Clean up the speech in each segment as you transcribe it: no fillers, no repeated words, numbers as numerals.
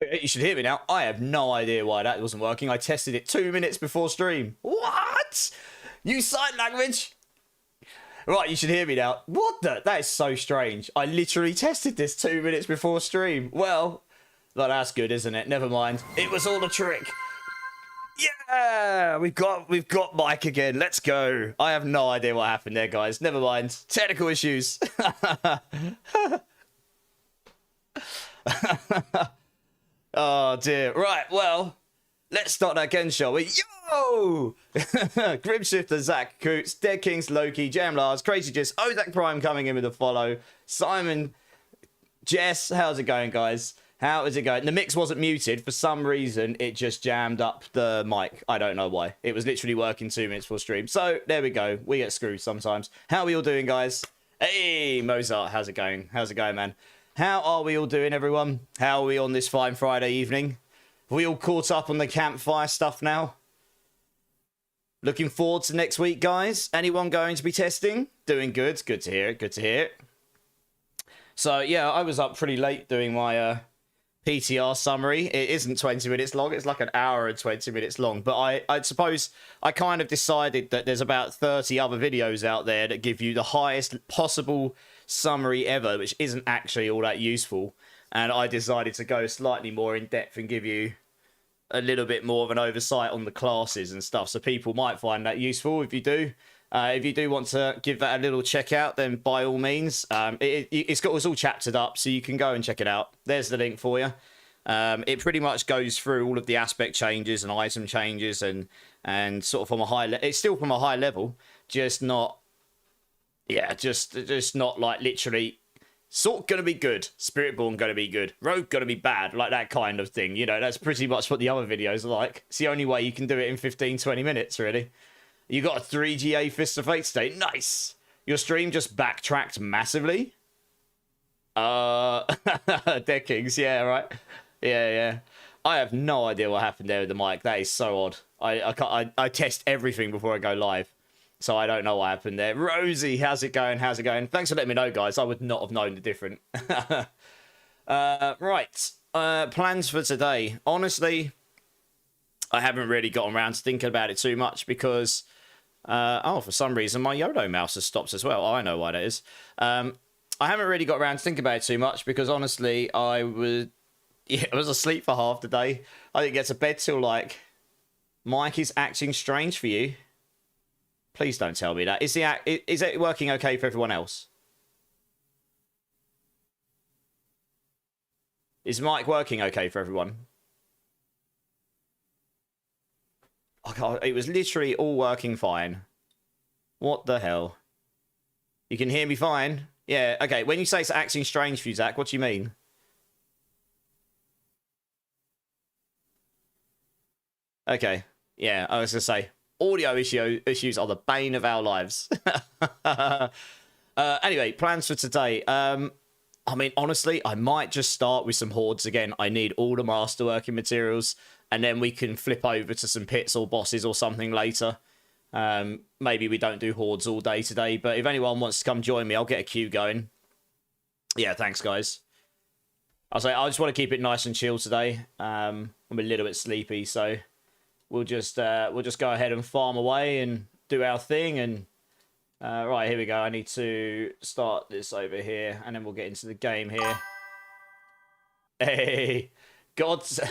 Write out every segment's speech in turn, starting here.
You should hear me now. I have no idea why that wasn't working. I tested it 2 minutes before stream. What? Use sign language? Right, you should hear me now. What the? That is so strange. I literally tested this 2 minutes before stream. Well, that's good, isn't it? Never mind. It was all a trick. Yeah, we've got Mike again. Let's go. I have no idea what happened there, guys. Never mind. Technical issues. Oh dear. Right, well, let's start that again, shall we? Yo! Grimshifter, Zach Coots, Dead Kings, Loki, Jam Lars, Crazy Jess, Ozak Prime coming in with a follow, Simon, Jess, how's it going, guys? How is it going? The mix wasn't muted. For some reason, it just jammed up the mic. I don't know why. It was literally working 2 minutes before stream. So, there we go. We get screwed sometimes. How are we all doing, guys? Hey, Mozart, how's it going? How's it going, man? How are we all doing, everyone? How are we on this fine Friday evening? Are we all caught up on the campfire stuff now? Looking forward to next week, guys. Anyone going to be testing? Doing good. Good to hear it. Good to hear it. So, yeah, I was up pretty late doing my PTR summary. It isn't 20 minutes long. It's like an hour and 20 minutes long. But I suppose I kind of decided that there's about 30 other videos out there that give you the highest possible summary ever, which isn't actually all that useful. And I decided to go slightly more in depth and give you a little bit more of an oversight on the classes and stuff. So people might find that useful if you do. If you do want to give that a little check out, then by all means, it's all chaptered up, so you can go and check it out. There's the link for you. It pretty much goes through all of the aspect changes and item changes and sort of from a high level. It's still from a high level, just not, yeah, just not like literally Sort gonna be good, Spiritborn gonna be good, Rogue gonna be bad, like that kind of thing. You know, that's pretty much what the other videos are like. It's the only way you can do it in 15-20 minutes, really. You got a 3GA Fist of Fate state. Nice! Your stream just backtracked massively. Dead Kings, yeah, right. Yeah. I have no idea what happened there with the mic. That is so odd. I test everything before I go live. So I don't know what happened there. Rosie, how's it going? How's it going? Thanks for letting me know, guys. I would not have known the difference. Right. Plans for today. Honestly, I haven't really gotten around to thinking about it too much because... for some reason, my YOLO mouse has stopped as well. Oh, I know why that is. I haven't really got around to thinking about it too much because, honestly, I was asleep for half the day. I didn't get to bed till, like... Mike is acting strange for you. Please don't tell me that. Is it working okay for everyone else? Is Mike working okay for everyone? Oh God, it was literally all working fine. What the hell? You can hear me fine? Yeah, okay. When you say it's acting strange for you, Zach, what do you mean? Okay. Yeah, I was going to say, audio issues are the bane of our lives. Anyway, plans for today. I mean, honestly, I might just start with some hordes again. I need all the masterworking materials, and then we can flip over to some pits or bosses or something later. Maybe we don't do hordes all day today, but if anyone wants to come join me, I'll get a queue going. Yeah, thanks, guys. I just want to keep it nice and chill today. I'm a little bit sleepy, so we'll just go ahead and farm away and do our thing. And right, here we go. I need to start this over here, and then we'll get into the game here. Hey, God's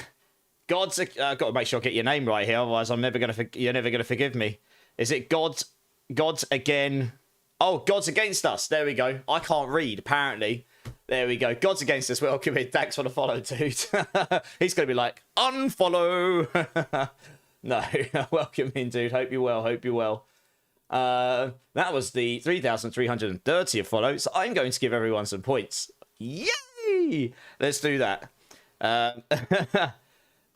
got to make sure I get your name right here, otherwise you're never gonna forgive me. Is it God's again? Oh, God's against us. There we go. I can't read apparently. There we go. God's against us. Welcome in. Thanks for the follow, dude. He's gonna be like, unfollow. No, welcome in, dude. Hope you're well. Hope you're well. That was the 3,330th follow. So I'm going to give everyone some points. Yay! Let's do that.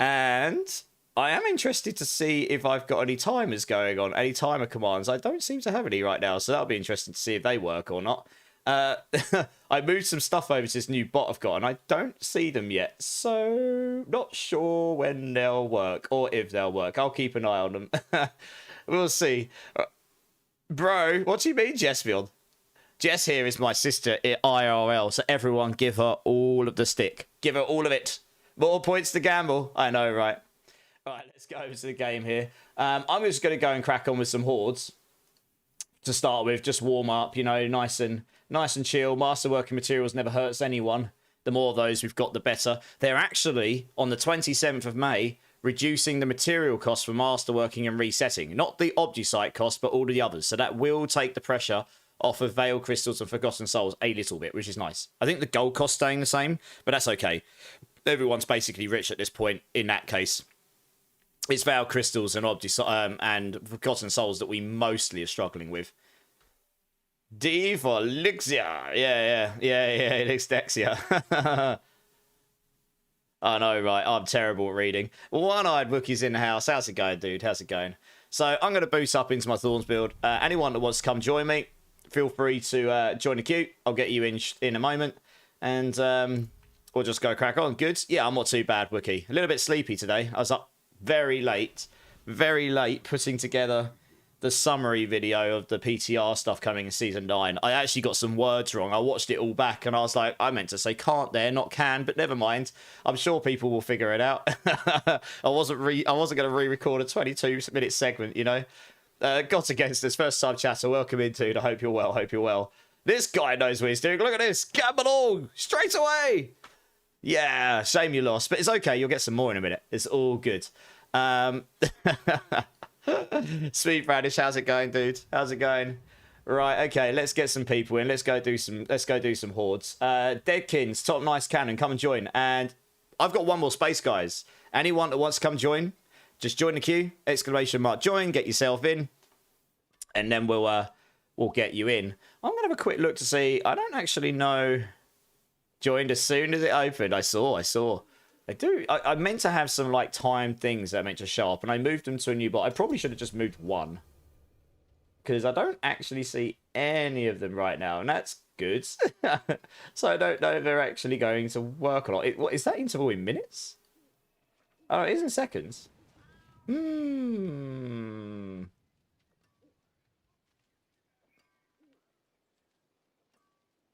And I am interested to see if I've got any timers going on, any timer commands. I don't seem to have any right now, so that'll be interesting to see if they work or not. I moved some stuff over to this new bot I've got, and I don't see them yet, so not sure when they'll work or if they'll work. I'll keep an eye on them. We'll see. Bro, what do you mean, Jessfield? Jess here is my sister IRL, so everyone give her all of the stick. Give her all of it. More points to gamble. I know, right? All right, let's go over to the game here. I'm just going to go and crack on with some hordes to start with. Just warm up, you know, nice and chill. Masterworking materials never hurts anyone. The more of those we've got, the better. They're actually, on the 27th of May, reducing the material cost for masterworking and resetting. Not the Obgisite cost, but all of the others. So that will take the pressure off of Veil Crystals and Forgotten Souls a little bit, which is nice. I think the gold cost staying the same, but that's okay. Everyone's basically rich at this point in that case. It's Veil Crystals and and Forgotten Souls that we mostly are struggling with. D for Lixia. Yeah, Lixdexia. I know, right? I'm terrible at reading. One-eyed Wookiee's in the house. How's it going, dude? How's it going? So I'm going to boost up into my Thorns build. Anyone that wants to come join me, feel free to join the queue. I'll get you in a moment. And we'll just go crack on. Good? Yeah, I'm not too bad, Wookiee. A little bit sleepy today. I was up very late putting together the summary video of the PTR stuff coming in Season 9. I actually got some words wrong. I watched it all back and I was like, I meant to say can't there, not can, but never mind. I'm sure people will figure it out. I wasn't going to re-record a 22-minute segment, you know. Got Against This, first time chatter, welcome into. I hope you're well, This guy knows what he's doing. Look at this. Gamble all straight away. Yeah, shame you lost, but it's okay. You'll get some more in a minute. It's all good. Sweet Radish, how's it going, dude? How's it going? Right, okay, let's get some people in. Let's go do some hordes. Deadkins, top nice cannon, come and join. And I've got one more space, guys. Anyone that wants to come join, just join the queue. Exclamation mark join, get yourself in, and then we'll get you in. I'm gonna have a quick look to see. I don't actually know. Joined as soon as it opened. I saw. I meant to have some like time things that I meant to show up, and I moved them to a new bot. I probably should have just moved one, because I don't actually see any of them right now, and that's good. So I don't know if they're actually going to work or not. What is that interval in minutes? Oh, it is in seconds.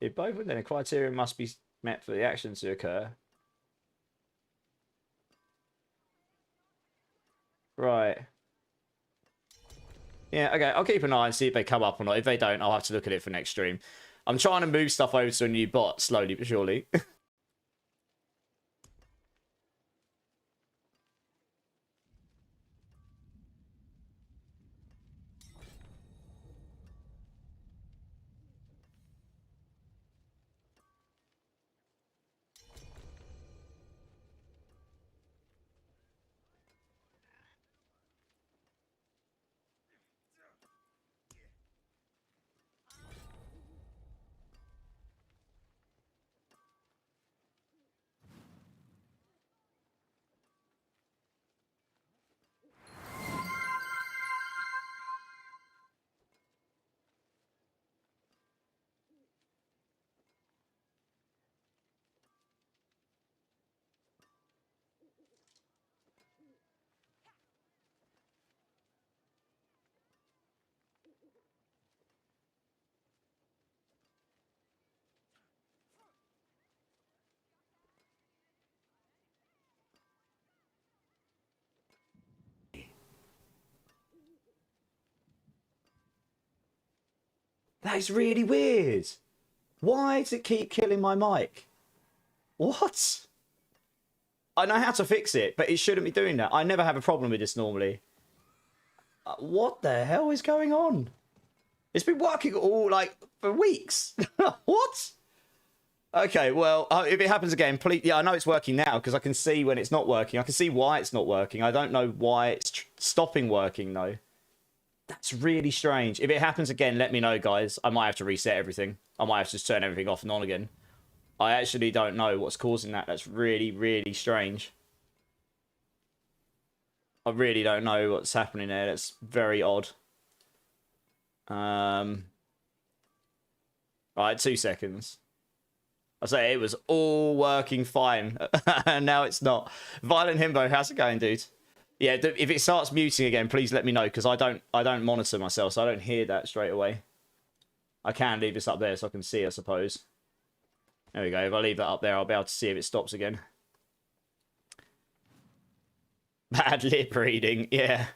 If both of them, a criteria must be met for the action to occur. Right. Yeah, okay, I'll keep an eye and see if they come up or not. If they don't, I'll have to look at it for next stream. I'm trying to move stuff over to a new bot slowly but surely. That is really weird. Why does it keep killing my mic? What? I know how to fix it, but it shouldn't be doing that. I never have a problem with this normally. What the hell is going on? It's been working all, like, for weeks. What? Okay, well, if it happens again, please... Yeah, I know it's working now, because I can see when it's not working. I can see why it's not working. I don't know why it's stopping working, though. That's really strange. If it happens again, let me know, guys. I might have to reset everything. I might have to just turn everything off and on again. I actually don't know what's causing that. That's really, really strange. I really don't know what's happening there. That's very odd. Alright, 2 seconds. I say it was all working fine. And now it's not. Violent Himbo, how's it going, dude? Yeah, if it starts muting again, please let me know, because I don't monitor myself, so I don't hear that straight away. I can leave this up there so I can see, I suppose. There we go. If I leave that up there, I'll be able to see if it stops again. Bad lip reading, yeah.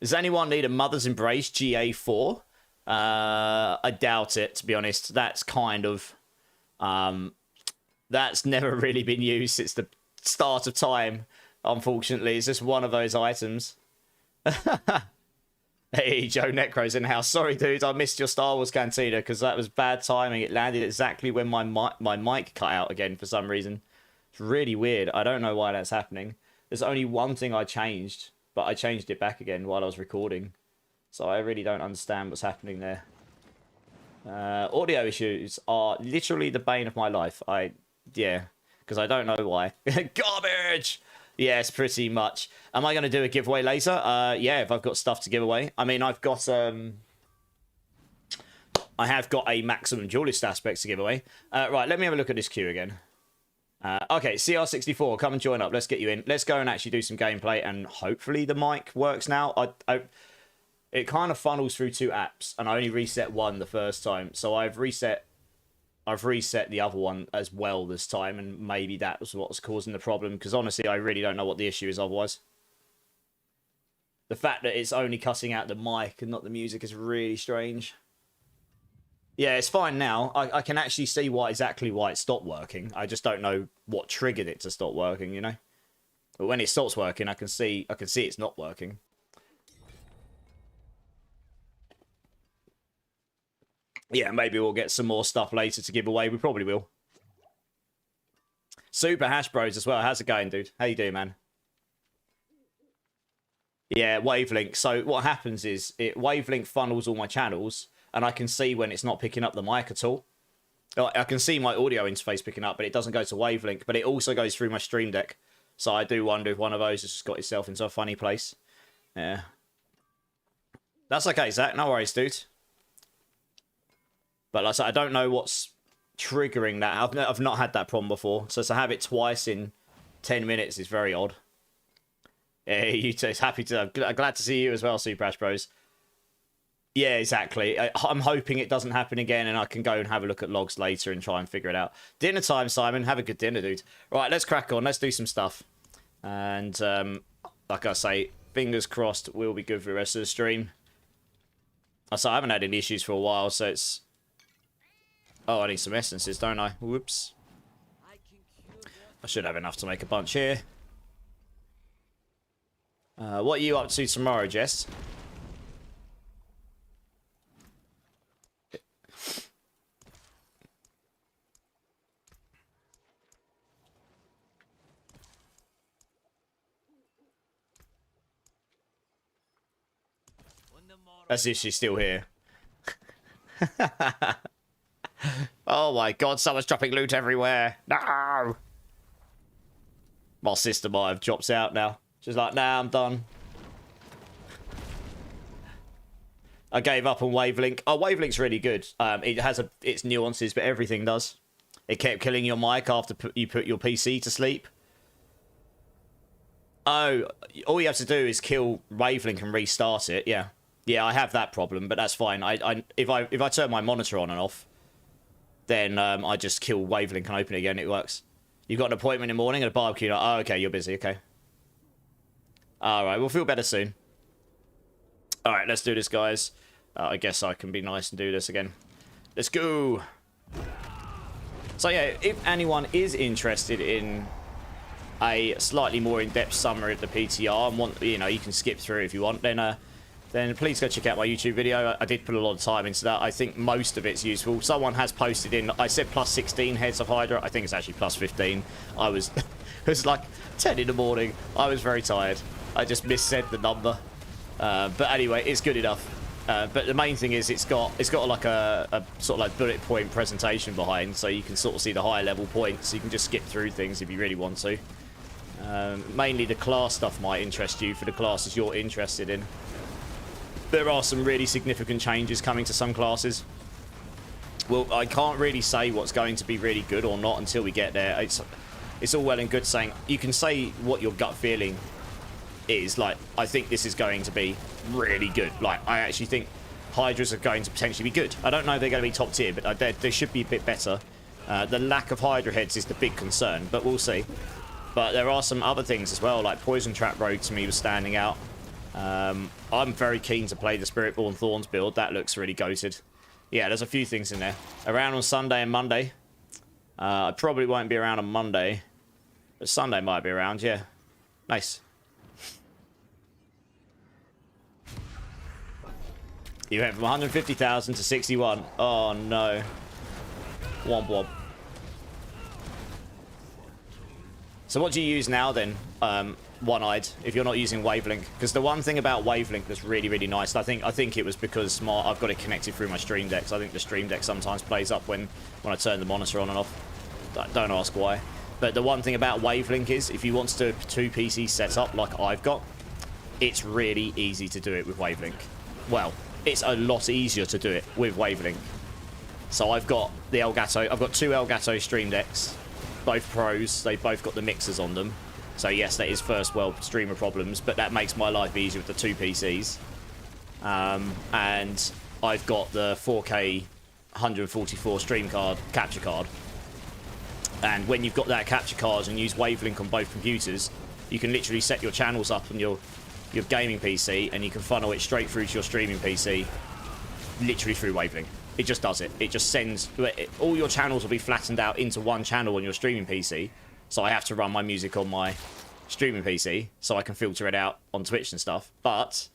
Does anyone need a Mother's Embrace GA4? I doubt it, to be honest. That's kind of... that's never really been used since the start of time, unfortunately. It's just one of those items. Hey, Joe Necro's in the house. Sorry, dude, I missed your Star Wars Cantina because that was bad timing. It landed exactly when my mic cut out again for some reason. It's really weird. I don't know why that's happening. There's only one thing I changed, but I changed it back again while I was recording. So I really don't understand what's happening there. Audio issues are literally the bane of my life. Yeah, because I don't know why. Garbage! Yes, pretty much. Am I going to do a giveaway later? Yeah, if I've got stuff to give away. I mean, I've got, I have got a maximum duelist aspects to give away. Right, let me have a look at this queue again. Okay, CR64, come and join up. Let's get you in. Let's go and actually do some gameplay, and hopefully the mic works now. It kind of funnels through 2 apps, and I only reset one the first time. So I've reset the other one as well this time, and maybe that was what's causing the problem, because honestly, I really don't know what the issue is otherwise. The fact that it's only cutting out the mic and not the music is really strange. Yeah, it's fine now. I can actually see exactly why it stopped working. I just don't know what triggered it to stop working, you know? But when it stops working, I can see it's not working. Yeah, maybe we'll get some more stuff later to give away. We probably will. Super Hash Bros as well. How's it going, dude? How you doing, man? Yeah, Wavelink. So what happens is Wavelink funnels all my channels, and I can see when it's not picking up the mic at all. I can see my audio interface picking up, but it doesn't go to Wavelink. But it also goes through my Stream Deck. So I do wonder if one of those has just got itself into a funny place. Yeah. That's okay, Zach. No worries, dude. But like I said, I don't know what's triggering that. I've not had that problem before. So to have it twice in 10 minutes is very odd. Yeah, you too. I'm glad to see you as well, Super Ash Bros. Yeah, exactly. I'm hoping it doesn't happen again, and I can go and have a look at logs later and try and figure it out. Dinner time, Simon. Have a good dinner, dude. Right, let's crack on. Let's do some stuff. And like I say, fingers crossed we'll be good for the rest of the stream. So I haven't had any issues for a while, so it's... Oh, I need some essences, don't I? Whoops. I should have enough to make a bunch here. What are you up to tomorrow, Jess? Let's see if she's still here. Oh my god, someone's dropping loot everywhere. No! My sister might have dropped out now. She's like, nah, I'm done. I gave up on Wavelink. Oh, Wavelink's really good. It has its nuances, but everything does. It kept killing your mic after you put your PC to sleep. Oh, all you have to do is kill Wavelink and restart it. Yeah, yeah, I have that problem, but that's fine. If I turn my monitor on and off, then I just kill Wavelink and open it again. It works. You've got an appointment in the morning at a barbecue. Like, oh, okay, you're busy. Okay. All right, we'll feel better soon. All right, let's do this, guys. I guess I can be nice and do this again. Let's go. So yeah, if anyone is interested in a slightly more in-depth summary of the PTR and want, you know, you can skip through if you want, then please go check out my YouTube video. I did put a lot of time into that. I think most of it's useful. Someone has posted in, I said plus 16 heads of Hydra. I think it's actually plus 15. I was, it was like 10 in the morning. I was very tired. I just missaid the number. But anyway, it's good enough. But the main thing is it's got like a sort of like bullet point presentation behind, so you can sort of see the higher level points. So you can just skip through things if you really want to. Mainly the class stuff might interest you for the classes you're interested in. There are some really significant changes coming to some classes. Well, I can't really say what's going to be really good or not until we get there. It's all well and good saying, you can say what your gut feeling is. Like, I think this is going to be really good. Like, I actually think Hydras are going to potentially be good. I don't know if they're going to be top tier, but they should be a bit better. The lack of Hydra heads is the big concern, but we'll see. But there are some other things as well, like Poison Trap Rogue to me was standing out. I'm very keen to play the Spiritborn Thorns build. That looks really goated. Yeah, there's a few things in there. Around on Sunday and Monday. I probably won't be around on Monday. But Sunday might be around, yeah. Nice. You went from 150,000 to 61. Oh, no. Womp womp. So what do you use now, then, One-Eyed, if you're not using Wavelink? Because the one thing about Wavelink that's really, really nice, I think it was because I've got it connected through my Stream Deck. So I think the Stream Deck sometimes plays up when I turn the monitor on and off. Don't ask why. But the one thing about Wavelink is, if you want to do a 2 PC setup like I've got, it's really easy to do it with Wavelink. Well, it's a lot easier to do it with Wavelink. So I've got the Elgato. I've got 2 Elgato Stream Decks, both pros. They've both got the mixers on them. So yes, that is first world streamer problems, but that makes my life easier with the 2 PCs. And I've got the 4K 144 stream card, capture card. And when you've got that capture card and use Wavelink on both computers, you can literally set your channels up on your gaming PC, and you can funnel it straight through to your streaming PC, literally through Wavelink. It just does it. It just sends... all your channels will be flattened out into one channel on your streaming PC, so I have to run my music on my streaming PC, so I can filter it out on Twitch and stuff. But,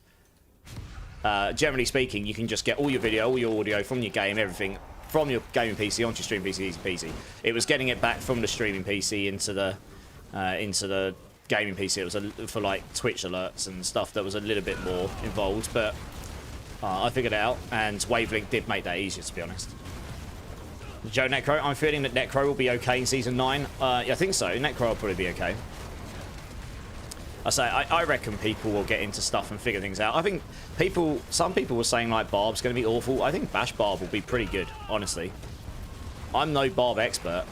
generally speaking, you can just get all your video, all your audio from your game, everything, from your gaming PC onto your streaming PC. It was getting it back from the streaming PC into the gaming PC. It was for like Twitch alerts and stuff that was a little bit more involved, but I figured it out, and Wavelink did make that easier, to be honest. Joe Necro, I'm feeling that Necro will be okay in Season 9. Yeah, I think so. Necro will probably be okay. I reckon people will get into stuff and figure things out. I think some people were saying like Barb's going to be awful. I think Bash Barb will be pretty good, honestly. I'm no Barb expert,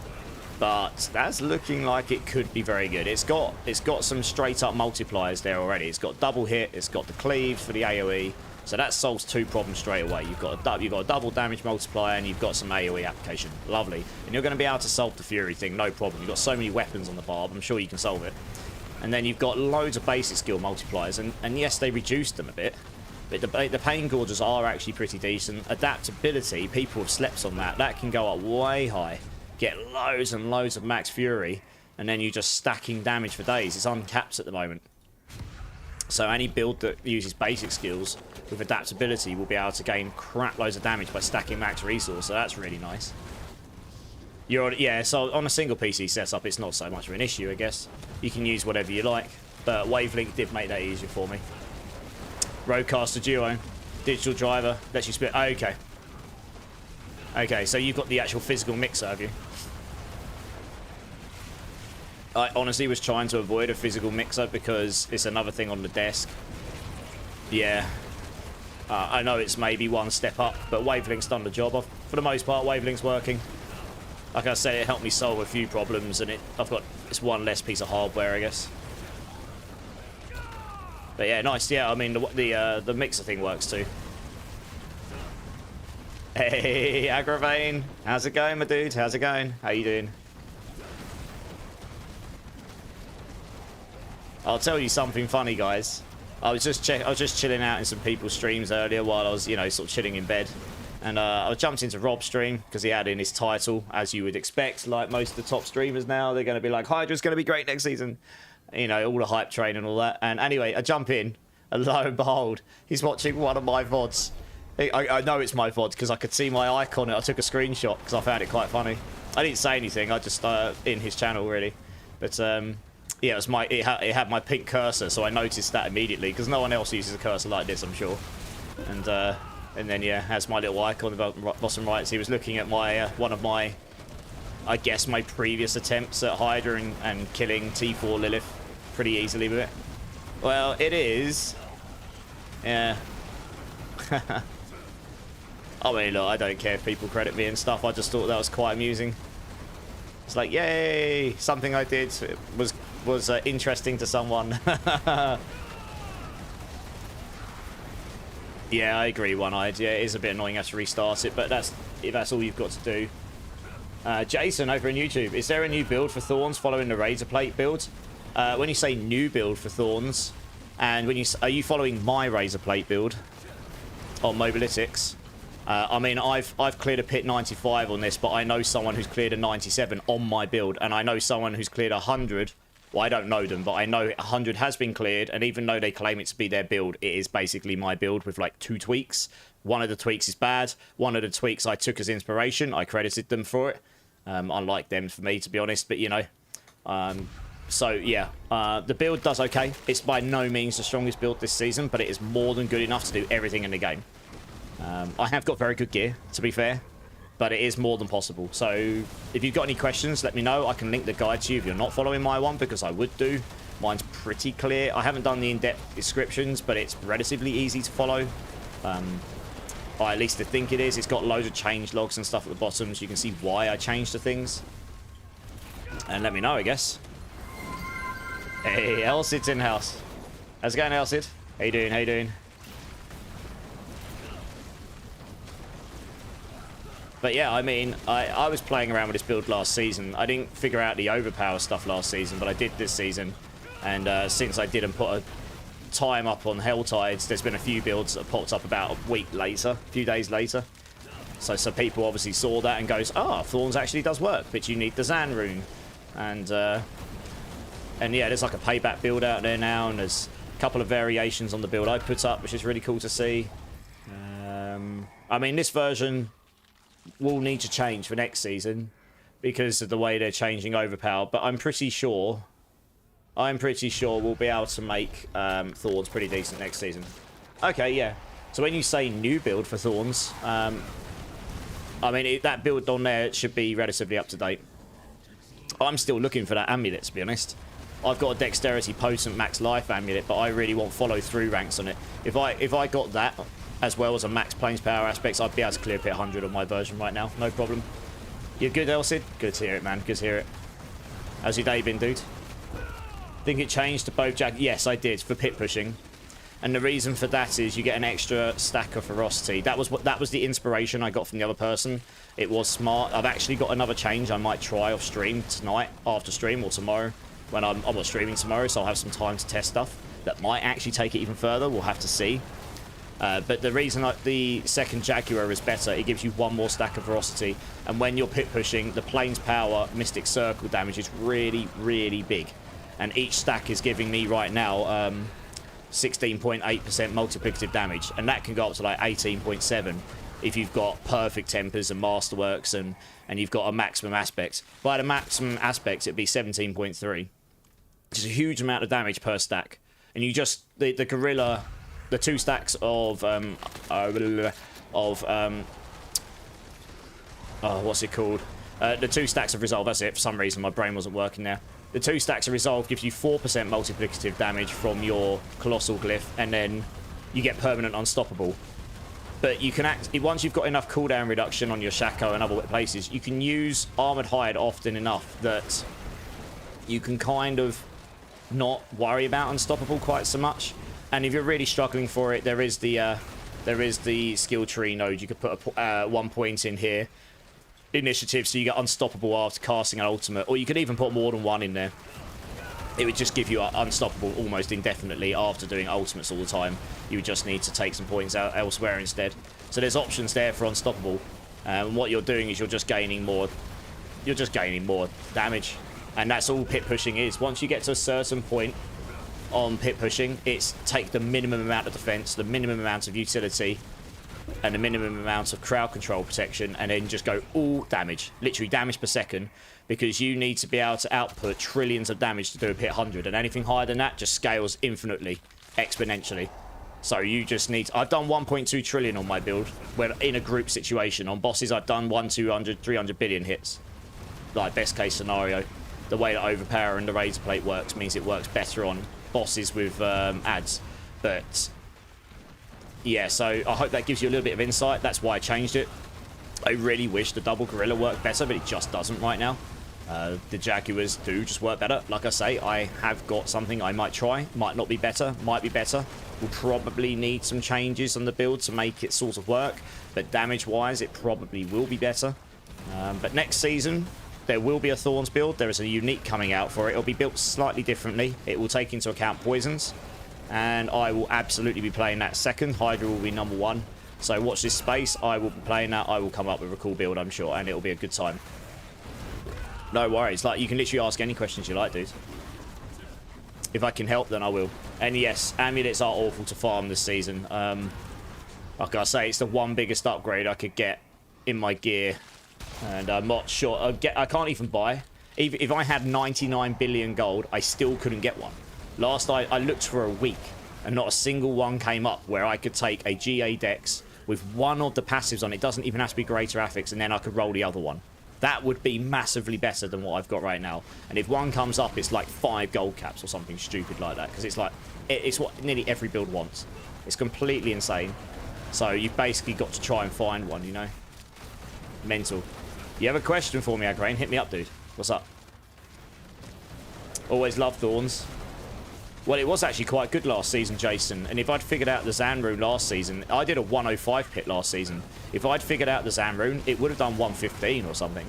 but that's looking like it could be very good. It's got some straight up multipliers there already. It's got double hit. It's got the cleave for the AoE. So that solves 2 problems straight away. You've got a double damage multiplier, and you've got some AoE application. Lovely. And you're going to be able to solve the Fury thing, no problem. You've got so many weapons on the Barb, I'm sure you can solve it. And then you've got loads of basic skill multipliers, and yes, they reduced them a bit, but the Pain Gorges are actually pretty decent. Adaptability, people have slept on that. That can go up way high. Get loads and loads of max Fury, and then you're just stacking damage for days. It's uncapped at the moment. So any build that uses basic skills with adaptability will be able to gain crap loads of damage by stacking max resource, so that's really nice. Yeah, so on a single PC setup, it's not so much of an issue, I guess. You can use whatever you like, but Wavelink did make that easier for me. Rodecaster Duo, digital driver, lets you split. Oh, okay. Okay, so you've got the actual physical mixer, have you? I honestly was trying to avoid a physical mixer because it's another thing on the desk. Yeah. I know it's maybe one step up, but Wavelink's done the job. For the most part, Wavelink's working. Like I say, it helped me solve a few problems, and it's one less piece of hardware, I guess. But yeah, nice. Yeah, I mean the mixer thing works too. Hey, Agravane, how's it going, my dude? How's it going? How you doing? I'll tell you something funny, guys. I was just chilling out in some people's streams earlier while I was, sort of chilling in bed. And I jumped into Rob's stream because he had in his title, as you would expect, like most of the top streamers now, they're going to be like, Hydra's going to be great next season. All the hype train and all that. And anyway, I jump in, and lo and behold, he's watching one of my VODs. I know it's my VOD because I could see my icon. I took a screenshot because I found it quite funny. I didn't say anything. I just in his channel, really. But yeah, it had my pink cursor, so I noticed that immediately because no one else uses a cursor like this, I'm sure. And then yeah, has my little icon about bottom right. So he was looking at my one of my, I guess, my previous attempts at Hydra and killing T4 Lilith pretty easily with it. Well, it is. Yeah. I mean, look, I don't care if people credit me and stuff. I just thought that was quite amusing. It's like, yay! Something I did was interesting to someone. Yeah, I agree, One-Eyed. Yeah, it is a bit annoying to have to restart it, but if that's all you've got to do. Jason over in YouTube, is there a new build for Thorns following the Razor Plate build? When you say new build for Thorns, and when are you following my Razor Plate build on Mobalytics? I mean, I've cleared a pit 95 on this, but I know someone who's cleared a 97 on my build, and I know someone who's cleared 100. Well, I don't know them, but I know 100 has been cleared, and even though they claim it to be their build, it is basically my build with like 2 tweaks. One of the tweaks is bad. One of the tweaks I took as inspiration. I credited them for it. Unlike them for me, to be honest, but you know. So yeah, the build does okay. It's by no means the strongest build this season, but it is more than good enough to do everything in the game. I have got very good gear, to be fair, but it is more than possible. So if you've got any questions, let me know. I can link the guide to you if you're not following my one, because I would do. Mine's pretty clear. I haven't done the in-depth descriptions, but it's relatively easy to follow. Or at least I think it is. It's got loads of change logs and stuff at the bottom, so you can see why I changed the things. And let me know, I guess. Hey, Elsid's in-house. How's it going, Elsid? How you doing? How you doing? But yeah, I mean, I was playing around with this build last season. I didn't figure out the overpower stuff last season, but I did this season. And since I didn't put a time up on Hell Tides, there's been a few builds that popped up about a week later, a few days later. So people obviously saw that and goes, ah, Thorns actually does work, but you need the Zan rune. And yeah, there's like a payback build out there now, and there's a couple of variations on the build I put up, which is really cool to see. I mean, this version will need to change for next season because of the way they're changing overpower, but I'm pretty sure we'll be able to make Thorns pretty decent next season. Okay, yeah. So when you say new build for Thorns, I mean, that build on there should be relatively up to date. I'm still looking for that amulet, to be honest. I've got a dexterity potent max life amulet, but I really want follow through ranks on it. If I got that as well as a max planes power aspects, I'd be able to clear pit 100 on my version right now, no problem. You're good, Elsid? Good to hear it, man. Good to hear it. How's your day been, dude? Think it changed to both Jack? Yes, I did, for pit pushing. And the reason for that is you get an extra stack of ferocity. That was the inspiration I got from the other person. It was smart. I've actually got another change I might try off stream tonight, after stream, or tomorrow. When I'm not streaming tomorrow, so I'll have some time to test stuff that might actually take it even further. We'll have to see. But the reason the second Jaguar is better, it gives you 1 more stack of ferocity, and when you're pit pushing, the plane's power Mystic Circle damage is really, really big, and each stack is giving me right now 16.8% multiplicative damage, and that can go up to like 18.7 if you've got perfect tempers and masterworks and you've got a maximum aspect. By the maximum aspect, it'd be 17.3, which is a huge amount of damage per stack, and you just the gorilla. The 2 stacks of what's it called? The 2 stacks of resolve. That's it. For some reason, my brain wasn't working there. The 2 stacks of resolve gives you 4% multiplicative damage from your colossal glyph, and then you get permanent unstoppable. But you can once you've got enough cooldown reduction on your Shaco and other places, you can use Armored Hide often enough that you can kind of not worry about unstoppable quite so much. And if you're really struggling for it, there is the skill tree node. You could put a 1 point in here, initiative, so you get unstoppable after casting an ultimate, or you could even put more than 1 in there. It would just give you unstoppable almost indefinitely after doing ultimates all the time. You would just need to take some points out elsewhere instead. So there's options there for unstoppable. And what you're doing is you're just gaining more damage, and that's all pit pushing is. Once you get to a certain point on pit pushing, it's take the minimum amount of defense, the minimum amount of utility, and the minimum amount of crowd control protection, and then just go all damage, literally damage per second, because you need to be able to output trillions of damage to do a pit 100, and anything higher than that just scales infinitely, exponentially. So you just need I've done 1.2 trillion on my build when in a group situation. On bosses I've done 200, 300 billion hits, like best case scenario. The way that overpower and the razor plate works means it works better on bosses with ads. But yeah, so I hope that gives you a little bit of insight. That's why I changed it. I really wish the double gorilla worked better, but it just doesn't right now. The Jaguars do just work better. Like I say, I have got something I might try. Might not be better, might be better. We'll probably need some changes on the build to make it sort of work, but damage wise it probably will be better. But next season, there will be a Thorns build. There is a unique coming out for it. It'll be built slightly differently. It will take into account poisons. And I will absolutely be playing that second. Hydra will be number 1. So watch this space. I will be playing that. I will come up with a cool build, I'm sure. And it'll be a good time. No worries. Like, you can literally ask any questions you like, dude. If I can help, then I will. And yes, amulets are awful to farm this season. Like I say, it's the one biggest upgrade I could get in my gear. And I'm not sure. I can't even buy. Even if I had 99 billion gold, I still couldn't get one. Last I looked for a week, and not a single one came up where I could take a GA Dex with one of the passives on it. Doesn't even have to be Greater Affix, and then I could roll the other one. That would be massively better than what I've got right now. And if one comes up, it's like 5 gold caps or something stupid like that. Because it's like, it's what nearly every build wants. It's completely insane. So you've basically got to try and find one, you know? Mental. You have a question for me, Agrain? Hit me up, dude. What's up? Always love Thorns. Well, it was actually quite good last season, Jason. And if I'd figured out the Zan rune last season, I did a 105 pit last season. If I'd figured out the Zan rune, it would have done 115 or something.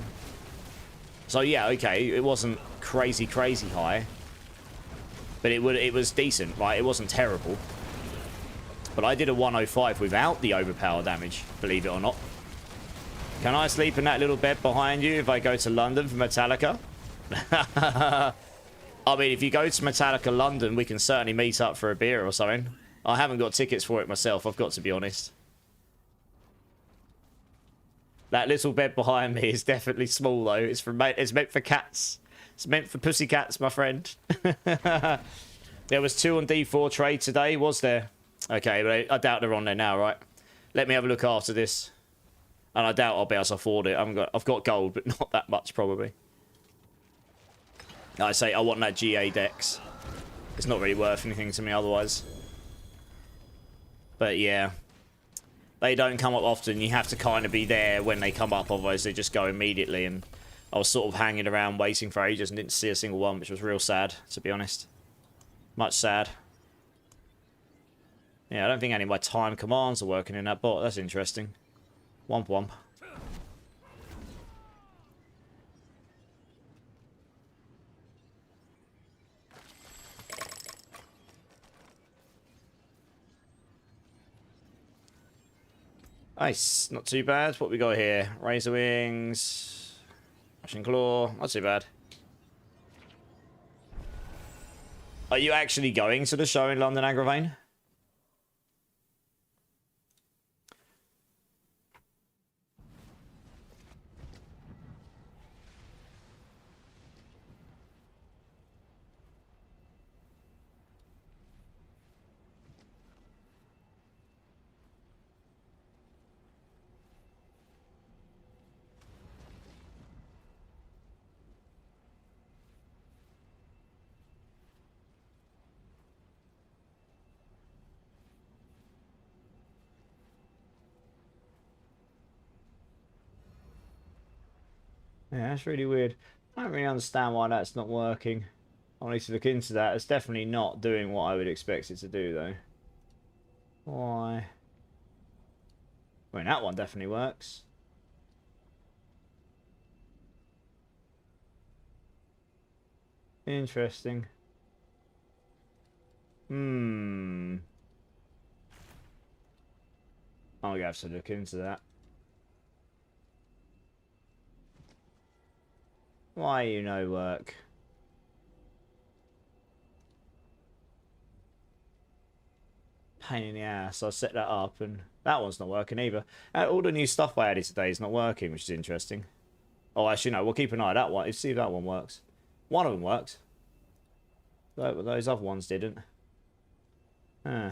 So yeah, okay, it wasn't crazy high, but it was decent, right? It wasn't terrible. But I did a 105 without the overpower damage, believe it or not. Can I sleep in that little bed behind you if I go to London for Metallica? I mean, if you go to Metallica London, we can certainly meet up for a beer or something. I haven't got tickets for it myself, I've got to be honest. That little bed behind me is definitely small, though. It's meant for cats. It's meant for pussy cats, my friend. There was 2 on D4 trade today, was there? Okay, but I doubt they're on there now, right? Let me have a look after this. And I doubt I'll be able to afford it. I've got gold, but not that much, probably. I say I want that GA Dex. It's not really worth anything to me otherwise. But yeah. They don't come up often. You have to kind of be there when they come up, otherwise they just go immediately. And I was sort of hanging around waiting for ages and didn't see a single one, which was real sad, to be honest. Much sad. Yeah, I don't think any of my time commands are working in that bot. That's interesting. Womp womp. Nice, not too bad. What we got here? Razor Wings, Rushing Claw, not too bad. Are you actually going to the show in London, Agravane? Yeah, that's really weird. I don't really understand why that's not working. I need to look into that. It's definitely not doing what I would expect it to do, though. Why? I mean, that one definitely works. Interesting. I'm gonna have to look into that. Why you no work? Pain in the ass. I set that up and that one's not working either. All the new stuff I added today is not working, which is interesting. Oh, actually no, we'll keep an eye on that one. Let's see if that one works. One of them worked. Those other ones didn't. Huh.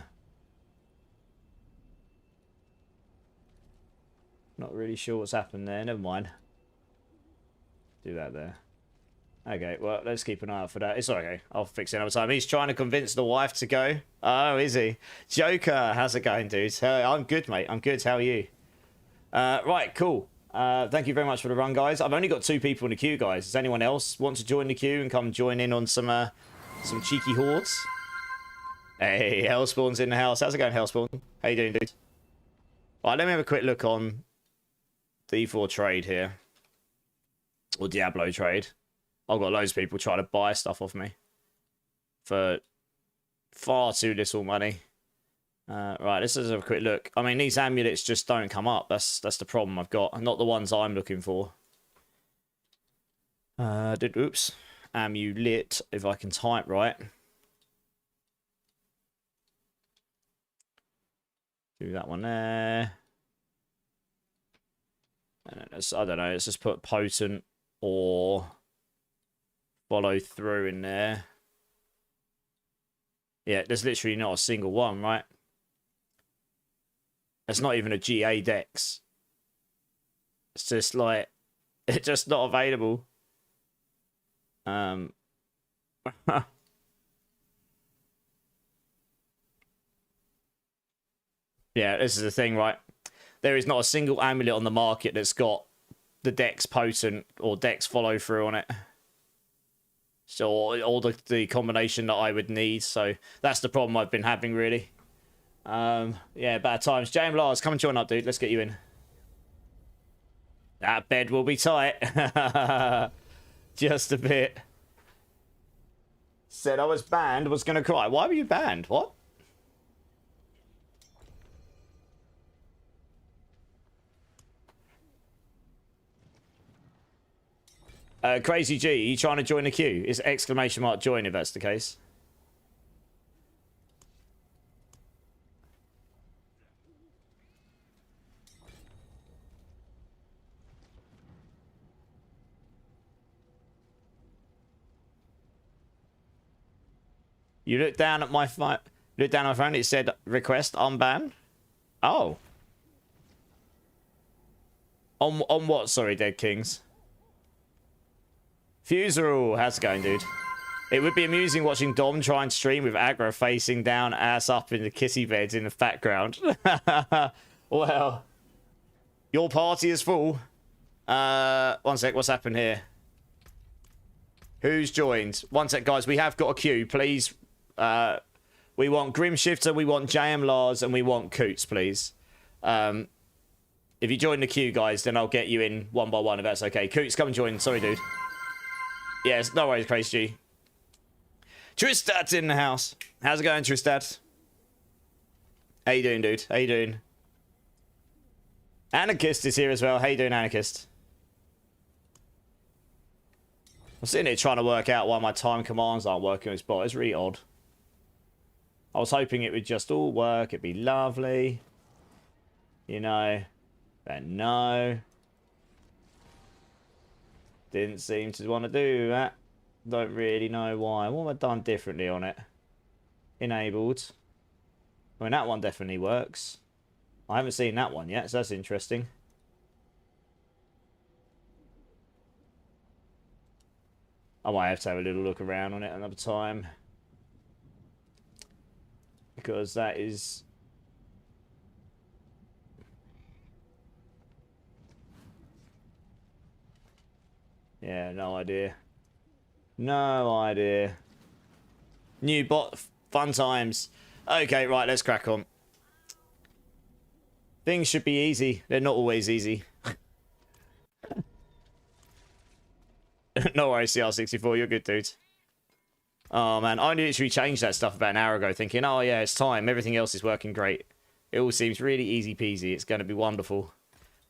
Not really sure what's happened there. Never mind. Do that there. Okay, well, let's keep an eye out for that. It's okay. I'll fix it another time. He's trying to convince the wife to go. Oh, is he? Joker, how's it going, dude? I'm good, mate. I'm good. How are you? Right, cool. Thank you very much for the run, guys. I've only got 2 people in the queue, guys. Does anyone else want to join the queue and come join in on some cheeky hordes? Hey, Hellspawn's in the house. How's it going, Hellspawn? How you doing, dude? All right, let me have a quick look on D4 trade here. or Diablo trade. I've got loads of people trying to buy stuff off me for far too little money. Right, let's have a quick look. I mean, these amulets just don't come up. That's the problem I've got. Not the ones I'm looking for. Oops. Amulet, if I can type right. Do that one there. And I don't know, let's just put potent or follow through in there. Yeah, there's literally not a single one, right? It's not even a GA dex. It's just like, it's just not available. Yeah, this is the thing, right? There is not a single amulet on the market that's got the dex potent or dex follow through on it. So all the combination that I would need. So that's the problem I've been having, really. Yeah, bad times. James Lars, come and join up, dude. Let's get you in. That bed will be tight. Just a bit. Said I was banned, was going to cry. Why were you banned? What? Crazy G, are you trying to join the queue? Is exclamation mark join if that's the case? You look down at my phone. Look down at my phone. It said request unban. Oh. On what? Sorry, Dead Kings. Fuserall, how's it going, dude? It would be amusing watching Dom try and stream with aggro facing down, ass up in the kissy beds in the background. Well, your party is full. One sec, what's happened here? Who's joined? One sec, guys, we have got a queue. Please, we want Grimshifter, we want JM Lars, and we want Coots, please. If you join the queue, guys, then I'll get you in one by one if that's okay. Coots, come and join. Sorry, dude. Yes, no worries, Crazy G. Tristad's in the house. How's it going, Tristad? How you doing, dude? How you doing? Anarchist is here as well. How you doing, Anarchist? I'm sitting here trying to work out why my time commands aren't working with this bot. It's really odd. I was hoping it would just all work. It'd be lovely. You know. But no. Didn't seem to want to do that. Don't really know why. What have I done differently on it? Enabled. I mean, that one definitely works. I haven't seen that one yet, so that's interesting. I might have to have a little look around on it another time. Because that is... Yeah, no idea. No idea. New bot, fun times. Okay, right, let's crack on. Things should be easy. They're not always easy. No worries, CR64, you're good, dude. Oh, man, I literally changed that stuff about an hour ago, thinking, oh, yeah, it's time. Everything else is working great. It all seems really easy peasy. It's going to be wonderful.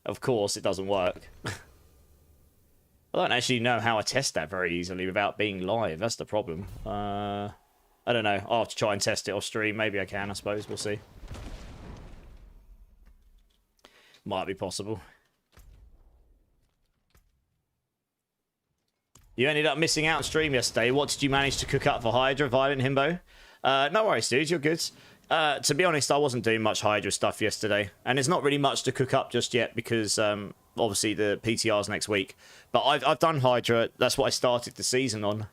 Of course, it doesn't work. I don't actually know how I test that very easily without being live. That's the problem. I don't know. I'll have to try and test it off stream. Maybe I can, I suppose. We'll see. Might be possible. You ended up missing out on stream yesterday. What did you manage to cook up for Hydra, Violent Himbo? No worries, dude. You're good. To be honest, I wasn't doing much Hydra stuff yesterday. And there's not really much to cook up just yet because... obviously the PTR's next week, but I've done Hydra. That's what I started the season on.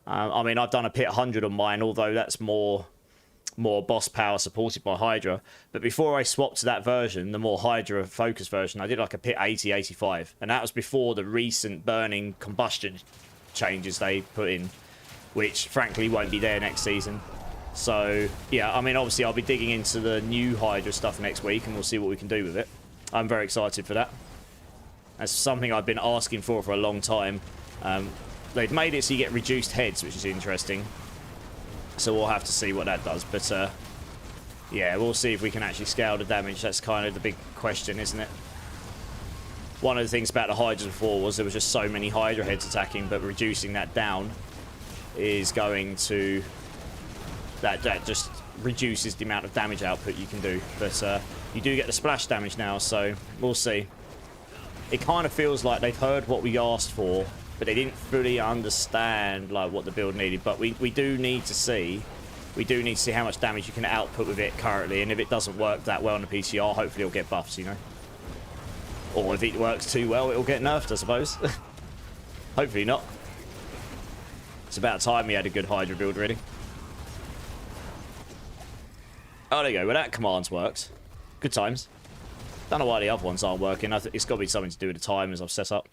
I mean, I've done a pit 100 on mine, although that's more boss power supported by Hydra. But before I swapped to that version, the more Hydra focused version, I did like a pit 80, 85, and that was before the recent burning combustion changes they put in, which frankly won't be there next season. So yeah, I mean, obviously I'll be digging into the new Hydra stuff next week, and we'll see what we can do with it. I'm very excited for that. That's something I've been asking for a long time. They've made it so you get reduced heads, which is interesting. So we'll have to see what that does. But yeah, we'll see if we can actually scale the damage. That's kind of the big question, isn't it? One of the things about the Hydras before was there was just so many Hydra heads attacking, but reducing that down is going to... That just reduces the amount of damage output you can do. But you do get the splash damage now, so we'll see. It kind of feels like they've heard what we asked for, but they didn't fully understand like what the build needed. But we do need to see... We do need to see how much damage you can output with it currently, and if it doesn't work that well on the PCR, hopefully it'll get buffs, you know? Or if it works too well, it'll get nerfed, I suppose. Hopefully not. It's about time we had a good Hydra build, really. Oh, there you go. Well, that commands worked. Good times. Don't know why the other ones aren't working. I think it's got to be something to do with the timers I've set up.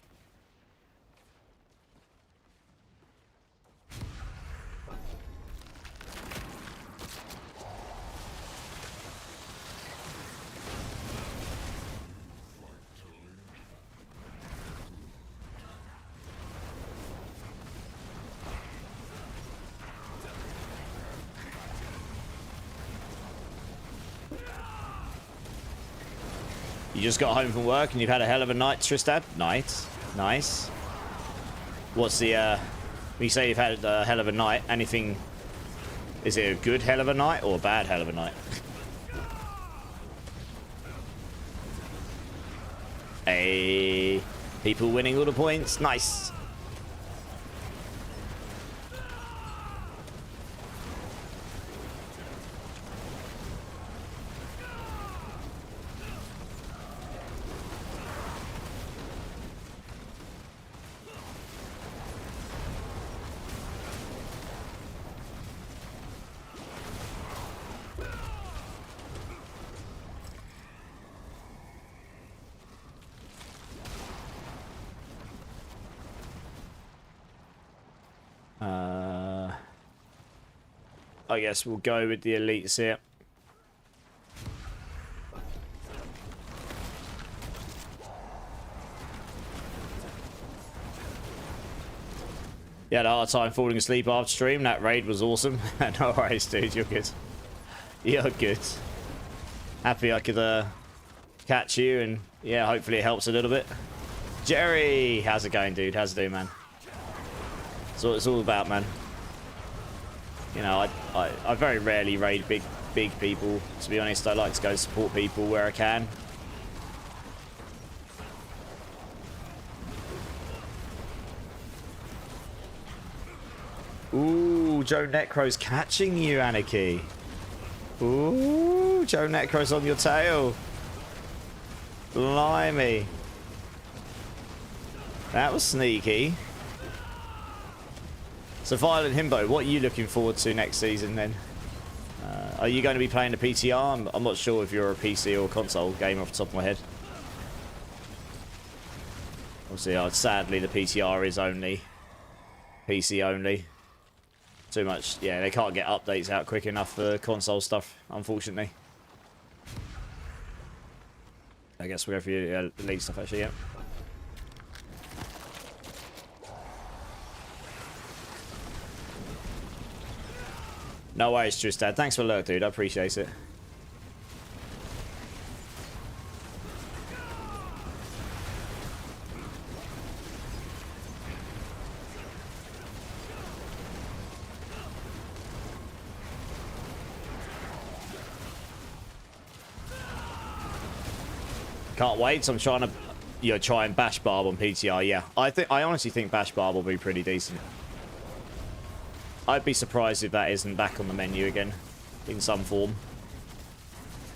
You just got home from work and you've had a hell of a night, Tristad? Nice. Nice. What's the, when you say you've had a hell of a night, anything... Is it a good hell of a night or a bad hell of a night? Hey, people winning all the points. Nice. I guess we'll go with the elites here. You had a hard time falling asleep after stream. That raid was awesome. No worries, dude. You're good. You're good. Happy I could catch you, and yeah, hopefully it helps a little bit. Jerry, how's it going, dude? How's it doing, man? That's what it's all about, man. You know, I very rarely raid big people, to be honest. I like to go support people where I can. Ooh, Joe Necro's catching you, Anarchy. Ooh, Joe Necro's on your tail. Blimey. That was sneaky. So Violent Himbo, what are you looking forward to next season then? Are you going to be playing the PTR? I'm not sure if you're a PC or console gamer off the top of my head. Obviously, sadly the PTR is only PC only. Too much, yeah, they can't get updates out quick enough for console stuff, unfortunately. I guess we'll go for the league stuff actually, yeah. No worries, Tristad. Thanks for the lurk, dude. I appreciate it. Can't wait. So I'm trying to, try and bash Barb on PTR. Yeah, I honestly think bash Barb will be pretty decent. I'd be surprised if that isn't back on the menu again, in some form.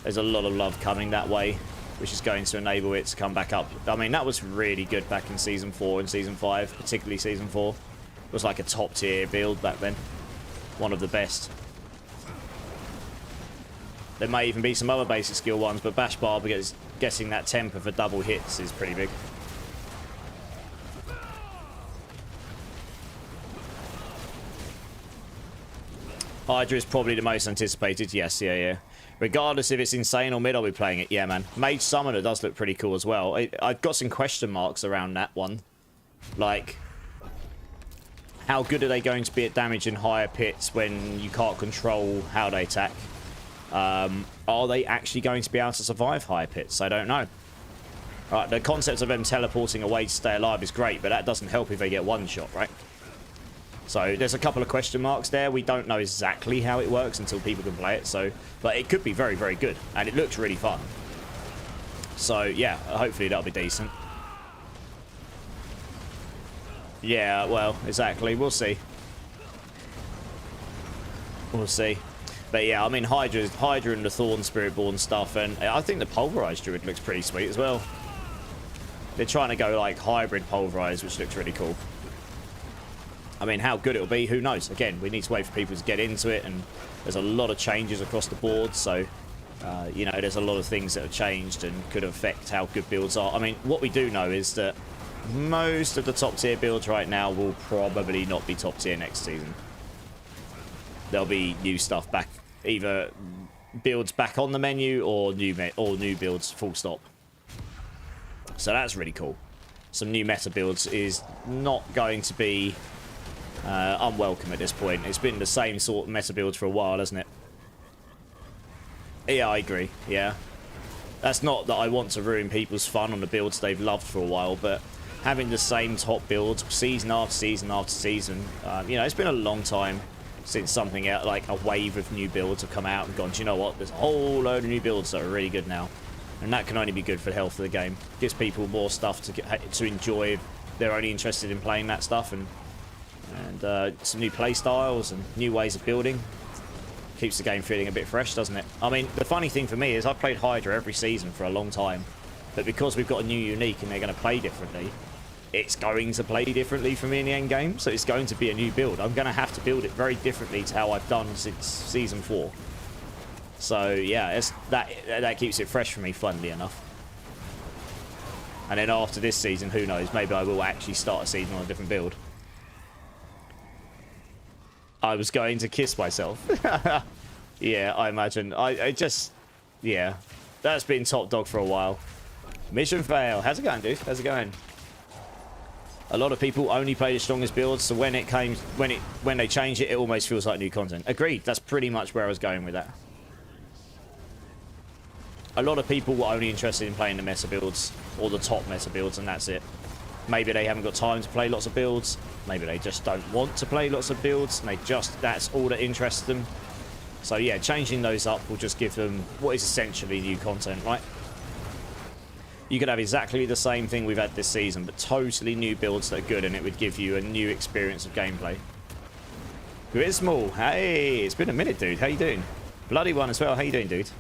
There's a lot of love coming that way, which is going to enable it to come back up. I mean, that was really good back in Season 4 and Season 5, particularly Season 4. It was like a top-tier build back then. One of the best. There may even be some other basic skill ones, but Bash Barb getting that temper for double hits is pretty big. Hydra is probably the most anticipated. Yes, yeah. Regardless if it's insane or mid, I'll be playing it. Yeah, man. Mage Summoner does look pretty cool as well. I've got some question marks around that one. Like, how good are they going to be at damage in higher pits when you can't control how they attack? Are they actually going to be able to survive higher pits? I don't know. Right, the concept of them teleporting away to stay alive is great, but that doesn't help if they get one shot, right? So there's a couple of question marks there. We don't know exactly how it works until people can play it. So, but it could be very, very good, and it looks really fun. So yeah, hopefully that'll be decent. Yeah, well, exactly. We'll see. We'll see. But yeah, I mean, Hydra and the Thorns Spiritborn stuff, and I think the Pulverized Druid looks pretty sweet as well. They're trying to go like hybrid Pulverized, which looks really cool. I mean, how good it'll be, who knows? Again, we need to wait for people to get into it, and there's a lot of changes across the board, so, you know, there's a lot of things that have changed and could affect how good builds are. I mean, what we do know is that most of the top-tier builds right now will probably not be top-tier next season. There'll be new stuff back, either builds back on the menu or new builds, full stop. So that's really cool. Some new meta builds is not going to be unwelcome at this point. It's been the same sort of meta builds for a while, hasn't it? Yeah, I agree. Yeah. That's not that I want to ruin people's fun on the builds they've loved for a while, but having the same top builds season after season after season, you know, it's been a long time since something out like a wave of new builds have come out and gone, do you know what? There's a whole load of new builds that are really good now. And that can only be good for the health of the game. Gives people more stuff to enjoy if they're only interested in playing that stuff, and some new play styles and new ways of building. Keeps the game feeling a bit fresh, doesn't it? I mean, the funny thing for me is I've played Hydra every season for a long time, but because we've got a new unique and they're going to play differently, it's going to play differently for me in the end game, so it's going to be a new build. I'm going to have to build it very differently to how I've done since Season 4. So, yeah, that keeps it fresh for me, funnily enough. And then after this season, who knows, maybe I will actually start a season on a different build. I was going to kiss myself. Yeah, I imagine. I just... Yeah. That's been top dog for a while. Mission fail. How's it going, dude? How's it going? A lot of people only play the strongest builds, so when they change it, it almost feels like new content. Agreed. That's pretty much where I was going with that. A lot of people were only interested in playing the meta builds, or the top meta builds, and that's it. Maybe they haven't got time to play lots of builds. Maybe they just don't want to play lots of builds, and that's all that interests them. So yeah, changing those up will just give them what is essentially new content, right? You could have exactly the same thing we've had this season, but totally new builds that are good, and it would give you a new experience of gameplay. Grit Small, hey, it's been a minute, dude. How you doing? Bloody One as well. How you doing, dude?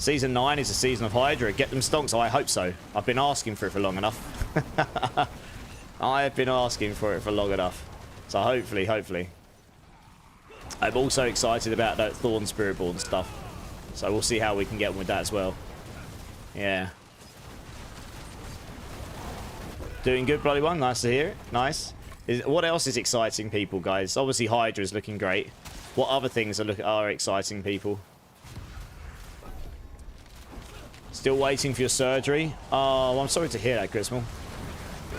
Season 9 is a season of Hydra. Get them stonks. Oh, I hope so. I've been asking for it for long enough. I have been asking for it for long enough. So hopefully. I'm also excited about that Thorns Spiritborn stuff. So we'll see how we can get on with that as well. Yeah. Doing good, Bloody One. Nice to hear it. Nice. What else is exciting people, guys? Obviously, Hydra is looking great. What other things are exciting people? Still waiting for your surgery? Oh, I'm sorry to hear that, Grismal.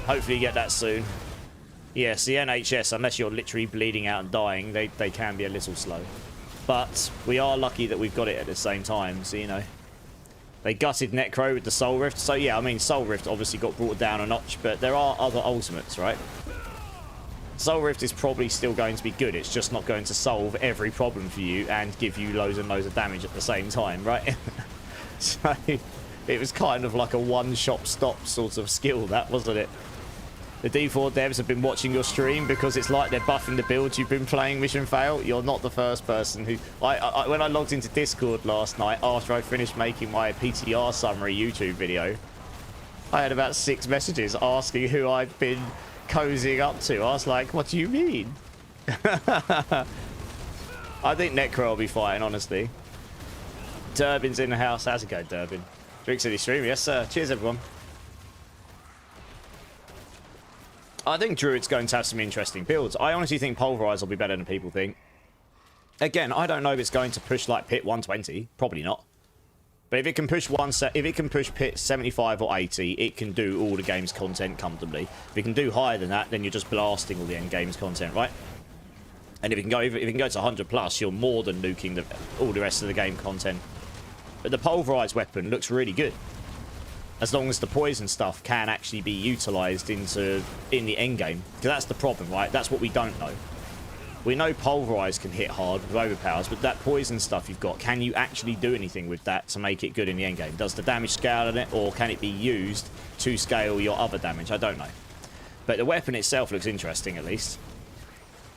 Hopefully you get that soon. Yes, the NHS, unless you're literally bleeding out and dying, they can be a little slow. But we are lucky that we've got it at the same time, so you know. They gutted Necro with the Soul Rift. So yeah, I mean, Soul Rift obviously got brought down a notch, but there are other ultimates, right? Soul Rift is probably still going to be good. It's just not going to solve every problem for you and give you loads and loads of damage at the same time, right? So it was kind of like a one-shot stop sort of skill, that, wasn't it? The D4 devs have been watching your stream because it's like they're buffing the builds you've been playing. Mission fail. You're not the first person who... when I logged into Discord last night after I finished making my PTR summary YouTube video, I had about 6 messages asking who I'd been cozying up to. I was like, what do you mean? I think Necro will be fighting, honestly. Durbin's in the house. How's it going, Durbin? Drink City stream. Yes, sir. Cheers, everyone. I think Druid's going to have some interesting builds. I honestly think Pulverize will be better than people think. Again, I don't know if it's going to push like Pit 120. Probably not. But if it can push Pit 75 or 80, it can do all the game's content comfortably. If it can do higher than that, then you're just blasting all the end game's content, right? And if it can go to 100 plus, you're more than nuking all the rest of the game content. But the pulverized weapon looks really good, as long as the poison stuff can actually be utilized in the end game. Because that's the problem, right? That's what we don't know. We know pulverized can hit hard with overpowers, but that poison stuff you've got, can you actually do anything with that to make it good in the end game? Does the damage scale on it, or can it be used to scale your other damage? I don't know. But the weapon itself looks interesting, at least.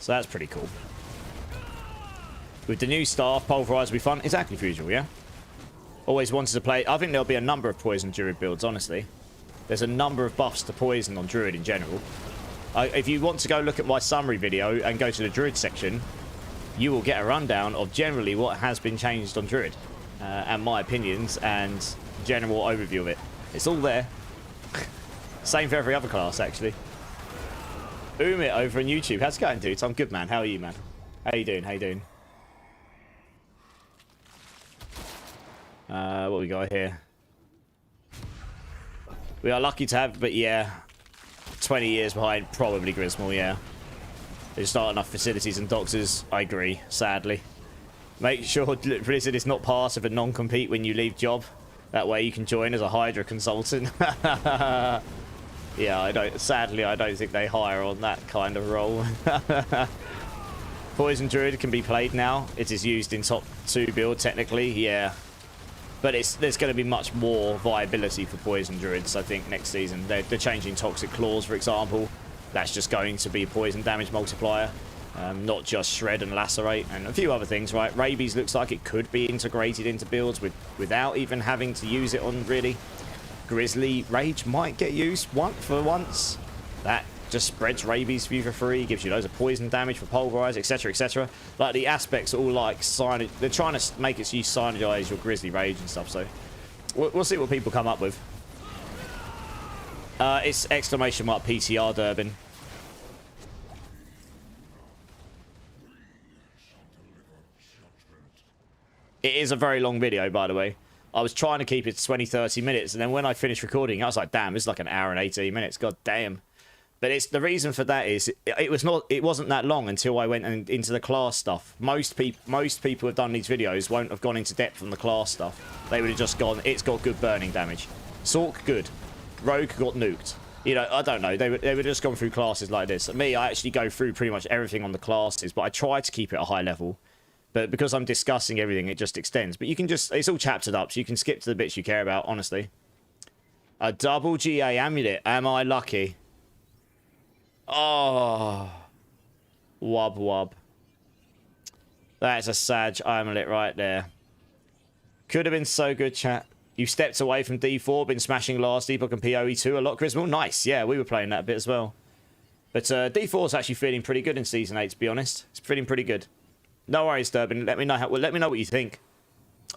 So that's pretty cool. With the new staff, pulverized will be fun. Exactly, Fusional, yeah? Always wanted to play. I think there'll be a number of poison druid builds, honestly. There's a number of buffs to poison on druid in general. If you want to go look at my summary video and go to the druid section, you will get a rundown of generally what has been changed on druid, and my opinions and general overview of it. It's all there. Same for every other class, actually. Umit over on YouTube. How's it going, dude? I'm good, man. How are you, man? How you doing? How you doing? What we got here? We are lucky to have, but yeah, 20 years behind, probably Grismal, yeah. There's not enough facilities and doctors. I agree, sadly. Make sure Blizzard is not part of a non-compete when you leave job. That way you can join as a Hydra consultant. Yeah, sadly, I don't think they hire on that kind of role. Poison Druid can be played now. It is used in top 2 build, technically, yeah. But there's going to be much more viability for Poison Druids, I think, next season. They're changing Toxic Claws, for example. That's just going to be poison damage multiplier. Not just Shred and Lacerate, and a few other things, right? Rabies looks like it could be integrated into builds without even having to use it on, really. Grizzly Rage might get used for once. That just spreads rabies for you for free, gives you loads of poison damage for pulverize, etc, etc. Like, the aspects are all like signage. They're trying to make it so you synergize your Grizzly Rage and stuff, so we'll see what people come up with. It's exclamation mark PTR Durbin. It is a very long video, by the way. I was trying to keep it to 20-30 minutes, and then when I finished recording, I was like, damn, it's like an hour and 18 minutes. God damn. But it's the reason for that is it wasn't that long until I went into the class stuff. Most people who have done these videos won't have gone into depth on the class stuff. They would have just gone, it's got good burning damage. Sork, good. Rogue got nuked. You know, I don't know. They would have just gone through classes like this. Me, I actually go through pretty much everything on the classes, but I try to keep it at a high level. But because I'm discussing everything, it just extends. But you can just, it's all chaptered up, so you can skip to the bits you care about, honestly. A double GA amulet. Am I lucky? Oh. Wub wub. That's a Sag amulet right there. Could have been so good, chat. You stepped away from D4, been smashing last Epoch and PoE2 a lot, Grismal. Nice, yeah, we were playing that a bit as well. But D4 is actually feeling pretty good in Season 8, to be honest. It's feeling pretty good. No worries, Durbin. Let me know what you think.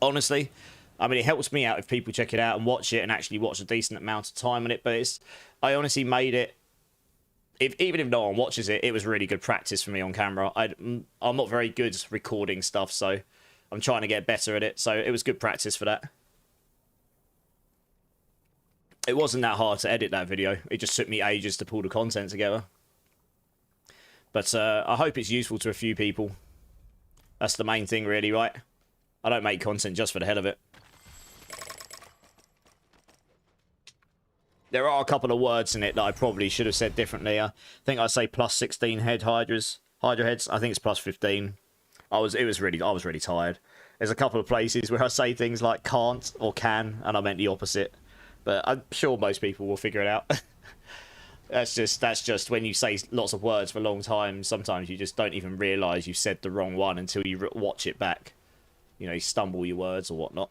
Honestly, I mean, it helps me out if people check it out and watch it and actually watch a decent amount of time on it. But I honestly made it. Even if no one watches it, it was really good practice for me on camera. I'm not very good recording stuff, so I'm trying to get better at it. So it was good practice for that. It wasn't that hard to edit that video. It just took me ages to pull the content together. But I hope it's useful to a few people. That's the main thing, really, right? I don't make content just for the hell of it. There are a couple of words in it that I probably should have said differently. I think I say plus 16 Hydra heads. I think it's plus 15. I was really tired. There's a couple of places where I say things like can't or can, and I meant the opposite. But I'm sure most people will figure it out. That's just when you say lots of words for a long time, sometimes you just don't even realise you've said the wrong one until you watch it back. You know, you stumble your words or whatnot.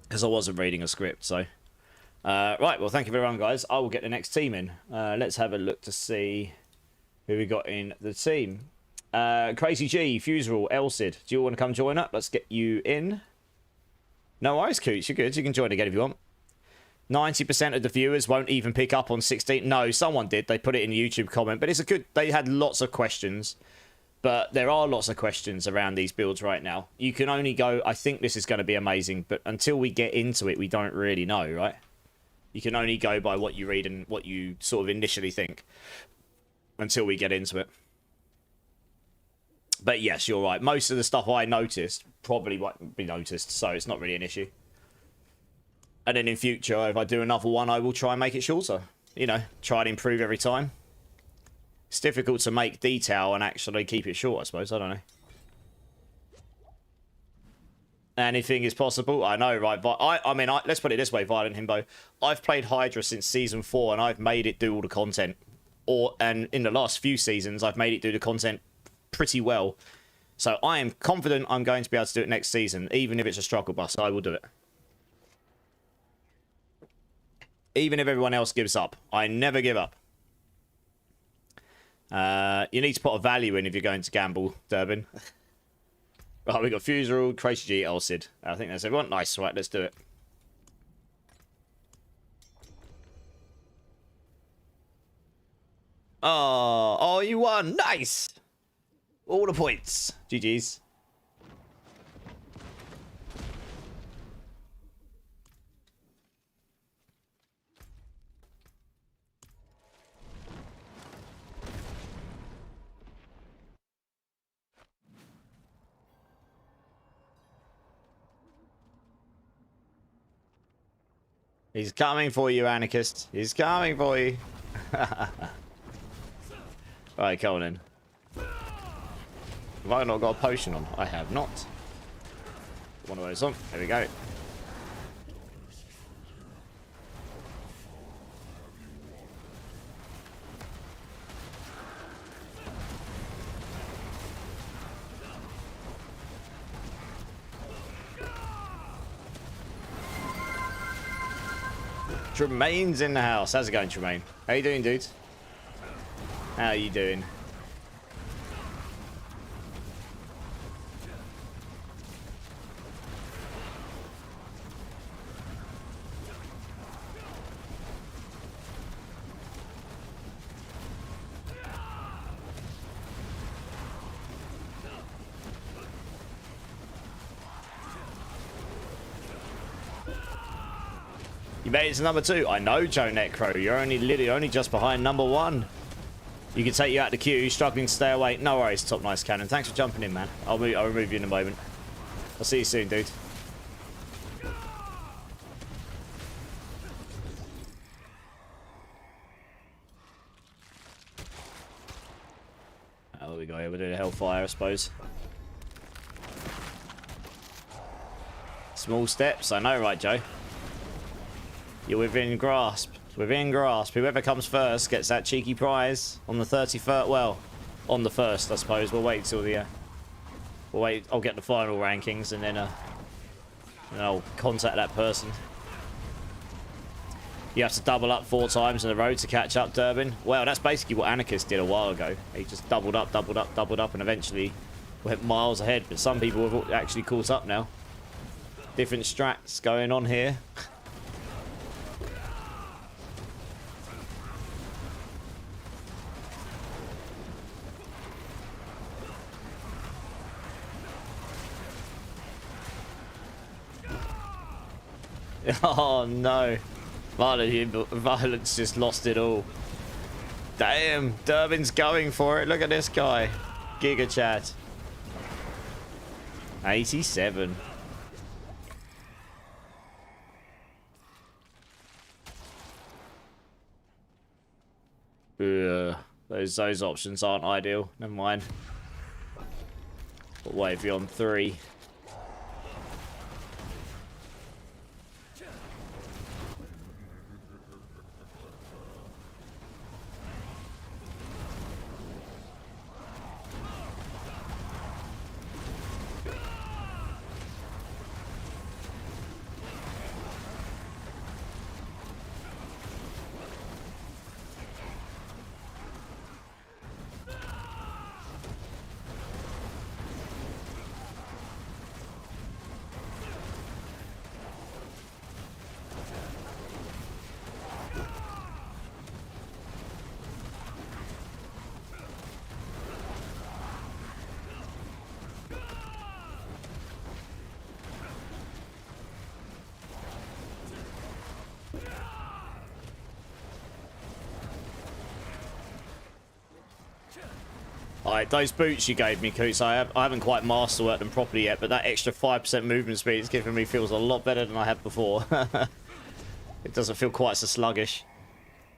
Because I wasn't reading a script, so. Right, well, thank you everyone, guys. I will get the next team in. Let's have a look to see who we got in the team. Crazy G, Fuserall, Elsid. Do you want to come join up? Let's get you in. No worries, Coots. You're good. You can join again if you want. 90% of the viewers won't even pick up on 16. No, someone did. They put it in the YouTube comment, but it's a good. They had lots of questions. But there are lots of questions around these builds right now. You can only go, I think this is going to be amazing, but until we get into it, we don't really know, right? You can only go by what you read and what you sort of initially think until we get into it. But yes, you're right. Most of the stuff I noticed probably won't be noticed, so it's not really an issue. And then in future, if I do another one, I will try and make it shorter. You know, try and improve every time. It's difficult to make detail and actually keep it short, I suppose. I don't know. Anything is possible. I know, right? But I mean, let's put it this way, Violent Himbo. I've played Hydra since Season 4, and I've made it do all the content. And in the last few seasons, I've made it do the content pretty well. So I am confident I'm going to be able to do it next season, even if it's a struggle bus. I will do it. Even if everyone else gives up. I never give up. You need to put a value in if you're going to gamble, Durbin. Right, we got Fuserall, Crazy G, Elcid. I think that's everyone. Nice, right, let's do it. Oh, you won. Nice. All the points. GG's. He's coming for you, anarchist. He's coming for you. Alright, come on in. Have I not got a potion on? I have not. One of those on. There we go. Tremaine's in the house. How's it going, Tremaine? How you doing, dude? How are you doing? You made it to number 2. I know, Joe Necro. You're only just behind number 1. You can take you out the queue. You're struggling to stay away. No worries, Top Nice Cannon. Thanks for jumping in, man. I'll remove you in a moment. I'll see you soon, dude. Oh, there we go. We're doing a Hellfire, I suppose. Small steps. I know, right, Joe? You're within grasp. Within grasp. Whoever comes first gets that cheeky prize on the 31st. Well, on the 1st, I suppose. We'll wait till the... we'll wait. I'll get the final rankings and then I'll contact that person. You have to double up 4 times in a row to catch up, Durbin. Well, that's basically what Anarchist did a while ago. He just doubled up, and eventually went miles ahead. But some people have actually caught up now. Different strats going on here. Oh no. Violence just lost it all. Damn, Durbin's going for it. Look at this guy. Giga Chat. 87. Ugh, those options aren't ideal. Never mind. But wait, if you're on 3. Alright, those boots you gave me, Coots, I haven't quite masterworked them properly yet, but that extra 5% movement speed it's giving me feels a lot better than I had before. It doesn't feel quite so sluggish.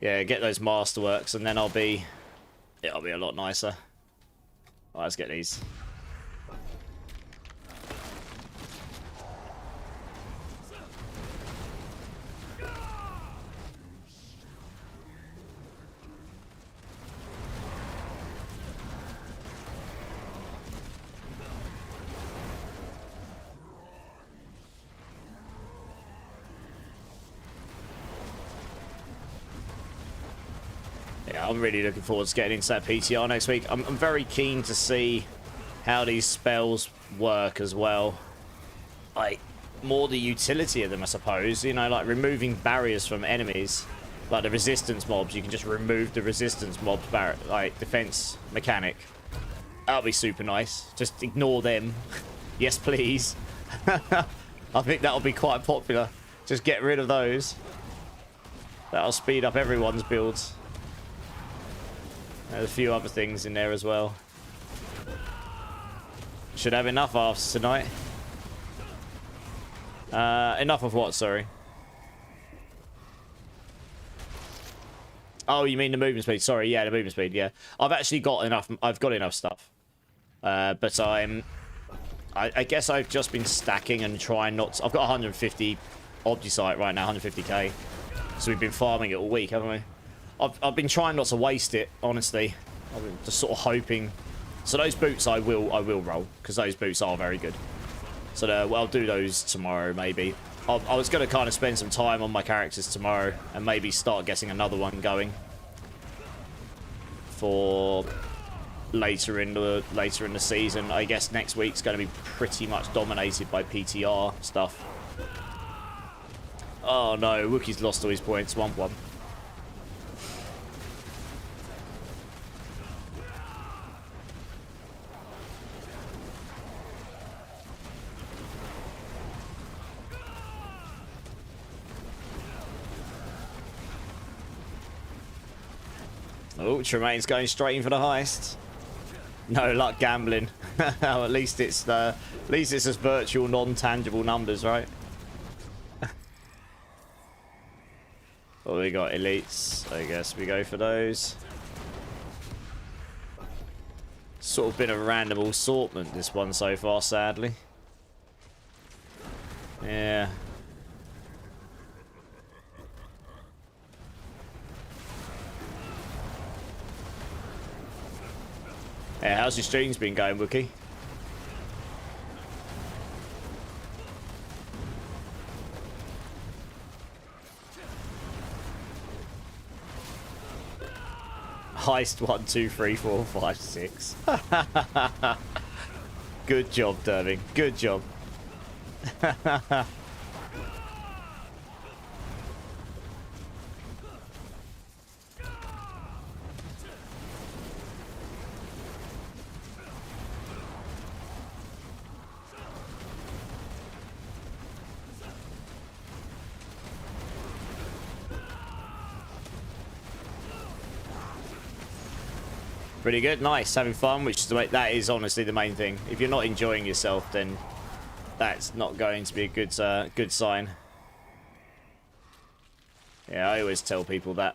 Yeah, get those masterworks and then it'll be a lot nicer. Alright, let's get these. Yeah, I'm really looking forward to getting into that PTR next week. I'm very keen to see how these spells work as well. Like, more the utility of them, I suppose. You know, like removing barriers from enemies. Like the resistance mobs, you can just remove the resistance mobs like defense mechanic. That'll be super nice. Just ignore them. Yes, please. I think that'll be quite popular. Just get rid of those. That'll speed up everyone's builds. There's a few other things in there as well. Should have enough after tonight. Enough of what, sorry? Oh, you mean the movement speed? Sorry, yeah, the movement speed, yeah. I've actually got enough, I've got enough stuff. But I guess I've just been stacking and trying not to, I've got 150 Obdusite right now, 150k. So we've been farming it all week, haven't we? I've been trying not to waste it, honestly. I've been just sort of hoping. So those boots I will roll, because those boots are very good. So well, I'll do those tomorrow, maybe. I was going to kind of spend some time on my characters tomorrow and maybe start getting another one going for later in the season. I guess next week's going to be pretty much dominated by PTR stuff. Oh no, Wookiee's lost all his points. 1-1. Oh, Tremaine's going straight in for the heist. No luck gambling. Well, at least it's just virtual, non-tangible numbers, right? Well, we got elites. I guess we go for those. Sort of been a random assortment, this one so far, sadly. Yeah. Yeah, how's your streams been going, Wookie? Heist 1, 2, 3, 4, 5, 6. Good job, Derving. Good job. Pretty good, nice, having fun, which is that is honestly the main thing. If you're not enjoying yourself, then that's not going to be a good good sign. Yeah, I always tell people that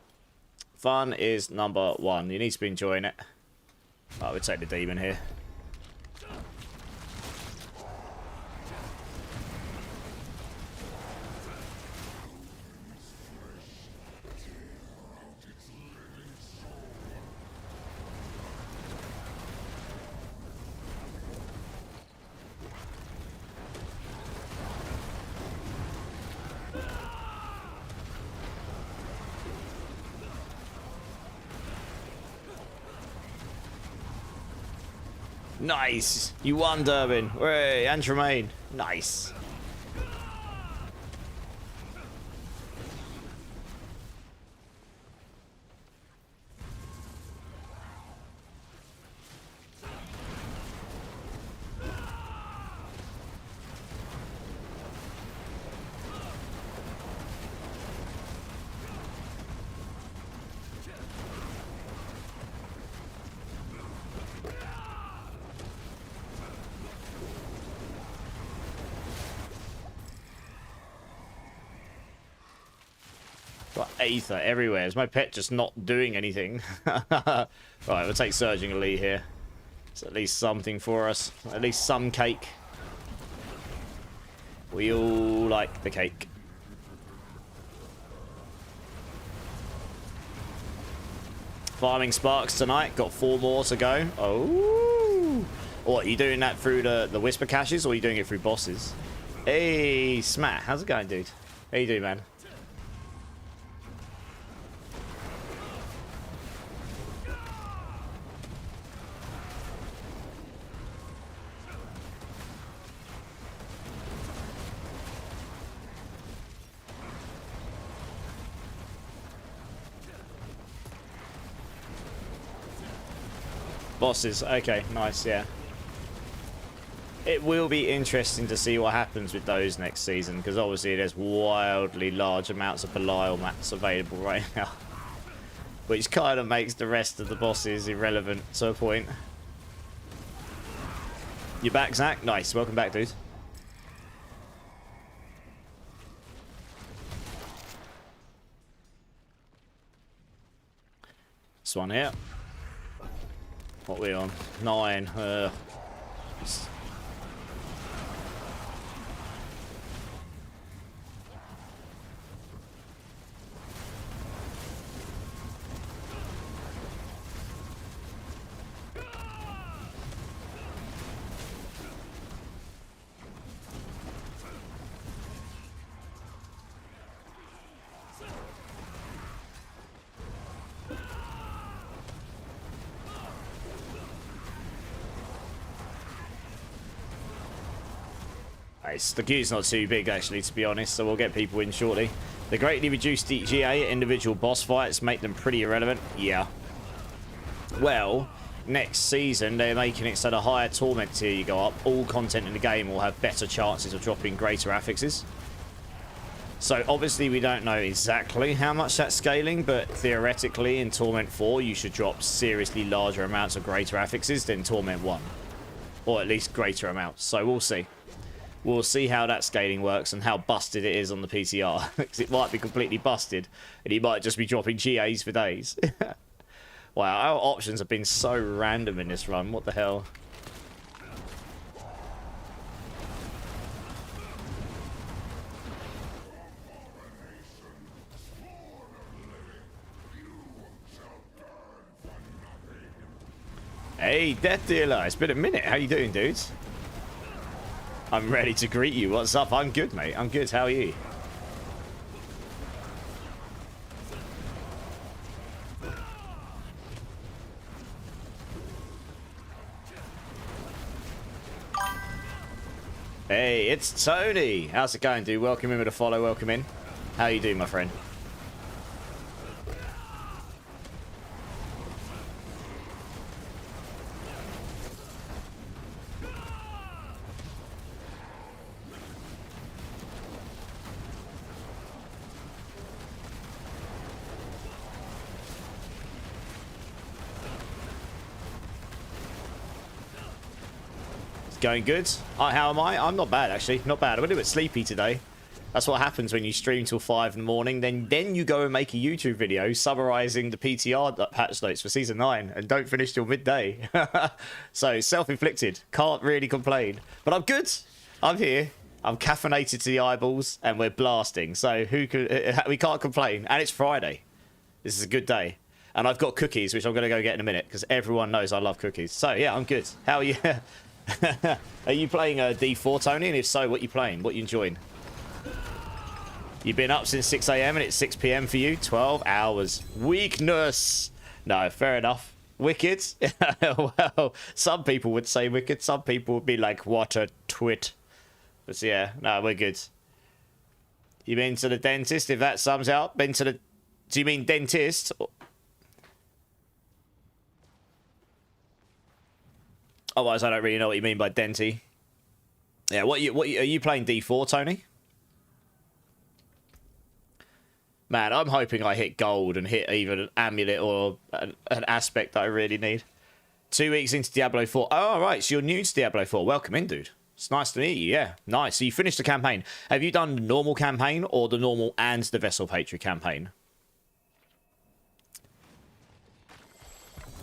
fun is number one. You need to be enjoying it. I would take the demon here. Nice! You won, Durbin. Hooray! And Tremaine. Nice. Got Aether everywhere. Is my pet just not doing anything? Right, we'll take Surging Elite here. It's at least something for us. At least some cake. We all like the cake. Farming Sparks tonight. Got 4 more to go. Oh. What, are you doing that through the Whisper Caches, or are you doing it through bosses? Hey, Smat. How's it going, dude? How you doing, man? Bosses. Okay, nice, yeah. It will be interesting to see what happens with those next season, because obviously there's wildly large amounts of Belial mats available right now. Which kind of makes the rest of the bosses irrelevant to a point. You back, Zach? Nice. Welcome back, dude. This one here. What are we on? 9. The queue's not too big, actually, to be honest, so we'll get people in shortly. The greatly reduced GA at individual boss fights make them pretty irrelevant. Yeah. Well, next season, they're making it so the higher torment tier you go up, all content in the game will have better chances of dropping greater affixes. So, obviously, we don't know exactly how much that's scaling, but theoretically, in Torment 4, you should drop seriously larger amounts of greater affixes than Torment 1. Or at least greater amounts. So, we'll see. We'll see how that scaling works and how busted it is on the PTR. Because it might be completely busted, and he might just be dropping GAs for days. Wow, our options have been so random in this run. What the hell? Hey, Death Dealer. It's been a minute. How you doing, dudes? I'm ready to greet you. What's up? I'm good, mate. I'm good. How are you? Hey, it's Tony. How's it going, dude? Welcome in with a follow. Welcome in. How you doing, my friend? Going good. How am I? I'm not bad, actually. Not bad. I'm a little bit sleepy today. That's what happens when you stream till 5 in the morning. Then you go and make a YouTube video summarizing the PTR patch notes for Season 9 and don't finish till midday. So, self-inflicted. Can't really complain. But I'm good. I'm here. I'm caffeinated to the eyeballs and we're blasting. So, we can't complain. And it's Friday. This is a good day. And I've got cookies, which I'm going to go get in a minute because everyone knows I love cookies. So, yeah, I'm good. How are you? Are you playing D4, Tony? And if so, what are you playing? What are you enjoying? You've been up since 6 AM and it's 6 PM for you? 12 hours. Weakness! No, fair enough. Wicked? Well, some people would say wicked. Some people would be like, what a twit. But yeah, no, we're good. You been to the dentist, if that sums out? Been to the... Do you mean dentist? Otherwise, I don't really know what you mean by denty. Yeah, are you playing D4, Tony? Man, I'm hoping I hit gold and hit even an amulet or an aspect that I really need. 2 weeks into Diablo 4. Oh, all right, so you're new to Diablo 4. Welcome in, dude. It's nice to meet you, yeah. Nice. So you finished the campaign. Have you done the normal campaign or the normal and the Vessel of Hatred campaign?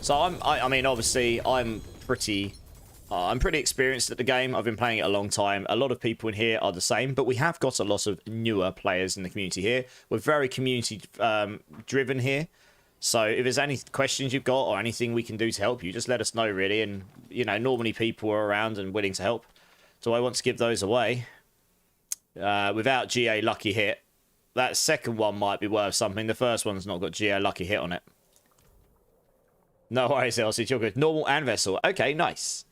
So I mean, obviously, I'm pretty experienced at the game. I've been playing it a long time. A lot of people in here are the same, but we have got a lot of newer players in the community here. We're very community driven here. So if there's any questions you've got or anything we can do to help you, just let us know, really. And, you know, normally people are around and willing to help. So I want to give those away. Without GA Lucky Hit. That second one might be worth something. The first one's not got GA Lucky Hit on it. No worries, Elsie. You're good. Normal and Vessel. Okay, nice.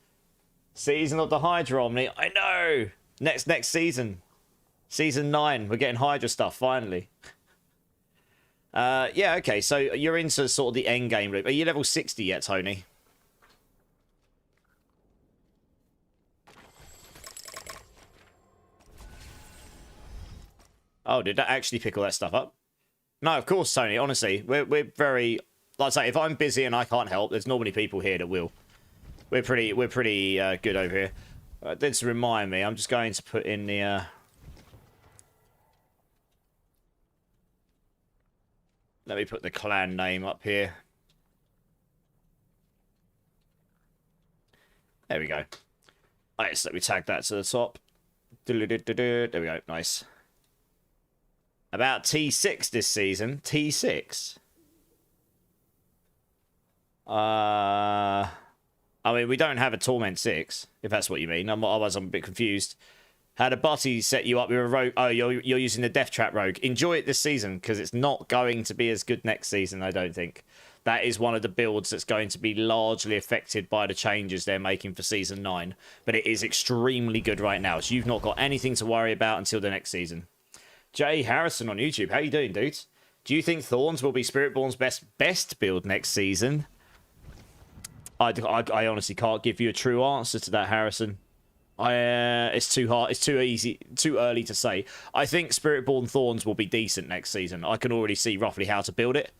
Season of the Hydra Omni. I know. Next season. Season 9. We're getting Hydra stuff, finally. Yeah, okay. So you're into sort of the end game loop. Are you level 60 yet, Tony? Oh, did that actually pick all that stuff up? No, of course, Tony. Honestly, we're very... Like I say, if I'm busy and I can't help, there's normally people here that will. We're pretty good over here. Let's remind me. I'm just going to put in the... Let me put the clan name up here. There we go. Alright, so let me tag that to the top. There we go. Nice. About T6 this season. T6. I mean, we don't have a Torment 6, if that's what you mean. Otherwise, I'm a bit confused. How did Butty set you up with a rogue? Oh, you're using the Death Trap rogue. Enjoy it this season, because it's not going to be as good next season, I don't think. That is one of the builds that's going to be largely affected by the changes they're making for Season 9. But it is extremely good right now, so you've not got anything to worry about until the next season. Jay Harrison on YouTube. How you doing, dude? Do you think Thorns will be Spiritborn's best build next season? I honestly can't give you a true answer to that, Harrison. It's too hard. It's too easy, too early to say. I think Spiritborn Thorns will be decent next season. I can already see roughly how to build it.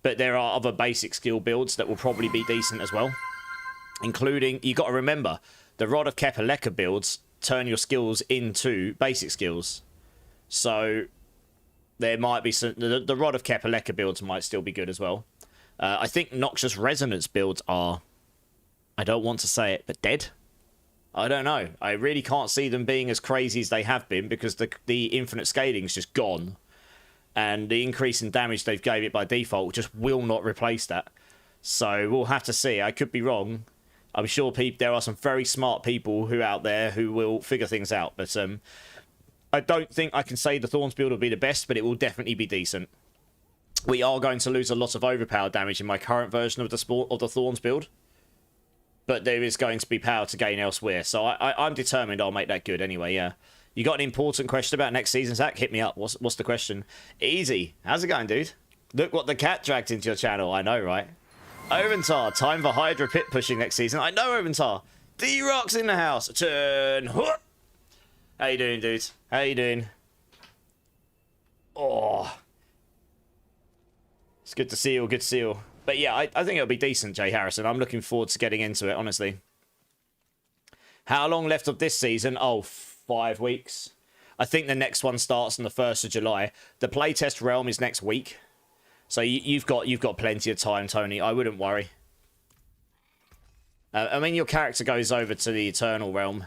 But there are other basic skill builds that will probably be decent as well. Including, you got to remember, the Rod of Kepaleka builds turn your skills into basic skills. So there might be some... The Rod of Kepaleka builds might still be good as well. I think Noxious Resonance builds are... I don't want to say it, but dead? I don't know. I really can't see them being as crazy as they have been because the infinite scaling is just gone. And the increase in damage they've gave it by default just will not replace that. So we'll have to see. I could be wrong. I'm sure there are some very smart people out there who will figure things out. But I don't think I can say the Thorns build will be the best, but it will definitely be decent. We are going to lose a lot of overpower damage in my current version of the Thorns build. But there is going to be power to gain elsewhere. So I'm determined I'll make that good anyway, yeah. You got an important question about next season, Zach? Hit me up. What's the question? Easy. How's it going, dude? Look what the cat dragged into your channel. I know, right? Oventar, time for Hydra pit pushing next season. I know, Oventar. D-Rock's in the house. Turn. How you doing, dude? How you doing? Oh. It's good to see you. Good to see you. But yeah, I think it'll be decent, Jay Harrison. I'm looking forward to getting into it, honestly. How long left of this season? Oh, 5 weeks. I think the next one starts on the 1st of July. The playtest realm is next week. So you've got plenty of time, Tony. I wouldn't worry. I mean, your character goes over to the Eternal Realm.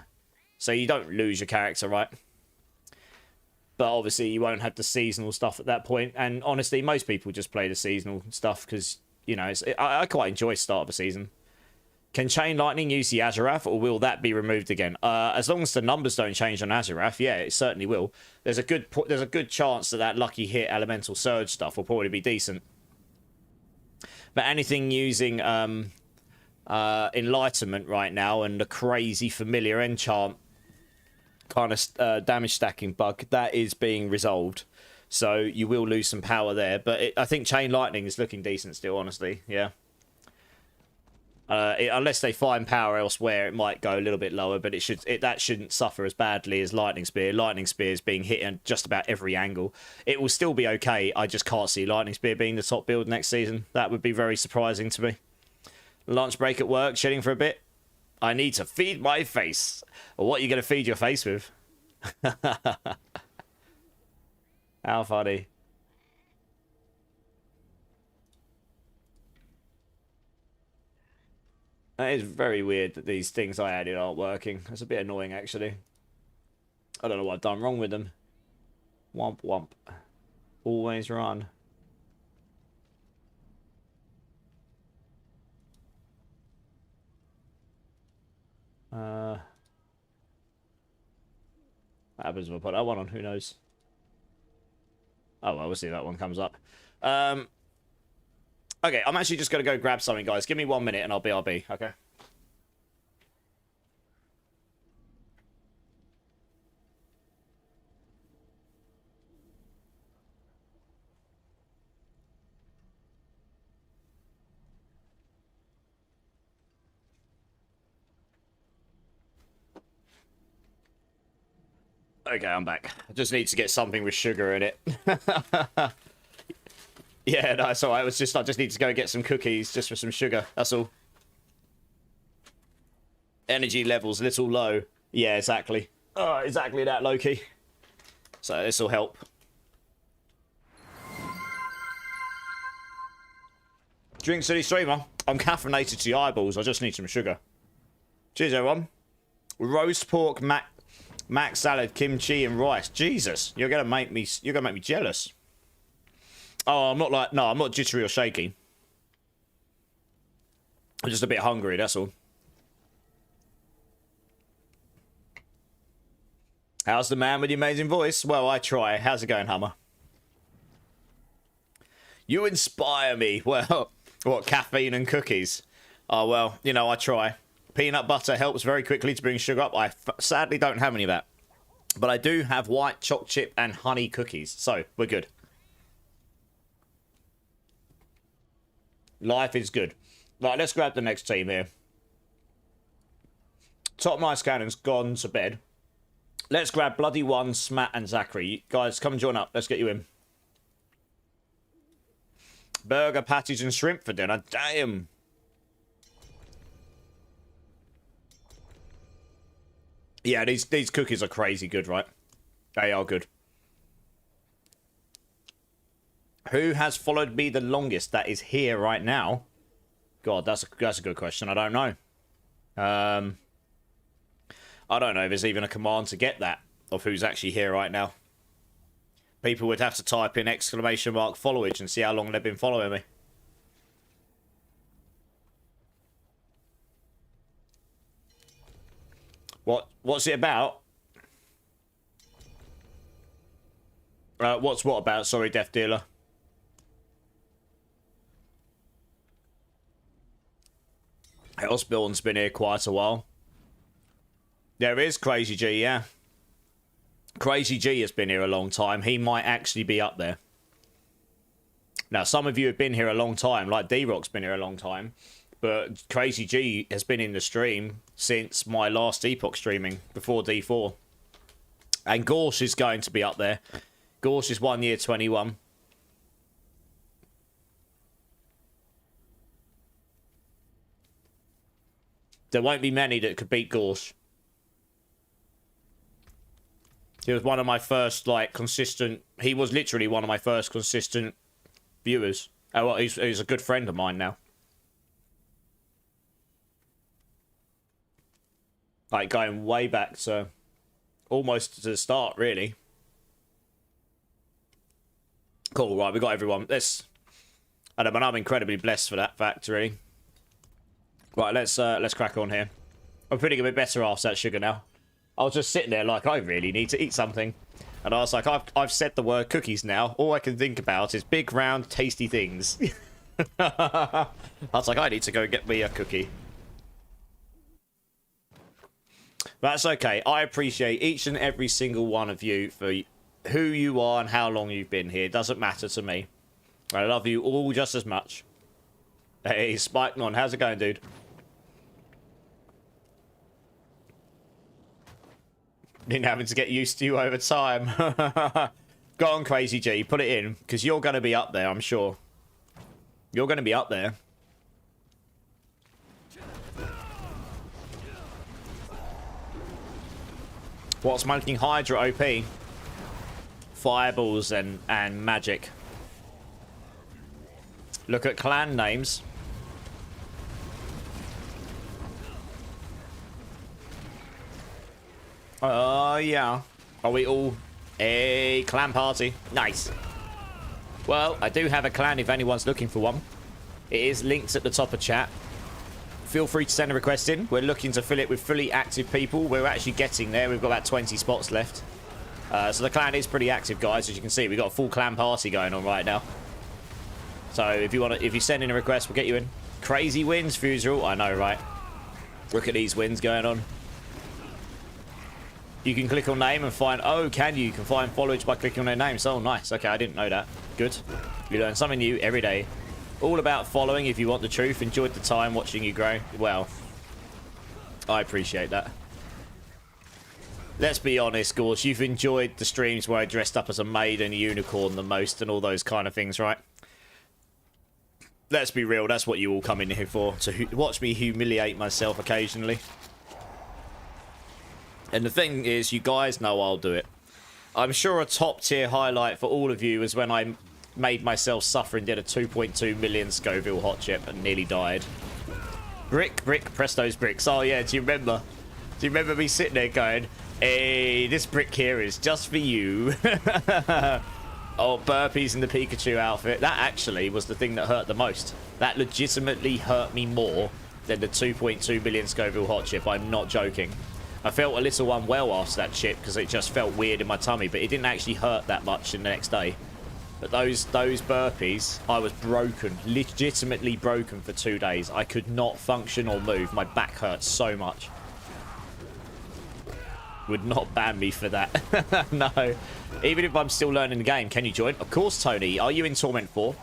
So you don't lose your character, right? But obviously, you won't have the seasonal stuff at that point. And honestly, most people just play the seasonal stuff because... You know, I quite enjoy start of a season. Can Chain Lightning use the Azurath, or will that be removed again? As long as the numbers don't change on Azurath, yeah, it certainly will. There's a good chance that Lucky Hit Elemental Surge stuff will probably be decent. But anything using Enlightenment right now and the crazy familiar enchant kind of damage stacking bug, that is being resolved. So you will lose some power there. But I think Chain Lightning is looking decent still, honestly. Yeah. Unless they find power elsewhere, it might go a little bit lower. But that shouldn't suffer as badly as Lightning Spear. Lightning Spear is being hit at just about every angle. It will still be okay. I just can't see Lightning Spear being the top build next season. That would be very surprising to me. Lunch break at work, shedding for a bit. I need to feed my face. Well, what are you going to feed your face with? How funny. It is very weird that these things I added aren't working. It's a bit annoying, actually. I don't know what I've done wrong with them. Womp womp. Always run. What happens if I put that one on? Who knows? Oh, well, we'll see if that one comes up. Okay, I'm actually just going to go grab something, guys. Give me 1 minute and I'll BRB, okay? Okay, I'm back. I just need to get something with sugar in it. Yeah, no, it's alright. I just need to go get some cookies just for some sugar. That's all. Energy levels a little low. Yeah, exactly. Oh, exactly that, Loki. So this will help. Drink City Streamer. I'm caffeinated to the eyeballs. I just need some sugar. Cheers, everyone. Roast pork, mac salad, kimchi, and rice. Jesus, you're gonna make me jealous. Oh, I'm not jittery or shaky. I'm just a bit hungry, that's all. How's the man with the amazing voice? Well, I try. How's it going, Hummer? You inspire me. Well, what, caffeine and cookies? Oh, well, you know, I try. Peanut butter helps very quickly to bring sugar up. I sadly don't have any of that. But I do have white chocolate chip and honey cookies. So, we're good. Life is good. Right, let's grab the next team here. Top Mice Cannon's gone to bed. Let's grab Bloody One, Smat, and Zachary. Guys, come join up. Let's get you in. Burger, patties, and shrimp for dinner. Damn. Yeah, these cookies are crazy good, right? They are good. Who has followed me the longest that is here right now? God, that's a good question. I don't know. I don't know if there's even a command to get that, of who's actually here right now. People would have to type in ! followage and see how long they've been following me. What's it about? What's what about? Sorry, Death Dealer. Osborne's been here quite a while. There is Crazy G, yeah. Crazy G has been here a long time. He might actually be up there. Now, some of you have been here a long time, like D-Rock's been here a long time. But Crazy G has been in the stream since my last Epoch streaming, before D4. And Gorsh is going to be up there. Gorsh is 1 year 21. There won't be many that could beat Gorsh. He was one of my first, like, consistent... He was literally one of my first consistent viewers. Oh, well, he's a good friend of mine now. Like, going way back to... almost to the start, really. Cool, right, we got everyone. I'm incredibly blessed for that fact, really. Right, let's crack on here. I'm feeling a bit better after that sugar now. I was just sitting there like, I really need to eat something. And I was like, I've said the word cookies now. All I can think about is big, round, tasty things. I was like, I need to go get me a cookie. That's okay. I appreciate each and every single one of you for who you are and how long you've been here. It doesn't matter to me. I love you all just as much. Hey, Spike Non, how's it going, dude? Been having to get used to you over time. Go on, Crazy G, put it in, because you're going to be up there, I'm sure. You're going to be up there. What's making Hydra OP? Fireballs and magic. Look at clan names. Oh, yeah. Are we all a clan party? Nice. Well, I do have a clan if anyone's looking for one. It is linked at the top of chat. Feel free to send a request in. We're looking to fill it with fully active people. We're actually getting there. We've got about 20 spots left. So the clan is pretty active, guys. As you can see, we've got a full clan party going on right now. So if you send in a request, we'll get you in. Crazy wins, Fuserall. I know, right? Look at these wins going on. You can click on name and find... Oh, can you? You can find followers by clicking on their names. Oh, nice. Okay, I didn't know that. Good. You learn something new every day. All about following if you want the truth. Enjoyed the time watching you grow. Well, I appreciate that. Let's be honest, Gorge. You've enjoyed the streams where I dressed up as a maid and a unicorn the most and all those kind of things, right? Let's be real. That's what you all come in here for. To watch me humiliate myself occasionally. And the thing is, you guys know I'll do it. I'm sure a top tier highlight for all of you was when I made myself suffer and did a 2.2 million Scoville hot chip and nearly died. Brick, press those bricks. Oh yeah, do you remember? Do you remember me sitting there going, hey, this brick here is just for you. Oh, burpees in the Pikachu outfit. That actually was the thing that hurt the most. That legitimately hurt me more than the 2.2 million Scoville hot chip. I'm not joking. I felt a little unwell after that chip because it just felt weird in my tummy, but it didn't actually hurt that much in the next day. But those burpees, I was broken, legitimately broken for 2 days. I could not function or move. My back hurt so much. Would not ban me for that. No. Even if I'm still learning the game, can you join? Of course, Tony. Are you in Torment 4?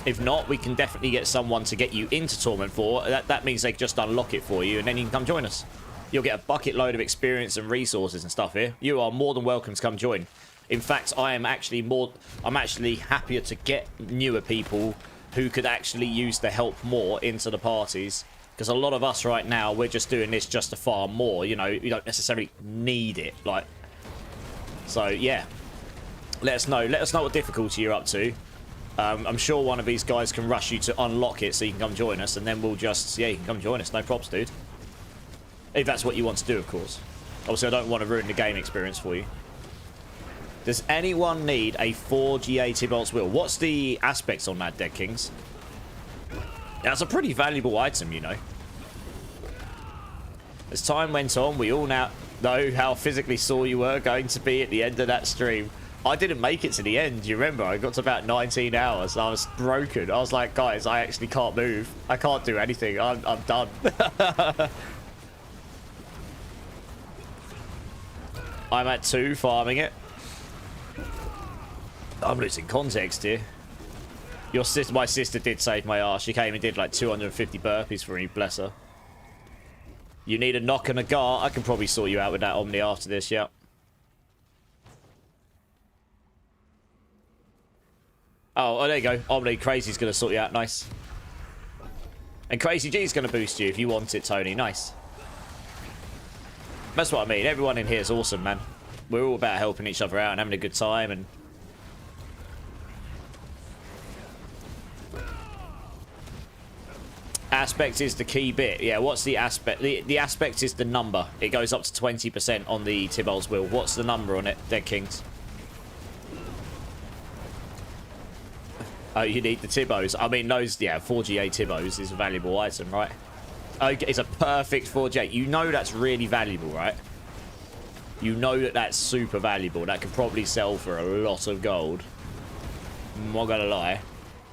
If not, we can definitely get someone to get you into Torment 4. That means they just unlock it for you, and then you can come join us. You'll get a bucket load of experience and resources and stuff here. You are more than welcome to come join. In fact, I'm actually happier to get newer people who could actually use the help more into the parties. Because a lot of us right now, we're just doing this just to farm more. You know, you don't necessarily need it. Like, so yeah. Let us know. Let us know what difficulty you're up to. I'm sure one of these guys can rush you to unlock it so you can come join us, and then we'll just, yeah, you can come join us. No props, dude. If that's what you want to do, of course. Obviously, I don't want to ruin the game experience for you. Does anyone need a 4 GA Tibolt's Will? What's the aspects on that, Dead Kings? That's a pretty valuable item, you know. As time went on, we all now know how physically sore you were going to be at the end of that stream. I didn't make it to the end, you remember? I got to about 19 hours. I was broken. I was like, guys, I actually can't move. I can't do anything. I'm done. I'm at 2 farming it. I'm losing context here. My sister did save my ass. She came and did like 250 burpees for me, bless her. You need a knock and a gar. I can probably sort you out with that Omni after this, yeah. Oh, there you go. Omni, Crazy's going to sort you out, nice. And Crazy G's going to boost you if you want it, Tony, nice. That's what I mean. Everyone in here is awesome, man. We're all about helping each other out and having a good time. And aspect is the key bit. Yeah, what's the aspect? The aspect is the number. It goes up to 20% on the Tibolt's Will. What's the number on it, Dead Kings? Oh, you need the Tibos. I mean, those, yeah, 4GA Tibos is a valuable item, right? Okay, it's a perfect 4J. You know that's really valuable, right? You know that that's super valuable. That could probably sell for a lot of gold. I'm not gonna lie.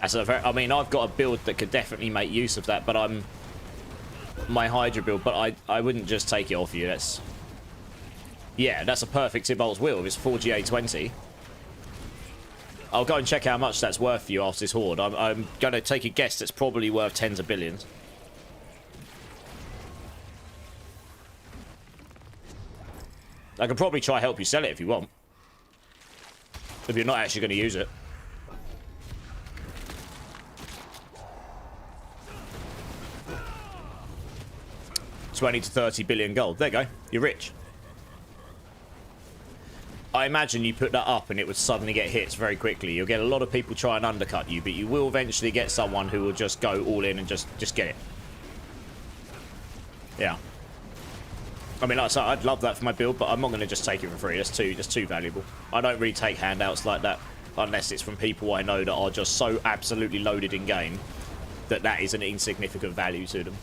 That's a very, I mean, I've got a build that could definitely make use of that, but my Hydra build, but I wouldn't just take it off you. That's, yeah, that's a perfect Tibolt's Will. If it's 4GA 20. I'll go and check how much that's worth for you after this horde. I'm going to take a guess that's probably worth tens of billions. I could probably try help you sell it if you want. If you're not actually going to use it. $20 to 30 billion gold. There you go. You're rich. I imagine you put that up and it would suddenly get hits very quickly. You'll get a lot of people try and undercut you, but you will eventually get someone who will just go all in and just get it. Yeah. I mean, like I said, I'd love that for my build, but I'm not going to just take it for free. That's too valuable. I don't really take handouts like that unless it's from people I know that are just so absolutely loaded in game that that is an insignificant value to them.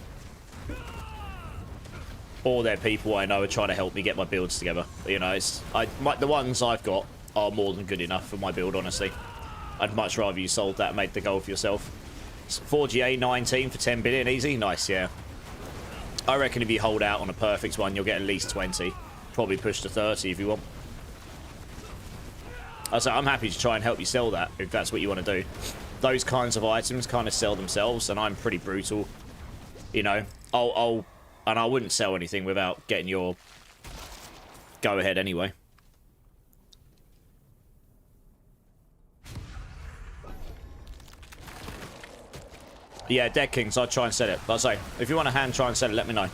Or they're people I know are trying to help me get my builds together. You know, the ones I've got are more than good enough for my build, honestly. I'd much rather you sold that and made the goal for yourself. 4GA 19 for 10 billion, easy. Nice, yeah. I reckon if you hold out on a perfect one, you'll get at least 20. Probably push to 30 if you want. So I'm happy to try and help you sell that, if that's what you want to do. Those kinds of items kind of sell themselves, and I'm pretty brutal. You know, and I wouldn't sell anything without getting your go-ahead anyway. Yeah, Dead Kings, I'd try and sell it. But I say, if you want a hand, try and sell it, let me know.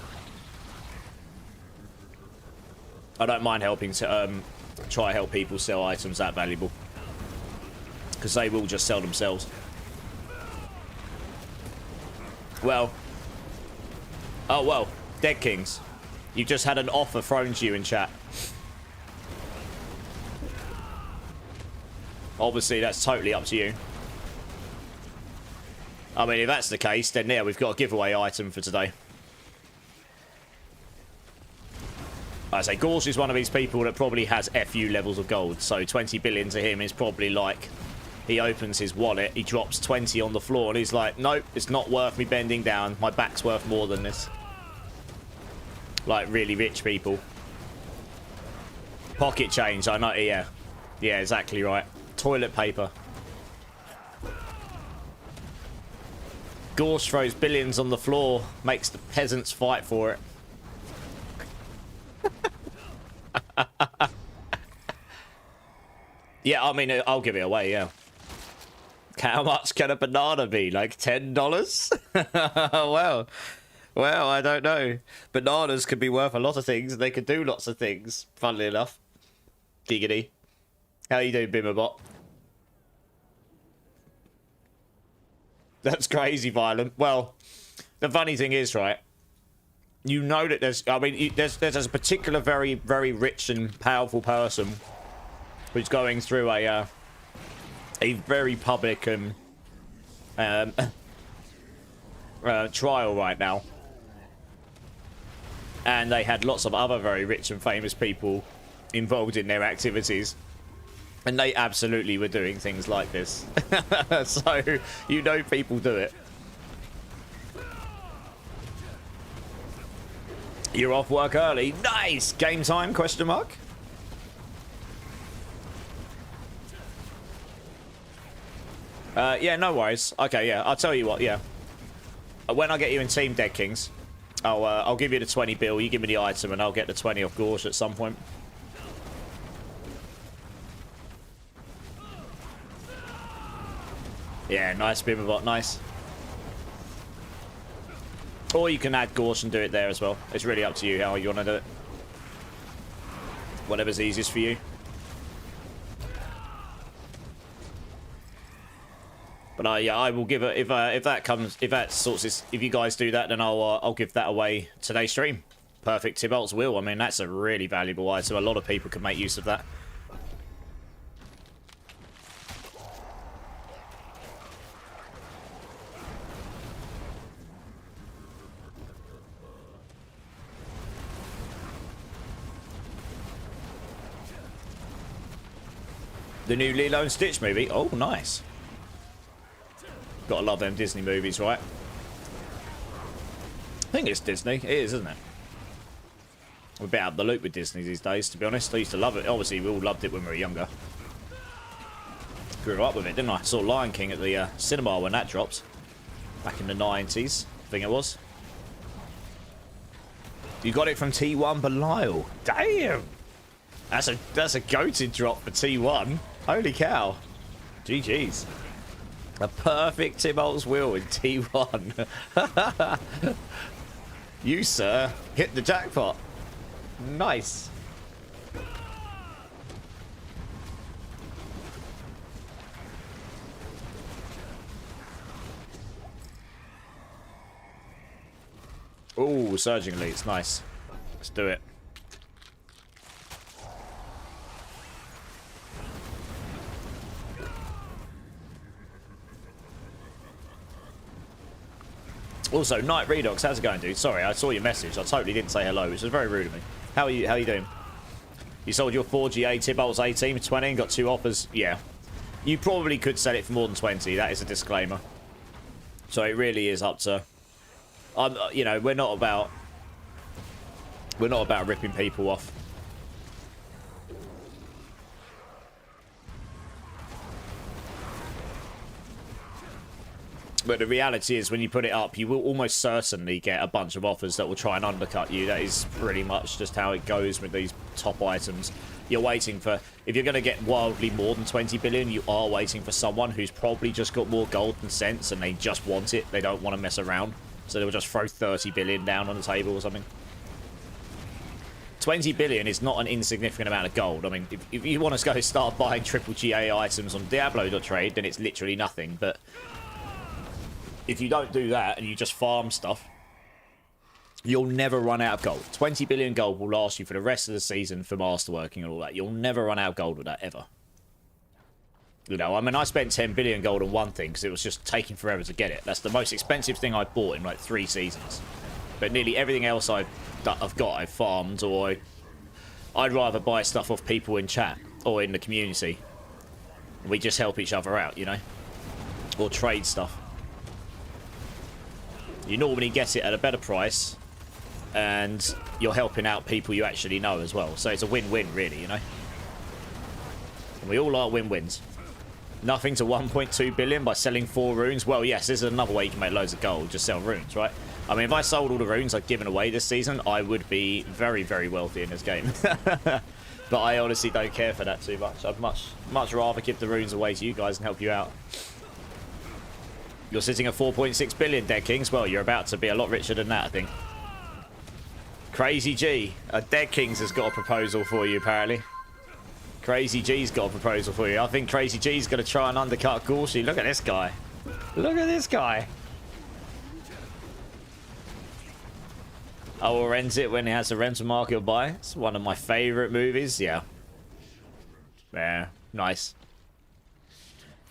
I don't mind helping to try to help people sell items that valuable. Because they will just sell themselves. Well. Oh, well. Dead Kings. You just had an offer thrown to you in chat. Obviously, that's totally up to you. I mean, if that's the case, then yeah, we've got a giveaway item for today. I say, Gorge is one of these people that probably has FU levels of gold, so 20 billion to him is probably like, he opens his wallet, he drops 20 on the floor, and he's like, nope, it's not worth me bending down, my back's worth more than this. Like, really rich people. Pocket change, I know, yeah. Yeah, exactly right. Toilet paper. Gorge throws billions on the floor, makes the peasants fight for it. Yeah, I mean, I'll give it away, yeah. How much can a banana be? Like $10? Well, I don't know. Bananas could be worth a lot of things, and they could do lots of things, funnily enough. Giggity. How you doing, Bimmerbot? That's crazy violent. Well, the funny thing is, right, you know that there's, I mean, there's a particular very, very rich and powerful person who's going through a very public and trial right now. And they had lots of other very rich and famous people involved in their activities. And they absolutely were doing things like this. So, you know people do it. You're off work early. Nice! Game time, question mark? Yeah, no worries. Okay, yeah, I'll tell you what, yeah. When I get you in Team Dead Kings, I'll give you the 20 bill, you give me the item, and I'll get the 20 off Gorge at some point. Yeah, nice, Bimmerbot, nice. Or you can add Gorge and do it there as well. It's really up to you how you want to do it. Whatever's easiest for you. But yeah, I will give it if that comes, if that sorts this, if you guys do that, then I'll give that away today's stream. Perfect Tybalt's Will. I mean, that's a really valuable item. A lot of people can make use of that. The new Lilo and Stitch movie. Oh, nice. Gotta love them Disney movies, right? I think it's Disney. It is, isn't it? We're a bit out of the loop with Disney these days, to be honest. I used to love it. Obviously, we all loved it when we were younger. Grew up with it, didn't I? Saw Lion King at the cinema when that dropped. Back in the 90s, I think it was. You got it from T1 Belial. Damn! That's a goated drop for T1. Holy cow. GG's. A perfect Tybalt's Will in T1. You, sir, hit the jackpot. Nice. Ooh, Surging Elites. Nice. Let's do it. Also, Night Redox, how's it going, dude? Sorry, I saw your message. I totally didn't say hello, which was very rude of me. How are you? How are you doing? You sold your 4GA Tibolts 18 for 20 and got 2 offers. Yeah. You probably could sell it for more than 20. That is a disclaimer. So it really is up to... you know, we're not about ripping people off. But the reality is, when you put it up, you will almost certainly get a bunch of offers that will try and undercut you. That is pretty much just how it goes with these top items. You're waiting for... If you're going to get wildly more than 20 billion, you are waiting for someone who's probably just got more gold than sense, and they just want it. They don't want to mess around. So they'll just throw 30 billion down on the table or something. 20 billion is not an insignificant amount of gold. I mean, if you want to go start buying triple GA items on Diablo.trade, then it's literally nothing. But... if you don't do that and you just farm stuff, you'll never run out of gold. 20 billion gold will last you for the rest of the season for masterworking and all that. You'll never run out of gold with that, ever. You know, I mean, I spent 10 billion gold on one thing because it was just taking forever to get it. That's the most expensive thing I bought in like 3 seasons. But nearly everything else I've got, I've farmed, or I'd rather buy stuff off people in chat or in the community. We just help each other out, you know? Or trade stuff. You normally get it at a better price, and you're helping out people you actually know as well. So it's a win-win, really, you know? And we all are win-wins. Nothing to 1.2 billion by selling 4 runes. Well, yes, this is another way you can make loads of gold. Just sell runes, right? I mean, if I sold all the runes I've given away this season, I would be very, very wealthy in this game. But I honestly don't care for that too much. I'd much rather give the runes away to you guys and help you out. You're sitting at 4.6 billion, Dead Kings. Well, you're about to be a lot richer than that, I think. Crazy G. Dead Kings has got a proposal for you, apparently. Crazy G's got a proposal for you. I think Crazy G's going to try and undercut Gorshi. Look at this guy. Look at this guy. I will rent it when it has a rental market or buy. It's one of my favourite movies. Yeah. Yeah. Nice.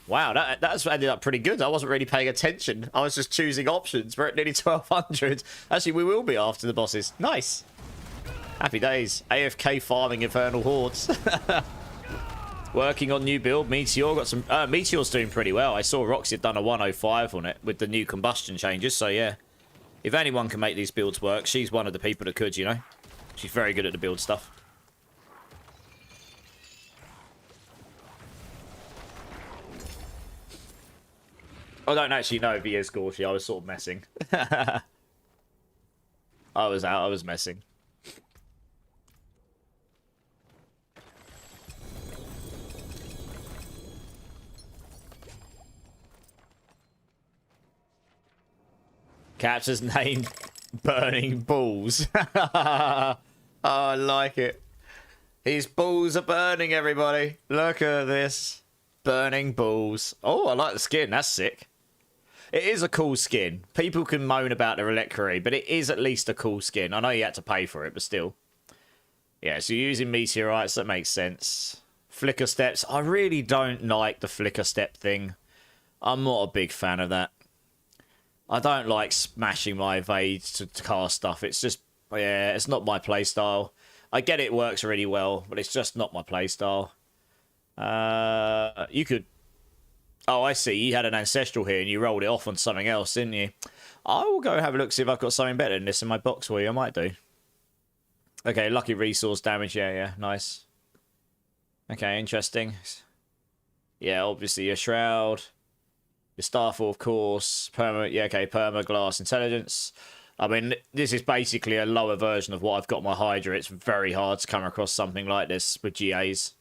Wow, that's ended up pretty good. I wasn't really paying attention. I was just choosing options. We're at nearly 1200. Actually, we will be after the bosses. Nice. Happy days. AFK farming Infernal Hordes. Working on new build. Meteor got some... Meteor's doing pretty well. I saw Roxy had done a 105 on it with the new combustion changes. So, yeah. If anyone can make these builds work, she's one of the people that could, you know. She's very good at the build stuff. I don't actually know if he is Gorshi. I was sort of messing. I was messing. Capture's name, Burning Balls. Oh, I like it. His balls are burning, everybody. Look at this. Burning balls. Oh, I like the skin. That's sick. It is a cool skin. People can moan about the reliquary, but it is at least a cool skin. I know you had to pay for it, but still. Yeah, so you're using meteorites. That makes sense. Flicker steps. I really don't like the flicker step thing. I'm not a big fan of that. I don't like smashing my evades to cast stuff. It's just, yeah, it's not my playstyle. I get it works really well, but it's just not my playstyle. You could... Oh, I see. You had an Ancestral here and you rolled it off on something else, didn't you? I will go have a look, see if I've got something better than this in my box for you. I might do. Okay, lucky resource damage. Yeah, nice. Okay, interesting. Yeah, obviously your Shroud. Your Starfall, of course. Perma Glass Intelligence. I mean, this is basically a lower version of what I've got my Hydra. It's very hard to come across something like this with GAs.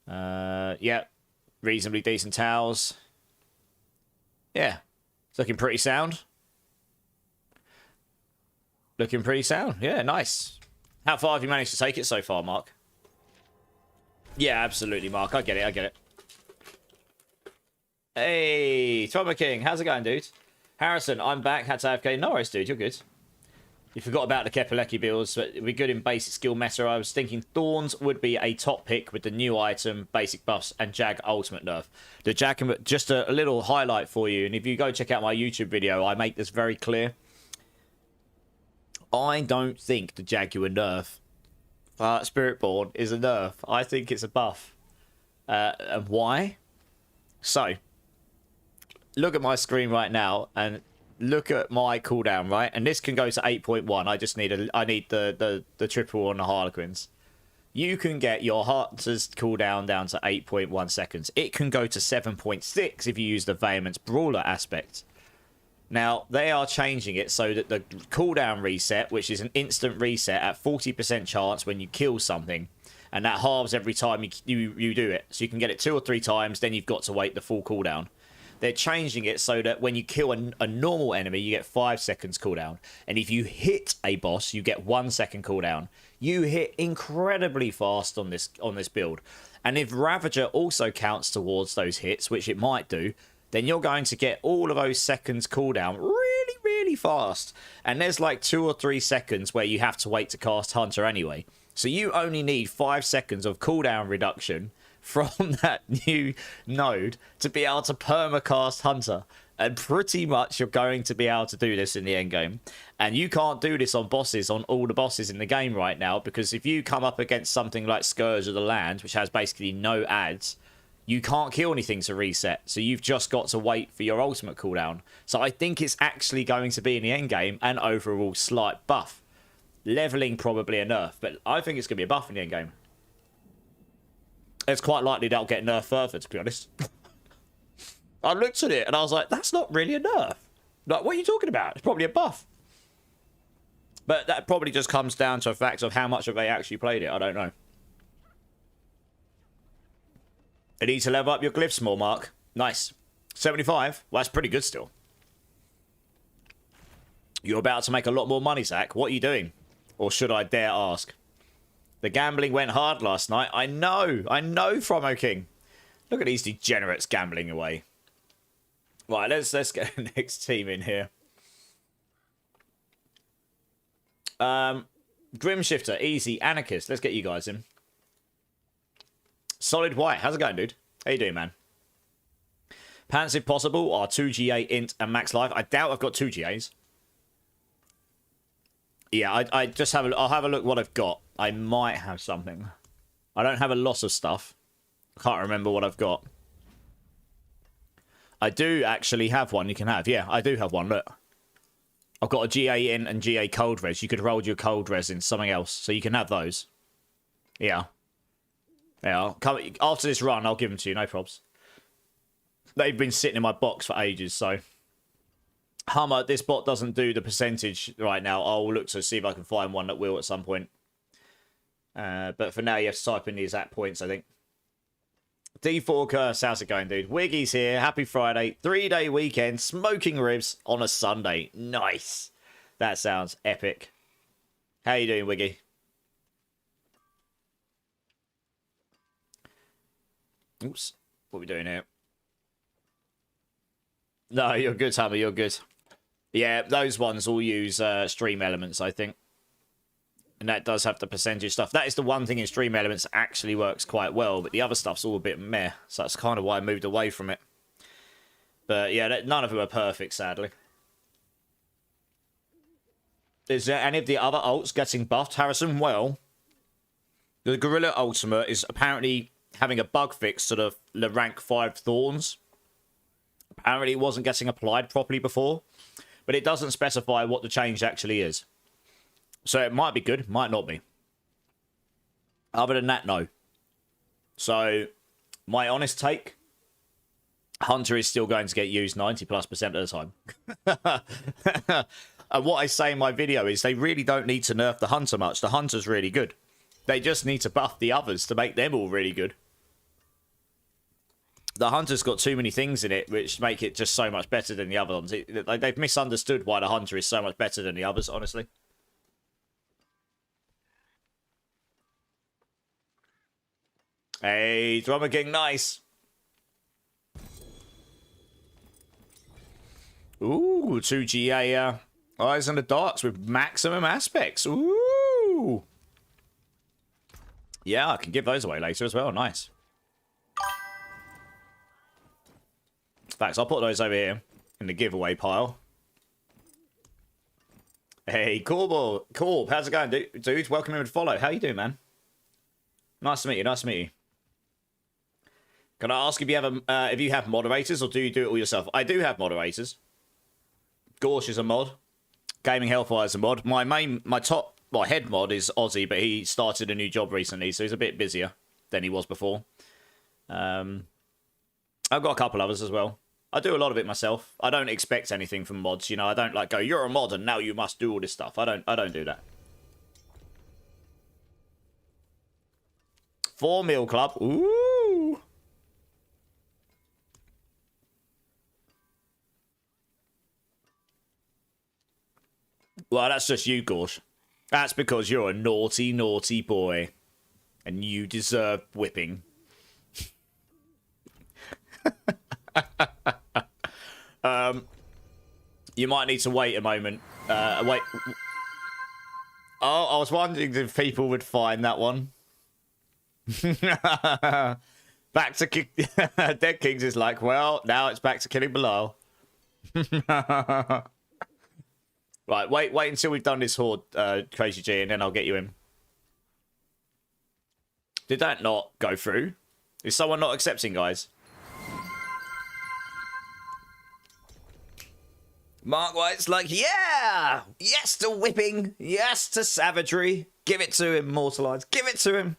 Yeah. Reasonably decent towels. Yeah. It's looking pretty sound. Looking pretty sound. Yeah, nice. How far have you managed to take it so far, Mark? Yeah, absolutely, Mark. I get it. Hey, Trauma King. How's it going, dude? Harrison, I'm back. Had to AFK. No worries, dude. You're good. You forgot about the Kepaleki builds, but it'd be good in basic skill meta. I was thinking Thorns would be a top pick with the new item, basic buffs, and Jag ultimate nerf. The Jag, just a little highlight for you, and if you go check out my YouTube video, I make this very clear. I don't think the Jaguar nerf Spiritborn is a nerf. I think it's a buff. And why? So, look at my screen right now, and look at my cooldown, right? And this can go to 8.1. I just need the triple on the Harlequins. You can get your Hunter's cooldown down to 8.1 seconds. It can go to 7.6 if you use the Vehement's Brawler aspect. Now, they are changing it so that the cooldown reset, which is an instant reset at 40% chance when you kill something, and that halves every time you do it. So you can get it 2 or 3 times, then you've got to wait the full cooldown. They're changing it so that when you kill a normal enemy, you get 5 seconds cooldown. And if you hit a boss, you get 1 second cooldown. You hit incredibly fast on this build. And if Ravager also counts towards those hits, which it might do, then you're going to get all of those seconds cooldown really, really fast. And there's like 2 or 3 seconds where you have to wait to cast Hunter anyway. So you only need 5 seconds of cooldown reduction from that new node to be able to permacast Hunter. And pretty much you're going to be able to do this in the endgame. And you can't do this on bosses, on all the bosses in the game right now, because if you come up against something like Scourge of the Land, which has basically no ads, you can't kill anything to reset. So you've just got to wait for your ultimate cooldown. So I think it's actually going to be in the endgame an overall slight buff. Leveling probably a nerf, but I think it's going to be a buff in the endgame. It's quite likely that'll get nerfed further, to be honest. I looked at it and I was like, that's not really a nerf. Like, what are you talking about? It's probably a buff. But that probably just comes down to a fact of how much have they actually played it. I don't know. You need to level up your glyphs more, Mark. Nice. 75. Well, that's pretty good still. You're about to make a lot more money, Zach. What are you doing? Or should I dare ask? The gambling went hard last night. I know, Fromo King. Look at these degenerates gambling away. Right, let's get the next team in here. Grimshifter, easy, Anarchist. Let's get you guys in. Solid White, how's it going, dude? How you doing, man? Pants, if possible, are 2GA, Int, and Max Life. I doubt I've got 2 GAs. Yeah, I just have I'll have a look what I've got. I might have something. I don't have a lot of stuff. I can't remember what I've got. I do actually have one you can have. Yeah, I do have one. Look. I've got a GA in and GA cold res. You could roll your cold res in something else. So you can have those. Yeah. Yeah. After this run, I'll give them to you. No probs. They've been sitting in my box for ages, so... Hummer, this bot doesn't do the percentage right now. I'll look to see if I can find one that will at some point. But for now, you have to type in the exact points, I think. D4 Curse, how's it going, dude? Wiggy's here. Happy Friday. 3-day weekend. Smoking ribs on a Sunday. Nice. That sounds epic. How you doing, Wiggy? Oops. What are we doing here? No, you're good, Hummer. You're good. Yeah, those ones all use stream elements, I think. And that does have the percentage stuff. That is the one thing in stream elements that actually works quite well, but the other stuff's all a bit meh. So that's kind of why I moved away from it. But yeah, none of them are perfect, sadly. Is there any of the other ults getting buffed, Harrison? Well, the Gorilla Ultimate is apparently having a bug fix to the rank 5 Thorns. Apparently it wasn't getting applied properly before, but it doesn't specify what the change actually is. So it might be good, might not be. Other than that, no. So, my honest take, Hunter is still going to get used 90+% of the time. And what I say in my video is they really don't need to nerf the Hunter much. The Hunter's really good. They just need to buff the others to make them all really good. The Hunter's got too many things in it which make it just so much better than the other ones. They've misunderstood why the Hunter is so much better than the others, honestly. Hey, Drummer King, nice. Ooh, 2 GA Eyes on the darts with maximum aspects. Ooh. Yeah, I can give those away later as well. Nice. Facts, I'll put those over here in the giveaway pile. Hey, Corb, how's it going, dude? Welcome in to follow. How you doing, man? Nice to meet you. Nice to meet you. Can I ask if you have moderators or do you do it all yourself? I do have moderators. Gorsh is a mod. Gaming Hellfire is a mod. My head mod is Aussie, but he started a new job recently, so he's a bit busier than he was before. I've got a couple others as well. I do a lot of it myself. I don't expect anything from mods, you know. I don't like go, you're a mod and now you must do all this stuff. I don't do that. 4 mil club. Ooh. Well, that's just you, Gorsh. That's because you're a naughty, naughty boy. And you deserve whipping. You might need to wait a moment. Wait. Oh, I was wondering if people would find that one. Back to Dead Kings is like, well, now it's back to killing Bilal. Right, wait until we've done this horde, Crazy G, and then I'll get you in. Did that not go through? Is someone not accepting, guys? Mark White's like, yeah! Yes to whipping! Yes to savagery! Give it to him, Mortalized. Give it to him!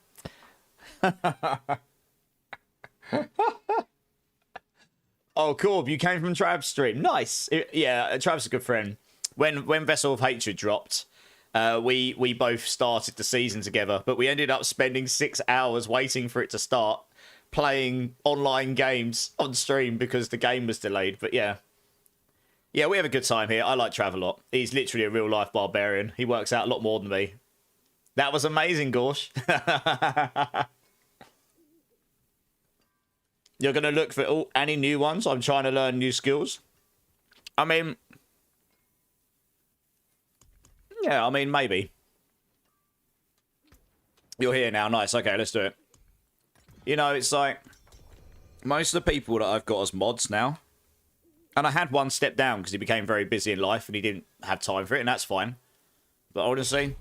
Oh, Corb, you came from Trav's stream. Nice! Yeah, Trav's a good friend. When Vessel of Hatred dropped, we both started the season together, but we ended up spending 6 hours waiting for it to start, playing online games on stream because the game was delayed, but yeah. Yeah, we have a good time here. I like Trav a lot. He's literally a real-life barbarian. He works out a lot more than me. That was amazing, Gorsh. You're going to look for any new ones? I'm trying to learn new skills. I mean... Yeah, I mean, maybe. You're here now. Nice. Okay, let's do it. You know, it's like... Most of the people that I've got as mods now... And I had one step down because he became very busy in life and he didn't have time for it, and that's fine. But honestly,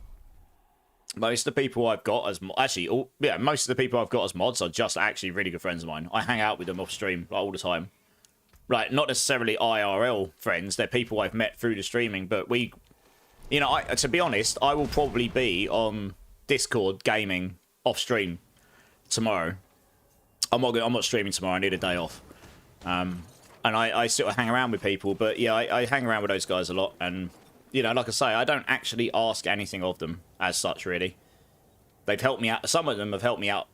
most of the people I've got as... most of the people I've got as mods are just actually really good friends of mine. I hang out with them off stream like, all the time. Like, not necessarily IRL friends. They're people I've met through the streaming, but we... You know, to be honest, I will probably be on Discord gaming off stream tomorrow. I'm not streaming tomorrow. I need a day off. And I sort of hang around with people, but yeah, I hang around with those guys a lot. And, you know, like I say, I don't actually ask anything of them as such, really. They've helped me out. Some of them have helped me out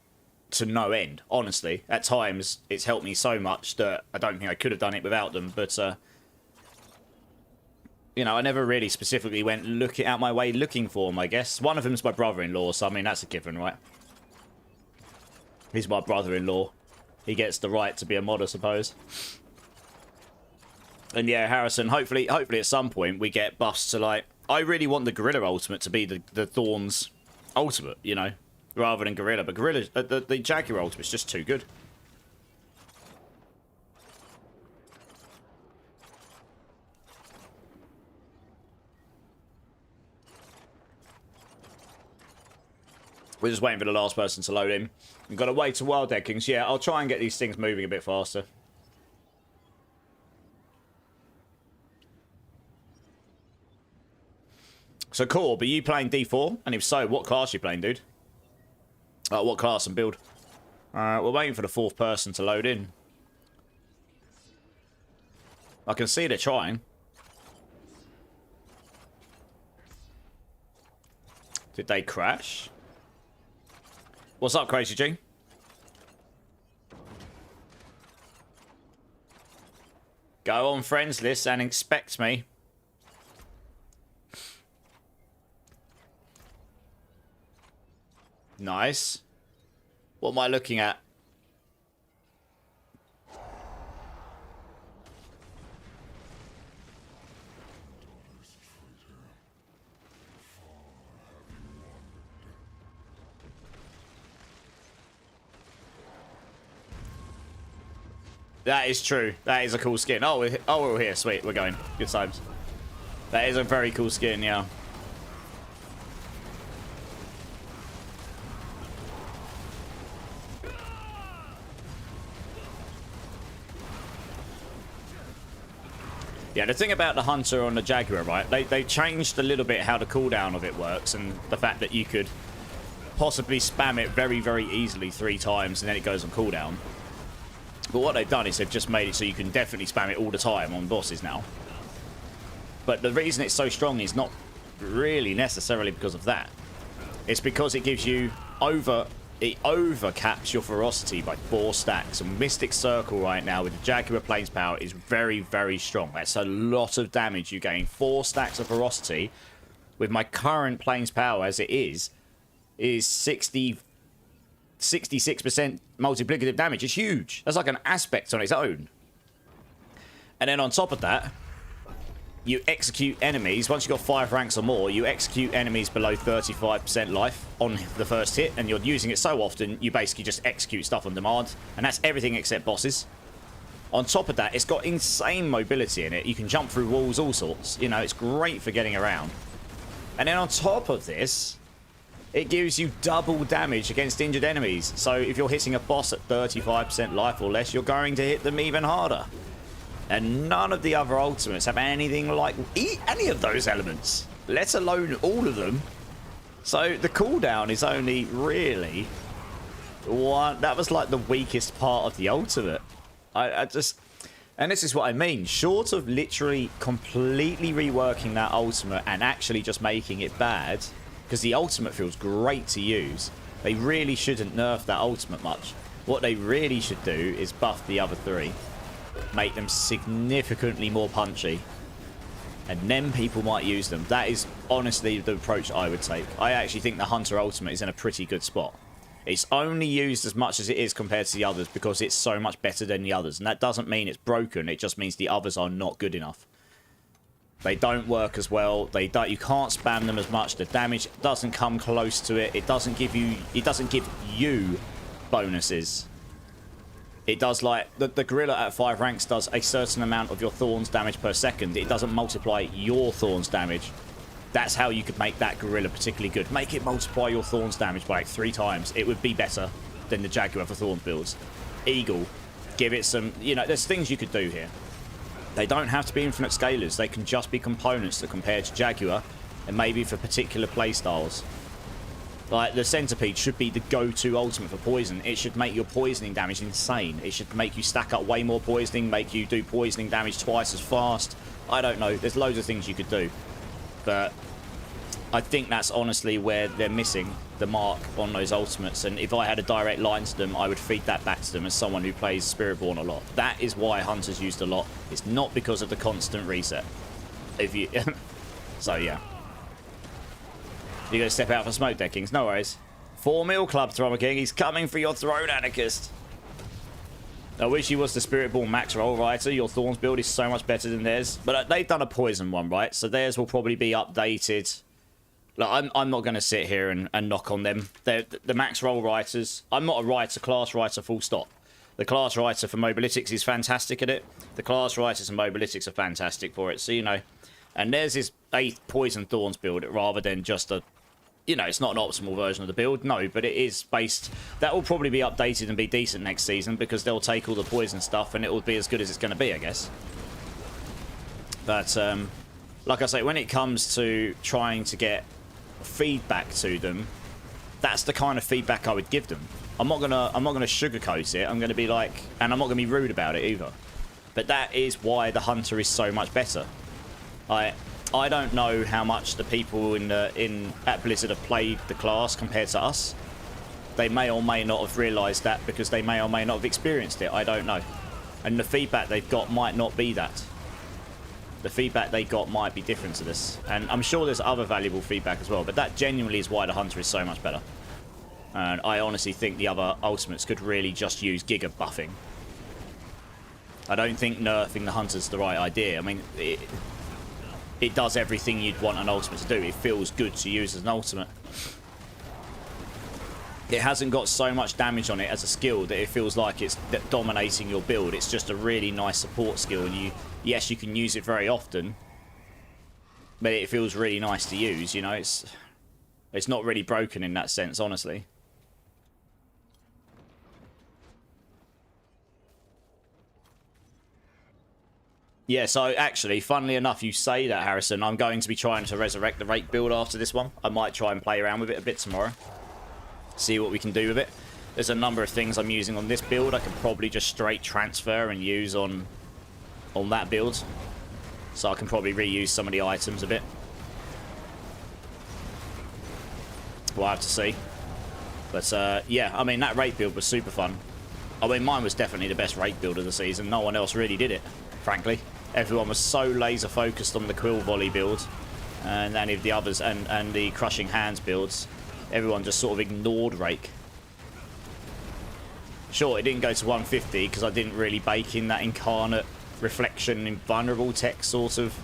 to no end, honestly. At times, it's helped me so much that I don't think I could have done it without them. But, you know, I never really specifically went out my way looking for them, I guess. One of them's my brother-in-law, so I mean, that's a given, right? He's my brother-in-law. He gets the right to be a mod, I suppose. And yeah, Harrison, hopefully at some point we get buffs to, like... I really want the Gorilla Ultimate to be the Thorns Ultimate, you know? Rather than Gorilla. But Gorilla... the Jaguar Ultimate's just too good. We're just waiting for the last person to load in. We've got to wait to Wild Dead Kings. Yeah, I'll try and get these things moving a bit faster. So, Corb, are you playing D4? And if so, what class are you playing, dude? What class and build? We're waiting for the 4th person to load in. I can see they're trying. Did they crash? What's up, Crazy G? Go on friends list and expect me. Nice. What am I looking at? That is true. That is a cool skin. Oh, we're here. Sweet. We're going. Good times. That is a very cool skin, yeah. Yeah, the thing about the Hunter on the Jaguar, right? They changed a little bit how the cooldown of it works, and the fact that you could possibly spam it very, very easily 3 times and then it goes on cooldown. But what they've done is they've just made it so you can definitely spam it all the time on bosses now. But the reason it's so strong is not really necessarily because of that. It's because it gives you it overcaps your ferocity by 4 stacks. And Mystic Circle right now with the Jaguar Plains power is very, very strong. That's a lot of damage you gain. 4 stacks of ferocity with my current Plains power as it is 66% multiplicative damage. It's huge. That's like an aspect on its own. And then on top of that, you execute enemies. Once you've got 5 ranks or more, you execute enemies below 35% life on the first hit, and you're using it so often, you basically just execute stuff on demand, and that's everything except bosses. On top of that, it's got insane mobility in it. You can jump through walls, all sorts. You know, it's great for getting around. And then on top of this, it gives you double damage against injured enemies. So if you're hitting a boss at 35% life or less, you're going to hit them even harder. And none of the other ultimates have anything like any of those elements, let alone all of them. So the cooldown is only really one. That was like the weakest part of the ultimate. I just, and this is what I mean. Short of literally completely reworking that ultimate and actually just making it bad, because the ultimate feels great to use, they really shouldn't nerf that ultimate much. What they really should do is buff the other 3. Make them significantly more punchy, and then people might use them. That is honestly the approach I would take. I actually think the Hunter Ultimate is in a pretty good spot. It's only used as much as it is compared to the others because it's so much better than the others, and that doesn't mean it's broken. It just means the others are not good enough. They don't work as well. You can't spam them as much. The damage doesn't come close to it. It doesn't give you bonuses. It does, like, the gorilla at 5 ranks does a certain amount of your thorns damage per second. It doesn't multiply your thorns damage. That's how you could make that gorilla particularly good. Make it multiply your thorns damage by like 3 times. It would be better than the Jaguar for thorns builds. Eagle, give it some, you know, there's things you could do here. They don't have to be infinite scalers. They can just be components that compare to Jaguar, and maybe for particular playstyles. Like, the Centipede should be the go-to ultimate for poison. It should make your poisoning damage insane. It should make you stack up way more poisoning, make you do poisoning damage twice as fast. I don't know. There's loads of things you could do. But I think that's honestly where they're missing the mark on those ultimates. And if I had a direct line to them, I would feed that back to them as someone who plays Spiritborn a lot. That is why Hunter's used a lot. It's not because of the constant reset. If you... So, yeah. You're going to step out for smoke there, Kings. No worries. 4 mil club, Thrummer King. He's coming for your throne, Anarchist. I wish he was the Spiritborn max roll writer. Your Thorns build is so much better than theirs. But they've done a poison one, right? So theirs will probably be updated. Like, I'm not going to sit here and knock on them. They're the max roll writers. I'm not a writer, class writer, full stop. The class writer for Mobalytics is fantastic at it. The class writers and Mobalytics are fantastic for it. So, you know. And theirs is a poison Thorns build rather than just a... You know, it's not an optimal version of the build, no, but it is based... That will probably be updated and be decent next season because they'll take all the poison stuff and it will be as good as it's going to be, I guess. But, like I say, when it comes to trying to get feedback to them, that's the kind of feedback I would give them. I'm not gonna sugarcoat it. I'm gonna be like... And I'm not gonna be rude about it either. But that is why the Hunter is so much better. I don't know how much the people at Blizzard have played the class compared to us. They may or may not have realised that because they may or may not have experienced it. I don't know. And the feedback they've got might not be that. The feedback they got might be different to this. And I'm sure there's other valuable feedback as well. But that genuinely is why the Hunter is so much better. And I honestly think the other ultimates could really just use Giga buffing. I don't think nerfing the Hunter's the right idea. I mean... It does everything you'd want an ultimate to do. It feels good to use as an ultimate. it hasn't got so much damage on it as a skill that it feels like it's dominating your build. It's just a really nice support skill, and yes, you can use it very often, but it feels really nice to use, you know. It's not really broken in that sense, honestly. Yeah, so actually, funnily enough, you say that, Harrison. I'm going to be trying to resurrect the rake build after this one. I might try and play around with it a bit tomorrow. See what we can do with it. There's a number of things I'm using on this build I can probably just straight transfer and use on that build. So I can probably reuse some of the items a bit. We'll have to see. But yeah, I mean, that rake build was super fun. I mean, mine was definitely the best rake build of the season. No one else really did it, frankly. Everyone was so laser focused on the quill volley build and any of the others, and the crushing hands builds. Everyone just sort of ignored rake. Sure, it didn't go to 150 because I didn't really bake in that incarnate reflection invulnerable tech sort of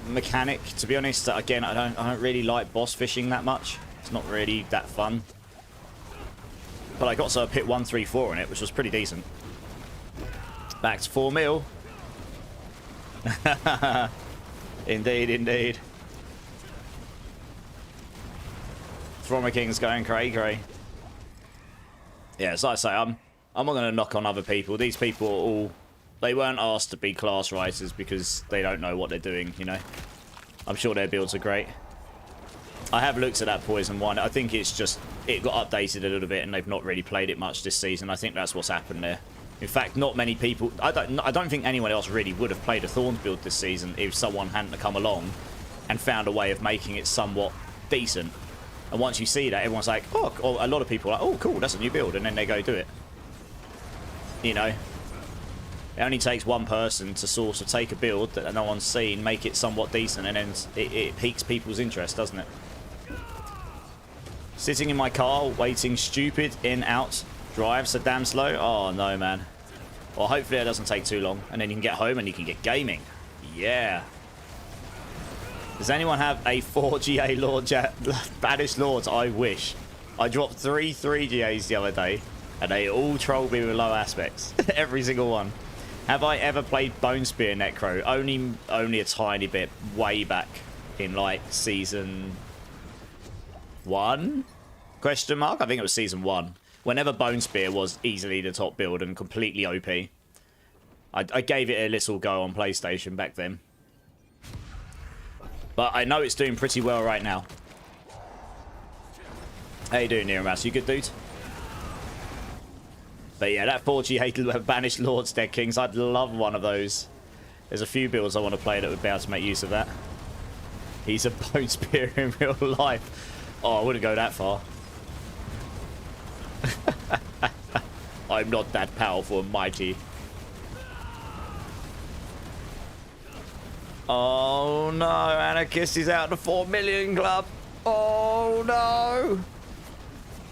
mechanic. To be honest, again, I don't really like boss fishing that much. It's not really that fun. But I got to pit 134 on it, which was pretty decent. Back to 4 mil. Indeed, indeed. Throma King's going cray-cray. Yeah, as I say, I'm not going to knock on other people. These people are all... They weren't asked to be class writers because they don't know what they're doing, you know. I'm sure their builds are great. I have looked at that Poison one. I think it's just... It got updated a little bit and they've not really played it much this season. I think that's what's happened there. In fact, not many people... I don't think anyone else really would have played a Thorns build this season if someone hadn't come along and found a way of making it somewhat decent. And once you see that, everyone's like, oh, or a lot of people are like, oh, cool, that's a new build. And then they go do it. You know? It only takes one person to sort of take a build that no one's seen, make it somewhat decent, and then it piques people's interest, doesn't it? Sitting in my car, waiting stupid in-out drive so damn slow. Oh, no, man. Well, hopefully it doesn't take too long. And then you can get home and you can get gaming. Yeah. Does anyone have a 4 GA Lord Banished Lords? I wish. I dropped 3 GAs the other day, and they all trolled me with low aspects. Every single one. Have I ever played Bone Spear Necro? Only a tiny bit, way back in like season 1? Question mark? I think it was season 1. Whenever Bone Spear was easily the top build and completely OP. I gave it a little go on PlayStation back then. But I know it's doing pretty well right now. How you doing, Neromas? You good, dude? But yeah, that 4G Banished Lords Dead Kings, I'd love one of those. There's a few builds I want to play that would be able to make use of that. He's a Bone Spear in real life. Oh, I wouldn't go that far. I'm not that powerful and mighty. Oh no, Anarchist is out of the 4 million club. Oh no.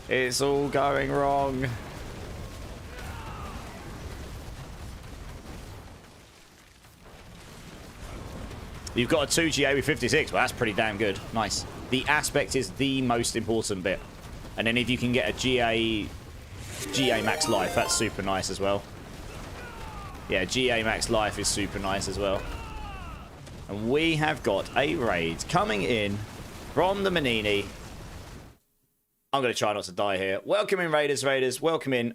It's all going wrong. You've got a 2GA with 56. Well, that's pretty damn good. Nice. The aspect is the most important bit. And then if you can get a GA max life, that's super nice as well. Yeah, GA max life is super nice as well. And we have got a raid coming in from the Manini. I'm going to try not to die here. Welcome in, Raiders. Welcome in.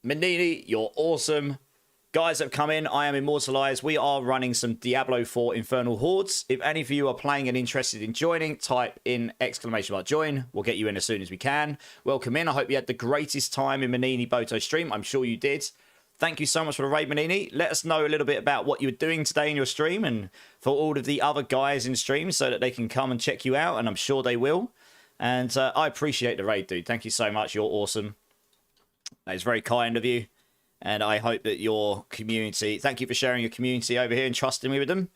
Manini, you're awesome. Guys that have come in, I am Immortalized. We are running some Diablo 4 Infernal Hordes. If any of you are playing and interested in joining, type in !join. We'll get you in as soon as we can. Welcome in. I hope you had the greatest time in Manini Boto stream. I'm sure you did. Thank you so much for the raid, Manini. Let us know a little bit about what you were doing today in your stream and for all of the other guys in stream so that they can come and check you out, and I'm sure they will. And I appreciate the raid, dude. Thank you so much. You're awesome. That is very kind of you. And I hope that your community... Thank you for sharing your community over here and trusting me with them.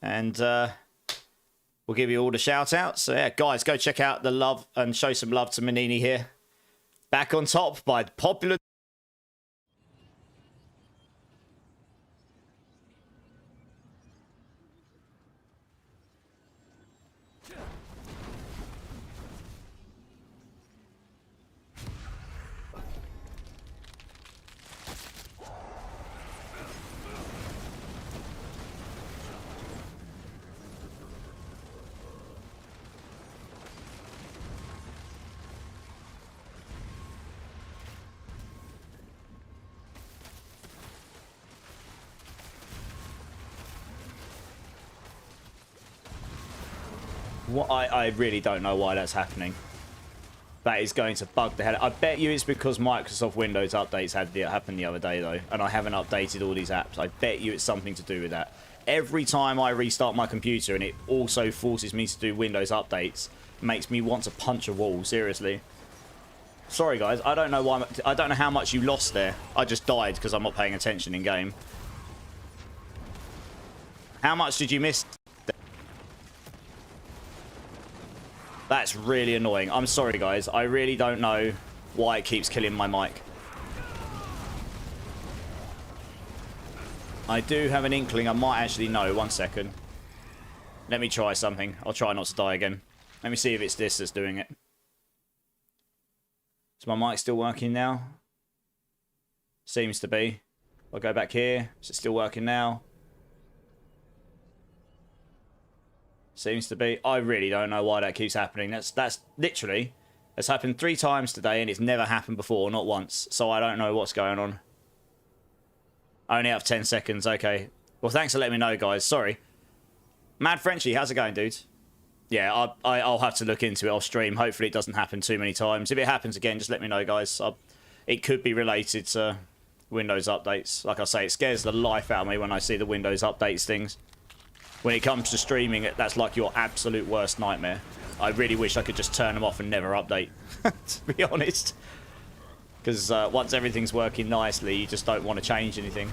And we'll give you all the shout-outs. So, yeah, guys, go check out the love and show some love to Manini here. Back on top by popular... What I really don't know why that's happening. That is going to bug the hell. I bet you it's because Microsoft Windows updates happened the other day, though, and I haven't updated all these apps. I bet you it's something to do with that. Every time I restart my computer, and it also forces me to do Windows updates, makes me want to punch a wall, seriously. Sorry, guys. I don't know why. I don't know how much you lost there. I just died because I'm not paying attention in game. How much did you miss? That's really annoying. I'm sorry, guys. I really don't know why it keeps killing my mic. I do have an inkling I might actually know. 1 second. Let me try something. I'll try not to die again. Let me see if it's this that's doing it. Is my mic still working now? Seems to be. I'll go back here. Is it still working now? Seems to be. I really don't know why that keeps happening. That's literally, it's happened 3 times today and it's never happened before, not once. So I don't know what's going on. Only have 10 seconds. Okay. Well, thanks for letting me know, guys. Sorry. Mad Frenchie, how's it going, dude? Yeah, I'll have to look into it. I'll stream. Hopefully it doesn't happen too many times. If it happens again, just let me know, guys. It could be related to Windows updates. Like I say, it scares the life out of me when I see the Windows updates things. When it comes to streaming, that's like your absolute worst nightmare. I really wish I could just turn them off and never update, to be honest. Because once everything's working nicely, you just don't want to change anything.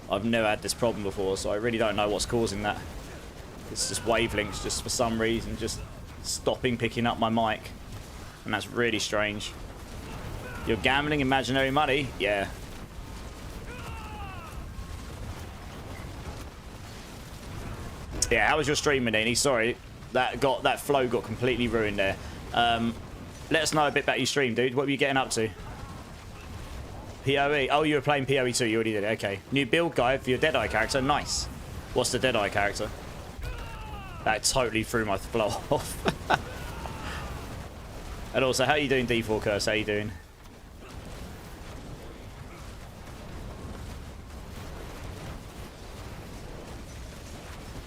I've never had this problem before, so I really don't know what's causing that. It's just wavelengths, just for some reason, just stopping picking up my mic. And that's really strange. You're gambling imaginary money? Yeah. Yeah, how was your stream, Manini? Sorry, that flow got completely ruined there. Let us know a bit about your stream, dude. What were you getting up to? PoE. Oh, you were playing PoE 2. You already did it. Okay. New build guide for your Deadeye character. Nice. What's the Deadeye character? That totally threw my flow off. And also, how are you doing, D4 Curse? How you doing?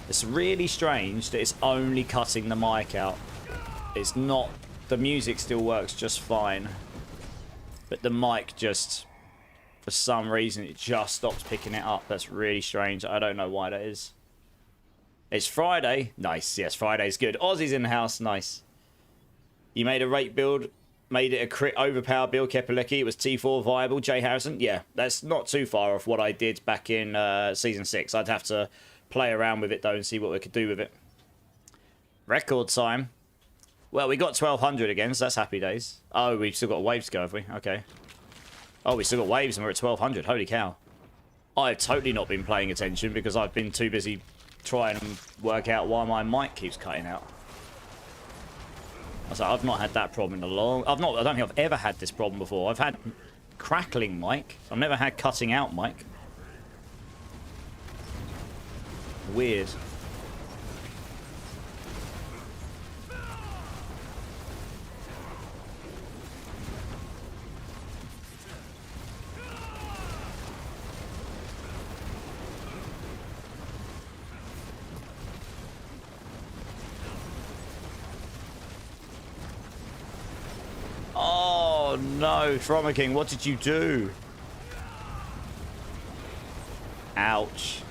It's really strange that it's only cutting the mic out. It's not... The music still works just fine. But the mic just... For some reason, it just stops picking it up. That's really strange. I don't know why that is. It's Friday. Nice. Yes, Friday's good. Aussie's in the house. Nice. You made a rate build. Made it a crit overpowered build. Kepelecki. It was T4 viable. Jay Harrison. Yeah, that's not too far off what I did back in Season 6. I'd have to... play around with it though and see what we could do with it. Record time. Well, we got 1200 again, so that's happy days. Oh, we've still got waves to go, have we? Okay. Oh, we still got waves and we're at 1200. Holy cow. I've totally not been paying attention because I've been too busy trying to work out why my mic keeps cutting out. So I've not had that problem in a long... I don't think I've ever had this problem before. I've had crackling mic. I've never had cutting out mic. Weird. Oh no, Frommerking, what did you do? Ouch.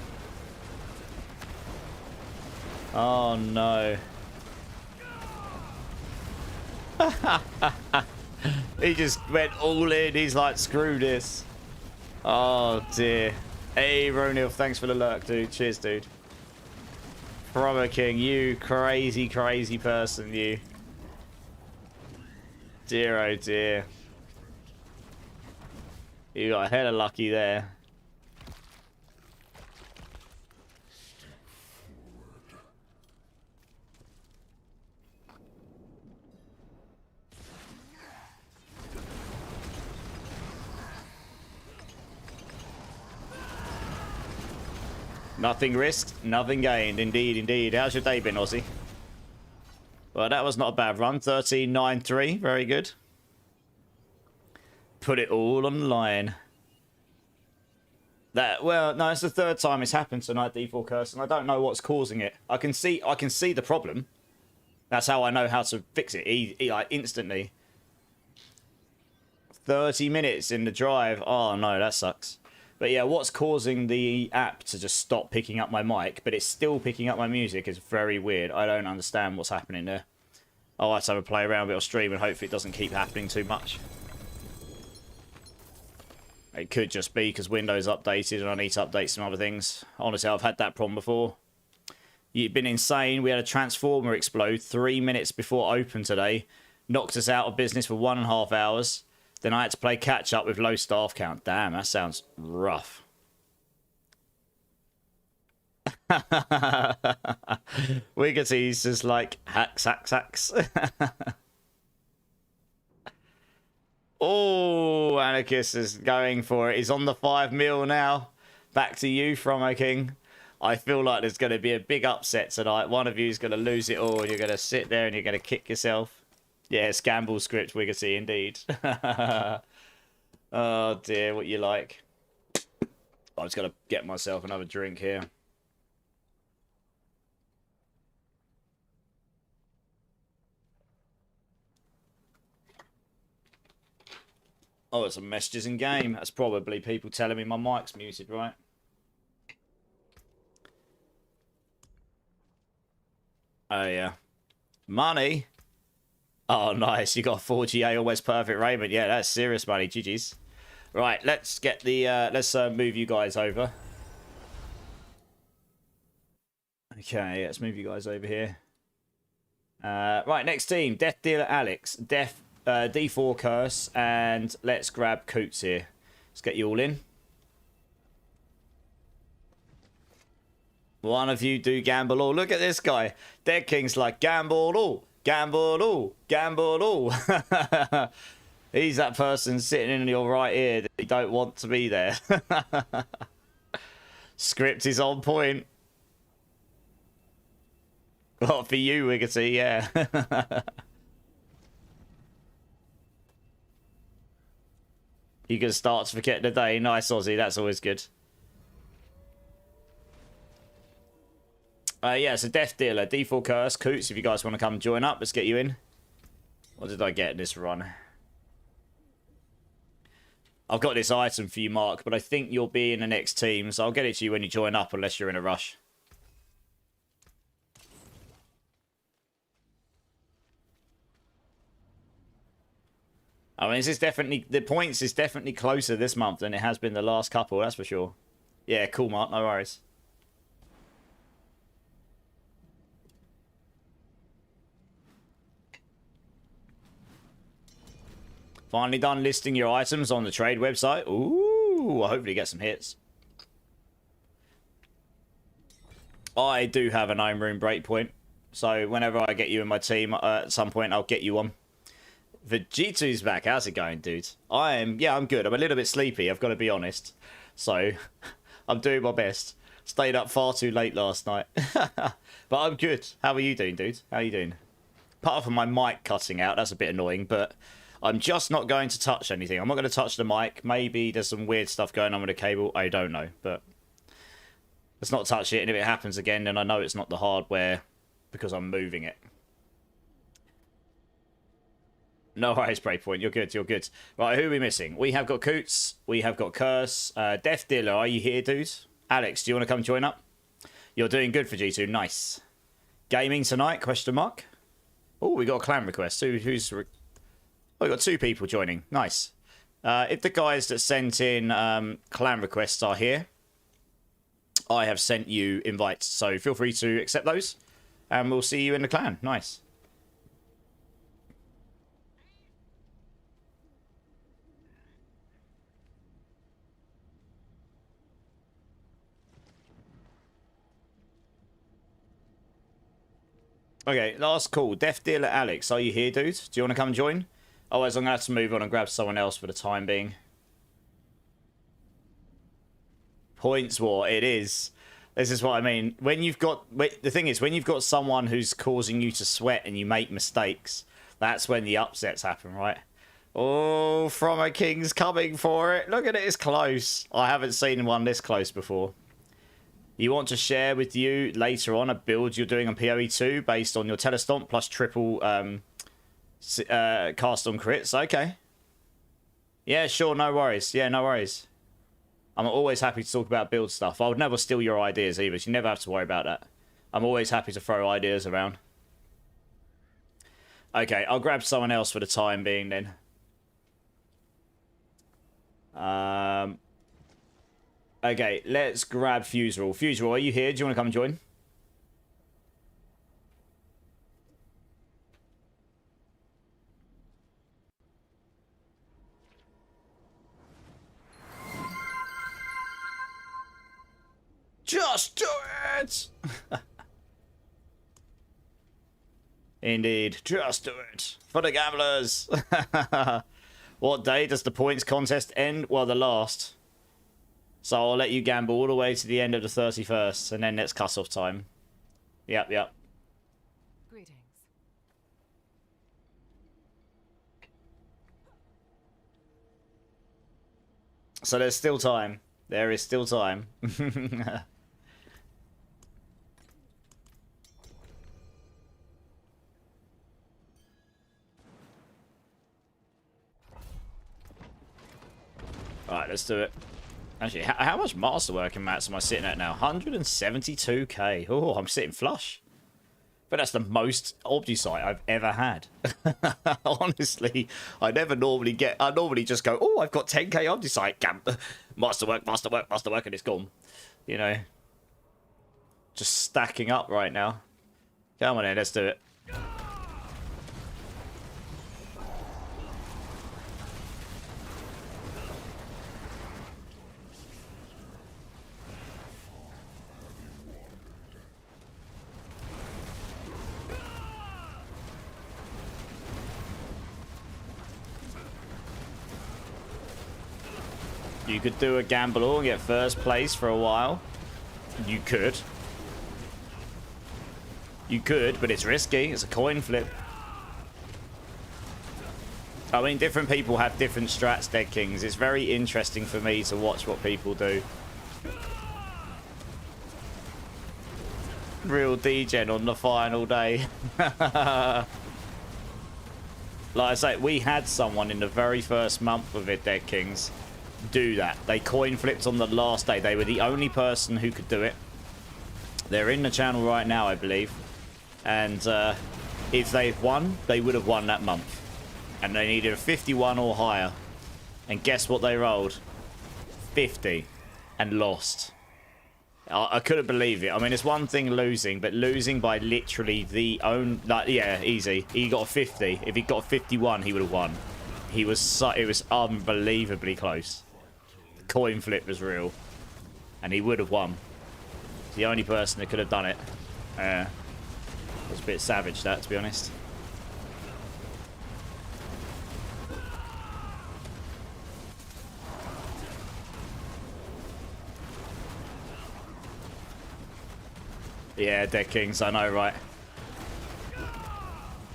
Oh no. He just went all in. He's like, screw this. Oh dear. Hey Ronil, thanks for the lurk, dude. Cheers, dude. Brother King, you crazy, crazy person, you. Dear oh dear. You got hella lucky there. Nothing risked, nothing gained. Indeed, indeed. How's your day been, Aussie? Well, that was not a bad run. 13.93. Very good. Put it all on the line. Well, no, it's the third time it's happened tonight, D4 Curse, and I don't know what's causing it. I can see the problem. That's how I know how to fix it. Like instantly. 30 minutes in the drive. Oh no, that sucks. But yeah, what's causing the app to just stop picking up my mic, but it's still picking up my music is very weird. I don't understand what's happening there. I'll have to have a play around with it or stream and hopefully it doesn't keep happening too much. It could just be because Windows updated and I need to update some other things. Honestly, I've had that problem before. You've been insane. We had a transformer explode 3 minutes before open today. Knocked us out of business for 1.5 hours. Then I had to play catch up with low staff count. Damn, that sounds rough. Wiggerty's just like hacks. Oh, Anarchist is going for it. He's on the 5 mil now. Back to you, Fromo King. I feel like there's going to be a big upset tonight. One of you is going to lose it all and you're going to sit there and you're going to kick yourself. Yes, gamble script, Wiggerty, indeed. Oh, dear, what you like. I'm just going to get myself another drink here. Oh, there's some messages in game. That's probably people telling me my mic's muted, right? Oh, yeah. Money? Oh, nice. You got 4GA almost perfect raiment. Yeah, that's serious money. GG's. Right, let's get the... let's move you guys over. Okay, let's move you guys over here. Right, next team. Death Dealer Alex. D4 Curse. And let's grab Coots here. Let's get you all in. One of you do gamble all. Look at this guy. Dead King's like, gamble all. Gamble all. Gamble all. He's that person sitting in your right ear that you don't want to be there. Script is on point. What for you, Wiggerty? Yeah. You can start to forget the day. Nice, Aussie. That's always good. Yeah, so Death Dealer, D4 Curse, Coots, if you guys want to come join up, let's get you in. What did I get in this run? I've got this item for you, Mark, but I think you'll be in the next team, so I'll get it to you when you join up, unless you're in a rush. I mean, this is definitely... The points is definitely closer this month than it has been the last couple, that's for sure. Yeah, cool, Mark, no worries. Finally done listing your items on the trade website. Ooh, I hopefully get some hits. I do have an home room breakpoint. So whenever I get you in my team, at some point I'll get you on. Vegeto's back. How's it going, dude? I'm good. I'm a little bit sleepy, I've got to be honest. So, I'm doing my best. Stayed up far too late last night. But I'm good. How are you doing, dude? How are you doing? Apart from my mic cutting out, that's a bit annoying, but... I'm just not going to touch anything. I'm not going to touch the mic. Maybe there's some weird stuff going on with the cable. I don't know. But let's not touch it. And if it happens again, then I know it's not the hardware because I'm moving it. No worries, Breakpoint. You're good. You're good. Right, who are we missing? We have got Coots. We have got Curse. Death Dealer, are you here, dude? Alex, do you want to come join up? You're doing good for G2. Nice. Gaming tonight? Question mark. Oh, we got a clan request. Who's... Oh, we got 2 people joining. Nice. If the guys that sent in clan requests are here, I have sent you invites, so feel free to accept those, and we'll see you in the clan. Nice. Okay, last call. Death Dealer Alex, are you here, dude? Do you want to come join? Otherwise, I'm going to have to move on and grab someone else for the time being. Points war, it is. This is what I mean. When you've got... The thing is, when you've got someone who's causing you to sweat and you make mistakes, that's when the upsets happen, right? Oh, from a king's coming for it. Look at it, it's close. I haven't seen one this close before. You want to share with you later on a build you're doing on PoE2 based on your telestomp plus triple cast on crits. Okay. Yeah, sure, no worries. Yeah, no worries. I'm always happy to talk about build stuff. I would never steal your ideas either, so you never have to worry about that. I'm always happy to throw ideas around. Okay, I'll grab someone else for the time being then. Okay, let's grab Fuserall. Fuserall, are you here? Do you want to come join? Just do it! Indeed, just do it. For the gamblers! What day does the points contest end? Well, the last. So I'll let you gamble all the way to the end of the 31st, and then it's cut-off time. Yep, yep. Greetings. So there's still time. There is still time. Alright, let's do it. Actually, how much masterwork and mats am I sitting at now? 172k. Oh, I'm sitting flush. But that's the most Obdusite I've ever had. Honestly, I normally just go, oh, I've got 10k Obdusite. Masterwork, masterwork, masterwork, and it's gone. You know. Just stacking up right now. Come on in, let's do it. You could do a gamble and get first place for a while. You could. You could, but it's risky. It's a coin flip. I mean, different people have different strats, Dead Kings. It's very interesting for me to watch what people do. Real degen on the final day. Like I say, we had someone in the very first month of it, Dead Kings, do that. They coin flipped on the last day. They were the only person who could do it. They're in the channel right now, I believe. And if they've won, they would have won that month. And they needed a 51 or higher. And guess what they rolled? 50. And lost. I couldn't believe it. I mean, it's one thing losing, but losing by literally the own... Like, yeah, easy. He got a 50. If he got a 51, he would have won. It was unbelievably close. The coin flip was real. And he would have won. It's the only person that could have done it. It was a bit savage, that, to be honest. Yeah, Dead Kings, I know, right?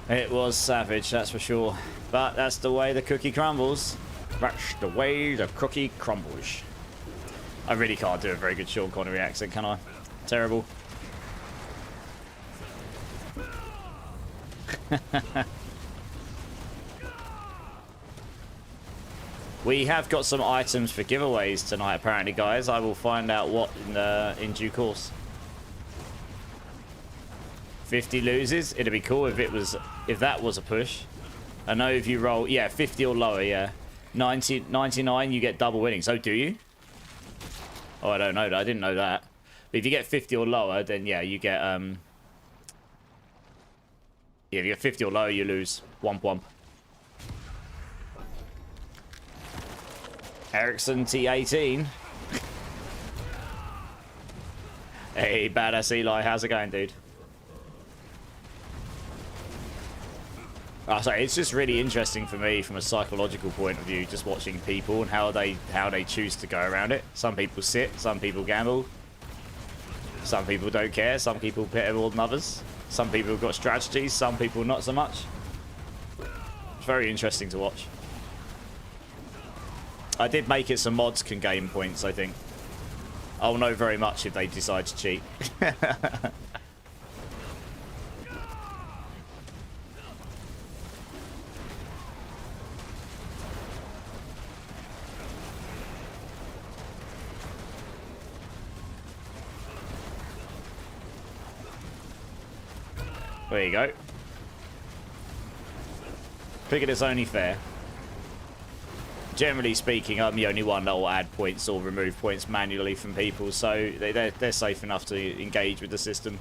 It was savage, that's for sure. But that's the way the cookie crumbles. That's the way the cookie crumbles. I really can't do a very good Sean Connery accent, can I? Terrible. We have got some items for giveaways tonight, apparently, guys. I will find out what in due course. 50 loses. It'd be cool if that was a push. I know if you roll, yeah, 50 or lower, yeah. 99, you get double winnings. Oh, do you? Oh, I don't know that. I didn't know that. But if you get 50 or lower, then yeah, you get yeah, if you get 50 or lower, you lose. Womp womp. Ericsson T18. Hey, badass Eli, how's it going, dude? Oh, sorry, it's just really interesting for me from a psychological point of view, just watching people and how they choose to go around it. Some people sit, some people gamble, some people don't care, some people better more than others. Some people have got strategies, some people not so much. It's very interesting to watch. I did make it so mods can gain points, I think. I'll know very much if they decide to cheat. There you go. Figured it's only fair. Generally speaking, I'm the only one that will add points or remove points manually from people, so they're safe enough to engage with the system.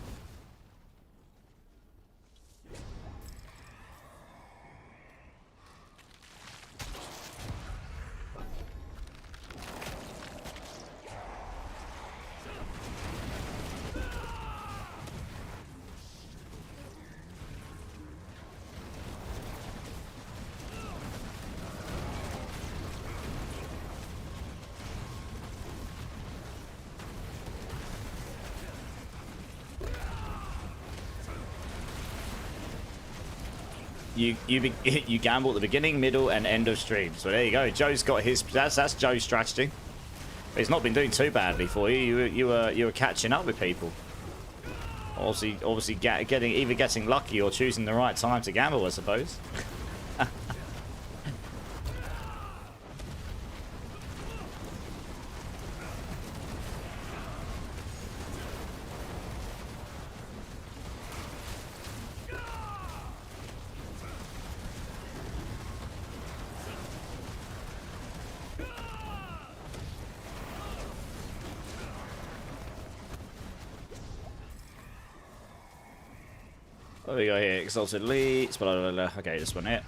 You gamble at the beginning, middle, and end of stream. So there you go. Joe's got his. That's Joe's strategy. But he's not been doing too badly for you. You were catching up with people. Obviously getting lucky or choosing the right time to gamble, I suppose. What do we got here? Exalted Elites, blah, blah, blah. Okay, this one here.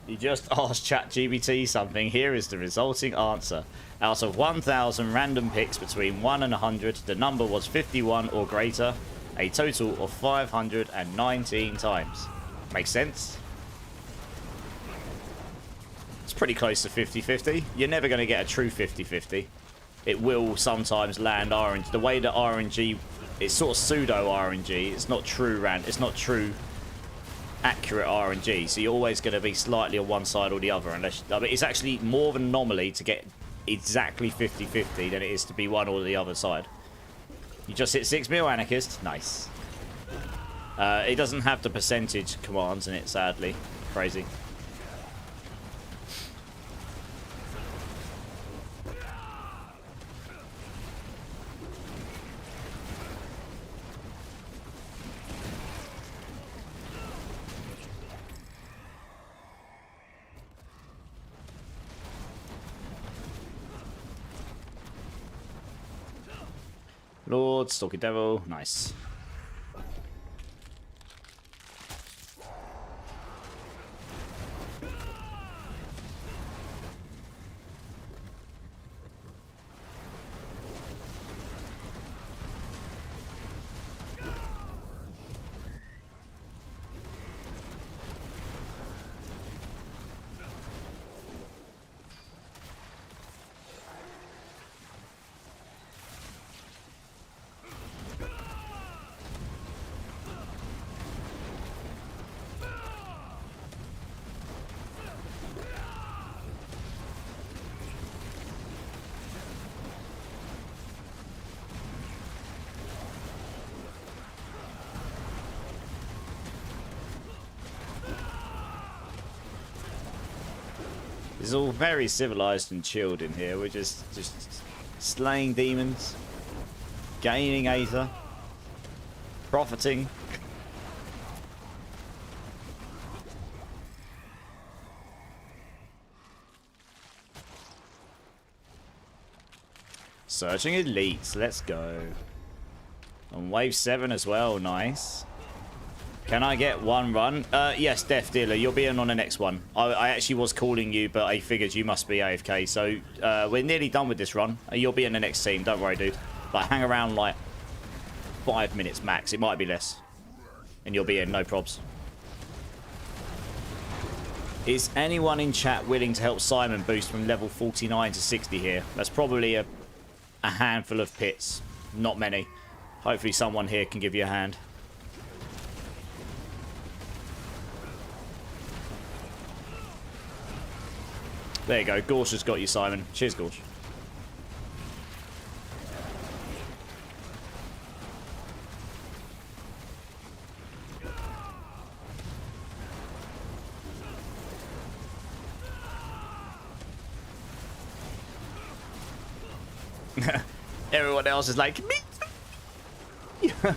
You just asked ChatGPT something. Here is the resulting answer. Out of 1,000 random picks between 1 and 100, the number was 51 or greater, a total of 519 times. Makes sense? Pretty close to 50-50. You're never going to get a true 50-50. It will sometimes land RNG. The way that RNG, it's sort of pseudo RNG. It's not true it's not true accurate RNG. So you're always going to be slightly on one side or the other. Unless I mean, it's actually more of an anomaly to get exactly 50-50 than it is to be one or the other side. You just hit 6 mil, Anarchist. Nice. It doesn't have the percentage commands in it, sadly. Crazy. Lord, Stalky Devil, nice. It's all very civilized and chilled in here. We're just slaying demons, gaining Aether, profiting. Searching elites, let's go. On wave 7 as well, nice. Can I get one run? Yes, Death Dealer, you'll be in on the next one. I actually was calling you, but I figured you must be AFK. So we're nearly done with this run. You'll be in the next team, don't worry, dude. Like, hang around like 5 minutes max. It might be less. And you'll be in, no probs. Is anyone in chat willing to help Simon boost from level 49 to 60 here? That's probably a handful of pits. Not many. Hopefully someone here can give you a hand. There you go. Gorsh has got you, Simon. Cheers, Gorsh. Everyone else is like, me too.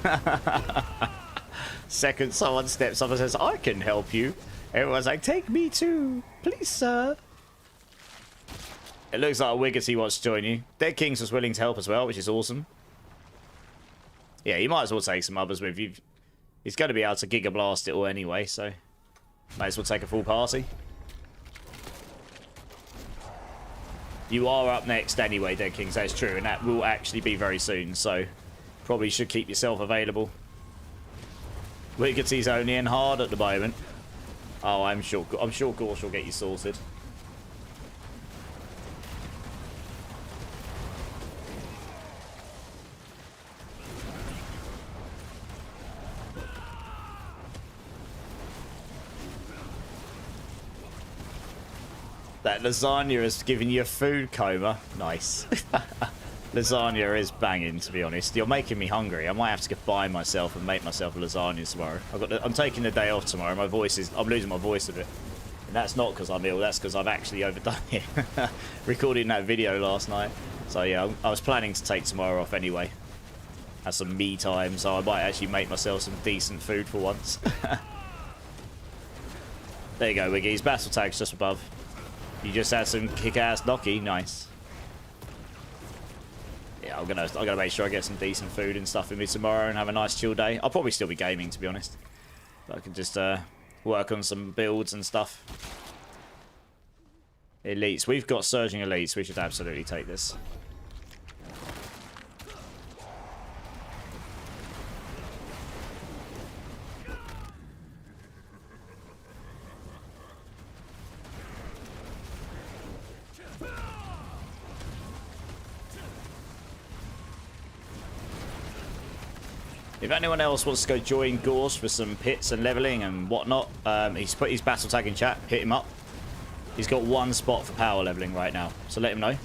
Second someone steps up and says, I can help you. Everyone's like, take me too. Please, sir. It looks like Wiggity wants to join you. Dead Kings was willing to help as well, which is awesome. Yeah, you might as well take some others with you. He's going to be able to Giga Blast it all anyway, so might as well take a full party. You are up next anyway, Dead Kings, that's true, and that will actually be very soon, so probably should keep yourself available. Wiggity's only in hard at the moment. Oh, I'm sure Gorsh will get you sorted. That lasagna has given you a food coma. Nice. Lasagna is banging, to be honest. You're making me hungry. I might have to go buy myself and make myself a lasagna tomorrow. I'm taking the day off tomorrow. I'm losing my voice a bit. And that's not because I'm ill. That's because I've actually overdone it. Recording that video last night. So yeah, I was planning to take tomorrow off anyway. Have some me time, so I might actually make myself some decent food for once. There you go, Wiggy's battle tag's just above. You just had some kick-ass knocky, nice. Yeah, I'm gonna make sure I get some decent food and stuff in me tomorrow and have a nice chill day. I'll probably still be gaming, to be honest. But I can just work on some builds and stuff. Elites, we've got surging elites. We should absolutely take this. If anyone else wants to go join Gorsh for some pits and leveling and whatnot, he's put his battle tag in chat. Hit him up. He's got one spot for power leveling right now, so let him know.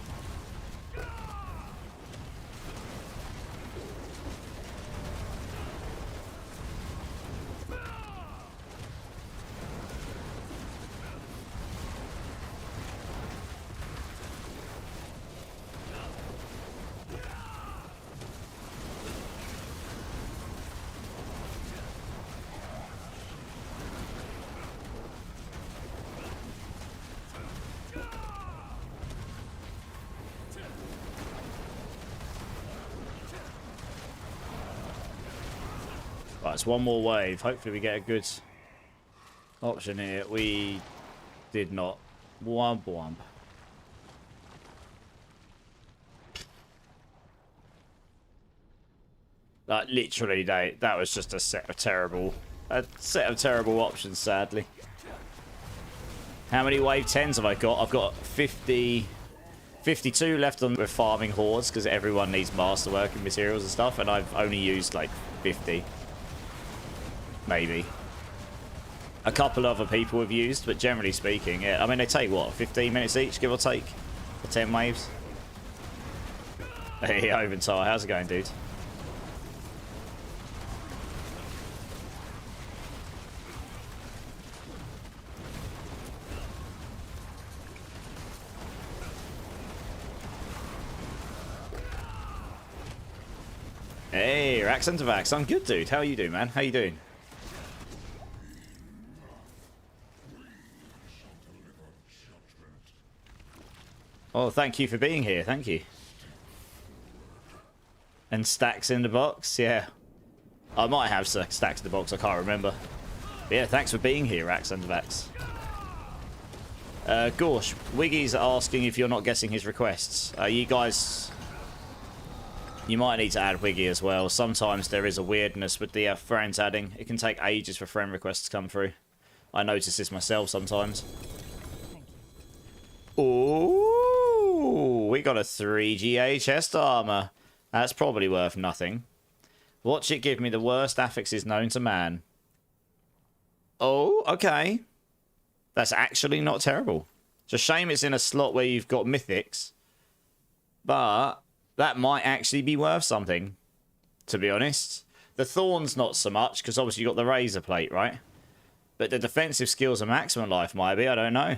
Right, it's one more wave. Hopefully we get a good option here. We did not. Womp womp. Like, literally, that was just a set of terrible options, sadly. How many wave 10s have I got? I've got 52 left on with farming hordes, because everyone needs masterwork and materials and stuff, and I've only used like 50. Maybe. A couple other people have used, but generally speaking, yeah. I mean, they take, what, 15 minutes each, give or take? For 10 waves? Hey, Oventar, how's it going, dude? Hey, Rax into Vax. I'm good, dude. How are you doing, man? How you doing? Oh, thank you for being here. Thank you. And stacks in the box? Yeah. I might have stacks in the box. I can't remember. But yeah, thanks for being here, Rax and Vax. Gorsh, Wiggy's asking if you're not guessing his requests. You guys... You might need to add Wiggy as well. Sometimes there is a weirdness with the friends adding. It can take ages for friend requests to come through. I notice this myself sometimes. Ooh, we got a 3GA chest armor. That's probably worth nothing. Watch it give me the worst affixes known to man. Oh, okay. That's actually not terrible. It's a shame it's in a slot where you've got mythics. But that might actually be worth something, to be honest. The Thorns not so much, because obviously you've got the Razor Plate, right? But the defensive skills and maximum life might be, I don't know.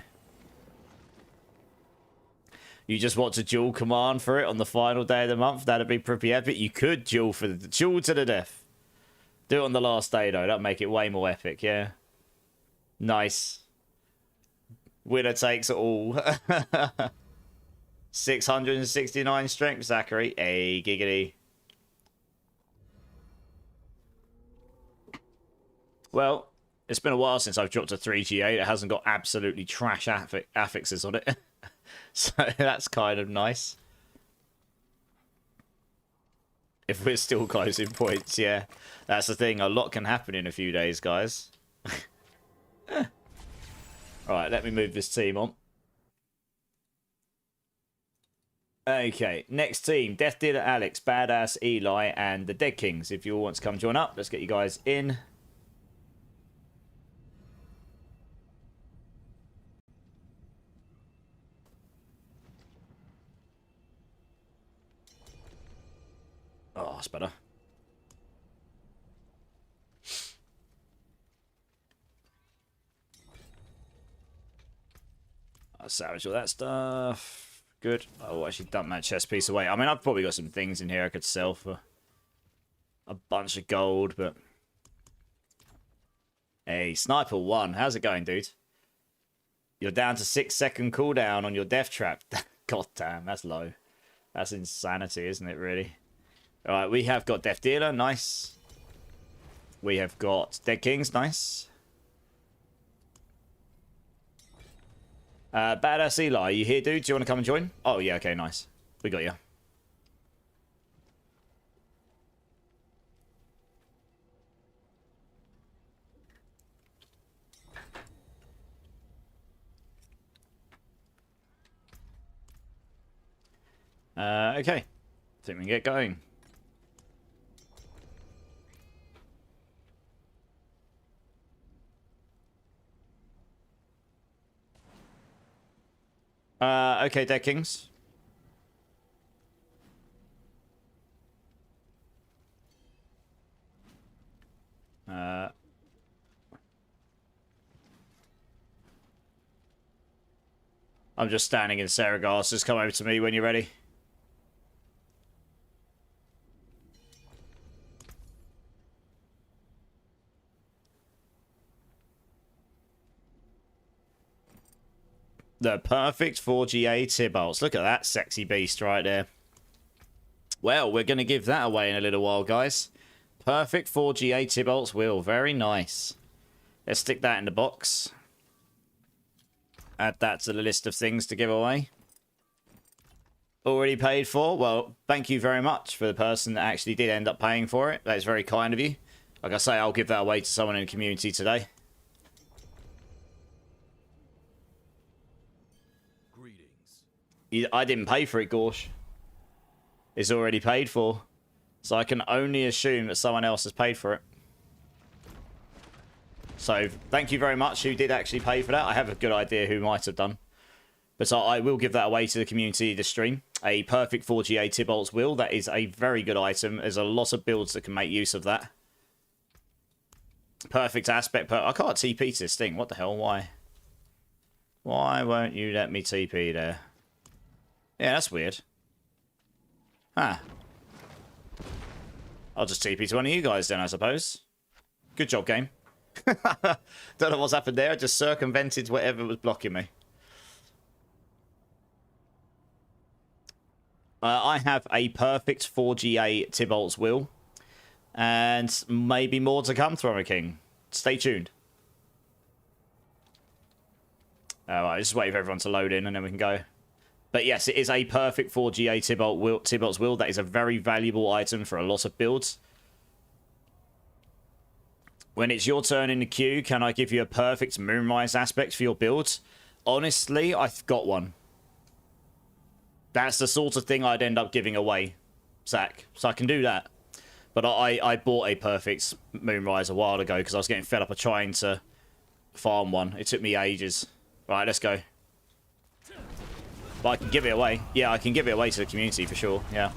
You just want to duel command for it on the final day of the month? That'd be pretty epic. You could duel for the duel to the death. Do it on the last day, though. That'd make it way more epic, yeah. Nice. Winner takes it all. 669 strength, Zachary. Hey, giggity. Well, it's been a while since I've dropped a 3G8. It hasn't got absolutely trash affixes on it. So that's kind of nice. If we're still closing points, yeah. That's the thing. A lot can happen in a few days, guys. Alright, let me move this team on. Okay, next team. Death Dealer Alex, Badass Eli, and the Dead Kings. If you all want to come join up, let's get you guys in. Oh, that's better. I'll salvage all that stuff. Good. Oh, actually dump that chest piece away. I mean, I've probably got some things in here I could sell for a bunch of gold, but... Hey, Sniper 1. How's it going, dude? You're down to 6-second cooldown on your death trap. God damn, that's low. That's insanity, isn't it, really? Alright, we have got Death Dealer. Nice. We have got Dead Kings. Nice. Badass Eli, are you here, dude? Do you want to come and join? Oh, yeah, okay, nice. We got you. Okay. I think we can get going. Okay, Dead Kings. I'm just standing in Saragas. Just come over to me when you're ready. The perfect 4GA Tibolts. Look at that sexy beast right there. Well, we're going to give that away in a little while, guys. Perfect 4GA Tibolts will. Very nice. Let's stick that in the box. Add that to the list of things to give away. Already paid for? Well, thank you very much for the person that actually did end up paying for it. That is very kind of you. Like I say, I'll give that away to someone in the community today. I didn't pay for it, Gorsh. It's already paid for. So I can only assume that someone else has paid for it. So thank you very much who did actually pay for that. I have a good idea who might have done. But I will give that away to the community this stream. A perfect 4GA Tibolts will. That is a very good item. There's a lot of builds that can make use of that. Perfect aspect. I can't TP to this thing. What the hell? Why? Why won't you let me TP there? Yeah, that's weird. Huh. I'll just TP to one of you guys then, I suppose. Good job, game. Don't know what's happened there. I just circumvented whatever was blocking me. I have a perfect 4GA Tibolts will. And maybe more to come, Throne King. Stay tuned. Alright, just wait for everyone to load in and then we can go. But yes, it is a perfect 4GA Tibolts will. That is a very valuable item for a lot of builds. When it's your turn in the queue, can I give you a perfect Moonrise aspect for your build? Honestly, I've got one. That's the sort of thing I'd end up giving away, Zach. So I can do that. But I bought a perfect Moonrise a while ago because I was getting fed up of trying to farm one. It took me ages. Right, let's go. But I can give it away. Yeah, I can give it away to the community for sure. Yeah.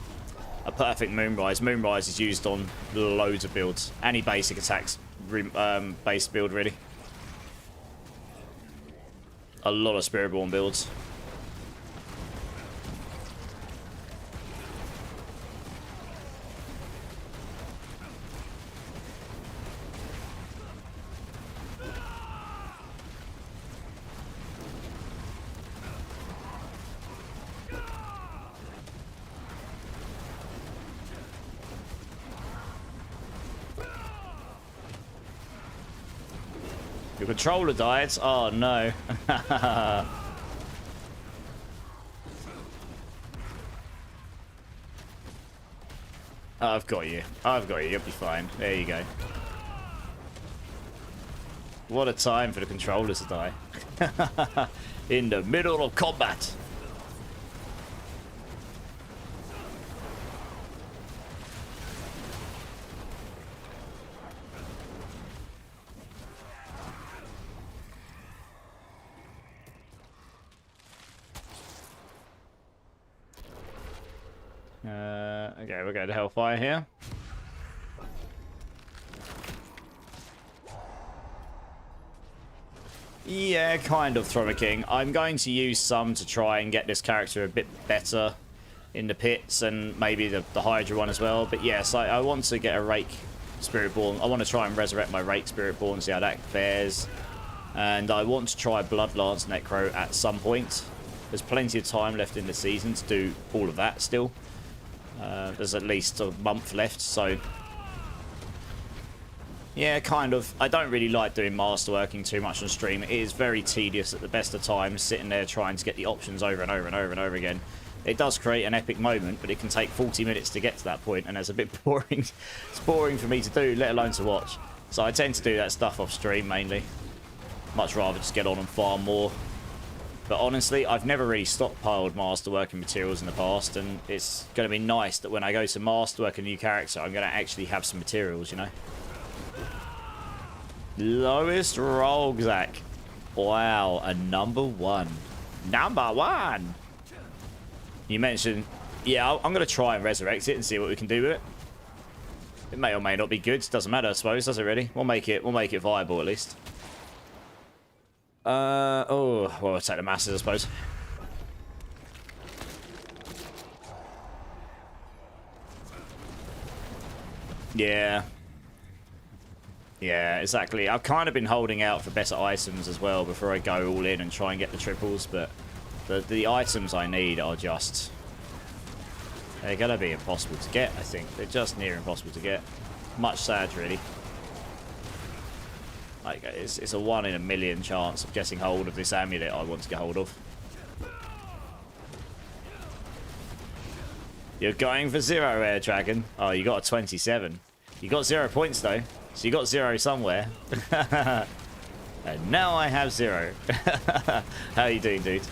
A perfect Moonrise. Moonrise is used on loads of builds. Any basic attacks based build, really. A lot of Spiritborn builds. Your controller died? Oh no. I've got you. I've got you. You'll be fine. There you go. What a time for the controller to die. In the middle of combat. Okay, we'll go to Hellfire here. Yeah, kind of Thrower King. I'm going to use some to try and get this character a bit better in the pits and maybe the Hydra one as well. But yes, I want to get a Rake Spiritborn. I want to try and resurrect my Rake Spiritborn, see how that fares. And I want to try Bloodlance Necro at some point. There's plenty of time left in the season to do all of that still. There's at least a month left, so... Yeah, kind of. I don't really like doing masterworking too much on stream. It is very tedious at the best of times, sitting there trying to get the options over and over and over and over again. It does create an epic moment, but it can take 40 minutes to get to that point, and it's a bit boring. It's boring for me to do, let alone to watch. So I tend to do that stuff off stream, mainly. Much rather just get on and farm more. But honestly, I've never really stockpiled masterworking materials in the past, and it's going to be nice that when I go to masterwork a new character, I'm going to actually have some materials, you know? Lowest rogue, Zach. Wow, a number one. Number one! You mentioned... Yeah, I'm going to try and resurrect it and see what we can do with it. It may or may not be good. Doesn't matter, I suppose, does it really? We'll make it viable, at least. Oh, well, we'll take the masses, I suppose. Yeah. Yeah, exactly. I've kind of been holding out for better items as well before I go all in and try and get the triples, but the items I need are just... They're going to be impossible to get, I think. They're just near impossible to get. Much sad, really. Like, it's a 1 in a million chance of getting hold of this amulet I want to get hold of. You're going for 0, Air Dragon. Oh, you got a 27. You got 0 points, though. So you got 0 somewhere. And now I have 0. How you doing, dude?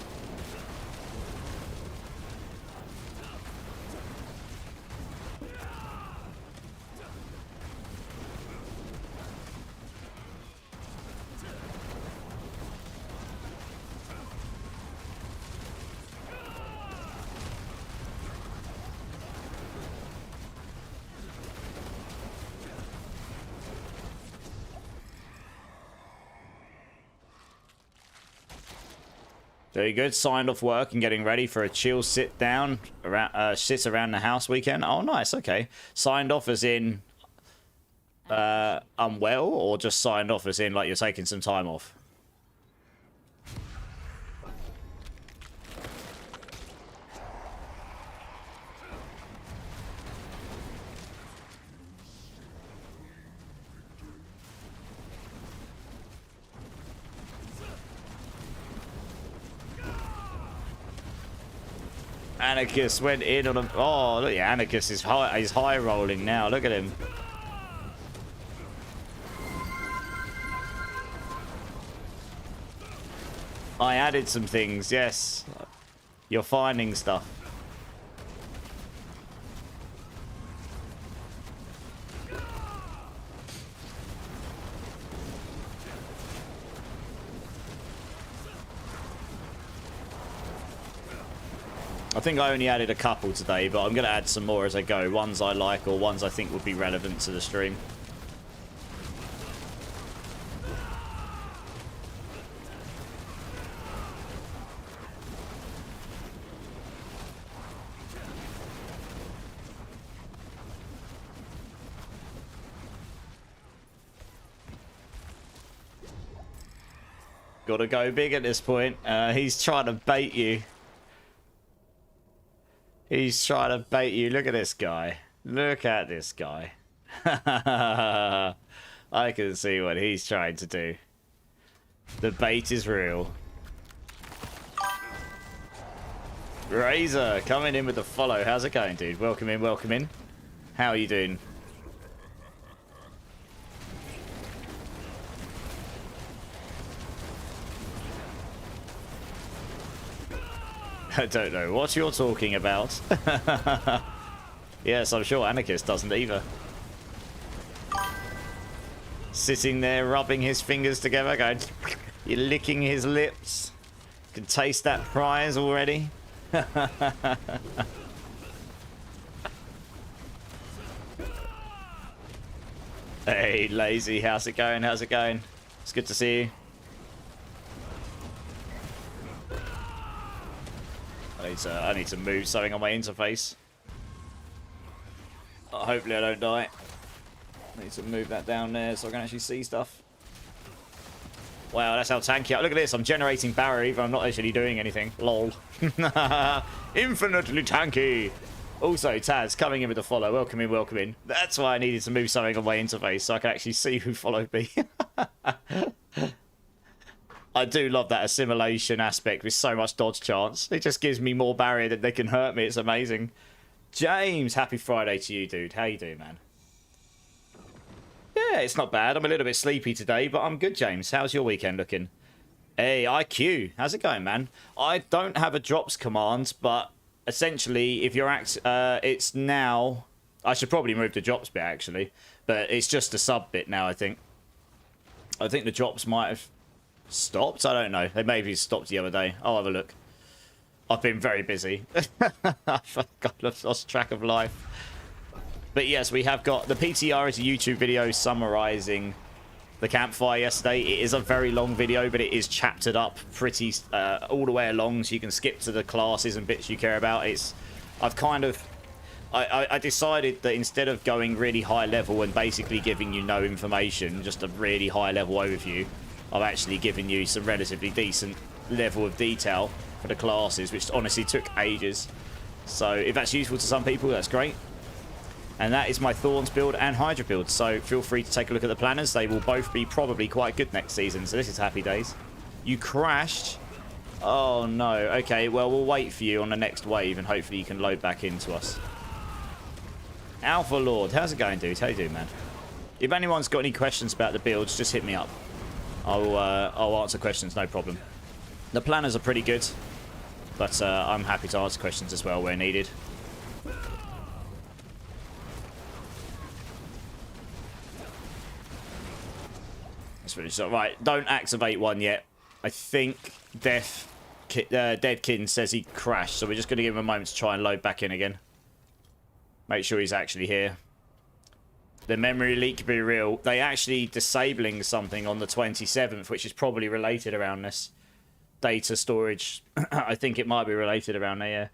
Very good. Signed off work and getting ready for a chill sit down around around the house weekend. Oh, nice. Okay. Signed off as in unwell, or just signed off as in like you're taking some time off? Anarchist went in on him. Oh, look, yeah, Anarchist is high rolling now. Look at him. I added some things, yes. You're finding stuff. think I only added a couple today, but I'm going to add some more as I go. Ones I like or ones I think would be relevant to the stream. Gotta go big at this point. He's trying to bait you. He's trying to bait you. Look at this guy. Look at this guy. I can see what he's trying to do. The bait is real. Razor coming in with the follow. How's it going, dude? Welcome in, welcome in. How are you doing? I don't know what you're talking about. Yes, I'm sure Anarchist doesn't either. Sitting there rubbing his fingers together, going, you're licking his lips. You can taste that prize already. Hey, Lazy, how's it going? How's it going? It's good to see you. I need to move something on my interface. Hopefully I don't die. I need to move that down there so I can actually see stuff. Wow, that's how tanky. Look at this. I'm generating barrier even I'm not actually doing anything. Lol. Infinitely tanky. Also, Taz coming in with the follow. Welcome in, welcome in. That's why I needed to move something on my interface so I can actually see who followed me. I do love that assimilation aspect with so much dodge chance. It just gives me more barrier that they can hurt me. It's amazing. James, happy Friday to you, dude. How you doing, man? Yeah, it's not bad. I'm a little bit sleepy today, but I'm good, James. How's your weekend looking? Hey, IQ. How's it going, man? I don't have a drops command, but essentially, if you're it's now... I should probably move the drops bit, actually. But it's just a sub bit now, I think. I think the drops might have... stopped? I don't know. They maybe stopped the other day. I'll have a look. I've been very busy. I've lost track of life. But yes, we have got... The PTR is a YouTube video summarising the campfire yesterday. It is a very long video, but it is chaptered up pretty all the way along, so you can skip to the classes and bits you care about. I've kind of... I decided that instead of going really high level and basically giving you no information, just a really high level overview, I've actually given you some relatively decent level of detail for the classes, which honestly took ages. So if that's useful to some people, that's great. And that is my Thorns build and Hydra build. So feel free to take a look at the planners. They will both be probably quite good next season. So this is happy days. You crashed? Oh no. Okay, well we'll wait for you on the next wave and hopefully you can load back into us. Alpha Lord, how's it going, dude? How you doing, man? If anyone's got any questions about the builds, just hit me up. I'll answer questions, no problem. The planners are pretty good, but I'm happy to answer questions as well where needed. That's really so. Right, don't activate one yet. I think Deadkin says he crashed, so we're just going to give him a moment to try and load back in again. Make sure he's actually here. The memory leak could be real. They actually disabling something on the 27th, which is probably related around this. Data storage. I think it might be related around there,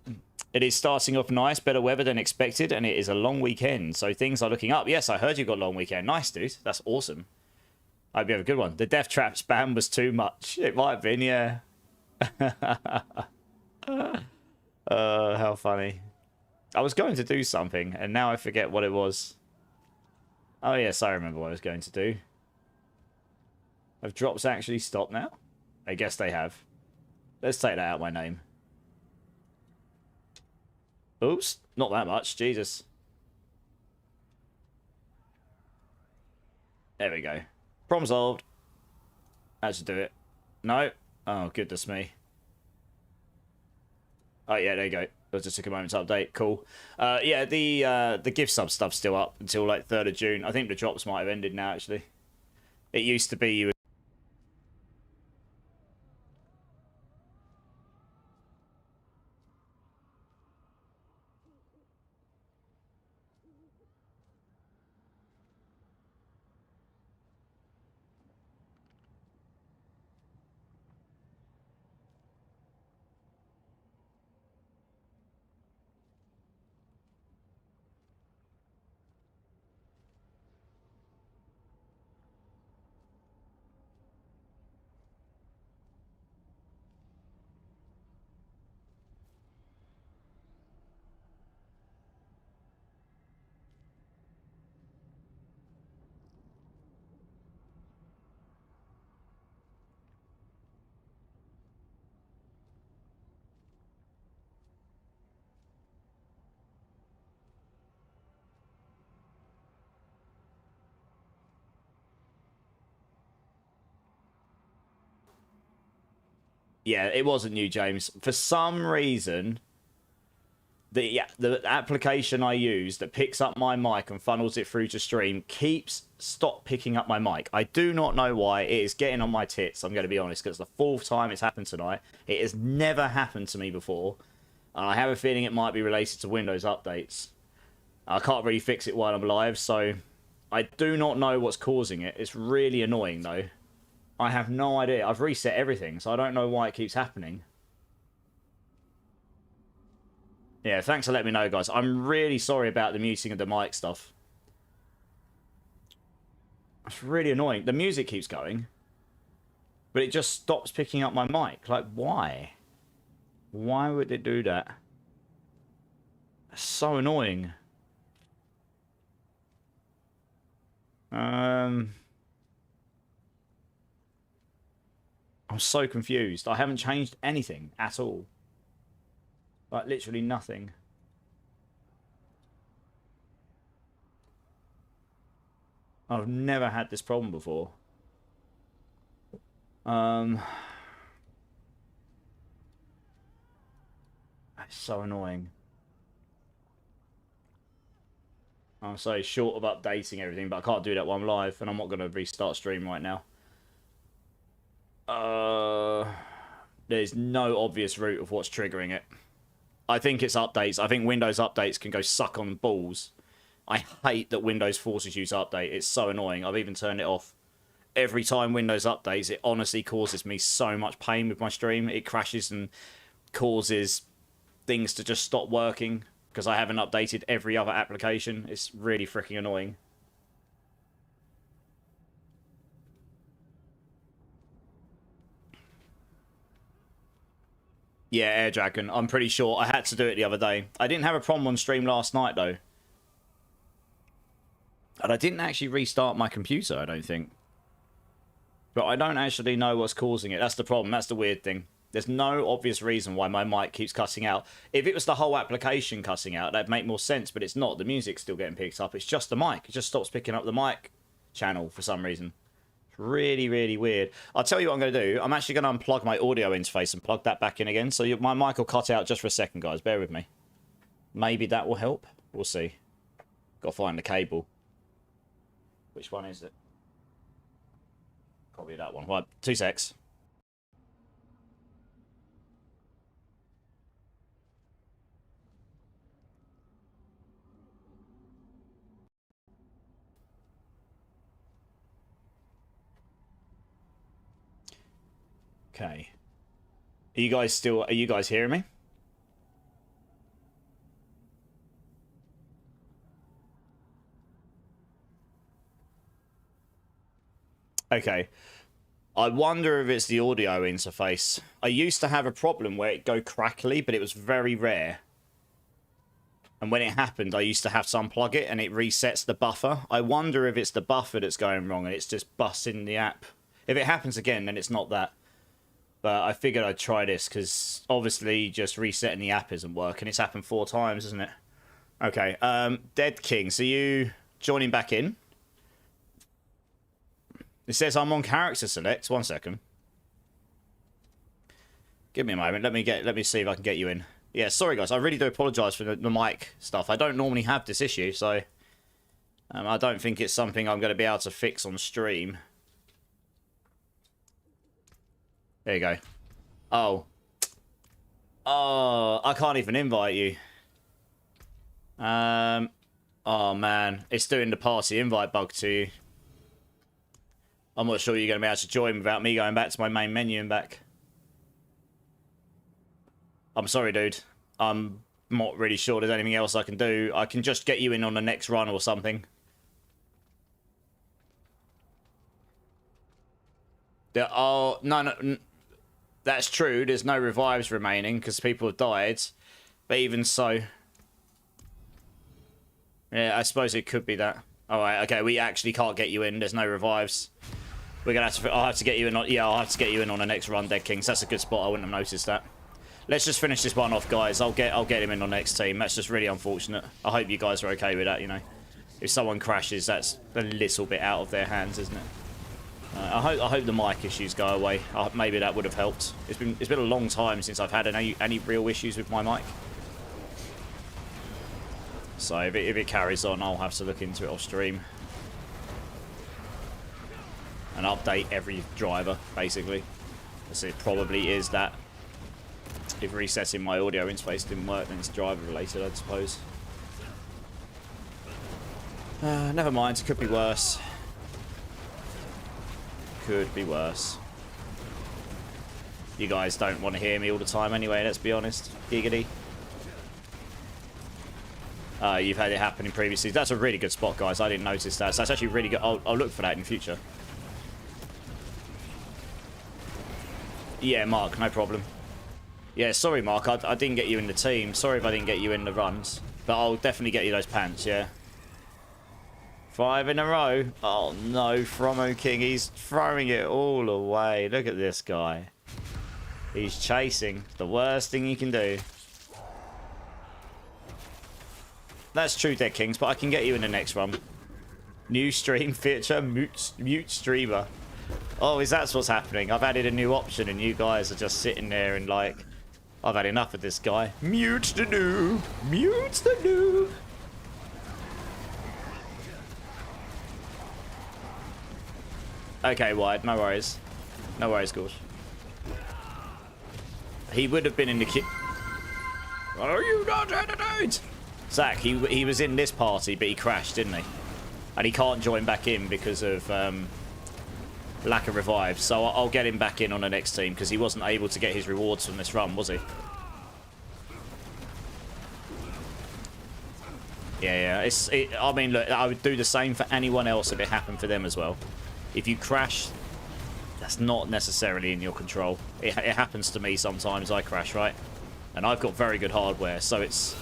yeah. It is starting off nice, better weather than expected, and it is a long weekend, so things are looking up. Yes, I heard you got a long weekend. Nice, dude. That's awesome. I hope you have a good one. The Death Trap spam was too much. It might have been, yeah. How funny. I was going to do something, and now I forget what it was. Oh, yes, I remember what I was going to do. Have drops actually stopped now? I guess they have. Let's take that out my name. Oops, not that much. Jesus. There we go. Problem solved. That should do it. No? Oh, goodness me. Oh, yeah, there you go. It just took a moment to update. Cool. Yeah, the gift sub stuff's still up until like 3rd of June. I think the drops might have ended now, actually. It used to be you. Yeah, it wasn't you, James. For some reason, the application I use that picks up my mic and funnels it through to stream stop picking up my mic. I do not know why. It is getting on my tits, I'm going to be honest, because it's the 4th time it's happened tonight. It has never happened to me before. And I have a feeling it might be related to Windows updates. I can't really fix it while I'm live, so I do not know what's causing it. It's really annoying, though. I have no idea. I've reset everything, so I don't know why it keeps happening. Yeah, thanks for letting me know, guys. I'm really sorry about the muting of the mic stuff. It's really annoying. The music keeps going, but it just stops picking up my mic. Like, why? Why would it do that? It's so annoying. I'm so confused. I haven't changed anything at all. Like, literally nothing. I've never had this problem before. That's so annoying. I'm so short of updating everything, but I can't do that while I'm live, and I'm not going to restart stream right now. There's no obvious route of what's triggering it. I think it's updates. I think Windows updates can go suck on balls. I hate that Windows forces you to update. It's so annoying. I've even turned it off. Every time Windows updates, it honestly causes me so much pain with my stream. It crashes and causes things to just stop working because I haven't updated every other application. It's really freaking annoying. Yeah, Air Dragon. I'm pretty sure I had to do it the other day. I didn't have a problem on stream last night, though. And I didn't actually restart my computer, I don't think. But I don't actually know what's causing it. That's the problem. That's the weird thing. There's no obvious reason why my mic keeps cutting out. If it was the whole application cutting out, that'd make more sense, but it's not. The music's still getting picked up. It's just the mic. It just stops picking up the mic channel for some reason. It's really, really weird. I'll tell you what I'm going to do. I'm actually going to unplug my audio interface and plug that back in again. So my mic will cut out just for a second, guys. Bear with me. Maybe that will help. We'll see. Got to find the cable. Which one is it? Probably that one. Right, 2 secs. Okay. Are you guys hearing me? Okay. I wonder if it's the audio interface. I used to have a problem where it'd go crackly, but it was very rare. And when it happened, I used to have to unplug it, and it resets the buffer. I wonder if it's the buffer that's going wrong, and it's just busting the app. If it happens again, then it's not that. But I figured I'd try this, because obviously just resetting the app isn't working. It's happened 4 times, isn't it? Okay, Dead King, so you joining back in? It says I'm on character select. 1 second. Give me a moment. Let me see if I can get you in. Yeah, sorry guys. I really do apologise for the mic stuff. I don't normally have this issue, so I don't think it's something I'm going to be able to fix on stream. There you go. Oh, I can't even invite you. Oh man, it's doing the party invite bug to you. I'm not sure you're going to be able to join without me going back to my main menu and back. I'm sorry, dude. I'm not really sure there's anything else I can do. I can just get you in on the next run or something. There are... No. That's true. There's no revives remaining because people have died. But even so... Yeah, I suppose it could be that. Alright, okay, we actually can't get you in. There's no revives. We're gonna have to... I'll have to get you in on... Yeah, I'll have to get you in on the next run, Dead Kings. That's a good spot. I wouldn't have noticed that. Let's just finish this one off, guys. I'll get him in on the next team. That's just really unfortunate. I hope you guys are okay with that, you know. If someone crashes, that's a little bit out of their hands, isn't it? I hope the mic issues go away. Maybe that would have helped. It's been a long time since I've had any real issues with my mic. So if it carries on, I'll have to look into it off stream and update every driver, basically. So it probably is that. If resetting my audio interface didn't work, then it's driver related, I suppose. Never mind, it could be worse. Could be worse. You guys don't want to hear me all the time anyway, let's be honest. Giggity. You've had it happen in previous seasons. That's a really good spot, guys. I didn't notice that. So that's actually really good. I'll look for that in the future. Yeah, Mark, no problem. Yeah, sorry, Mark. I didn't get you in the team. Sorry if I didn't get you in the runs. But I'll definitely get you those pants, yeah. 5 in a row. Oh, no. Fromo King. He's throwing it all away. Look at this guy. He's chasing. The worst thing you can do. That's true, Dead Kings, but I can get you in the next run. New stream feature. Mute streamer. Oh, is that what's happening? I've added a new option and you guys are just sitting there and like... I've had enough of this guy. Mute the noob. Mute the noob. Okay, Wide. No worries. No worries, Gorge. He would have been in the queue. Are you not entertained? Zach, he was in this party, but he crashed, didn't he? And he can't join back in because of lack of revive. So I'll get him back in on the next team because he wasn't able to get his rewards from this run, was he? Yeah. I mean, look, I would do the same for anyone else if it happened for them as well. If you crash, that's not necessarily in your control. It happens to me sometimes. I crash, right? And I've got very good hardware, so it's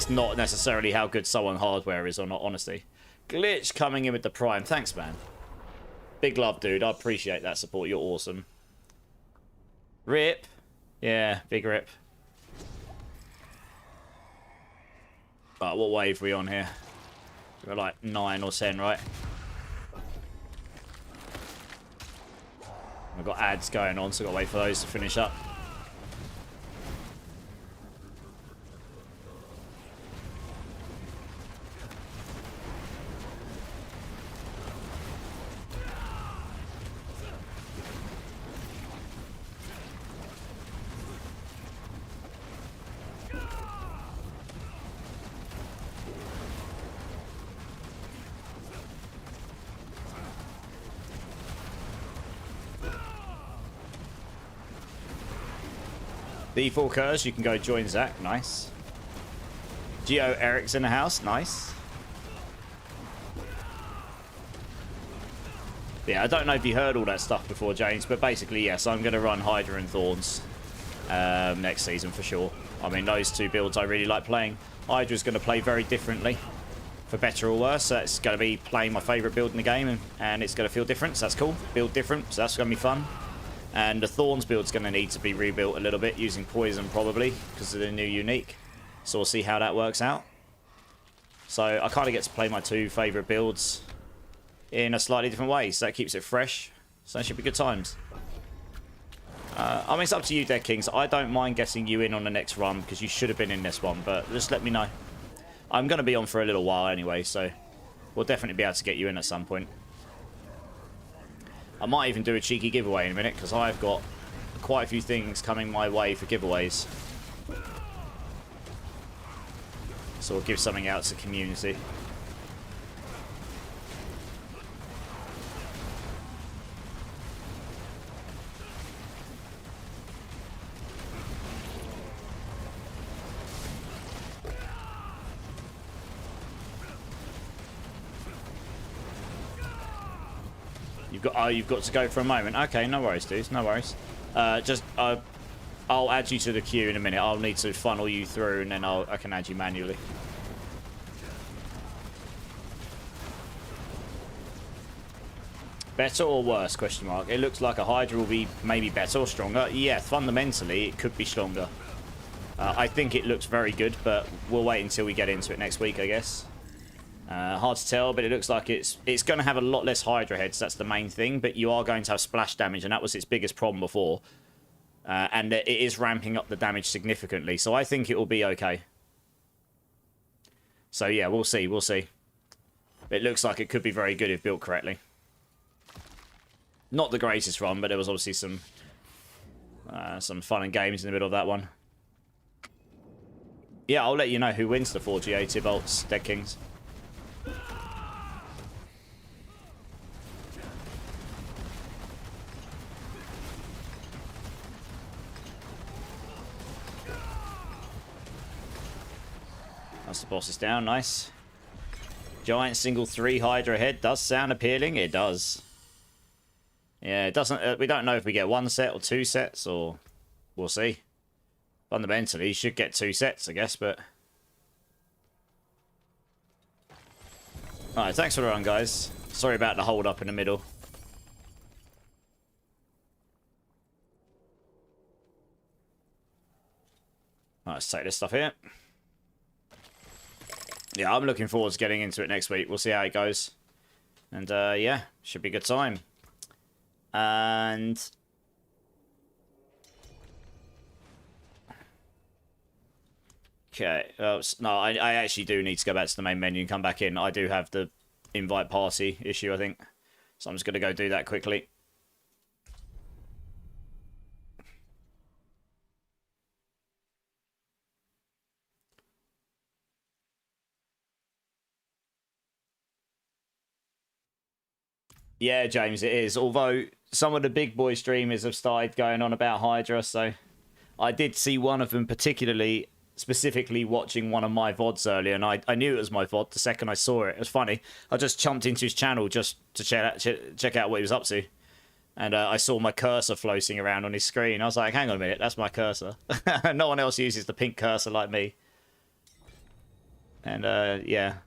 not necessarily how good someone's hardware is or not, honestly. Glitch coming in with the Prime. Thanks, man. Big love, dude. I appreciate that support. You're awesome. Rip. Yeah, big rip. But what wave are we on here? We're like 9 or 10, right? I've got ads going on, so I've got to wait for those to finish up. D4 Curse, you can go join Zach. Nice. Geo Eric's in the house. Nice. Yeah, I don't know if you heard all that stuff before, James, but basically, yes, I'm going to run Hydra and Thorns next season for sure. I mean, those two builds I really like playing. Hydra's going to play very differently, for better or worse. So it's going to be playing my favourite build in the game, and it's going to feel different, so that's cool. Build different, so that's going to be fun. And the Thorns build's going to need to be rebuilt a little bit, using Poison probably, because of the new unique. So we'll see how that works out. So I kind of get to play my two favourite builds in a slightly different way, so that keeps it fresh. So that should be good times. I mean, it's up to you, Dead Kings. I don't mind getting you in on the next run, because you should have been in this one, but just let me know. I'm going to be on for a little while anyway, so we'll definitely be able to get you in at some point. I might even do a cheeky giveaway in a minute, because I've got quite a few things coming my way for giveaways. So we'll give something out to the community. You've got to go for a moment. Okay, no worries, dudes. No worries. I'll add you to the queue in a minute. I'll need to funnel you through, and then I can add you manually. Better or worse? Question mark. It looks like a Hydra will be maybe better or stronger. Yeah, fundamentally it could be stronger. I think it looks very good, but we'll wait until we get into it next week, I guess. Hard to tell, but it looks like it's going to have a lot less Hydra heads. That's the main thing, but you are going to have splash damage, and that was its biggest problem before. And it is ramping up the damage significantly, so I think it will be okay. So yeah, we'll see, we'll see. It looks like it could be very good if built correctly. Not the greatest run, but there was obviously some fun and games in the middle of that one. Yeah, I'll let you know who wins the 4GA Tibolts, Dead Kings. That's the boss is down, nice. Giant single 3 Hydra head does sound appealing. It does. Yeah, it doesn't. We don't know if we get 1 set or 2 sets, or we'll see. Fundamentally, you should get 2 sets, I guess, but. Alright, thanks for the run, guys. Sorry about the hold up in the middle. Alright, let's take this stuff here. Yeah, I'm looking forward to getting into it next week. We'll see how it goes. And, yeah, should be a good time. And... okay. No, I actually do need to go back to the main menu and come back in. I do have the invite party issue, I think. So I'm just going to go do that quickly. Yeah, James, it is. Although some of the big boy streamers have started going on about Hydra, so I did see one of them specifically watching one of my VODs earlier, and I knew it was my VOD the second I saw it. It was funny. I just jumped into his channel just to check out what he was up to. And I saw my cursor floating around on his screen. I was like, hang on a minute, that's my cursor. No one else uses the pink cursor like me. And, yeah.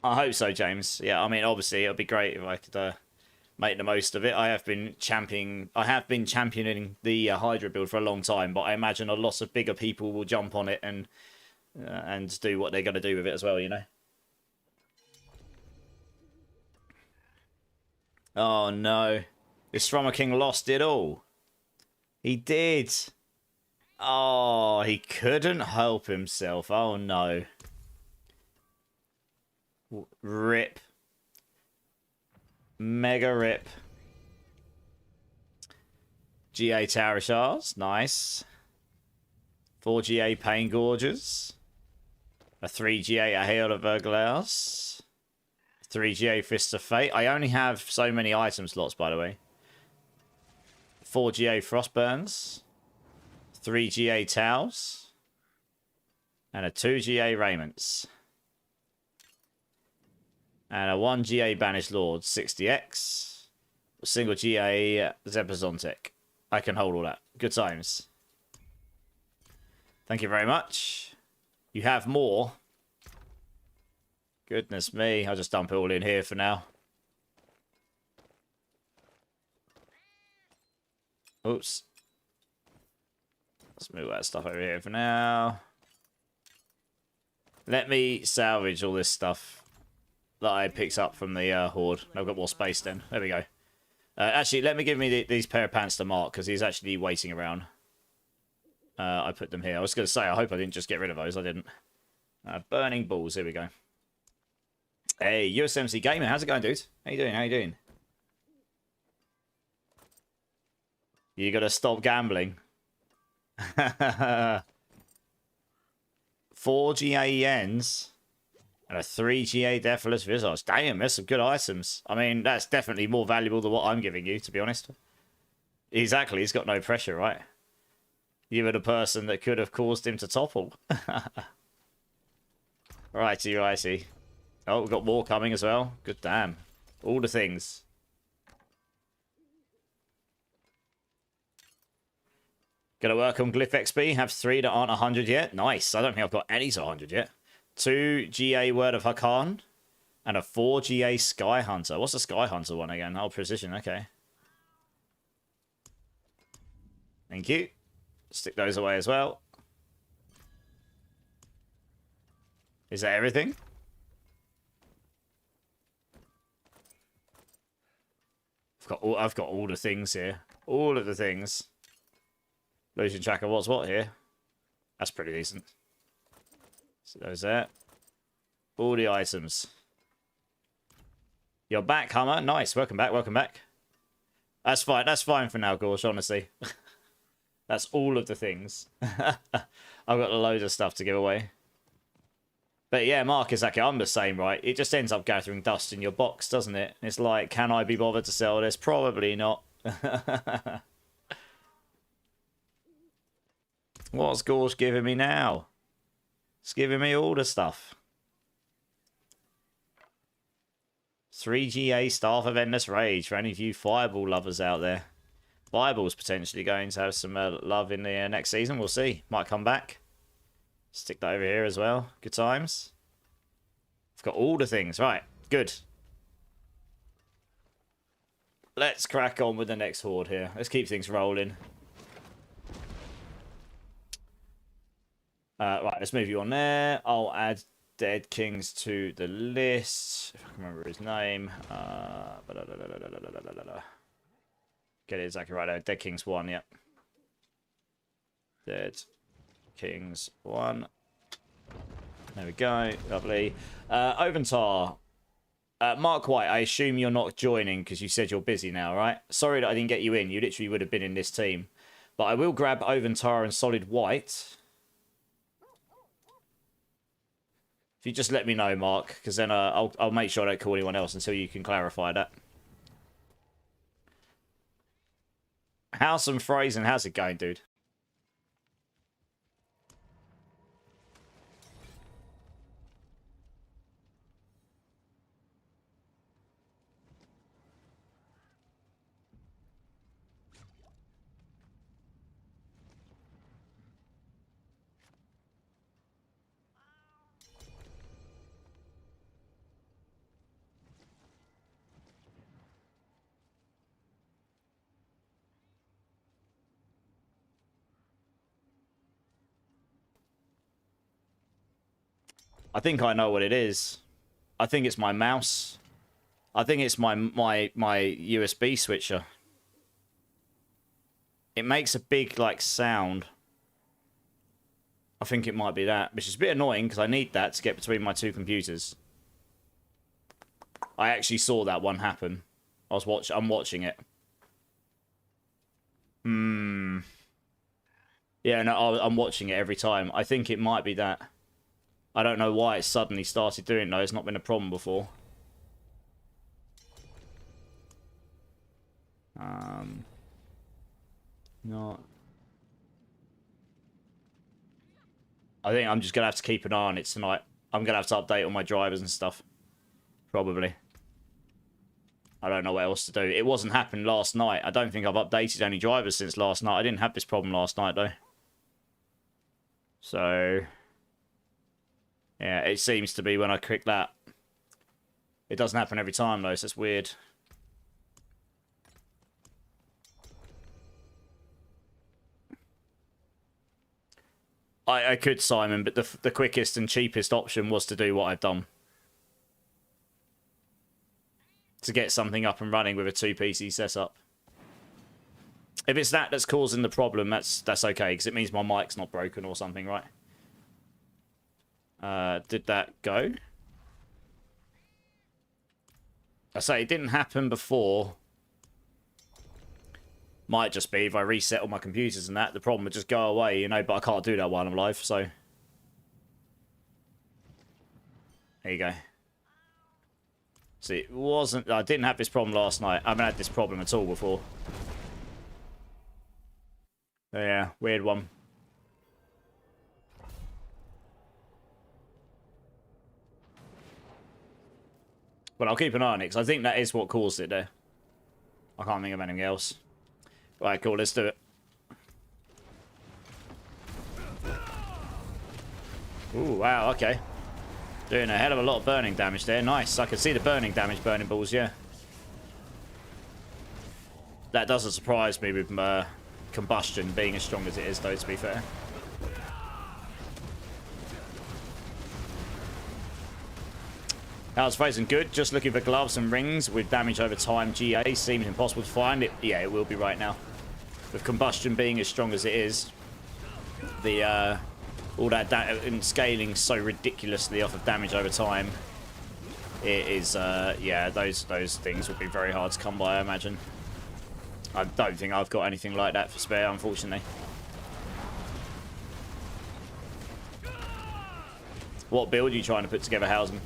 I hope so, James. Yeah, I mean, obviously, it would be great if I could make the most of it. I have been championing the Hydra build for a long time, but I imagine a lot of bigger people will jump on it and do what they're going to do with it as well, you know? Oh, no. The Strummer King lost it all. He did. Oh, he couldn't help himself. Oh, no. Rip. Mega rip. GA Tower Shards. Nice. 4GA Pain Gorges. A 3GA Hail of Glass. 3GA Fist of Fate. I only have so many item slots, by the way. 4GA Frostburns. 3GA Towels. And a 2GA Raiments. And a 1GA Banished Lord, 60x. Single GA Zebazontic. I can hold all that. Good times. Thank you very much. You have more. Goodness me. I'll just dump it all in here for now. Oops. Let's move that stuff over here for now. Let me salvage all this stuff that I picked up from the Horde. I've got more space then. There we go. Actually, let me give me these pair of pants to Mark, because he's actually waiting around. I put them here. I was going to say, I hope I didn't just get rid of those. I didn't. Burning Balls. Here we go. Hey, USMC Gamer. How's it going, dude? How you doing? How you doing? You got to stop gambling. 4 GAENs. And a 3GA Deathless Visage. Damn, there's some good items. I mean, that's definitely more valuable than what I'm giving you, to be honest. Exactly, he's got no pressure, right? You were the person that could have caused him to topple. Righty, righty. Oh, we've got more coming as well. Good damn. All the things. Gonna work on Glyph XP. Have 3 that aren't 100 yet. Nice. I don't think I've got any to 100 yet. 2 GA Word of Hakan. And a 4 GA Sky Hunter. What's the Sky Hunter one again? Oh, Precision. Okay. Thank you. Stick those away as well. Is that everything? I've got all the things here. All of the things. Losing track of what's what here. That's pretty decent. So there's that. All the items. You're back, Hummer. Nice. Welcome back. Welcome back. That's fine. That's fine for now, Gorsh, honestly. That's all of the things. I've got loads of stuff to give away. But yeah, Mark is like, I'm the same, right? It just ends up gathering dust in your box, doesn't it? It's like, can I be bothered to sell this? Probably not. What's Gorsh giving me now? It's giving me all the stuff. 3GA Staff of Endless Rage for any of you Fireball lovers out there. Fireball's potentially going to have some love in the next season. We'll see. Might come back. Stick that over here as well. Good times. I've got all the things. Right. Good. Let's crack on with the next horde here. Let's keep things rolling. Right. Let's move you on there. I'll add Dead Kings to the list. If I can remember his name. Get it exactly right there. Dead Kings 1. Yep. Dead Kings 1. There we go. Lovely. Oventar. Mark White, I assume you're not joining because you said you're busy now, right? Sorry that I didn't get you in. You literally would have been in this team. But I will grab Oventar and Solid White. If you just let me know, Mark, because then I'll make sure I don't call anyone else until you can clarify that. House and Frazen, how's it going, dude? I think I know what it is. I think it's my mouse. I think it's my USB switcher. It makes a big, like, sound. I think it might be that, which is a bit annoying because I need that to get between my two computers. I actually saw that one happen. I'm watching it. Yeah, no, I'm watching it every time. I think it might be that. I don't know why it suddenly started doing it, though. It's not been a problem before. Not. I think I'm just going to have to keep an eye on it tonight. I'm going to have to update all my drivers and stuff. Probably. I don't know what else to do. It wasn't happening last night. I don't think I've updated any drivers since last night. I didn't have this problem last night, though. So... yeah, it seems to be when I click that. It doesn't happen every time, though, so it's weird. I could, Simon, but the quickest and cheapest option was to do what I've done. To get something up and running with a 2-PC setup. If it's that that's causing the problem, that's okay, because it means my mic's not broken or something, right? Did that go? I say it didn't happen before. Might just be if I reset all my computers and that, the problem would just go away, you know, but I can't do that while I'm live, so. There you go. See, it wasn't... I didn't have this problem last night. I haven't had this problem at all before. So yeah, weird one. But I'll keep an eye on it, because I think that is what caused it there. I can't think of anything else. Right, cool, let's do it. Ooh, wow, okay. Doing a hell of a lot of burning damage there. Nice, I can see the burning damage, burning balls, yeah. That doesn't surprise me with combustion being as strong as it is, though, to be fair. How's phrasing? Good. Just looking for gloves and rings with damage over time. GA seems impossible to find. Yeah, it will be right now. With combustion being as strong as it is, the all that and scaling so ridiculously off of damage over time, it is yeah, those things would be very hard to come by, I imagine. I don't think I've got anything like that for spare, unfortunately. What build are you trying to put together, Housen?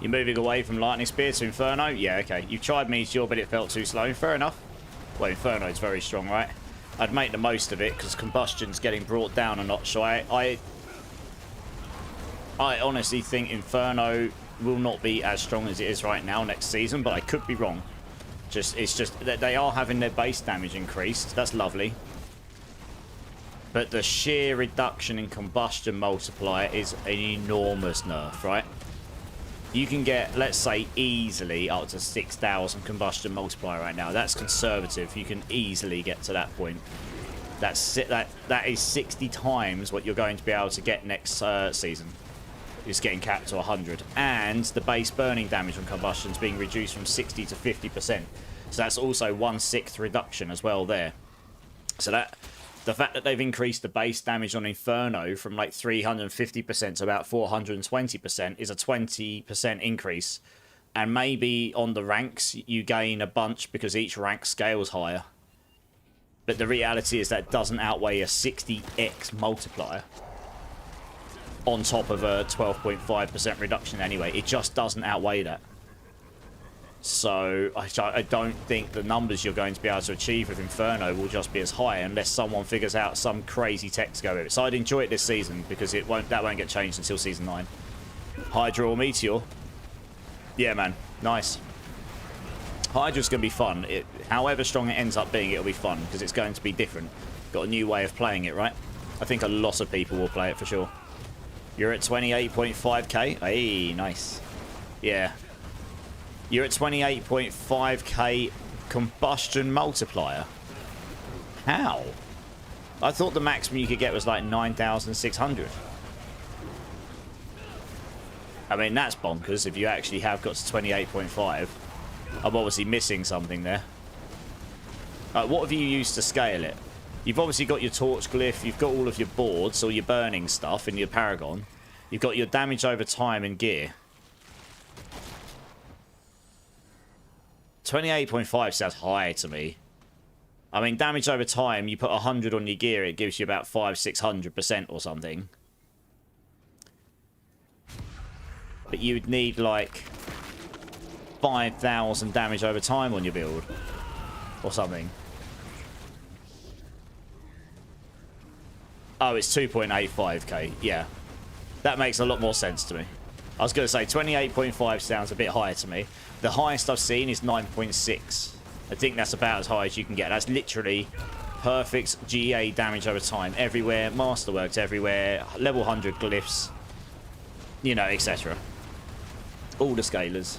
You're moving away from Lightning Spear to Inferno? Yeah, okay. You've tried Meteor, but it felt too slow. Fair enough. Well, Inferno's very strong, right? I'd make the most of it, because Combustion's getting brought down a notch. So I honestly think Inferno will not be as strong as it is right now next season, but I could be wrong. It's just that they are having their base damage increased. That's lovely. But the sheer reduction in Combustion multiplier is an enormous nerf, right? You can get, let's say, easily up to 6,000 combustion multiplier right now. That's conservative. You can easily get to that point. That is 60 times what you're going to be able to get next season. It's getting capped to 100. And the base burning damage on combustion is being reduced from 60 to 50%. So that's also 1/6 reduction as well there. So that... The fact that they've increased the base damage on Inferno from like 350% to about 420% is a 20% increase. And maybe on the ranks, you gain a bunch because each rank scales higher. But the reality is that doesn't outweigh a 60x multiplier on top of a 12.5% reduction anyway. It just doesn't outweigh that. So I don't think the numbers you're going to be able to achieve with Inferno will just be as high unless someone figures out some crazy tech to go with it. So I'd enjoy it this season because that won't get changed until season 9. Hydra or Meteor? Yeah, man. Nice. Hydra's going to be fun. However strong it ends up being, it'll be fun because it's going to be different. Got a new way of playing it, right? I think a lot of people will play it for sure. You're at 28.5k. Hey, nice. Yeah. You're at 28.5k combustion multiplier. How? I thought the maximum you could get was like 9,600. I mean, that's bonkers if you actually have got to 28.5. I'm obviously missing something there. What have you used to scale it? You've obviously got your torch glyph, you've got all of your boards, all your burning stuff in your Paragon. You've got your damage over time and gear. 28.5 sounds high to me. I mean, damage over time, you put 100 on your gear, it gives you about 500-600% or something. But you'd need like 5,000 damage over time on your build. Or something. Oh, it's 2.85k. Yeah. That makes a lot more sense to me. I was going to say 28.5 sounds a bit higher to me. The highest I've seen is 9.6. I think that's about as high as you can get. That's literally perfect GA damage over time. Everywhere, masterworks everywhere, level 100 glyphs, you know, etc. All the scalers.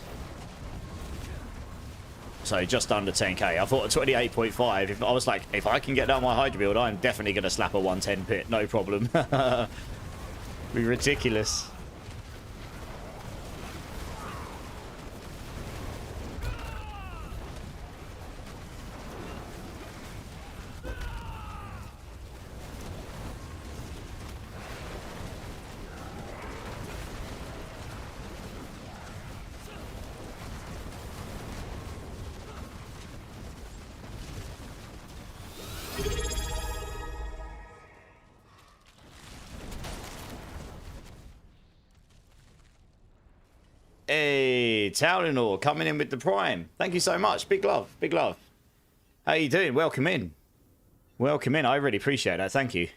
So just under 10k. I thought 28.5. If I was like, if I can get down my Hydra build, I'm definitely going to slap a 110 pit. No problem. Be ridiculous. Talonor coming in with the Prime. Thank you so much. Big love. Big love. How you doing? Welcome in. Welcome in. I really appreciate that. Thank you.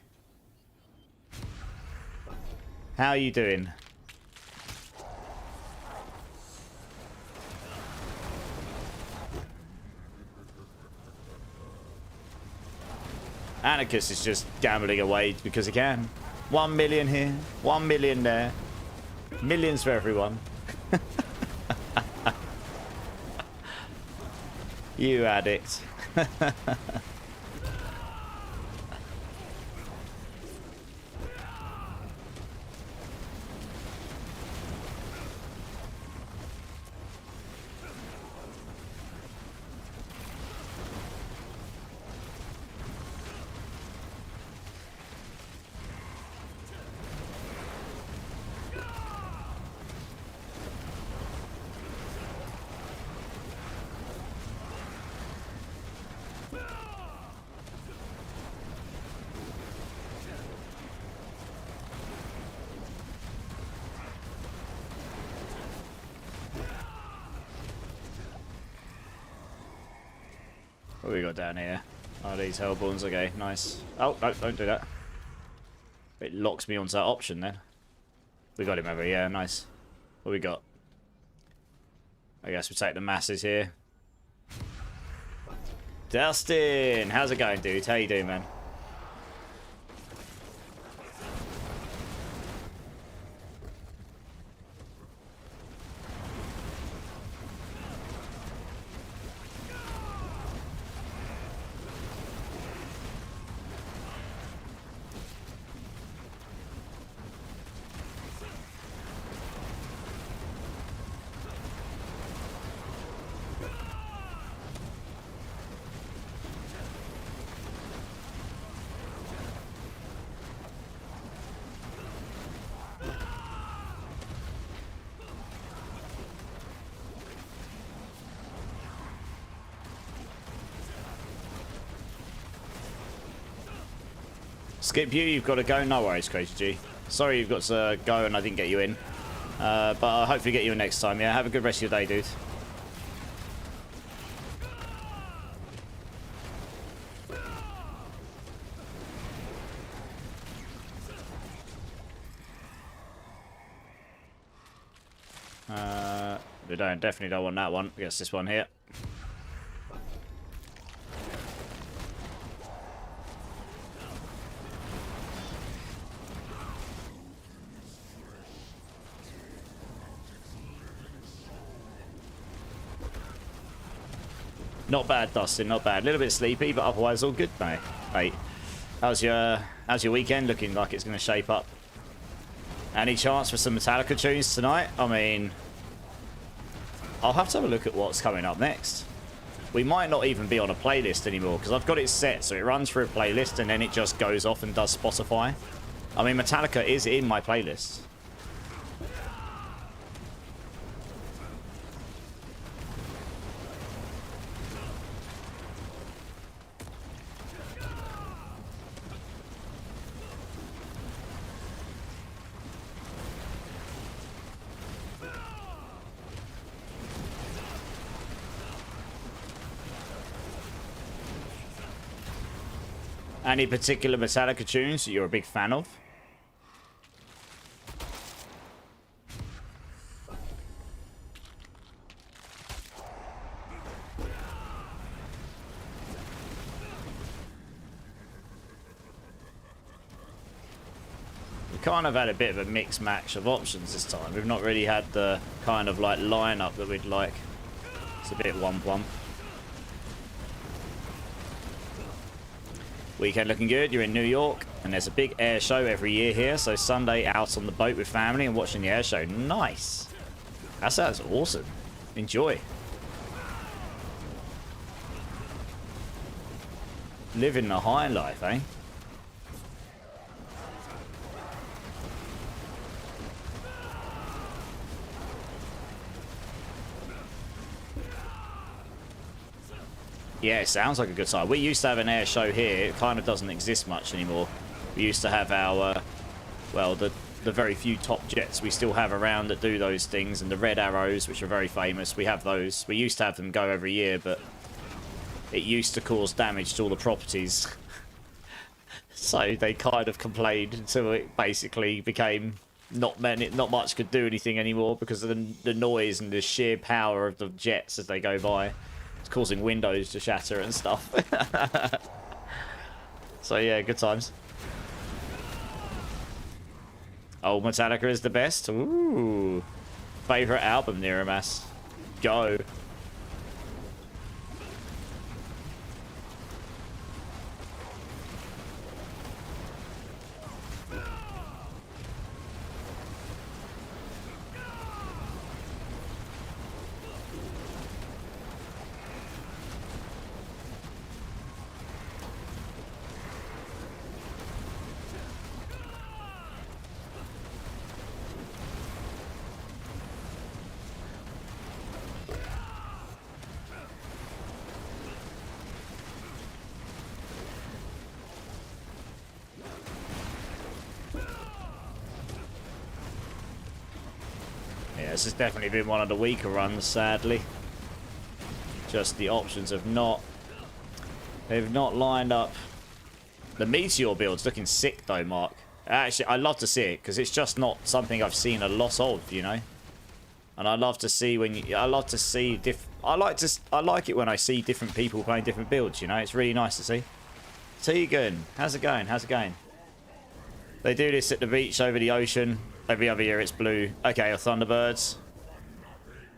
How are you doing? Anarchus is just gambling away because he can. 1 million here, 1 million there. Millions for everyone. You addict. What we got down here? Oh, these Hellborns. Okay, nice. Oh, no, don't do that. It locks me onto that option then. We got him over. Yeah, nice. What we got? I guess we take the masses here. Dustin! How's it going, dude? How you doing, man? Skip you, you've got to go. No worries, Crazy G. Sorry you've got to go and I didn't get you in. But I'll hopefully get you in next time. Yeah, have a good rest of your day, dude. We definitely don't want that one. I guess this one here. Not bad, Dustin, not bad. A little bit sleepy, but otherwise all good, mate. Hey, how's your weekend looking like it's going to shape up? Any chance for some Metallica tunes tonight? I mean, I'll have to have a look at what's coming up next. We might not even be on a playlist anymore, because I've got it set, so it runs through a playlist and then it just goes off and does Spotify. I mean, Metallica is in my playlist. Any particular Metallica tunes that you're a big fan of? We kind of had a bit of a mixed match of options this time. We've not really had the kind of like lineup that we'd like. It's a bit womp-womp. Weekend looking good. You're in New York, and there's a big air show every year here. So Sunday out on the boat with family and watching the air show. Nice. That sounds awesome. Enjoy. Living the high life, eh? Yeah, it sounds like a good time. We used to have an air show here. It kind of doesn't exist much anymore. We used to have our, well, the the very few top jets we still have around that do those things, and the red arrows, which are very famous. We have those. We used to have them go every year, but it used to cause damage to all the properties. So they kind of complained until it basically became not much could do anything anymore because of the noise and the sheer power of the jets as they go by. It's causing windows to shatter and stuff. So yeah, good times. Oh, Metallica is the best. Ooh. Favorite album, Niramas. Go. This has definitely been one of the weaker runs, sadly. Just the options have not... They've not lined up. The Meteor build's looking sick though, Mark. Actually, I love to see it, because it's just not something I've seen a lot of, you know? And I love to see when you... I love to see I like it when I see different people playing different builds, you know? It's really nice to see. Tegan, how's it going? How's it going? They do this at the beach over the ocean. Every other year it's blue. Okay, Thunderbirds.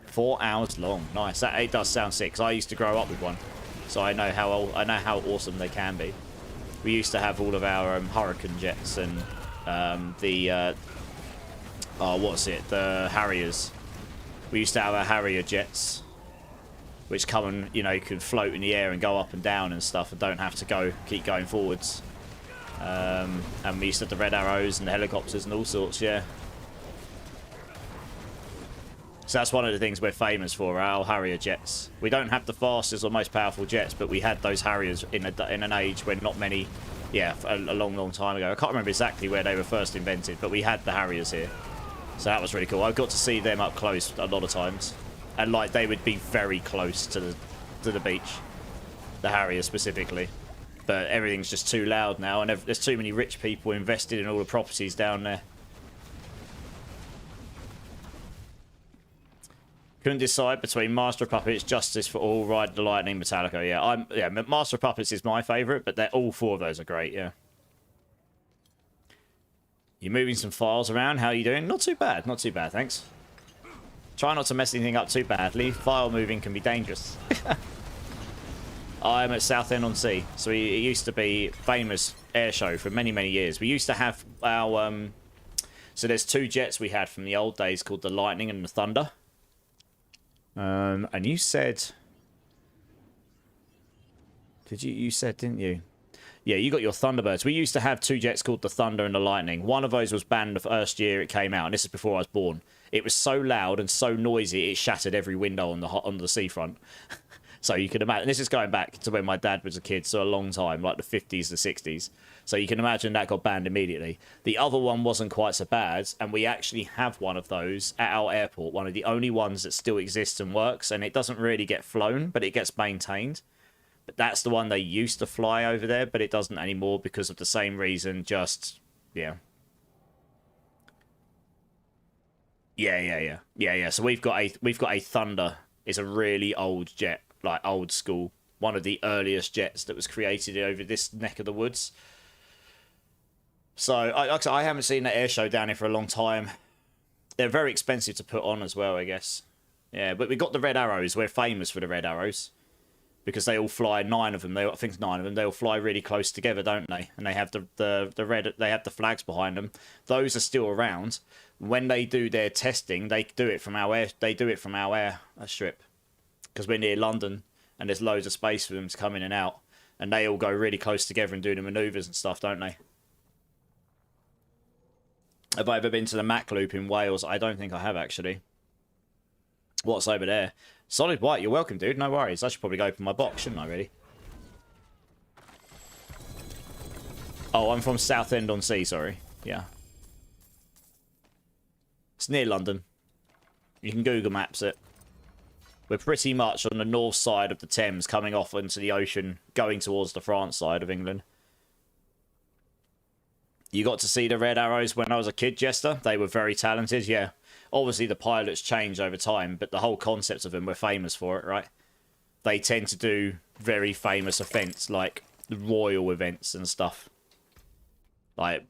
4 hours long. Nice. That it does sound sick. 'Cause I used to grow up with one, so I know how awesome they can be. We used to have all of our Hurricane jets and the Harriers. We used to have our Harrier jets, which come and, you know, could float in the air and go up and down and stuff, and don't have to keep going forwards. And we used to have the red arrows and the helicopters and all sorts, yeah. So that's one of the things we're famous for, our Harrier jets. We don't have the fastest or most powerful jets, but we had those Harriers in an age when not many, yeah, a long, long time ago. I can't remember exactly where they were first invented, but we had the Harriers here. So that was really cool. I got to see them up close a lot of times. And, like, they would be very close to the beach. The Harrier specifically. But everything's just too loud now, and there's too many rich people invested in all the properties down there. Couldn't decide between Master of Puppets, Justice for All, Ride the Lightning, Metallica. Yeah, Master of Puppets is my favourite, but all 4 of those are great, yeah. You're moving some files around. How are you doing? Not too bad, thanks. Try not to mess anything up too badly. File moving can be dangerous. I'm at Southend-on-Sea, so it used to be a famous air show for many, many years. We used to have our... so there's 2 jets we had from the old days called the Lightning and the Thunder. And you said... You said, didn't you? Yeah, you got your Thunderbirds. We used to have 2 jets called the Thunder and the Lightning. One of those was banned the first year it came out, and this is before I was born. It was so loud and so noisy, it shattered every window on the seafront. So you can imagine, this is going back to when my dad was a kid, so a long time, like the 50s, the 60s. So you can imagine that got banned immediately. The other one wasn't quite so bad, and we actually have one of those at our airport, one of the only ones that still exists and works, and it doesn't really get flown, but it gets maintained. But that's the one they used to fly over there, but it doesn't anymore because of the same reason, just, yeah. Yeah. So we've got a Thunder. It's a really old jet. Like old school, one of the earliest jets that was created over this neck of the woods. So I haven't seen that air show down here for a long time. They're very expensive to put on as well, I guess. Yeah, but we got the red arrows. We're famous for the red arrows because they all fly 9 of them. I think it's 9 of them. They all fly really close together, don't they? And they have the red. They have the flags behind them. Those are still around. When they do their testing, they do it from our air. They do it from our air strip. Because we're near London, and there's loads of space for them to come in and out. And they all go really close together and do the manoeuvres and stuff, don't they? Have I ever been to the Mac Loop in Wales? I don't think I have, actually. What's over there? Solid White, you're welcome, dude. No worries. I should probably go open my box, shouldn't I, really? Oh, I'm from Southend-on-Sea, sorry. Yeah. It's near London. You can Google Maps it. We're pretty much on the north side of the Thames, coming off into the ocean, going towards the France side of England. You got to see the Red Arrows when I was a kid, Jester. They were very talented, yeah. Obviously, the pilots change over time, but the whole concept of them, we're famous for it, right? They tend to do very famous events, like the royal events and stuff. Like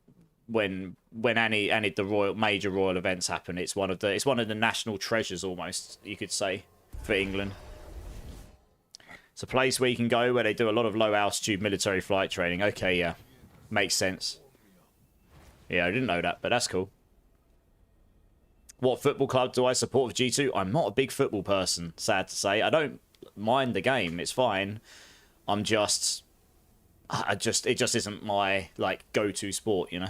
when any of the major royal events happen, it's one of the national treasures, almost, you could say, for England. It's a place where you can go where they do a lot of low altitude military flight training. Okay, yeah, makes sense. Yeah, I didn't know that, but that's cool. What football club do I support for G2? I'm not a big football person, sad to say. I don't mind the game, it's fine. It just isn't my, like, go-to sport, you know.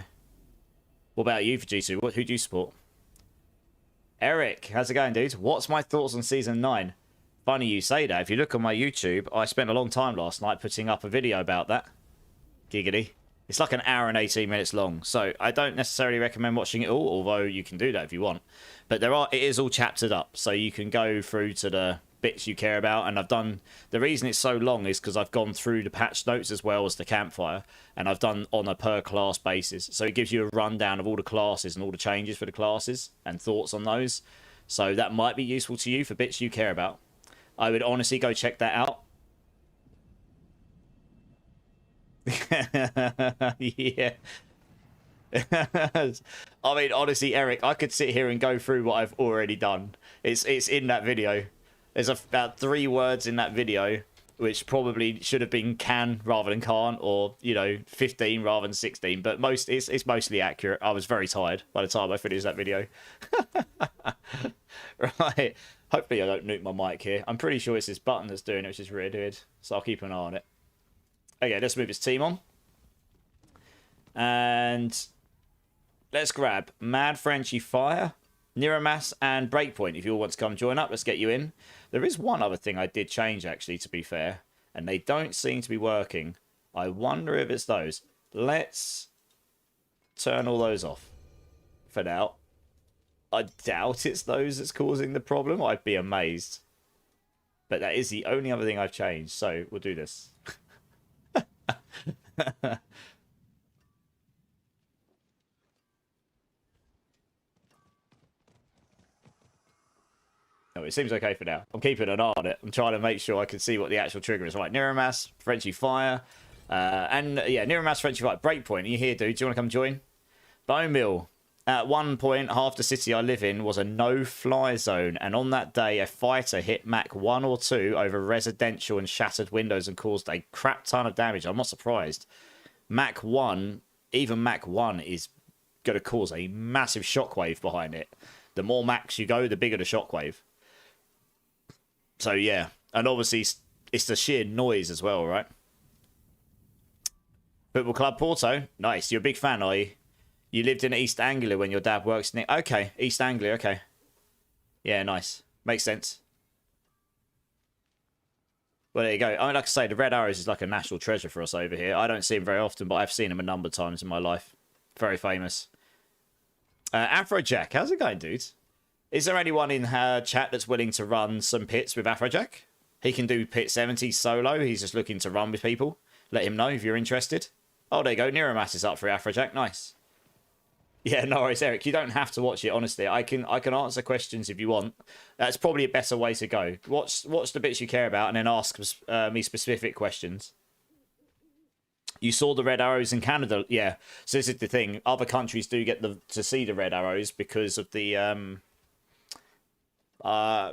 What about you for G2? Who do you support? Eric, how's it going, dude? What's my thoughts on Season 9? Funny you say that. If you look on my YouTube, I spent a long time last night putting up a video about that. Giggity. It's like an hour and 18 minutes long, so I don't necessarily recommend watching it all, although you can do that if you want. But it is all chaptered up, so you can go through to the bits you care about, and I've done... The reason it's so long is because I've gone through the patch notes as well as the campfire, and I've done on a per class basis, so it gives you a rundown of all the classes and all the changes for the classes and thoughts on those. So that might be useful to you for bits you care about. I would honestly go check that out. Yeah. I mean, honestly, Eric, I could sit here and go through what I've already done. It's in that video. There's about 3 words in that video, which probably should have been can rather than can't, or, you know, 15 rather than 16. But it's mostly accurate. I was very tired by the time I finished that video. Right. Hopefully I don't nuke my mic here. I'm pretty sure it's this button that's doing it, which is really weird. So I'll keep an eye on it. Okay, let's move his team on. And let's grab Mad Frenchy Fire, Niramas, and Breakpoint. If you all want to come join up, let's get you in. There is one other thing I did change, actually, to be fair. And they don't seem to be working. I wonder if it's those. Let's turn all those off for now. I doubt it's those that's causing the problem. I'd be amazed. But that is the only other thing I've changed. So we'll do this. No, it seems okay for now. I'm keeping an eye on it. I'm trying to make sure I can see what the actual trigger is. Right, Niramas, Frenchy Fire, and yeah, Niramas, Frenchy Fire, Breakpoint. Are you here, dude? Do you want to come join? Bone Mill. At one point, half the city I live in was a no-fly zone, and on that day, a fighter hit Mach 1 or 2 over residential and shattered windows and caused a crap ton of damage. I'm not surprised. Mach 1, even Mach 1 is going to cause a massive shockwave behind it. The more Machs you go, the bigger the shockwave. So, yeah. And obviously, it's the sheer noise as well, right? Football Club Porto. Nice. You're a big fan, are you? You lived in East Anglia when your dad works in it. Okay, East Anglia, okay. Yeah, nice. Makes sense. Well, there you go. I mean, like I say, the Red Arrows is like a national treasure for us over here. I don't see them very often, but I've seen them a number of times in my life. Very famous. Afrojack, how's it going, dude? Is there anyone in her chat that's willing to run some pits with Afrojack? He can do pit 70 solo. He's just looking to run with people. Let him know if you're interested. Oh, there you go. Niramas is up for Afrojack. Nice. Yeah, no worries, Eric. You don't have to watch it, honestly. I can answer questions if you want. That's probably a better way to go. Watch the bits you care about and then ask me specific questions. You saw the Red Arrows in Canada. Yeah. So this is the thing. Other countries do get to see the Red Arrows because of the...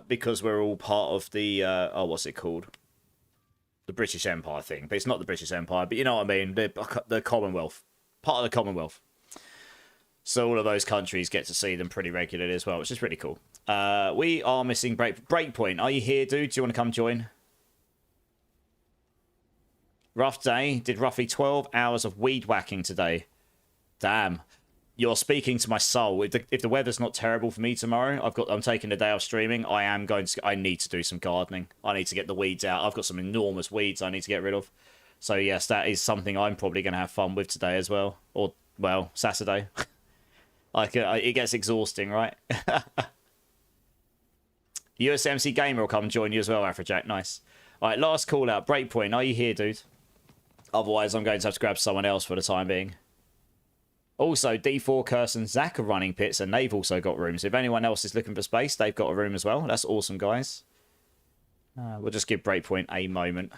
because we're all part of the... what's it called? The British Empire thing. But it's not the British Empire, but you know what I mean. The Commonwealth. Part of the Commonwealth. So all of those countries get to see them pretty regularly as well, which is pretty cool. We are missing Breakpoint. Are you here, dude? Do you want to come join? Rough day. Did roughly 12 hours of weed whacking today. Damn. You're speaking to my soul. If the weather's not terrible for me tomorrow, I'm taking a day off streaming. I need to do some gardening. I need to get the weeds out. I've got some enormous weeds I need to get rid of. So yes, that is something I'm probably going to have fun with today as well. Or, well, Saturday. It gets exhausting, right? USMC Gamer will come and join you as well, Afrojack. Nice. All right, last call out. Breakpoint, are you here, dude? Otherwise, I'm going to have to grab someone else for the time being. Also, D4, Curse, and Zach are running pits, and they've also got rooms. If anyone else is looking for space, they've got a room as well. That's awesome, guys. We'll just give Breakpoint a moment.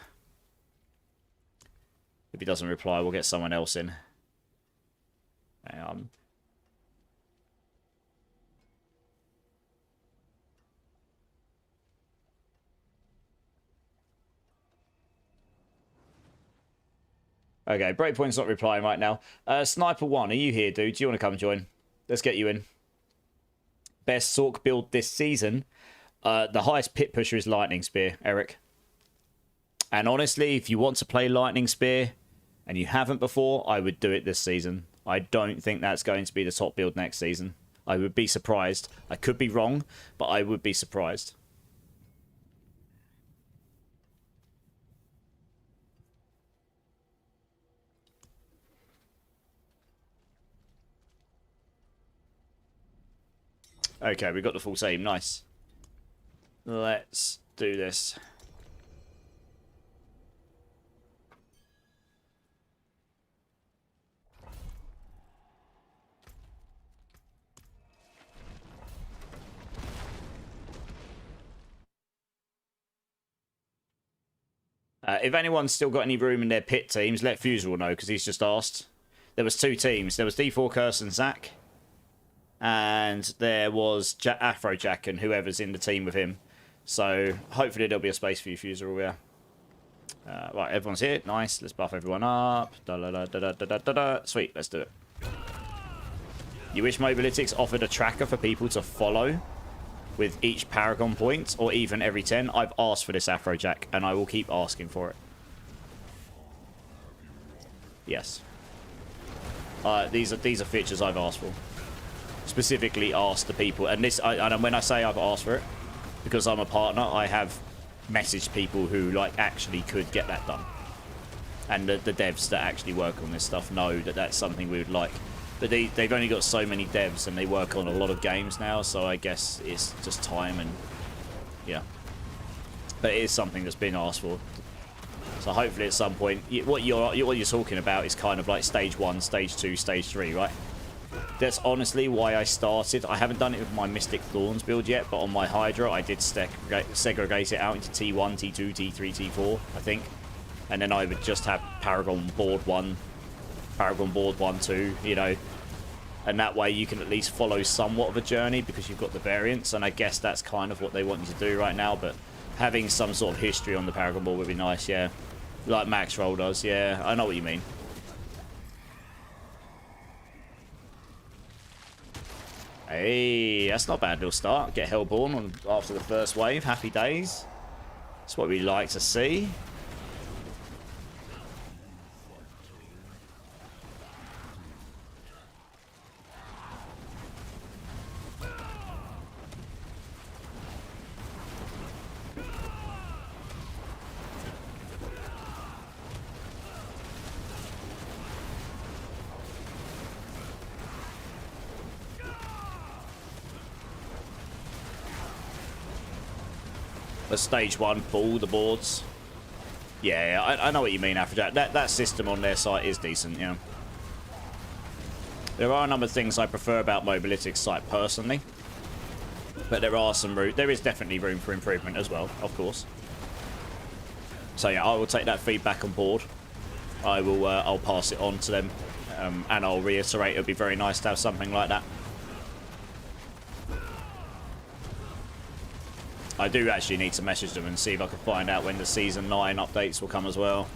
If he doesn't reply, we'll get someone else in. Okay, Breakpoint's not replying right now. Sniper1, are you here, dude? Do you want to come join? Let's get you in. Best Sork build this season. The highest pit pusher is Lightning Spear, Eric. And honestly, if you want to play Lightning Spear and you haven't before, I would do it this season. I don't think that's going to be the top build next season. I would be surprised. I could be wrong, but I would be surprised. Okay, we got the full team. Nice. Let's do this. If anyone's still got any room in their pit teams, let Fuser know, because he's just asked. There was 2 teams. There was D4 Curse and Zach. And there was Afrojack and whoever's in the team with him. So hopefully there'll be a space for you, Fuser. Yeah. Right, everyone's here. Nice. Let's buff everyone up. Sweet, let's do it. You wish Mobilitics offered a tracker for people to follow with each Paragon point, or even every 10. I've asked for this, Afrojack, and I will keep asking for it. Yes. These are features I've asked for. Specifically asked the people, and when I say I've asked for it, because I'm a partner, I have messaged people who actually could get that done, and the devs that actually work on this stuff know that that's something we would like. But they've only got so many devs, and they work on a lot of games now, so I guess it's just time, and yeah. But it is something that's been asked for. So hopefully at some point, what you're talking about is kind of like stage 1, stage 2, stage 3, right? That's honestly why I started. I haven't done it with my Mystic Thorns build yet, but on my Hydra, I did segregate it out into T1, T2, T3, T4, I think. And then I would just have Paragon Board 1, Paragon Board 1, 2, you know. And that way you can at least follow somewhat of a journey because you've got the variants. And I guess that's kind of what they want you to do right now. But having some sort of history on the Paragon Board would be nice, yeah. Like Max Roll does, yeah. I know what you mean. Hey, that's not a bad little start. Get Hellborn after the first wave. Happy days. That's what we like to see. The stage 1, pull the boards. Yeah, I know what you mean, Afrojack. That system on their site is decent, yeah. There are a number of things I prefer about Mobilitics' site personally, but there is definitely room for improvement as well, of course. So yeah, I will take that feedback on board. I'll pass it on to them, and I'll reiterate. It would be very nice to have something like that. I do actually need to message them and see if I can find out when the Season 9 updates will come as well.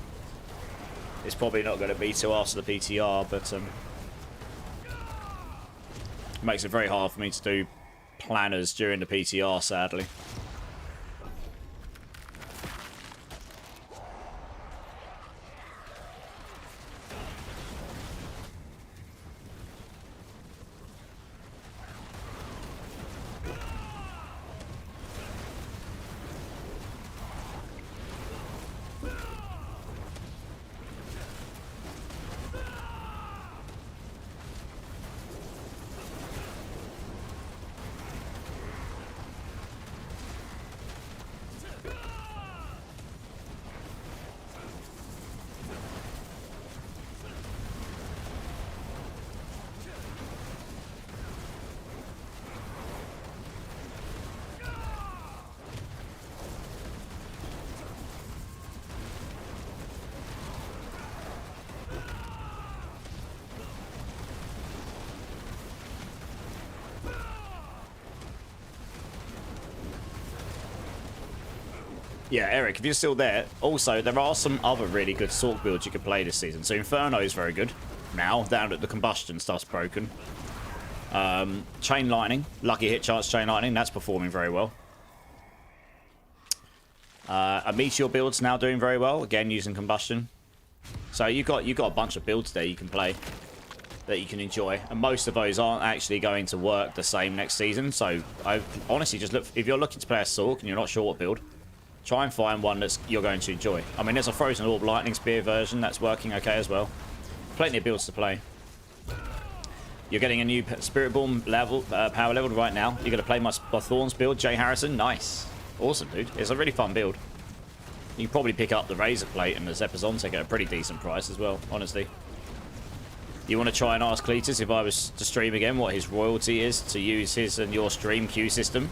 It's probably not going to be till after the PTR, but it makes it very hard for me to do planners during the PTR, sadly. Yeah, Eric, if you're still there. Also, there are some other really good Sork builds you could play this season. So Inferno is very good. Now, down at the combustion stuff's broken. Chain Lightning, Lucky Hit Chance Chain Lightning, that's performing very well. A Meteor build's now doing very well, again using combustion. So you've got a bunch of builds there you can play that you can enjoy, and most of those aren't actually going to work the same next season. So I honestly just look, if you're looking to play a Sork and you're not sure what build, try and find one that's you're going to enjoy. I mean, there's a Frozen Orb Lightning Spear version that's working okay as well. Plenty of builds to play. You're getting a new Spiritborn level, power level right now. You're going to play my Thorns build, Jay Harrison. Nice. Awesome, dude. It's a really fun build. You can probably pick up the Razor Plate and the Zepazontek at a pretty decent price as well, honestly. You want to try and ask Cletus if I was to stream again what his royalty is to use his and your stream queue system?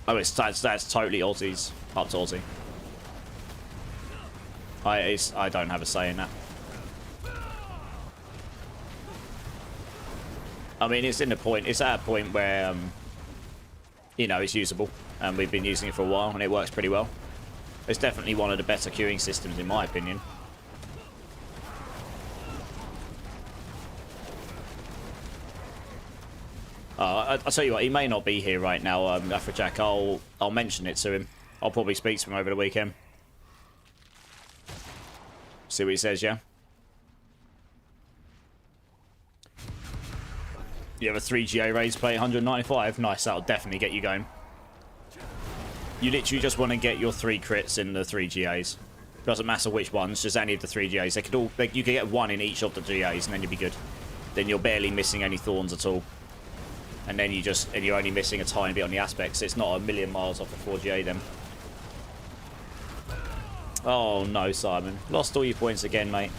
Oh, that's totally Aussies. Up to Aussie. I don't have a say in that. I mean, it's at a point where, you know, it's usable. And we've been using it for a while, and it works pretty well. It's definitely one of the better queuing systems, in my opinion. I'll tell you what, he may not be here right now, Afrojack. I'll mention it to him. I'll probably speak to him over the weekend. See what he says, yeah? You have a 3GA raise play 195. Nice, that'll definitely get you going. You literally just want to get your 3 crits in the 3GAs. Doesn't matter which ones, just any of the 3GAs. They could all, you could get 1 in each of the GAs and then you'll be good. Then you're barely missing any thorns at all. And then you're only missing a tiny bit on the aspects. It's not a million miles off the 4GA then. Oh no, Simon. Lost all your points again, mate.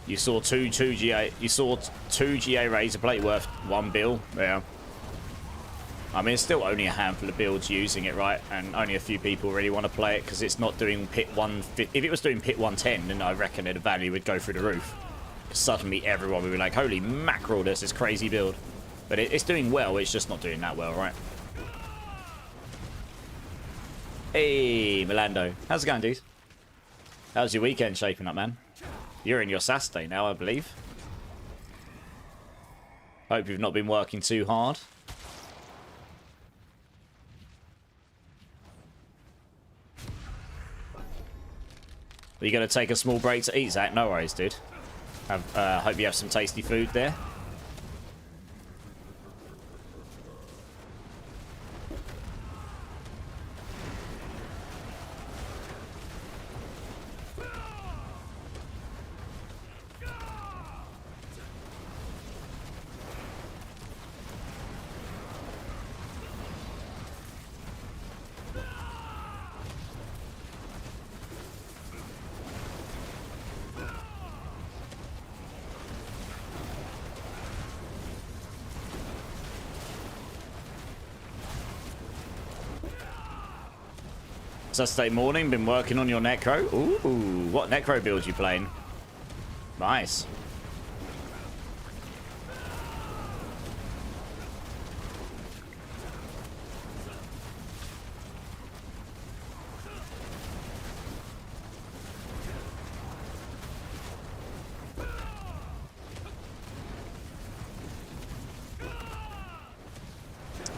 You saw two GA Razor Plate worth 1 bill. Yeah. I mean, it's still only a handful of builds using it, right? And only a few people really want to play it because it's not doing pit 150. If it was doing pit 110, then I reckon the value would go through the roof. Suddenly everyone would be like, holy mackerel, there's this crazy build. But it's doing well, it's just not doing that well, right? Hey, Milando. How's it going, dude? How's your weekend shaping up, man? You're in your Saturday now, I believe. Hope you've not been working too hard. Are you going to take a small break to eat, Zach? No worries, dude. Hope you have some tasty food there. Saturday morning, been working on your Necro. Ooh, what Necro build you playing? Nice.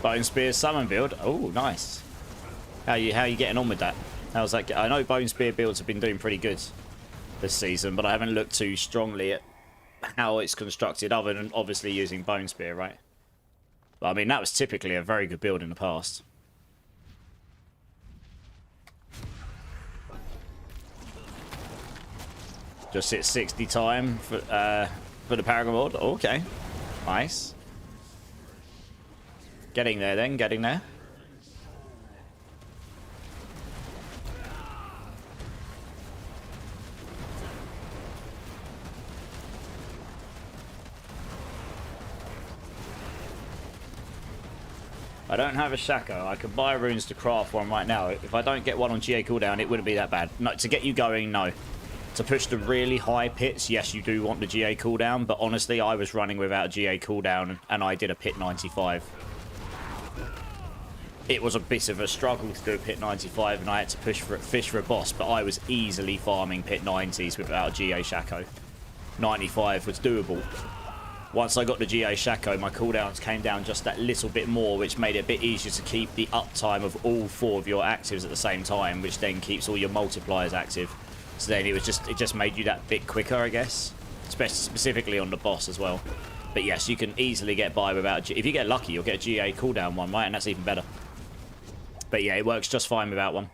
Bone Spear Summon build. Oh, nice. How you getting on with that? How's that? I know Bone Spear builds have been doing pretty good this season, but I haven't looked too strongly at how it's constructed, other than obviously using Bone Spear, right? But I mean, that was typically a very good build in the past. Just hit 60 time for the Paragon mod. Okay, nice. Getting there then, getting there. I don't have a Shaco. I could buy runes to craft one right now. If I don't get one on GA cooldown, it wouldn't be that bad. No, to get you going, no. To push the really high pits, yes, you do want the GA cooldown, but honestly, I was running without a GA cooldown, and I did a pit 95. It was a bit of a struggle to do a pit 95, and I had to fish for a boss, but I was easily farming pit 90s without a GA Shaco. 95 was doable. Once I got the GA Shaco, my cooldowns came down just that little bit more, which made it a bit easier to keep the uptime of all 4 of your actives at the same time, which then keeps all your multipliers active. So then it just made you that bit quicker, I guess, specifically on the boss as well. But yes, you can easily get by without. If you get lucky, you'll get a GA cooldown one, right? And that's even better. But yeah, it works just fine without one,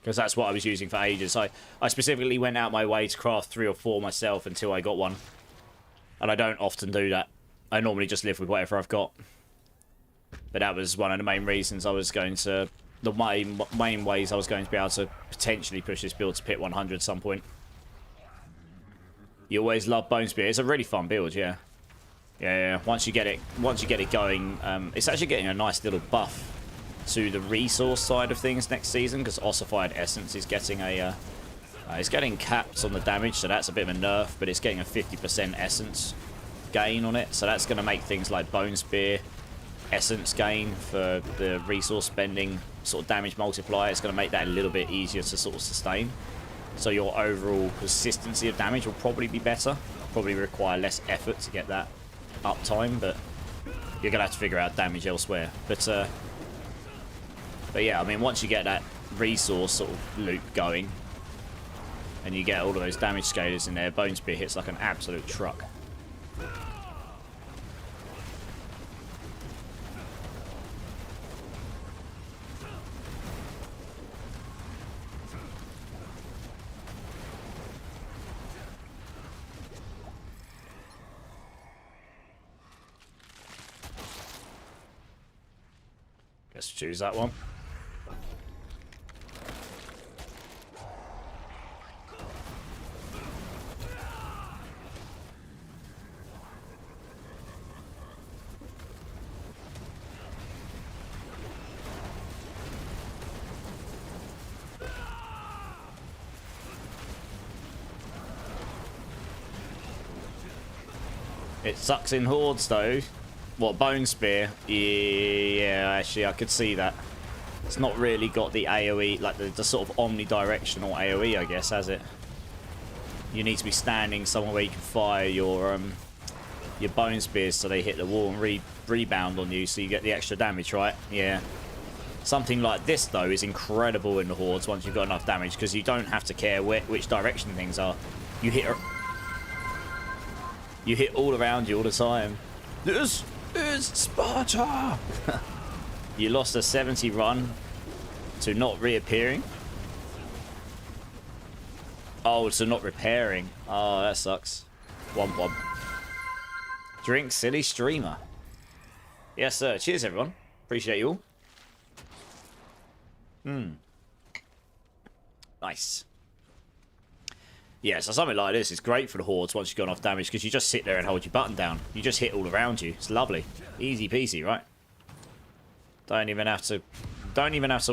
because that's what I was using for ages. I specifically went out my way to craft 3 or 4 myself until I got one. And I don't often do that. I normally just live with whatever I've got. But that was one of the main reasons I was going to... The main ways I was going to be able to potentially push this build to pit 100 at some point. You always love Bone Spear. It's a really fun build, yeah. Yeah. Once you get it going, it's actually getting a nice little buff to the resource side of things next season, because Ossified Essence is getting a... it's getting capped on the damage, so that's a bit of a nerf, but it's getting a 50% essence gain on it, so that's going to make things like Bone Spear essence gain for the resource spending sort of damage multiplier. It's going to make that a little bit easier to sort of sustain. So your overall consistency of damage will probably be better. Probably require less effort to get that uptime, but you're going to have to figure out damage elsewhere. But yeah, I mean, once you get that resource sort of loop going, and you get all of those damage scalers in there, Bone Spear hits like an absolute truck. Let's choose that one. It sucks in hordes though. What, Bone Spear? Yeah, actually I could see that. It's not really got the AoE, like the sort of omnidirectional AoE, I guess, has it? You need to be standing somewhere where you can fire your Bone Spears so they hit the wall and rebound on you, so you get the extra damage, right? Yeah. Something like this though is incredible in the hordes once you've got enough damage, because you don't have to care which direction things are. You hit all around you all the time. This is Sparta! You lost a 70 run to not reappearing. Oh, to not repairing. Oh, that sucks. Womp. Drink silly streamer. Yes, sir. Cheers, everyone. Appreciate you all. Nice. Yeah, so something like this is great for the hordes once you've gone off damage, because you just sit there and hold your button down. You just hit all around you. It's lovely. Easy peasy, right? Don't even have to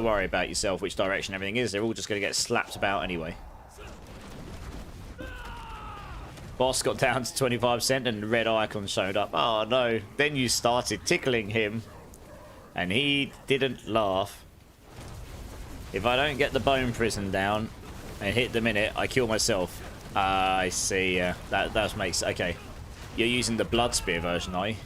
worry about yourself which direction everything is. They're all just going to get slapped about anyway. Boss got down to 25% and the red icon showed up. Oh no. Then you started tickling him and he didn't laugh. If I don't get the bone prison down and hit the minute, I kill myself. I see, yeah. That makes... Okay. You're using the Blood Spear version, are you?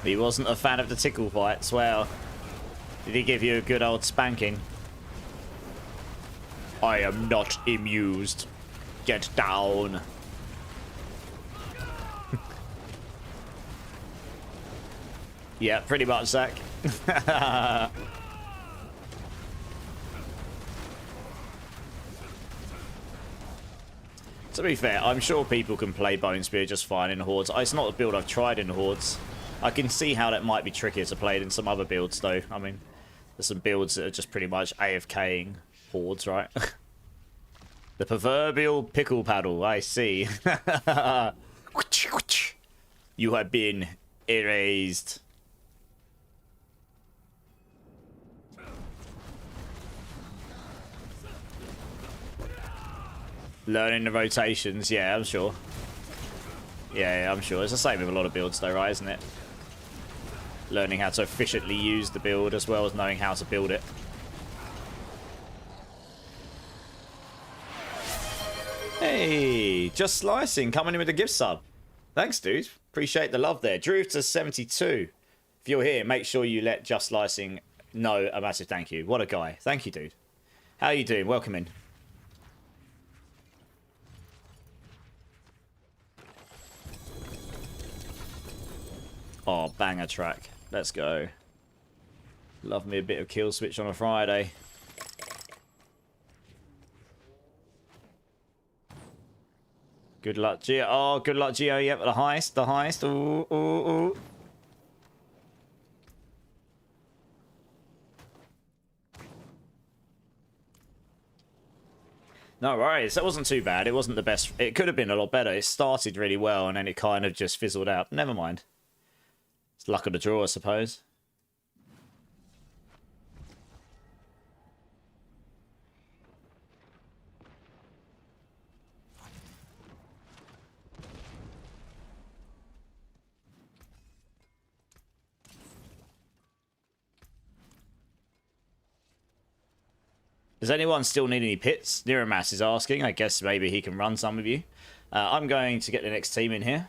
He wasn't a fan of the tickle fights. Well, did he give you a good old spanking? I am not amused. Get down. Yeah, pretty much, Zach. To be fair, I'm sure people can play Bone Spear just fine in Hordes. It's not a build I've tried in Hordes. I can see how that might be trickier to play than some other builds, though. I mean, there's some builds that are just pretty much AFKing hordes, right? The proverbial pickle paddle, I see. You have been erased. Learning the rotations, yeah, I'm sure. Yeah, I'm sure. It's the same with a lot of builds though, right, isn't it? Learning how to efficiently use the build as well as knowing how to build it. Hey, Just Slicing coming in with a gift sub. Thanks, dude. Appreciate the love there. Drew to 72. If you're here, make sure you let Just Slicing know a massive thank you. What a guy. Thank you, dude. How are you doing? Welcome in. Oh, banger track. Let's go. Love me a bit of Kill Switch on a Friday. Good luck, Gio. Oh, good luck, Gio. Yep, the heist, the heist. Ooh, ooh, ooh. No worries. That wasn't too bad. It wasn't the best. It could have been a lot better. It started really well, and then it kind of just fizzled out. Never mind. It's luck of the draw, I suppose. Does anyone still need any pits? Niramas is asking. I guess maybe he can run some of you. I'm going to get the next team in here.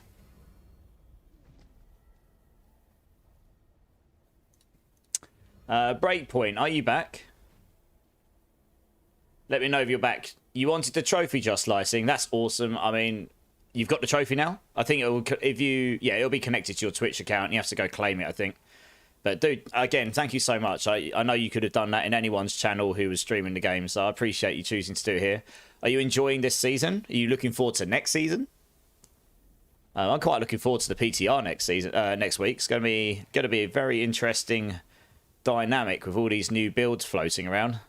Breakpoint, are you back? Let me know if you're back. You wanted the trophy Just Slicing. That's awesome. I mean, you've got the trophy now. I think it will, if you, yeah, it'll be connected to your Twitch account. You have to go claim it, I think. But dude, again, thank you so much. I know you could have done that in anyone's channel who was streaming the game, so I appreciate you choosing to do it here. Are you enjoying this season? Are you looking forward to next season? I'm quite looking forward to the PTR next season, next week. It's going to be a very interesting dynamic with all these new builds floating around,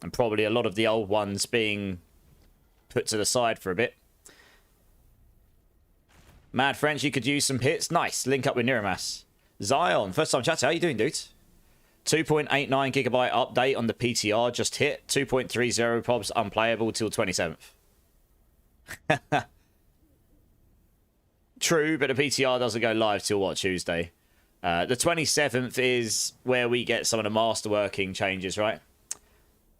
and probably a lot of the old ones being put to the side for a bit. Mad French, you could use some hits. Nice. Link up with Niramas. Zion, first time chat. How you doing, dude? 2.89 gigabyte update on the PTR just hit. 2.30 probs unplayable till 27th. True, but the PTR doesn't go live till what, Tuesday? The 27th is where we get some of the masterworking changes, right?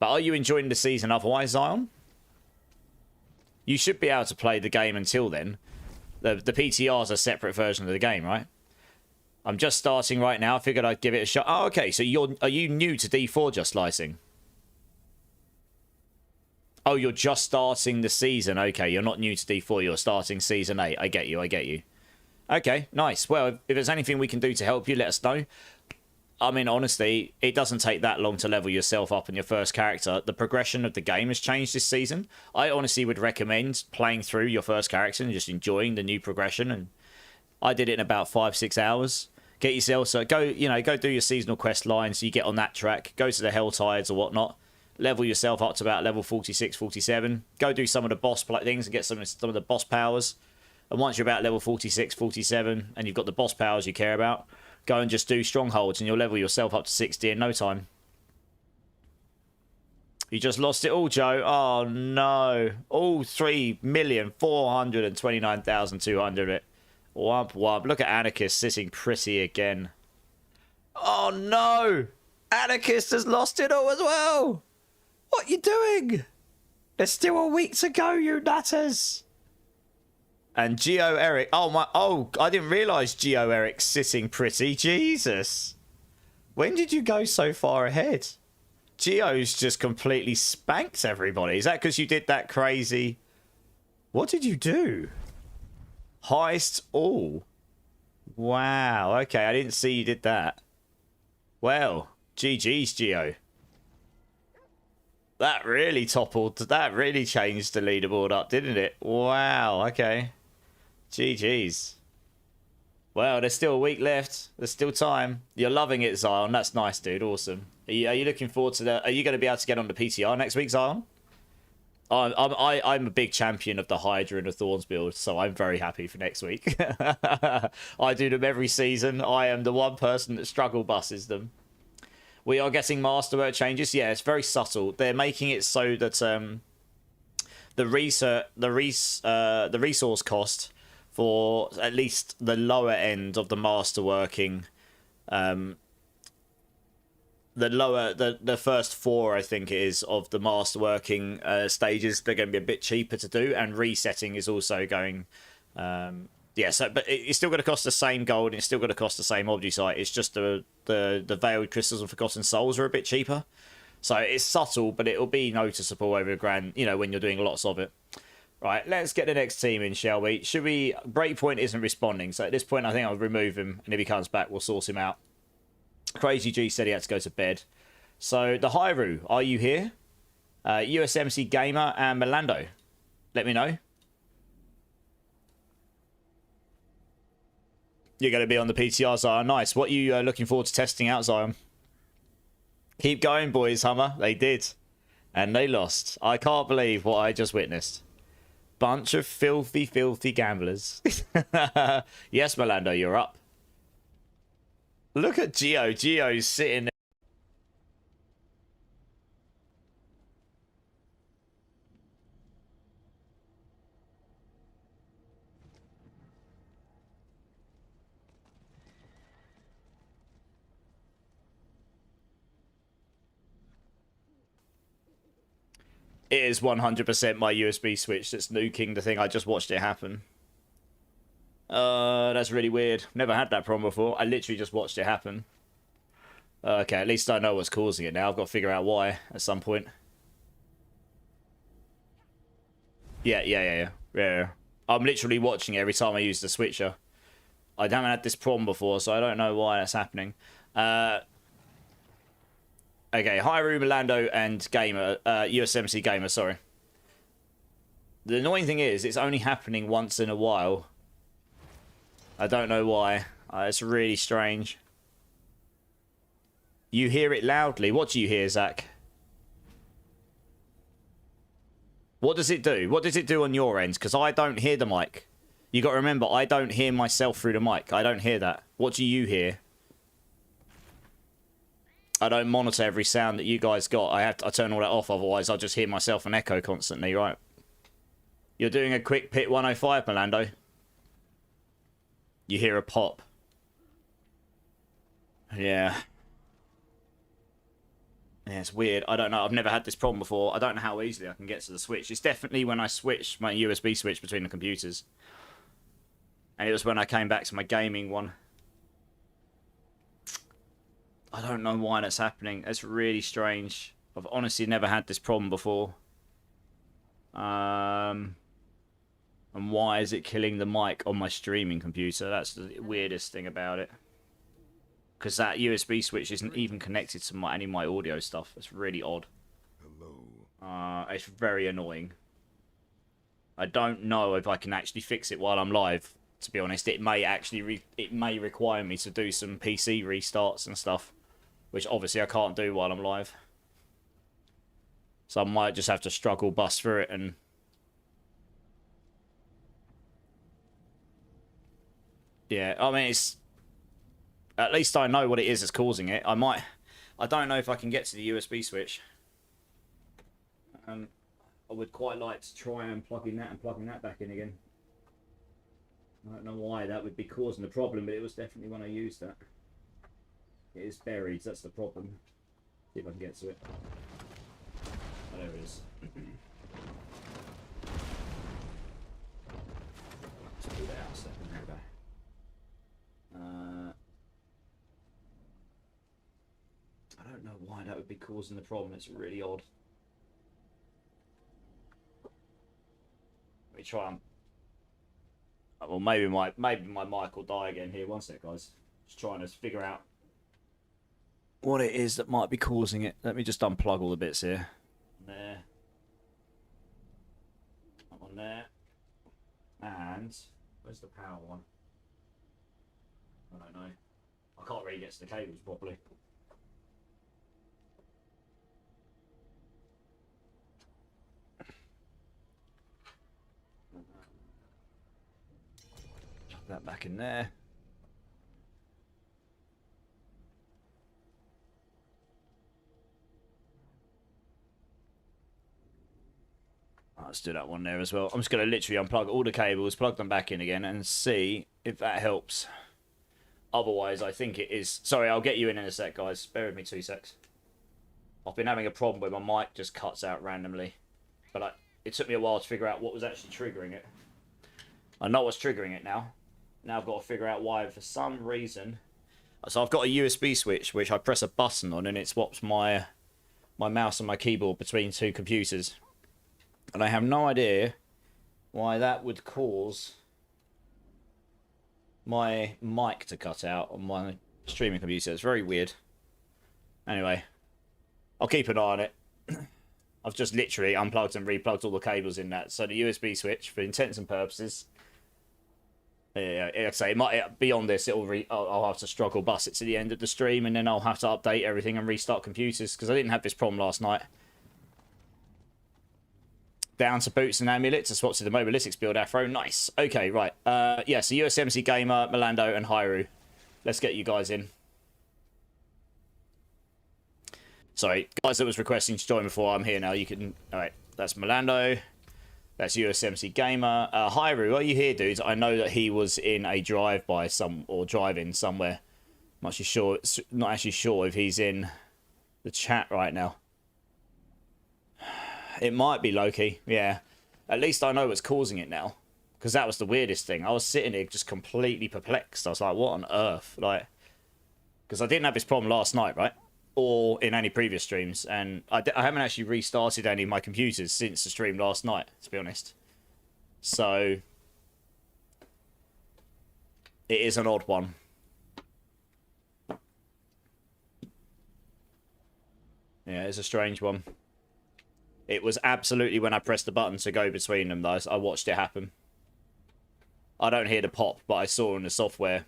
But are you enjoying the season otherwise, Zion? You should be able to play the game until then. The PTR is a separate version of the game, right? I'm just starting right now. I figured I'd give it a shot. Oh, okay. So are you new to D4 Just Slicing? Oh, you're just starting the season. Okay, you're not new to D4. You're starting Season 8. I get you. I get you. Okay, nice. Well, if there's anything we can do to help you, let us know. I mean, honestly, it doesn't take that long to level yourself up in your first character. The progression of the game has changed this season. I honestly would recommend playing through your first character and just enjoying the new progression. And I did it in about 5-6 hours. Get yourself, so go do your seasonal quest lines. So you get on that track, go to the Hell Tides or whatnot, level yourself up to about level 46, 47. Go do some of the boss things and get some of the boss powers. And once you're about level 46, 47, and you've got the boss powers you care about, go and just do strongholds, and you'll level yourself up to 60 in no time. You just lost it all, Joe. Oh no! All 3,429,200. Womp womp. Look at Anarchist sitting pretty again. Oh no! Anarchist has lost it all as well! What you doing? There's still a week to go, you nutters! And Geo Eric. Oh, I didn't realise Geo Eric's sitting pretty. Jesus. When did you go so far ahead? Geo's just completely spanked everybody. Is that because you did that crazy... What did you do? Heist all. Wow, okay, I didn't see you did that. Well, GG's, Geo. That really changed the leaderboard up, didn't it? Wow, okay. GG's. Well, there's still a week left. There's still time. You're loving it, Zion. That's nice, dude. Awesome. Are you looking forward to that? Are you going to be able to get on the PTR next week, Zion? I'm a big champion of the Hydra and the Thorns build, so I'm very happy for next week. I do them every season. I am the one person that struggle buses them. We are getting masterwork changes. Yeah, it's very subtle. They're making it so that the resource cost for at least the lower end of the masterworking, the first 4, I think it is, of the masterworking stages, they're going to be a bit cheaper to do, and resetting is also going. Yeah, so but it's still going to cost the same gold, and it's still going to cost the same Obdusite. It's just the Veiled Crystals and Forgotten Souls are a bit cheaper. So it's subtle, but it'll be noticeable over a grand, you know, when you're doing lots of it. Right, let's get the next team in, shall we? Should we... Breakpoint isn't responding, so at this point I think I'll remove him, and if he comes back, we'll sort him out. Crazy G said he had to go to bed. So, the Hyrule, are you here? USMC Gamer and Melando. Let me know. You're going to be on the PTR, Zion. Nice. What are you looking forward to testing out, Zion? Keep going, boys, Hummer. They did. And they lost. I can't believe what I just witnessed. Bunch of filthy, filthy gamblers. Yes, Melando, you're up. Look at Geo. Geo's sitting there. It is 100% my USB switch that's nuking the thing. I just watched it happen. That's really weird. Never had that problem before. I literally just watched it happen. Okay, at least I know what's causing it now. I've got to figure out why at some point. Yeah. I'm literally watching it every time I use the switcher. I haven't had this problem before, so I don't know why that's happening. Okay, Hyrule, Melando, and Gamer, USMC Gamer, sorry. The annoying thing is, it's only happening once in a while. I don't know why. It's really strange. You hear it loudly. What do you hear, Zach? What does it do? What does it do on your end? Because I don't hear the mic. You got to remember, I don't hear myself through the mic. I don't hear that. What do you hear? I don't monitor every sound that you guys got. I turn all that off, otherwise I'll just hear myself and echo constantly, right? You're doing a quick pit 105, Melando. You hear a pop. Yeah. Yeah, it's weird. I don't know. I've never had this problem before. I don't know how easily I can get to the switch. It's definitely when I switch my USB switch between the computers. And it was when I came back to my gaming one. I don't know why that's happening. It's really strange. I've honestly never had this problem before. And why is it killing the mic on my streaming computer? That's the weirdest thing about it. Because that USB switch isn't even connected to any of my audio stuff. It's really odd. Hello. It's very annoying. I don't know if I can actually fix it while I'm live. To be honest, it may actually it may require me to do some PC restarts and stuff, which obviously I can't do while I'm live. So I might just have to struggle bust through it and... Yeah, I mean, it's... At least I know what it is that's causing it. I don't know if I can get to the USB switch. I would quite like to try and plugging that back in again. I don't know why that would be causing the problem, but it was definitely when I used that. It is buried, that's the problem. See if I can get to it. Oh, there it is. Let's do that out a second. There we go. I don't know why that would be causing the problem. It's really odd. Let me try and... Well, maybe my mic will die again here. One sec, guys. Just trying to figure out what it is that might be causing it. Let me just unplug all the bits here. There. That one there. And where's the power one? where he gets the cables properly. Put that back in there. Let's do that one there as well. I'm just going to literally unplug all the cables, plug them back in again, and see if that helps. Otherwise, I think it is... Sorry, I'll get you in a sec, guys. Bear with me 2 secs. I've been having a problem where my mic just cuts out randomly. But it took me a while to figure out what was actually triggering it. I know what's triggering it now. Now I've got to figure out why, for some reason... So I've got a USB switch, which I press a button on, and it swaps my mouse and my keyboard between 2 computers. And I have no idea why that would cause my mic to cut out on my streaming computer. It's very weird. Anyway, I'll keep an eye on it. I've just literally unplugged and replugged all the cables in that. So the USB switch, for intents and purposes, yeah, like I say, beyond this, I'll have to struggle bus it to the end of the stream, and then I'll have to update everything and restart computers, because I didn't have this problem last night. Down to boots and amulets. I swatted the mobilistics build afro. Nice. Okay, right. Yeah, so USMC Gamer, Melando, and Hyrule. Let's get you guys in. Sorry, guys that was requesting to join before, I'm here now. You can... Alright, that's Melando. That's USMC Gamer. Hyrule, are you here, dudes? I know that he was in a drive-by or drive-in somewhere. I'm not actually sure if he's in the chat right now. It might be Loki, yeah. At least I know what's causing it now. Because that was the weirdest thing. I was sitting here just completely perplexed. I was like, what on earth? Like, because I didn't have this problem last night, right? Or in any previous streams. And I haven't actually restarted any of my computers since the stream last night, to be honest. So, it is an odd one. Yeah, it's a strange one. It was absolutely when I pressed the button to go between them, though. I watched it happen. I don't hear the pop, but I saw in the software.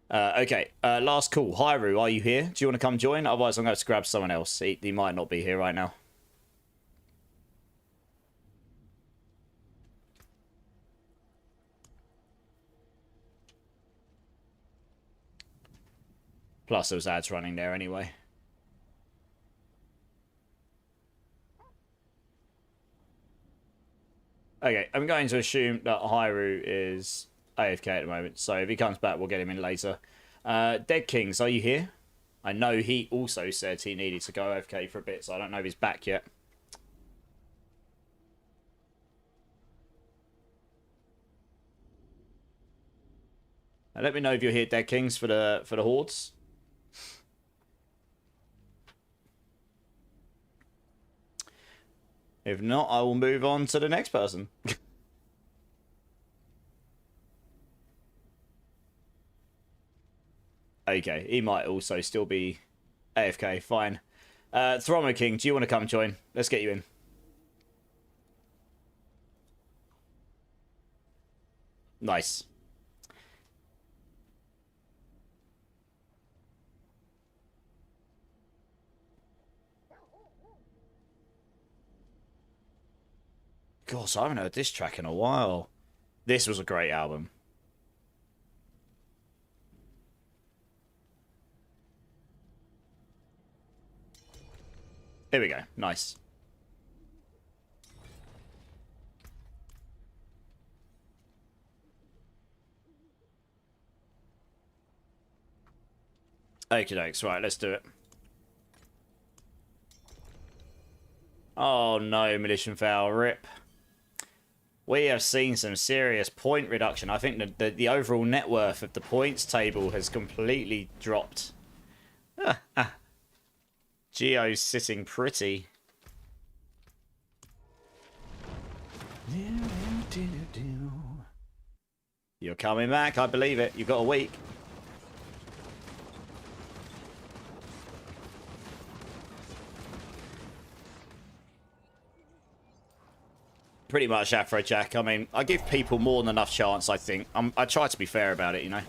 Okay, last call. Hyrule, are you here? Do you want to come join? Otherwise, I'm going to have to grab someone else. He might not be here right now. Plus, there was ads running there anyway. Okay, I'm going to assume that Hyrule is AFK at the moment. So if he comes back, we'll get him in later. Dead Kings, are you here? I know he also said he needed to go AFK for a bit, so I don't know if he's back yet. Let me know if you're here, Dead Kings, for the Hordes. If not, I will move on to the next person. Okay, he might also still be AFK. Fine. Thromo King, do you want to come join? Let's get you in. Nice. Gosh, I haven't heard this track in a while. This was a great album. Here we go. Nice. Okie dokes. Right, let's do it. Oh no, Militia Foul. Rip. We have seen some serious point reduction. I think the overall net worth of the points table has completely dropped. Geo's sitting pretty. You're coming back, I believe it. You've got a week. Pretty much Afrojack. I mean, I give people more than enough chance, I think. I try to be fair about it, you know.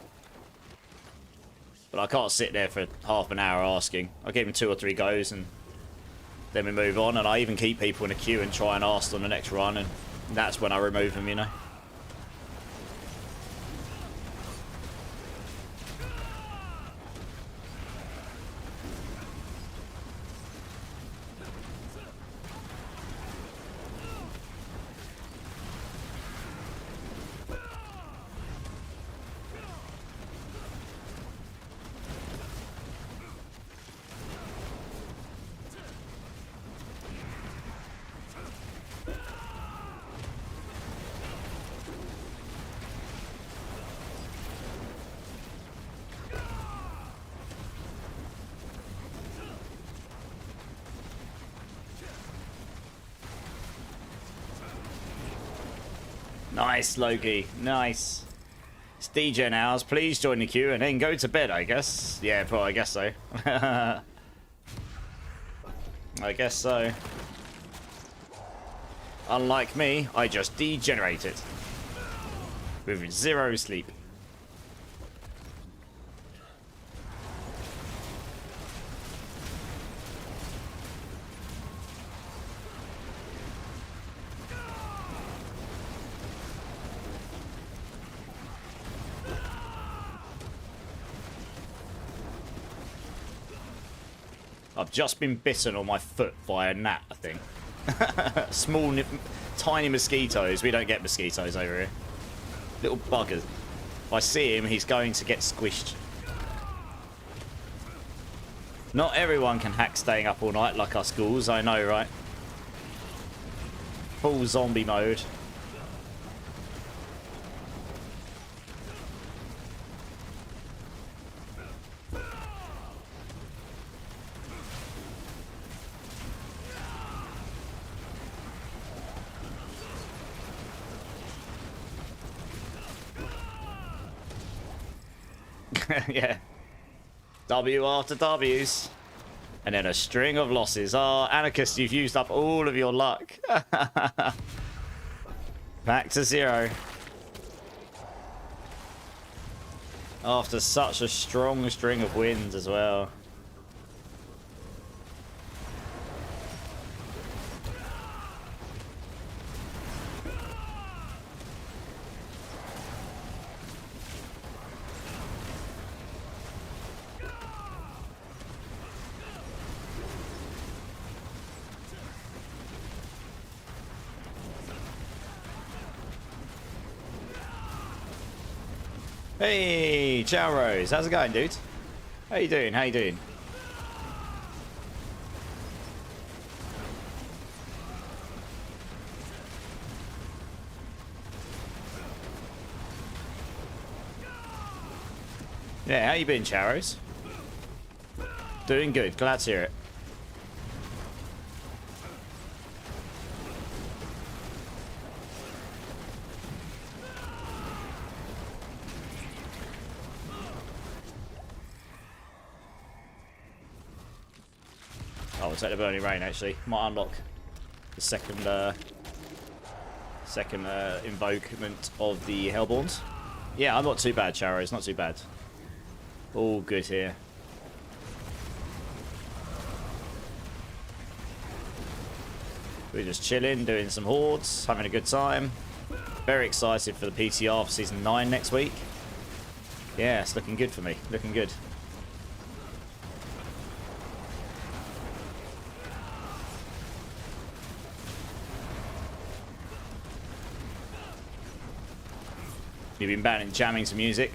But I can't sit there for half an hour asking. I give them 2 or 3 goes and then we move on. And I even keep people in a queue and try and ask on the next run. And that's when I remove them, you know. Nice, Loki. Nice. It's DJ Hours. Please join the queue and then go to bed, I guess. Yeah, well, I guess so. I guess so. Unlike me, I just degenerated. With 0 sleep. I've just been bitten on my foot by a gnat, I think. Small, tiny mosquitoes. We don't get mosquitoes over here. Little buggers. If I see him, he's going to get squished. Not everyone can hack staying up all night like us ghouls, I know, right? Full zombie mode. Yeah. W after W's. And then a string of losses. Oh, Anarchist, you've used up all of your luck. Back to 0. After such a strong string of wins as well. Hey, ciao Rose. How's it going, dude? How you doing? How you doing? Yeah, how you been, Charos? Doing good. Glad to hear it. Oh, it's at the Burning Rain, actually. Might unlock the second invokement of the Hellborns. Yeah, I'm not too bad, Charos. Not too bad. All good here. We're just chilling, doing some hordes, having a good time. Very excited for the PTR for Season 9 next week. Yeah, it's looking good for me. Looking good. You've been banning jamming to music.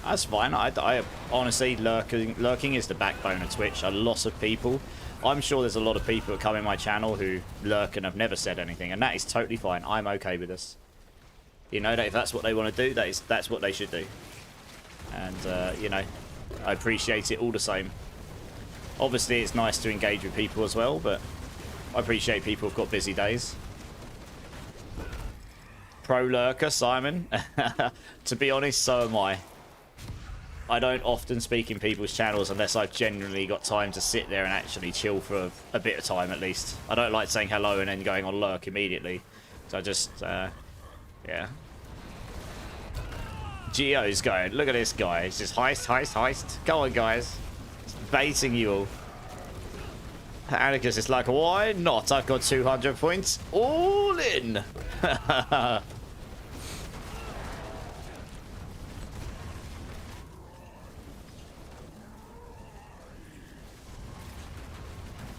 That's fine. I honestly, lurking is the backbone of Twitch. A lot of people. I'm sure there's a lot of people who come in my channel who lurk and have never said anything, and that is totally fine. I'm okay with this. You know, that if that's what they want to do, that's what they should do. And you know, I appreciate it all the same. Obviously, it's nice to engage with people as well, but I appreciate people who've got busy days. Pro lurker, Simon. To be honest, so am I. I don't often speak in people's channels unless I've genuinely got time to sit there and actually chill for a bit of time at least. I don't like saying hello and then going on lurk immediately. So I just, yeah. Geo's going, look at this guy. It's just heist, heist, heist. Go on, guys. It's baiting you all. Atticus is like, why not? I've got 200 points. All in.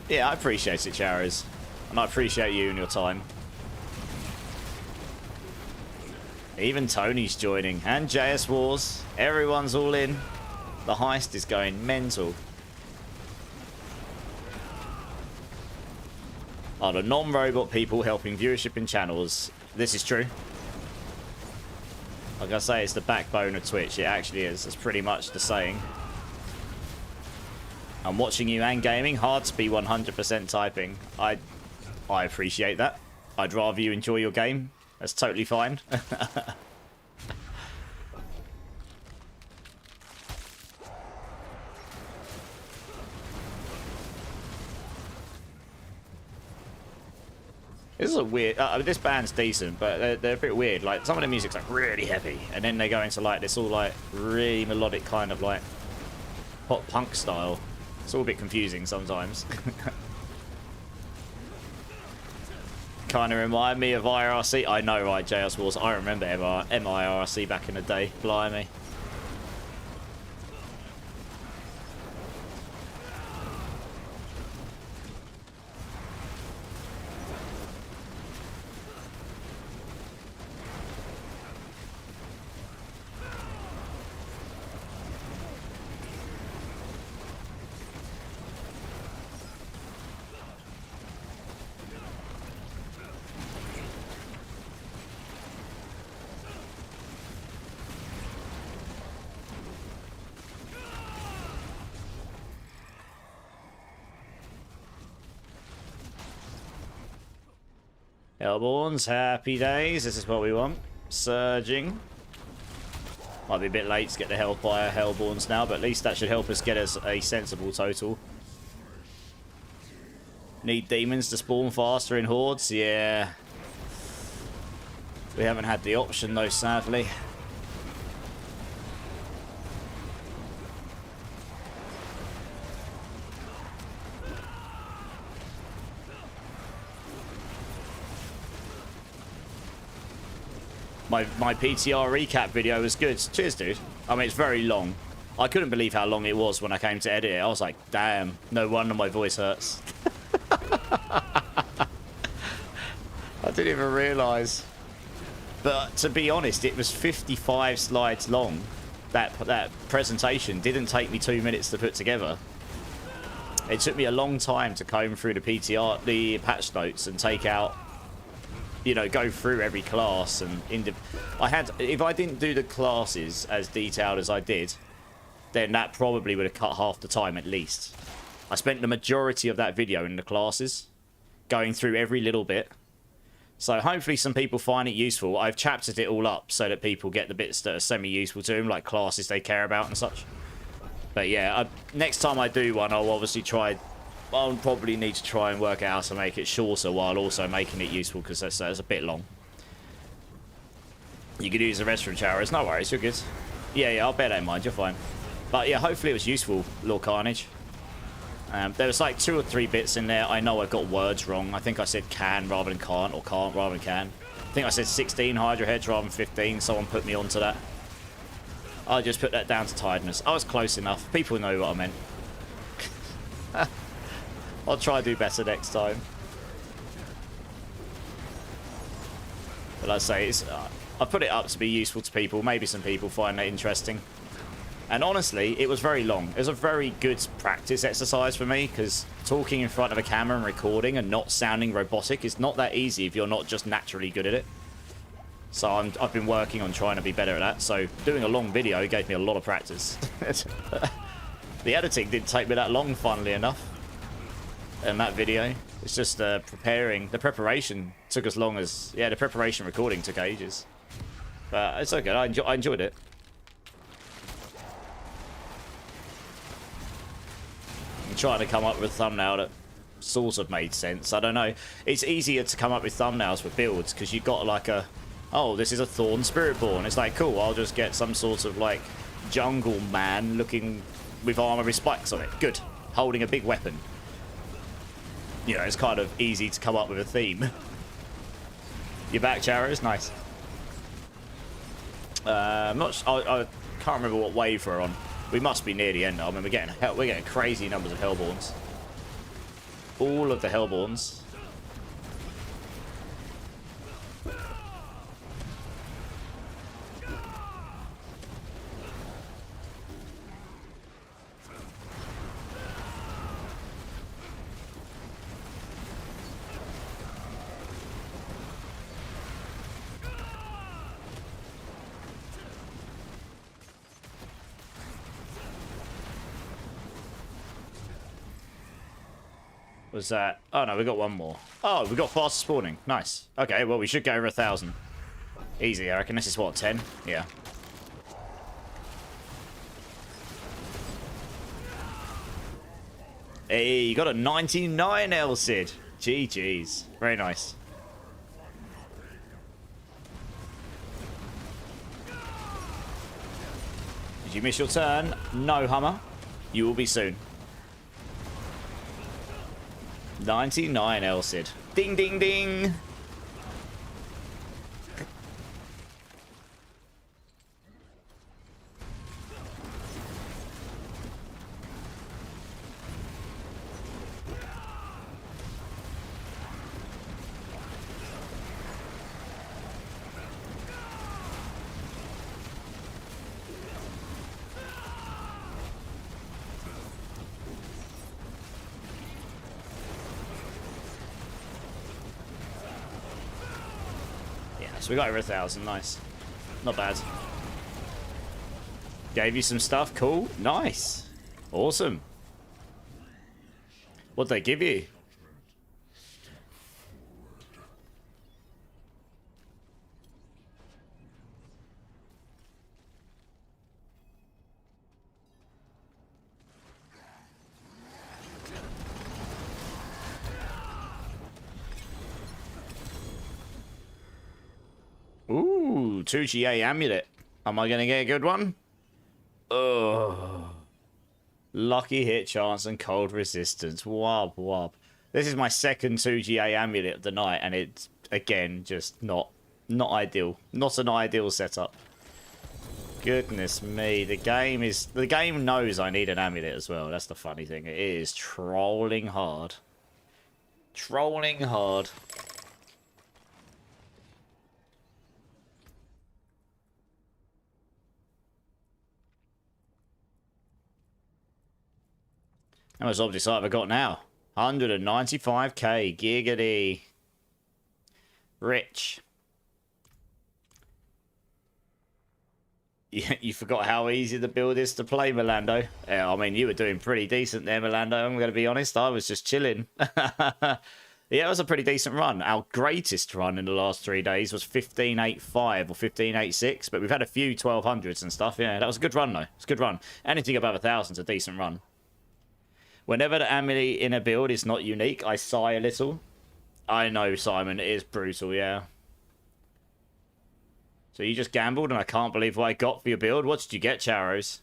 Yeah, I appreciate it, Charas. And I appreciate you and your time. Even Tony's joining. And JS Wars. Everyone's all in. The heist is going mental. Oh, the non-robot people helping viewership in channels. This is true. Like I say, it's the backbone of Twitch. It actually is. It's pretty much the saying. I'm watching you and gaming. Hard to be 100% typing. I appreciate that. I'd rather you enjoy your game. That's totally fine. This is a weird... this band's decent, but they're a bit weird. Like, some of the music's like really heavy, and then they go into like this all like really melodic kind of like pop punk style. It's all a bit confusing sometimes. Kind of remind me of IRC. I know, right, JS Wars. I remember MIRC back in the day. Blimey. Hellborns, happy days. This is what we want. Surging. Might be a bit late to get the Hellfire Hellborns now, but at least that should help us get us a sensible total. Need demons to spawn faster in hordes? Yeah. We haven't had the option though, sadly. My PTR recap video was good. Cheers, dude. I mean, it's very long. I couldn't believe how long it was when I came to edit it. I was like, damn, no wonder my voice hurts. I didn't even realise. But to be honest, it was 55 slides long. That presentation didn't take me 2 minutes to put together. It took me a long time to comb through the PTR, the patch notes, and take out, you know, go through every class. And if I didn't do the classes as detailed as I did, then that probably would have cut half the time at least. I spent the majority of that video in the classes, going through every little bit. So hopefully some people find it useful. I've chaptered it all up so that people get the bits that are semi-useful to them, like classes they care about and such. But yeah, next time I do one, I'll obviously try... I'll probably need to try and work out how to make it shorter while also making it useful, because that's a bit long. You could use the rest from Charas. No worries, you're good. Yeah, I'll bear that in mind. You're fine. But yeah, hopefully it was useful, Lord Carnage. There was like 2 or 3 bits in there. I know I got words wrong. I think I said can rather than can't, or can't rather than can. I think I said 16 Hydra heads rather than 15. Someone put me onto that. I'll just put that down to tiredness. I was close enough. People know what I meant. I'll try to do better next time. But I say, I put it up to be useful to people. Maybe some people find that interesting. And honestly, it was very long. It was a very good practice exercise for me, because talking in front of a camera and recording and not sounding robotic is not that easy if you're not just naturally good at it. So I've been working on trying to be better at that. So doing a long video gave me a lot of practice. The editing didn't take me that long, funnily enough. And that video, it's just preparing. The preparation took as long as... Yeah, the preparation recording took ages. But it's okay, I enjoyed it. I'm trying to come up with a thumbnail that sort of made sense. I don't know. It's easier to come up with thumbnails for builds because you've got like a, oh, this is a Thorn Spiritborn. It's like, cool, I'll just get some sort of like jungle man looking with armor with spikes on it. Good. Holding a big weapon. You know, it's kind of easy to come up with a theme. You're back, Charos? Nice. I'm not. I can't remember what wave we're on. We must be near the end now. I mean, we're getting crazy numbers of Hellborns. All of the Hellborns. Was that? Oh no, we got one more. Oh, we got faster spawning. Nice. Okay, well we should go over 1,000. Easy, I reckon. This is what, 10? Yeah. Hey, you got a 99 Elcid. GG's. Very nice. Did you miss your turn? No, Hummer. You will be soon. 99 Elcid. Ding, ding, ding. So we got over 1,000. Nice. Not bad. Gave you some stuff. Cool. Nice. Awesome. What'd they give you? Ooh, 2GA amulet. Am I going to get a good one? Oh. Lucky hit chance and cold resistance. Wub, wub. This is my second 2GA amulet of the night, and it's, again, just not ideal. Not an ideal setup. Goodness me. The game knows I need an amulet as well. That's the funny thing. It is trolling hard. Trolling hard. How much object site have I got now? 195k. Giggity. Rich. You forgot how easy the build is to play, Milando. Yeah, I mean, you were doing pretty decent there, Milando. I'm going to be honest. I was just chilling. Yeah, it was a pretty decent run. Our greatest run in the last 3 days was 15.85 or 15.86, but we've had a few 1200s and stuff. Yeah, that was a good run, though. It's a good run. Anything above 1,000 is a decent run. Whenever the amulet in a build is not unique, I sigh a little. I know, Simon, it is brutal, yeah. So you just gambled, and I can't believe what I got for your build. What did you get, Charos?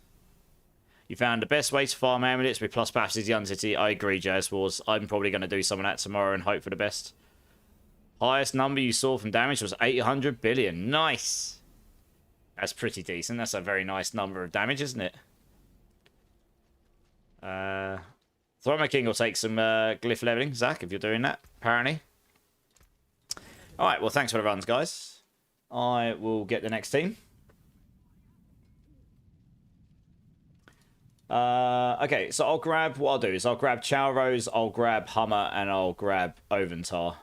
You found the best way to farm amulets with plus passes the Uncity. I agree, Jazz Wars. I'm probably going to do some of that tomorrow and hope for the best. Highest number you saw from damage was 800 billion. Nice. That's pretty decent. That's a very nice number of damage, isn't it? Throma King will take some glyph leveling, Zach, if you're doing that, apparently. Alright, well, thanks for the runs, guys. I will get the next team. Okay, so I'll grab, what I'll do is I'll grab Charos, I'll grab Hummer, and I'll grab Oventar.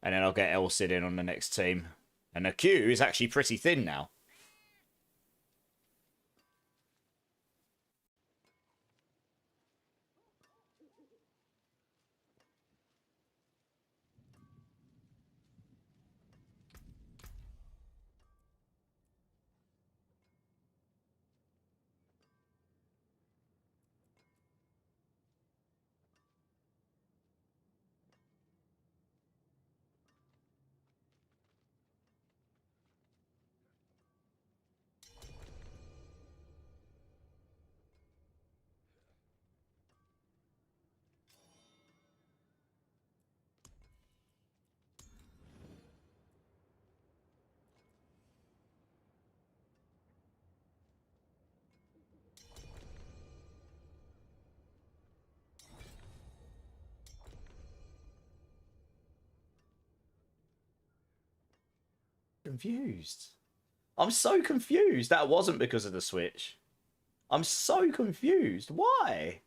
And then I'll get Elcid in on the next team. And the queue is actually pretty thin now. confused. I'm so confused. That wasn't because of the Switch. I'm so confused. Why?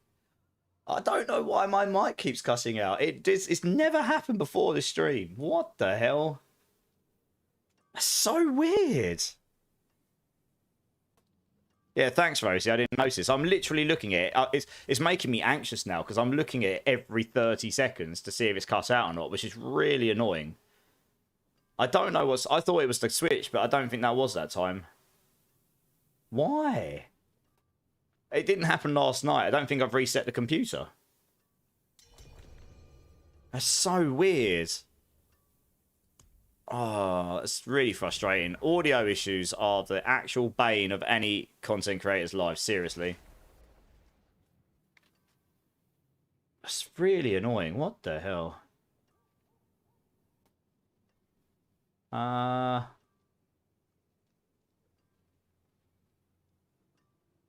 I don't know why my mic keeps cussing out. It's never happened before this stream. What the hell? That's so weird. Yeah, thanks, Rosie. I didn't notice. I'm literally looking at it. It's making me anxious now because I'm looking at it every 30 seconds to see if it's cut out or not, which is really annoying. I don't know what's... I thought it was the Switch, but I don't think that was that time. Why? It didn't happen last night. I don't think I've reset the computer. That's so weird. Oh, it's really frustrating. Audio issues are the actual bane of any content creator's life, seriously. That's really annoying. What the hell?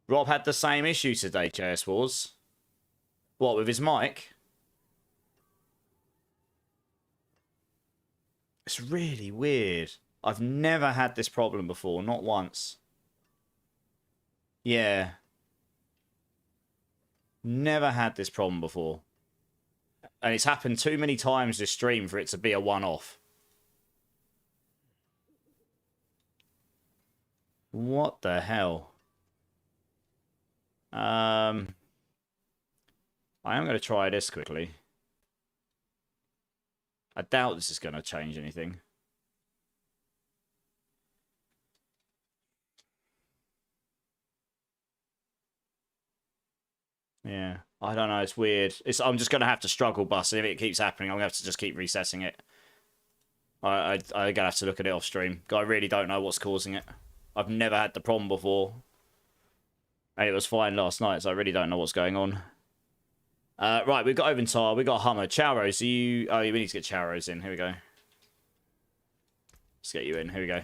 Rob had the same issue today, JS Wars. What, with his mic? It's really weird. I've never had this problem before, not once. Yeah. Never had this problem before. And it's happened too many times this stream for it to be a one-off. What the hell? I am going to try this quickly. I doubt this is going to change anything. Yeah, I don't know. It's weird. I'm just going to have to struggle bus. If it keeps happening, I'm going to have to just keep resetting it. I'm going to have to look at it off stream. I really don't know what's causing it. I've never had the problem before. And it was fine last night, so I really don't know what's going on. Right, we've got Oventar, we've got Hummer. Chowros, you... Oh, we need to get Chowros in. Here we go. Let's get you in. Here we go.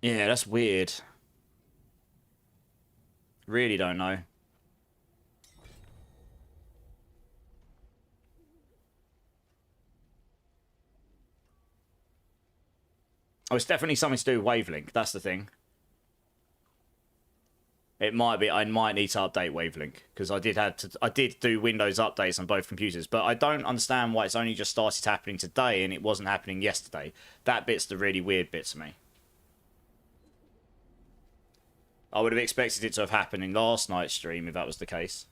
Yeah, that's weird. Really don't know. Oh, it's definitely something to do with Wavelink. That's the thing. It might be. I might need to update Wavelink because I did do Windows updates on both computers, but I don't understand why it's only just started happening today and it wasn't happening yesterday. That bit's the really weird bit to me. I would have expected it to have happened in last night's stream if that was the case.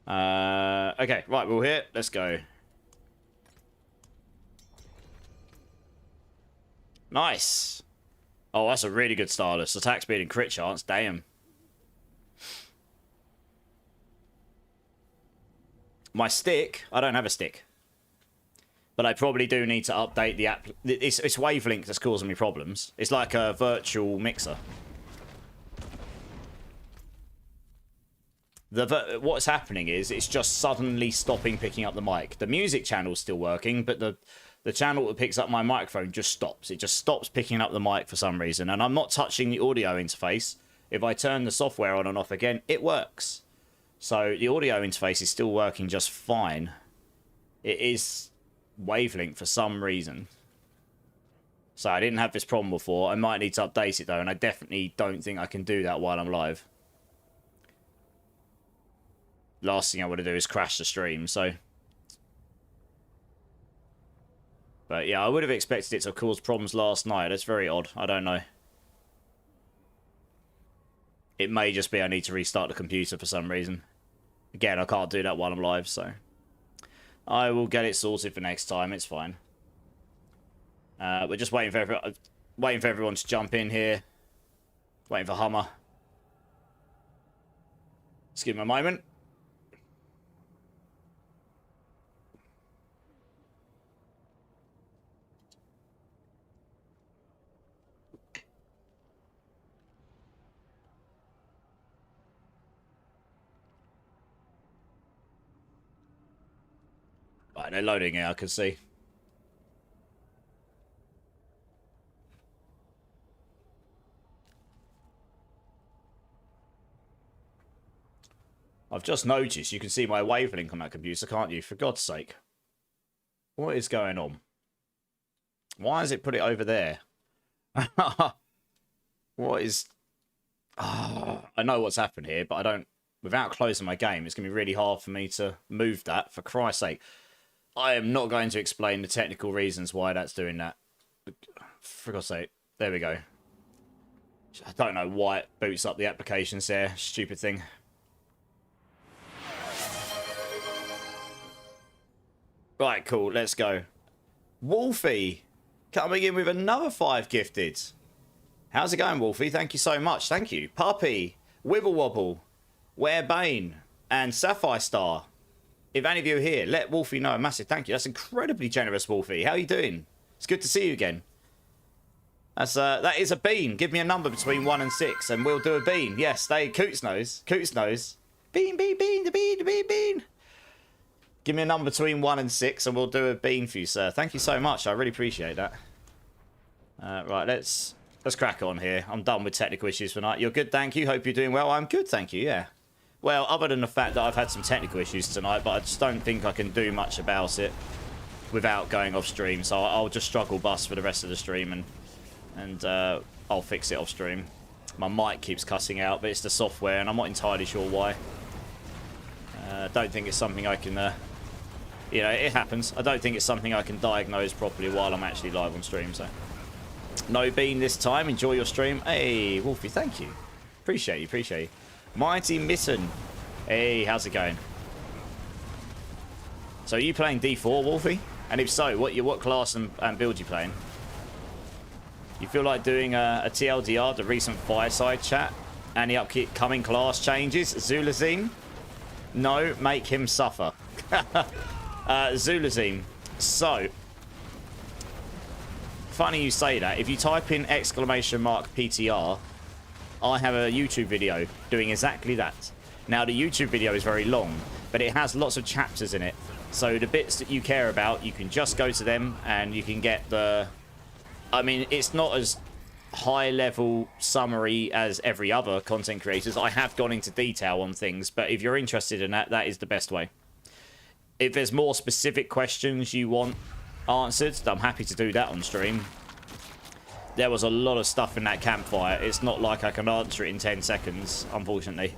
Okay, right, we're here. Let's go. Nice. Oh, that's a really good stylus. Attack speed and crit chance. Damn. My stick. I don't have a stick. But I probably do need to update the app. It's Wavelink that's causing me problems. It's like a virtual mixer. What's happening is it's just suddenly stopping picking up the mic. The music channel's still working, but the channel that picks up my microphone just stops. It just stops picking up the mic for some reason. And I'm not touching the audio interface. If I turn the software on and off again, it works. So the audio interface is still working just fine. It is Wavelink for some reason. So I didn't have this problem before. I might need to update it though, and I definitely don't think I can do that while I'm live. Last thing I want to do is crash the stream, so... But yeah, I would have expected it to cause problems last night. That's very odd. I don't know. It may just be I need to restart the computer for some reason. Again, I can't do that while I'm live, so... I will get it sorted for next time. It's fine. We're just waiting for everyone to jump in here. Waiting for Hummer. Just give him a moment. Right, they're loading it, I can see. I've just noticed you can see my wavelength on that computer, can't you? For God's sake. What is going on? Why has it put it over there? What is... Oh, I know what's happened here, but I don't... Without closing my game, it's going to be really hard for me to move that, for Christ's sake. I am not going to explain the technical reasons why that's doing that. For God's sake. There we go. I don't know why it boots up the applications there. Stupid thing. Right, cool. Let's go. Wolfie coming in with another 5 gifted. How's it going, Wolfie? Thank you so much. Thank you. Puppy, Wibble Wobble, Ware Bane, and Sapphire Star. If any of you are here, let Wolfie know. A massive thank you. That's incredibly generous, Wolfie. How are you doing? It's good to see you again. That is a bean. Give me a number between 1 and 6, and we'll do a bean. Yes, Coots knows. Coots knows. Bean, bean, bean, the bean, the bean, bean. Give me a number between 1 and 6, and we'll do a bean for you, sir. Thank you so much. I really appreciate that. Right, let's crack on here. I'm done with technical issues for tonight. You're good, thank you. Hope you're doing well. I'm good, thank you, yeah. Well, other than the fact that I've had some technical issues tonight, but I just don't think I can do much about it without going off stream. So I'll just struggle bus for the rest of the stream, and I'll fix it off stream. My mic keeps cussing out, but it's the software, and I'm not entirely sure why. Don't think it's something I can... you know, it happens. I don't think it's something I can diagnose properly while I'm actually live on stream, so... No bean this time. Enjoy your stream. Hey, Wolfie, thank you. Appreciate you, appreciate you. Mighty Mitten. Hey, how's it going? So are you playing D4, Wolfie? And if so, what class and build you playing? You feel like doing a TLDR, the recent fireside chat? Any upcoming class changes? Zulazine? No, make him suffer. Zulazine. So, funny you say that. If you type in !PTR, I have a YouTube video doing exactly that. Now, the YouTube video is very long, but it has lots of chapters in it. So the bits that you care about, you can just go to them and you can get the... I mean, it's not as high-level summary as every other content creators. I have gone into detail on things, but if you're interested in that, that is the best way. If there's more specific questions you want answered, I'm happy to do that on stream. There was a lot of stuff in that campfire. It's not like I can answer it in 10 seconds, unfortunately.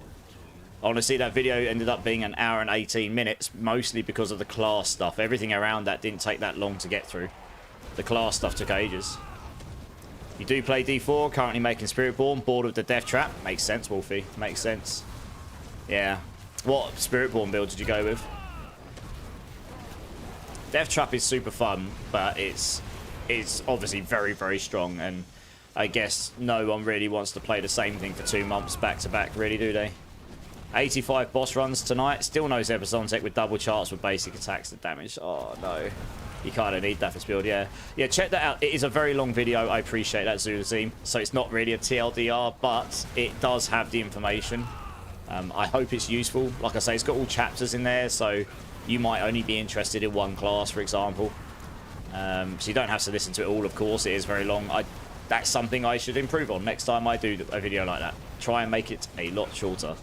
Honestly, that video ended up being 1 hour and 18 minutes, mostly because of the class stuff. Everything around that didn't take that long to get through. The class stuff took ages. You do play D4, currently making Spiritborn, bored of the Death Trap. Makes sense, Wolfie. Makes sense. Yeah. What Spiritborn build did you go with? Death Trap is super fun, but it's obviously very, very strong, and I guess no one really wants to play the same thing for 2 months back to back, really, do they? 85 boss runs tonight. Still no Zebazon with double charts with basic attacks and damage. Oh, no. You kind of need that for this build, yeah. Yeah, check that out. It is a very long video. I appreciate that, Zulazine. So it's not really a TLDR, but it does have the information. I hope it's useful. Like I say, it's got all chapters in there, so you might only be interested in one class, for example. So you don't have to listen to it all, of course. It is very long. That's something I should improve on next time I do a video like that. Try and make it a lot shorter.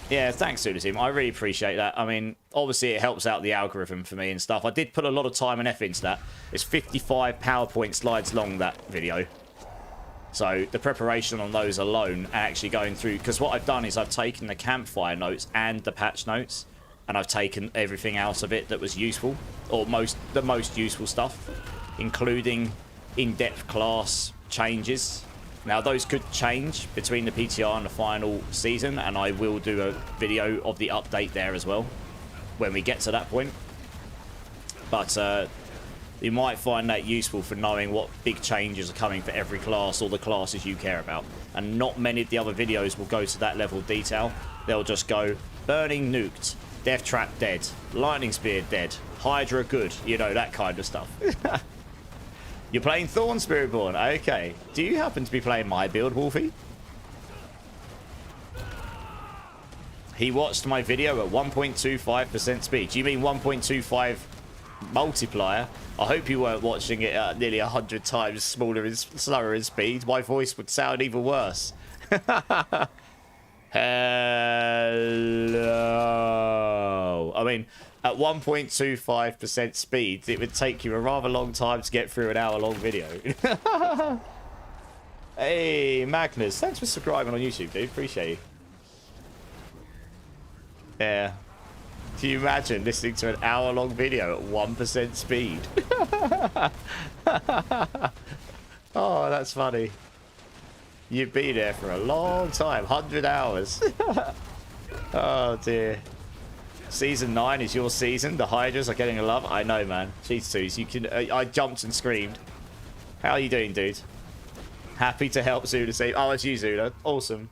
Yeah, thanks, Zulazine. I really appreciate that. I mean, obviously it helps out the algorithm for me and stuff. I did put a lot of time and effort into that. It's 55 PowerPoint slides long, that video. So the preparation on those alone and actually going through... Because what I've done is I've taken the campfire notes and the patch notes, and I've taken everything out of it that was useful, or the most useful stuff, including in-depth class changes. Now, those could change between the PTR and the final season, and I will do a video of the update there as well when we get to that point. But you might find that useful for knowing what big changes are coming for every class or the classes you care about. And not many of the other videos will go to that level of detail. They'll just go, Burning nuked, Death Trap dead, Lightning Spear dead, Hydra good, you know, that kind of stuff. You're playing Thorns Spiritborn, okay. Do you happen to be playing my build, Wolfie? He watched my video at 1.25% speed. Do you mean 1.25 multiplier? I hope you weren't watching it at nearly 100 times slower in speed. My voice would sound even worse. Hello. I mean, at 1.25% speed, it would take you a rather long time to get through an hour-long video. Hey, Magnus, thanks for subscribing on YouTube, dude. Appreciate you. Yeah. Can you imagine listening to an hour-long video at 1% speed? Oh, that's funny. You'd be there for a long time, 100 hours. Oh, dear. Season 9 is your season. The Hydras are getting a love. I know, man. Cheats twos. You can. I jumped and screamed. How are you doing, dude? Happy to help Zula save. Oh, it's you, Zula. Awesome.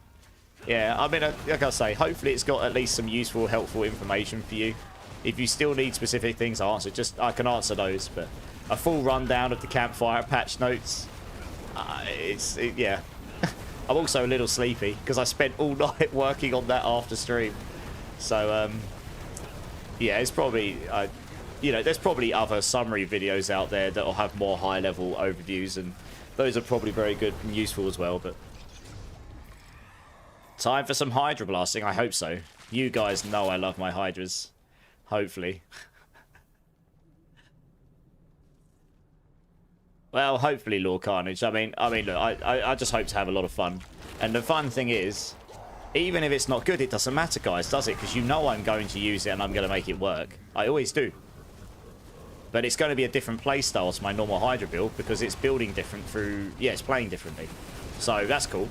Yeah, I mean, like I say, hopefully it's got at least some useful, helpful information for you. If you still need specific things answered, I can answer those. But a full rundown of the campfire patch notes, yeah. I'm also a little sleepy because I spent all night working on that after stream. So, yeah, it's probably, you know, there's probably other summary videos out there that will have more high-level overviews, and those are probably very good and useful as well. But time for some Hydra blasting. I hope so. You guys know I love my Hydras. Hopefully. Well, hopefully, Lord Carnage. I mean, look, I just hope to have a lot of fun. And the fun thing is, even if it's not good, it doesn't matter, guys, does it? Because you know I'm going to use it and I'm going to make it work. I always do. But it's going to be a different playstyle to my normal Hydra build because it's building different through... Yeah, it's playing differently. So that's cool.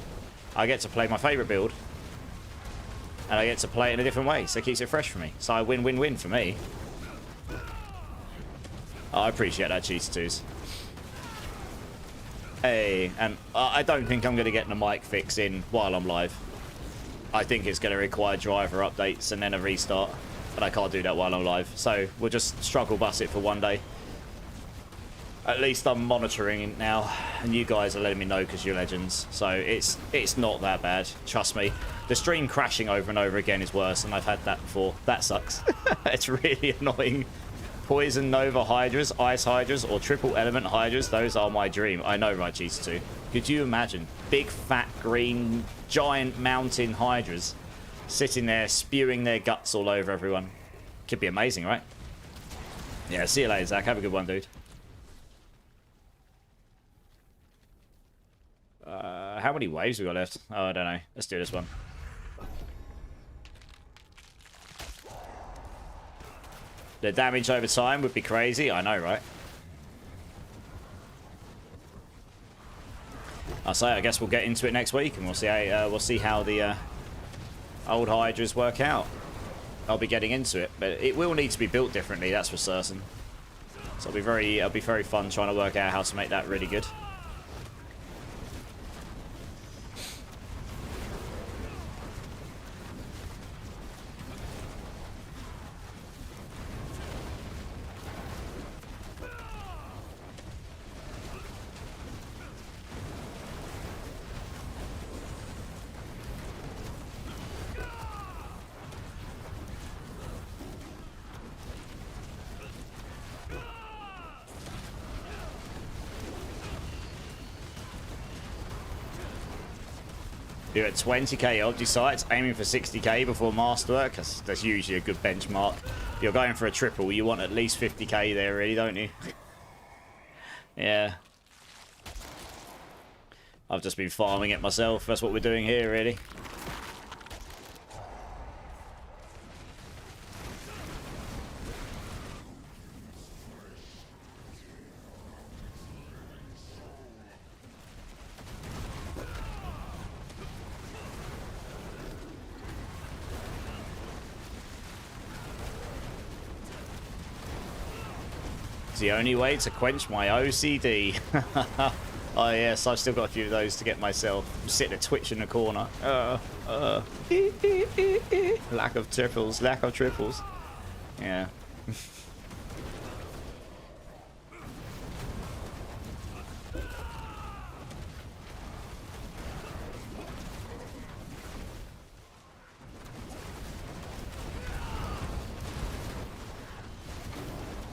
I get to play my favourite build. And I get to play it in a different way. So it keeps it fresh for me. So I win-win-win for me. Oh, I appreciate that, Cheats Twos. Hey, and I don't think I'm going to get the mic fix in while I'm live. I think it's going to require driver updates and then a restart. But I can't do that while I'm live. So we'll just struggle bus it for one day. At least I'm monitoring it now. And you guys are letting me know because you're legends. So it's not that bad. Trust me. The stream crashing over and over again is worse. And I've had that before. That sucks. It's really annoying. Poison Nova Hydras, Ice Hydras, or Triple Element Hydras. Those are my dream. I know, right, Cheese 2. Could you imagine? Big, fat, green, giant mountain Hydras sitting there spewing their guts all over everyone. Could be amazing, right? Yeah, see you later, Zach. Have a good one, dude. How many waves we got left? Oh, I don't know. Let's do this one. The damage over time would be crazy. I know, right? I guess we'll get into it next week, and we'll see how the old Hydras work out. I'll be getting into it, but it will need to be built differently. That's for certain. So it'll be very fun trying to work out how to make that really good. You're at 20k odd sites, aiming for 60k before masterwork. That's usually a good benchmark. If you're going for a triple, you want at least 50k there, really, don't you? Yeah. I've just been farming it myself. That's what we're doing here, really. The only way to quench my OCD. Oh yes, I've still got a few of those to get myself. I'm sitting there twitching in the corner. Lack of triples, lack of triples. Yeah.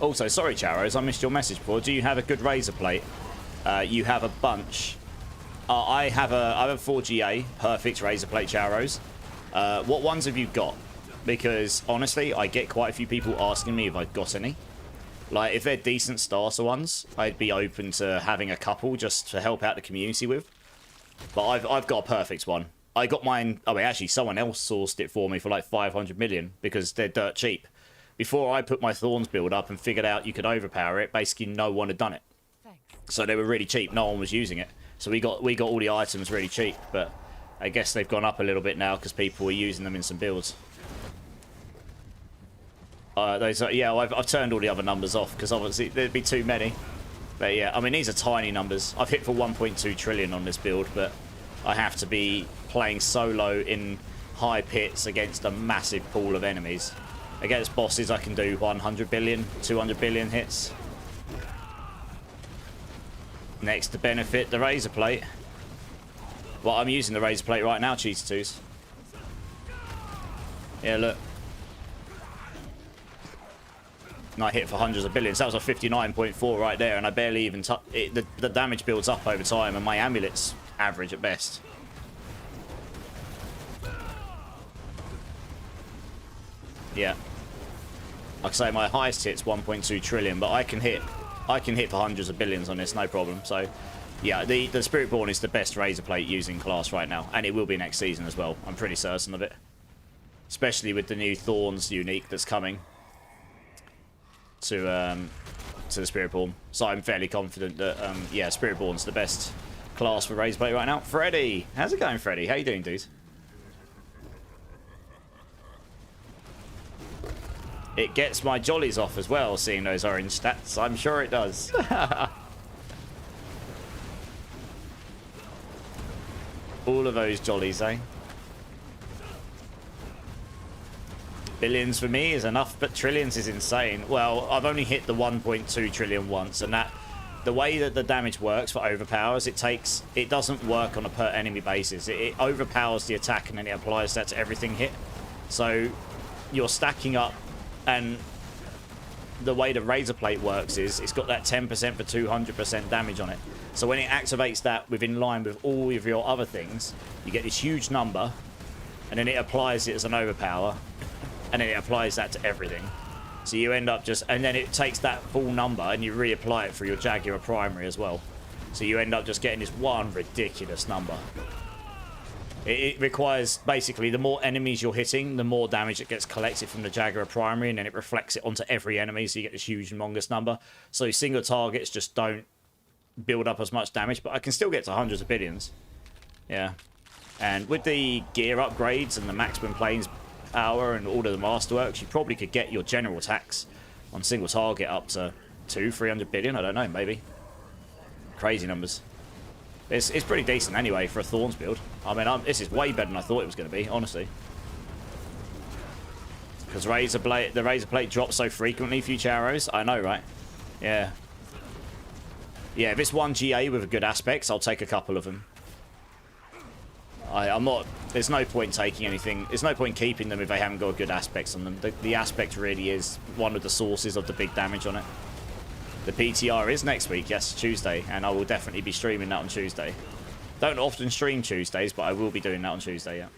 Also, sorry, Charos, I missed your message before. Do you have a good razor plate? You have a bunch. I have a 4GA perfect razor plate Charos. What ones have you got? Because honestly, I get quite a few people asking me if I've got any. Like, if they're decent starter ones, I'd be open to having a couple just to help out the community with. But I've got a perfect one. I got mine. I mean, actually, someone else sourced it for me for like 500 million because they're dirt cheap. Before I put my Thorns build up and figured out you could overpower it, basically no one had done it. So they were really cheap. No one was using it. So we got all the items really cheap. But I guess they've gone up a little bit now because people were using them in some builds. Yeah, I've turned all the other numbers off because obviously there'd be too many. But yeah, I mean, these are tiny numbers. I've hit for 1.2 trillion on this build, but I have to be playing solo in high pits against a massive pool of enemies. Against bosses, I can do 100 billion, 200 billion hits. Next to benefit the razor plate. Well, I'm using the razor plate right now, Cheater Twos. Yeah, look. And I hit for hundreds of billions. That was a 59.4 right there, and I barely even touch it. The damage builds up over time, and my amulets average at best. Yeah. Like I say, my highest hit's 1.2 trillion, but I can hit for hundreds of billions on this, no problem. So, yeah, the Spiritborn is the best razor plate using class right now, and it will be next season as well. I'm pretty certain of it. Especially with the new Thorns unique that's coming to the Spiritborn. So I'm fairly confident that yeah, Spiritborn's the best class for razor plate right now. Freddy, how's it going, Freddy? How you doing, dude? It gets my jollies off as well, seeing those orange stats. I'm sure it does. All of those jollies, eh? Billions for me is enough, but trillions is insane. Well, I've only hit the 1.2 trillion once, and that the way that the damage works for overpowers, it doesn't work on a per enemy basis. It overpowers the attack and then it applies that to everything hit. So you're stacking up, and the way the razor plate works is it's got that 10% for 200% damage on it. So when it activates that within line with all of your other things, you get this huge number, and then it applies it as an overpower, and then it applies that to everything. So you end up just, and then it takes that full number and you reapply it for your Jaguar primary as well. So you end up just getting this one ridiculous number. It requires, basically, the more enemies you're hitting, the more damage it gets collected from the Jaguar primary, and then it reflects it onto every enemy, so you get this huge, humongous number. So single targets just don't build up as much damage, but I can still get to hundreds of billions. Yeah. And with the gear upgrades and the maximum planes power and all of the masterworks, you probably could get your general attacks on single target up to 200-300 billion. I don't know, maybe. Crazy numbers. It's pretty decent anyway for a Thorns build. I mean, this is way better than I thought it was going to be, honestly. Because the razor plate drops so frequently for you Charos. I know, right? Yeah. Yeah, if it's one GA with a good aspects, I'll take a couple of them. I'm not. There's no point taking anything. There's no point keeping them if they haven't got good aspects on them. The aspect really is one of the sources of the big damage on it. The PTR is next week, yes, Tuesday, and I will definitely be streaming that on Tuesday. Don't often stream Tuesdays, but I will be doing that on Tuesday, yeah.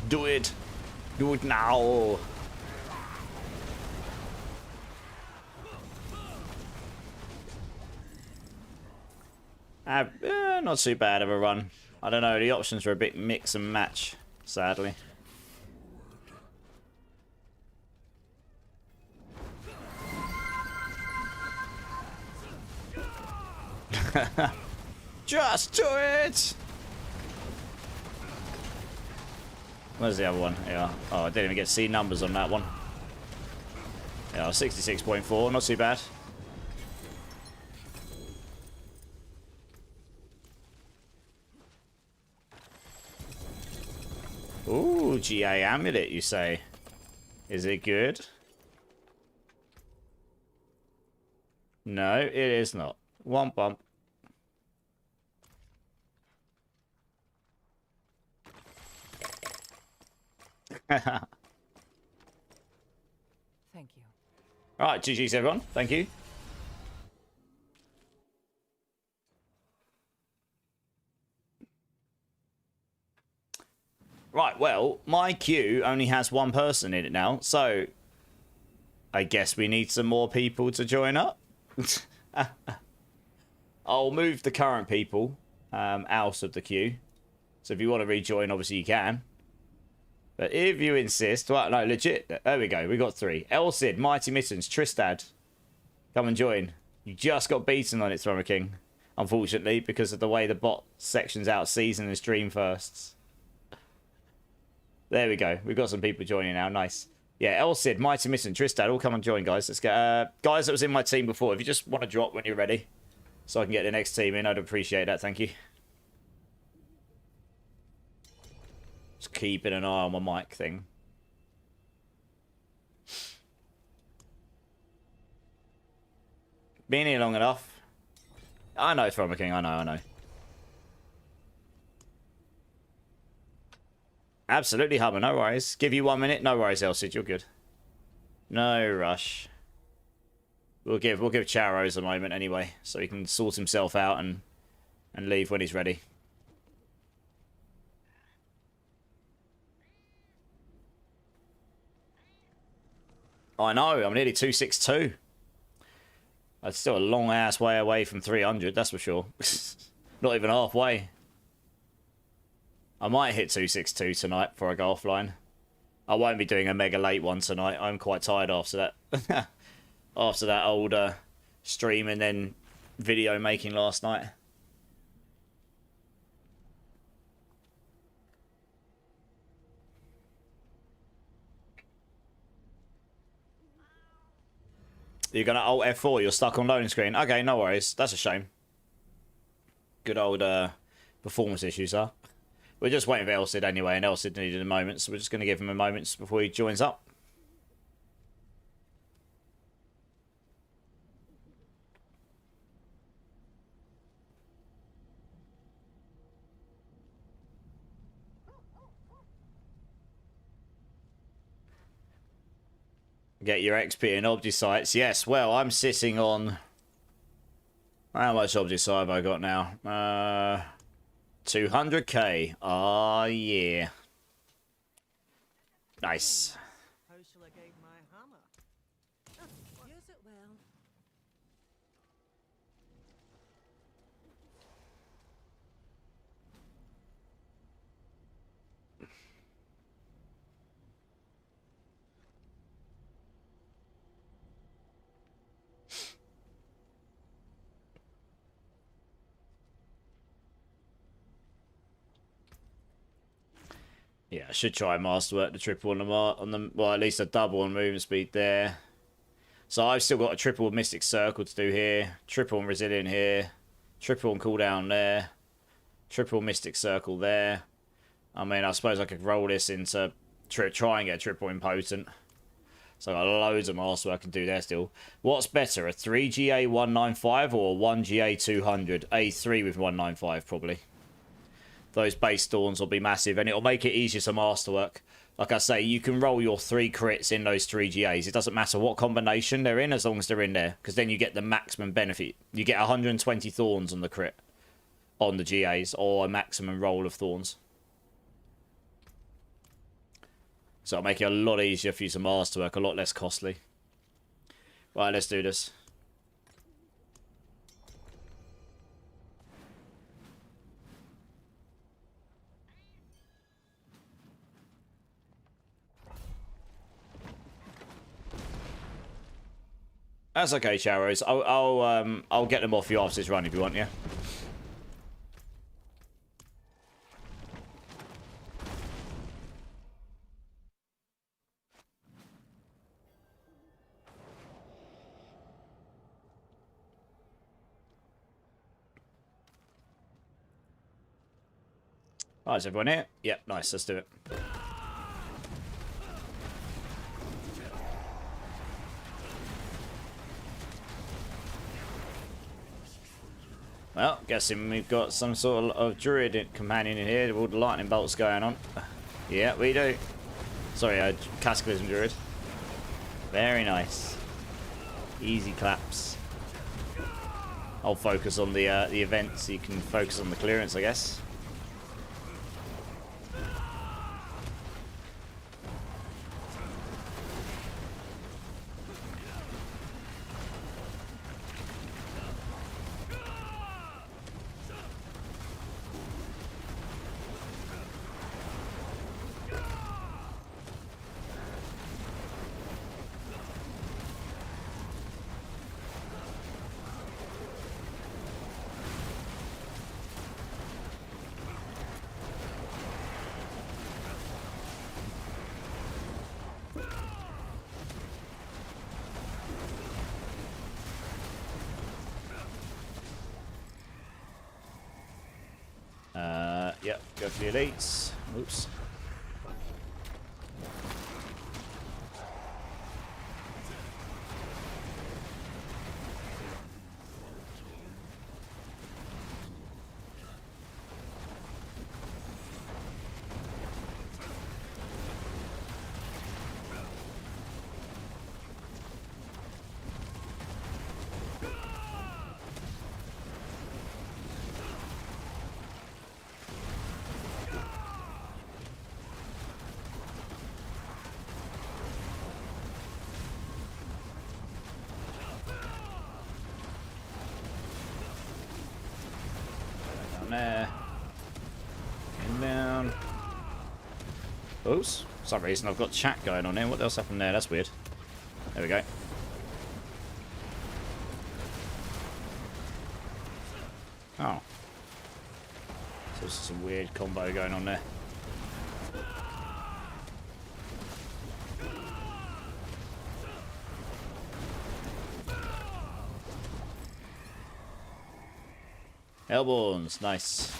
Do it! Do it now! Not too bad of a run. I don't know, the options are a bit mix and match, sadly. Just do it! Where's the other one? Yeah. Oh, I didn't even get to see numbers on that one. Yeah, 66.4, not too bad. Ooh, GA Amulet, you say? Is it good? No, it is not. Womp womp. Thank you. All right, GG's everyone. Thank you. Right, well, my queue only has one person in it now, so I guess we need some more people to join up. I'll move the current people out of the queue. So if you want to rejoin, obviously you can. But if you insist... Well, no, legit. There we go. We got 3. Elcid, Mighty Mittens, Tristad. Come and join. You just got beaten on it, Thrummer King. Unfortunately, because of the way the bot section's out season and stream firsts. There we go. We've got some people joining now. Nice. Yeah, Elcid, Mighty Mittens, Tristad. All come and join, guys. Let's get... guys that was in my team before, if you just want to drop when you're ready, so I can get the next team in, I'd appreciate that. Thank you. Just keeping an eye on my mic thing. Been here long enough. I know, Thrummer King. I know. Absolutely, Hummer. No worries. Give you 1 minute. No worries, Elcid. You're good. No rush. We'll give Charos a moment anyway, so he can sort himself out and leave when he's ready. I know, I'm nearly 262. That's still a long ass way away from 300, that's for sure. Not even halfway. I might hit 262 tonight before I go offline. I won't be doing a mega late one tonight. I'm quite tired after that. After that old stream and then video making last night. You're going to alt F4, you're stuck on loading screen. Okay, no worries. That's a shame. Good old performance issues, huh? We're just waiting for Elcid anyway, and Elcid needed a moment, so we're just going to give him a moment before he joins up. Get your XP and Obji sites. Yes, well, I'm sitting on... How much Obji site have I got now? 200k. Ah, yeah. Nice. How shall I guide my hammer? Use it well. Yeah, I should try and masterwork the triple on the well, at least a double on movement speed there. So I've still got a triple Mystic Circle to do here, triple on Resilient here, triple on cooldown there, triple Mystic Circle there. I mean, I suppose I could roll this into try and get a triple Impotent. So I've got loads of masterwork I can do there still. What's better, a 3GA 195 or a 1GA 200? A3 with 195 probably. Those base Thorns will be massive, and it'll make it easier to masterwork. Like I say, you can roll your 3 crits in those 3 GAs. It doesn't matter what combination they're in, as long as they're in there, because then you get the maximum benefit. You get 120 Thorns on the crit, on the GAs, or a maximum roll of Thorns. So it'll make it a lot easier for you to masterwork, a lot less costly. Right, let's do this. That's okay, Charos. I'll get them off you after this run if you want, yeah? Alright, is everyone here? Yep, nice, let's do it. Well, guessing we've got some sort of druid companion in here with all the lightning bolts going on. Yeah, we do. Sorry, Cataclysm druid. Very nice. Easy claps. I'll focus on the event so you can focus on the clearance, I guess. Yep, go for the elites. Oops. There. Inbound. Oops. For some reason I've got chat going on there. What else happened there? That's weird. There we go. Oh. So there's some weird combo going on there. Hellborns, nice.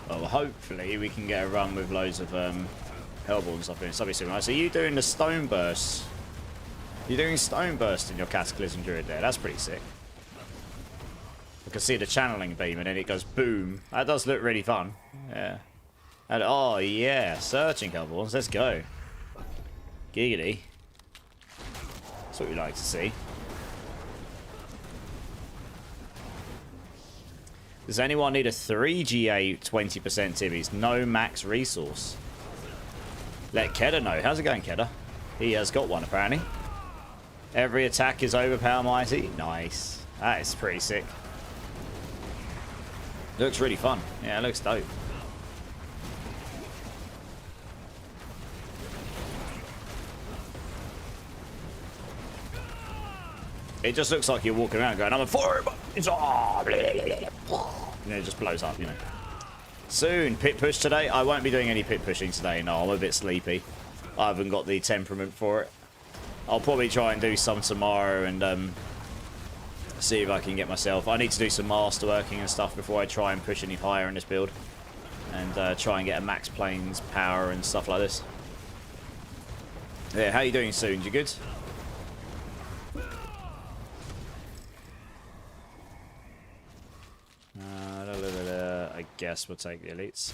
Well, hopefully we can get a run with loads of Hellborn stuff in. It's obviously right. So you doing the Stone Burst? You're doing Stone Burst in your Cataclysm Druid there. That's pretty sick. I can see the channeling beam and then it goes boom. That does look really fun. Yeah. And oh yeah, searching Hellborns. Let's go. Giggity. That's what we like to see. Does anyone need a 3GA 20% tibbies? No max resource. Let Kedda know. How's it going, Kedda? He has got one, apparently. Every attack is overpower mighty. Nice. That is pretty sick. Looks really fun. Yeah, it looks dope. It just looks like you're walking around going, I'm a 4 buttons. Oh, and it just blows up, you know. Soon, pit push today. I won't be doing any pit pushing today. No, I'm a bit sleepy. I haven't got the temperament for it. I'll probably try and do some tomorrow and see if I can get myself. I need to do some masterworking and stuff before I try and push any higher in this build. And try and get a max planes power and stuff like this. Yeah, how you doing, Soon? You good? I guess we'll take the elites.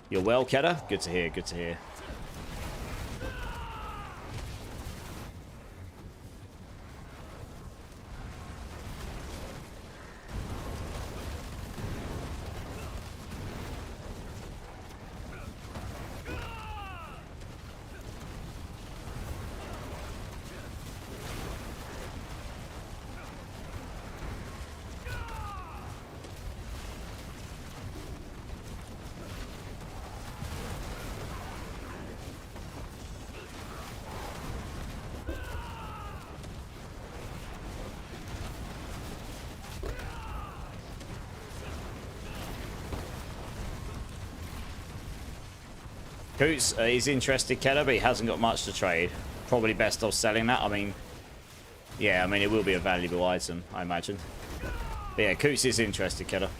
You're well, Kedda? Good to hear, good to hear. Coots, he's interested, Keller, but he hasn't got much to trade. Probably best off selling that. I mean, yeah, I mean, it will be a valuable item, I imagine. But yeah, Coots is interested, Keller.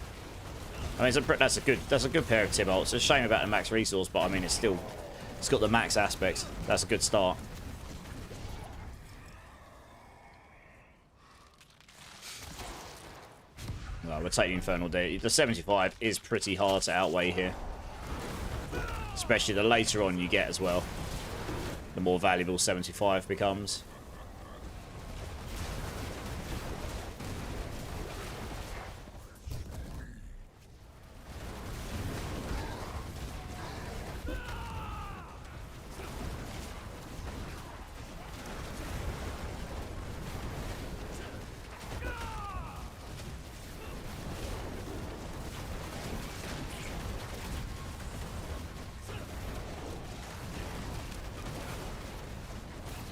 I mean, that's a good pair of Tibalt. It's a shame about the max resource, but I mean, it's got the max aspect. That's a good start. Well, we'll take the Infernal Deity. The 75 is pretty hard to outweigh here. Especially the later on you get as well. The more valuable 75 becomes.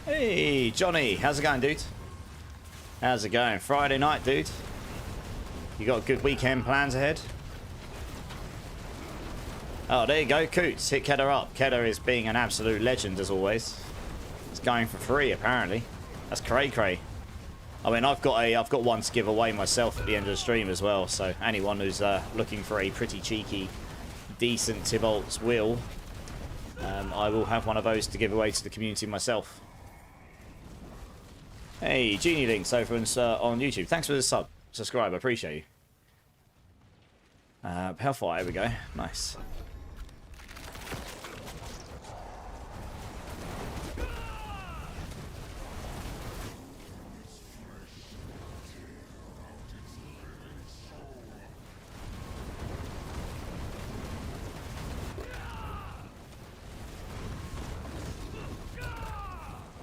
Hey, Johnny. How's it going, dude? How's it going? Friday night, dude. You got good weekend plans ahead? Oh, there you go. Coots, hit Kedda up. Kedda is being an absolute legend, as always. It's going for free, apparently. That's cray-cray. I mean, I've got one to give away myself at the end of the stream as well, so anyone who's looking for a pretty cheeky, decent Tibalt's will, I will have one of those to give away to the community myself. Hey, Genie Links over on YouTube. Thanks for the subscribe. I appreciate you. Hellfire, here we go. Nice.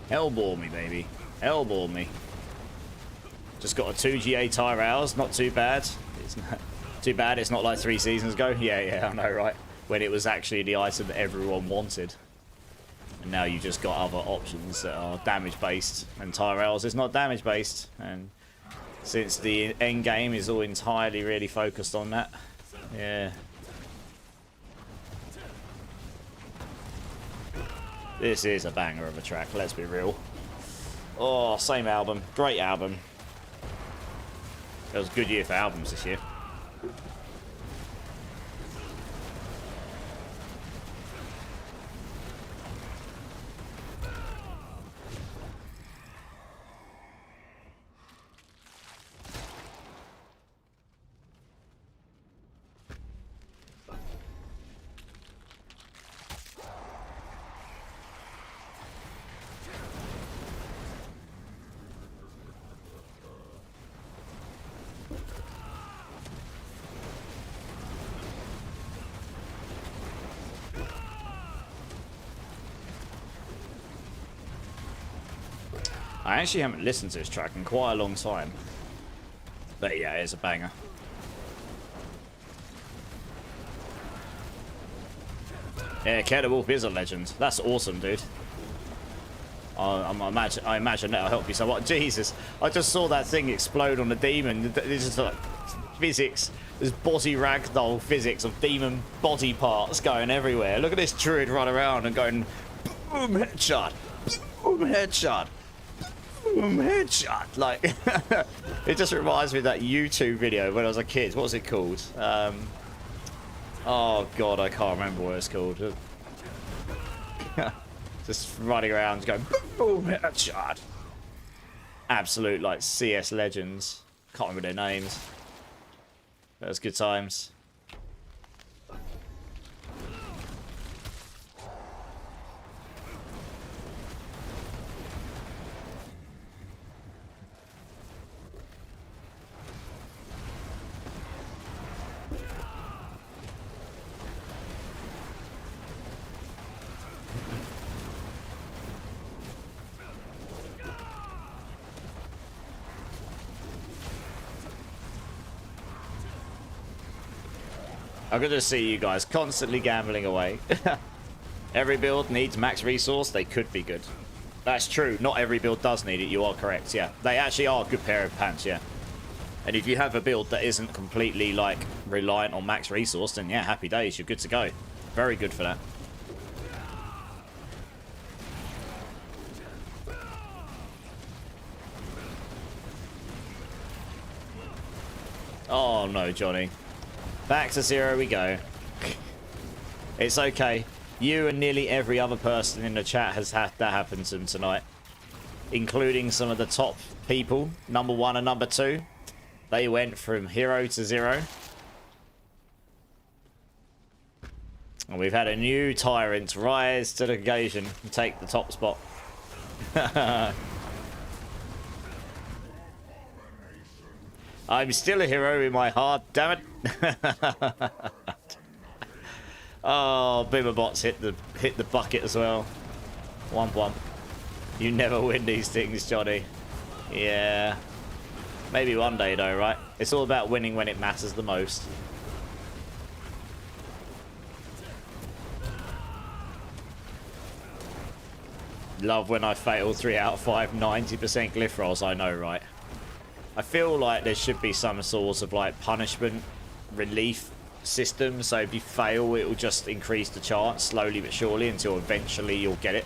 Hellbore me, baby. Hellbore me. Just got a 2GA tire hours. Not too bad. It's not too bad. It's not like 3 seasons ago. Yeah, I know, right? When it was actually the item that everyone wanted. And now you just got other options that are damage based. And tire hours is not damage based. And since the Endgame is all entirely really focused on that. Yeah. This is a banger of a track, let's be real. Oh, same album. Great album. It was a good year for albums this year. I actually haven't listened to this track in quite a long time. But yeah, it's a banger. Yeah, Killer Wolf is a legend. That's awesome, dude. I imagine that'll help you somewhat. Jesus, I just saw that thing explode on the demon. This is like physics. There's body ragdoll physics of demon body parts going everywhere. Look at this druid run around and going boom headshot, boom headshot. Boom headshot. Like it just reminds me of that YouTube video when I was a kid. What was it called? Oh god, I can't remember what it's called. Just running around going boom headshot. Absolute like CS legends. Can't remember their names. That was good times. I'm going to see you guys constantly gambling away. Every build needs max resource. They could be good. That's true. Not every build does need it. You are correct. Yeah, they actually are a good pair of pants. Yeah. And if you have a build that isn't completely like reliant on max resource, then yeah, happy days. You're good to go. Very good for that. Oh no, Johnny. Back to 0 we go. It's okay. You and nearly every other person in the chat has had that happen to them tonight. Including some of the top people, number 1 and number 2. They went from hero to 0. And we've had a new tyrant rise to the occasion and take the top spot. I'm still a hero in my heart, damn it. Oh, Boomerbots hit the bucket as well. Womp womp. You never win these things, Johnny. Yeah. Maybe one day though, right? It's all about winning when it matters the most. Love when I fail 3 out of 5, 90% glyph rolls, I know, right? I feel like there should be some sort of like punishment relief system, so if you fail it will just increase the chance slowly but surely until eventually you'll get it.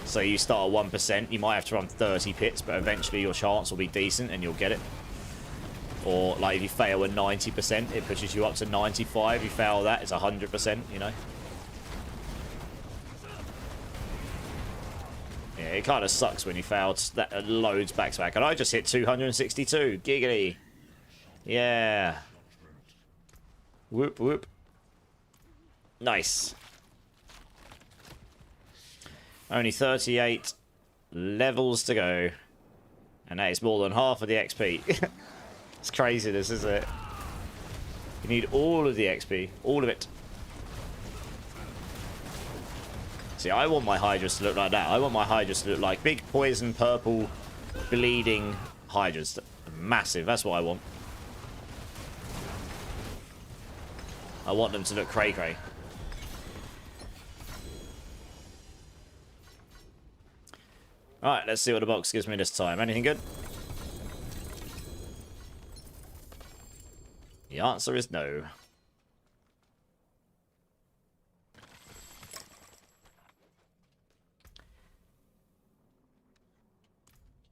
So you start at 1%, you might have to run 30 pits, but eventually your chance will be decent and you'll get it. Or like if you fail at 90%, it pushes you up to 95. If you fail that, it's 100%, you know? Yeah, it kind of sucks when you fail that loads back to back. And I just hit 262. Giggity. Yeah. Whoop, whoop. Nice. Only 38 levels to go. And that is more than half of the XP. It's crazy, this, isn't it? You need all of the XP. All of it. See, I want my Hydras to look like that. I want my Hydras to look like big poison purple bleeding Hydras. Massive. That's what I want. I want them to look cray-cray. Alright, let's see what the box gives me this time. Anything good? The answer is no.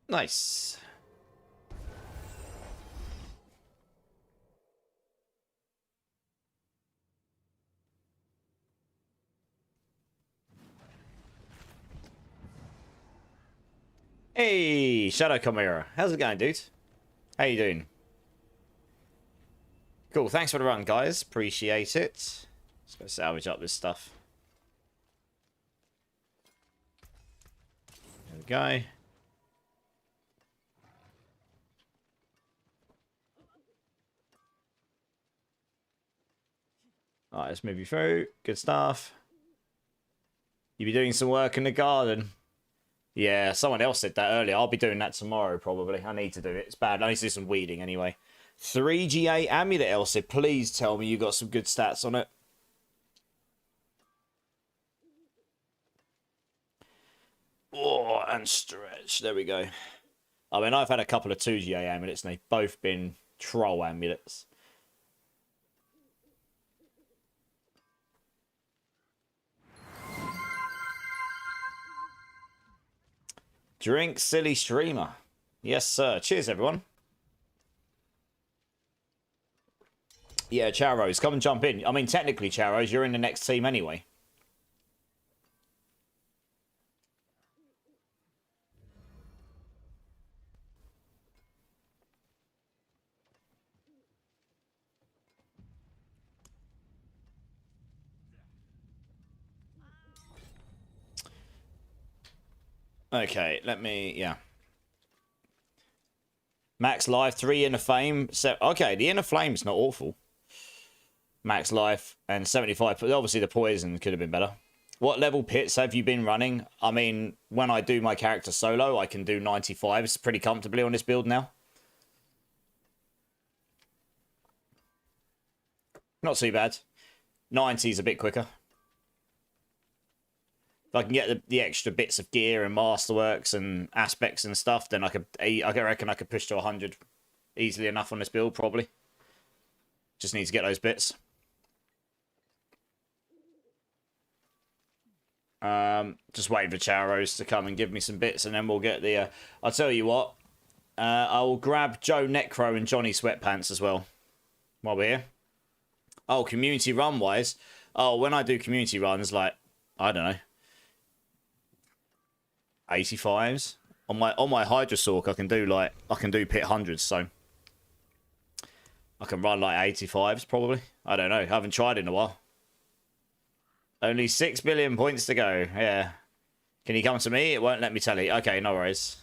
Nice. Hey, Shadow Chimera. How's it going, dude? How you doing? Cool, thanks for the run, guys. Appreciate it. Let's go salvage up this stuff. There we go. Alright, let's move you through. Good stuff. You be doing some work in the garden. Yeah, someone else said that earlier. I'll be doing that tomorrow, probably. I need to do it. It's bad. I need to do some weeding anyway. 3GA Amulet, Elsie. Please tell me you got some good stats on it. Oh, and stretch. There we go. I mean, I've had a couple of 2GA amulets, and they've both been troll amulets. Drink silly streamer. Yes, sir. Cheers, everyone. Yeah, Charos, come and jump in. I mean, technically, Charos, you're in the next team anyway. Okay, let me, yeah. Max life, 3 inner flame. So, okay, the inner flame's not awful. Max life and 75. But obviously, the poison could have been better. What level pits have you been running? I mean, when I do my character solo, I can do 95s pretty comfortably on this build now. Not too bad. 90 is a bit quicker. If I can get the extra bits of gear and masterworks and aspects and stuff, then I reckon I could push to 100 easily enough on this build, probably. Just need to get those bits. Just waiting for Charos to come and give me some bits, and then we'll get the... I'll tell you what. I will grab Joe Necro and Johnny Sweatpants as well. while we're here. Oh, community run wise. Oh, when I do community runs, like, I don't know, 85s on my Hydrosork, I can do pit hundreds, so I can run like 85s probably. I don't know. I haven't tried in a while. Only 6 billion points to go. Yeah. Can you come to me? It won't let me tell you. Okay, no worries.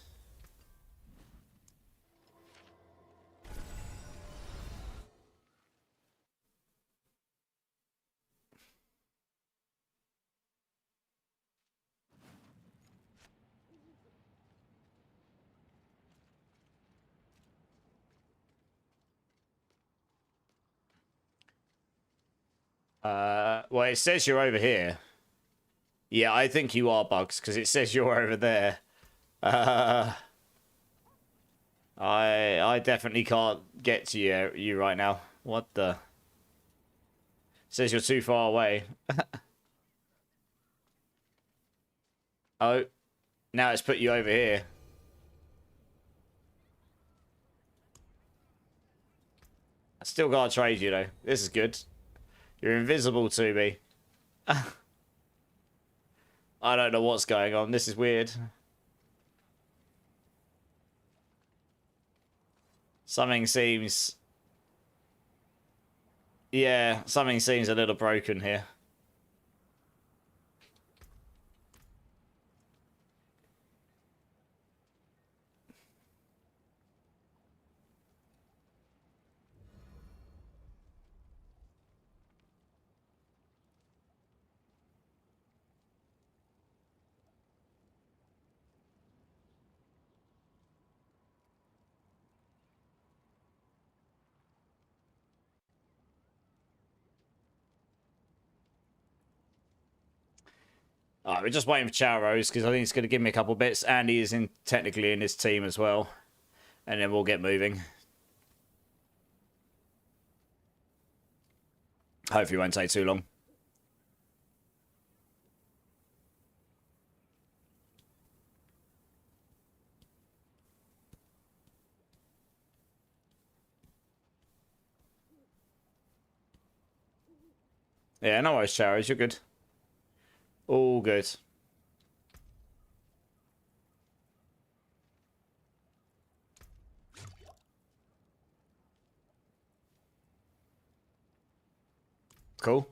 Well, it says you're over here. Yeah, I think you are, Bugs, because it says you're over there. I definitely can't get to you right now. What the? It says you're too far away. Oh, now it's put you over here. I still gotta trade you though. This is good. You're invisible to me. I don't know what's going on. This is weird. Something seems... Yeah, something seems a little broken here. Alright, we're just waiting for Charos because I think it's going to give me a couple bits. Andy is technically in his team as well. And then we'll get moving. Hopefully it won't take too long. Yeah, no worries, Charos. You're good. All good. Cool.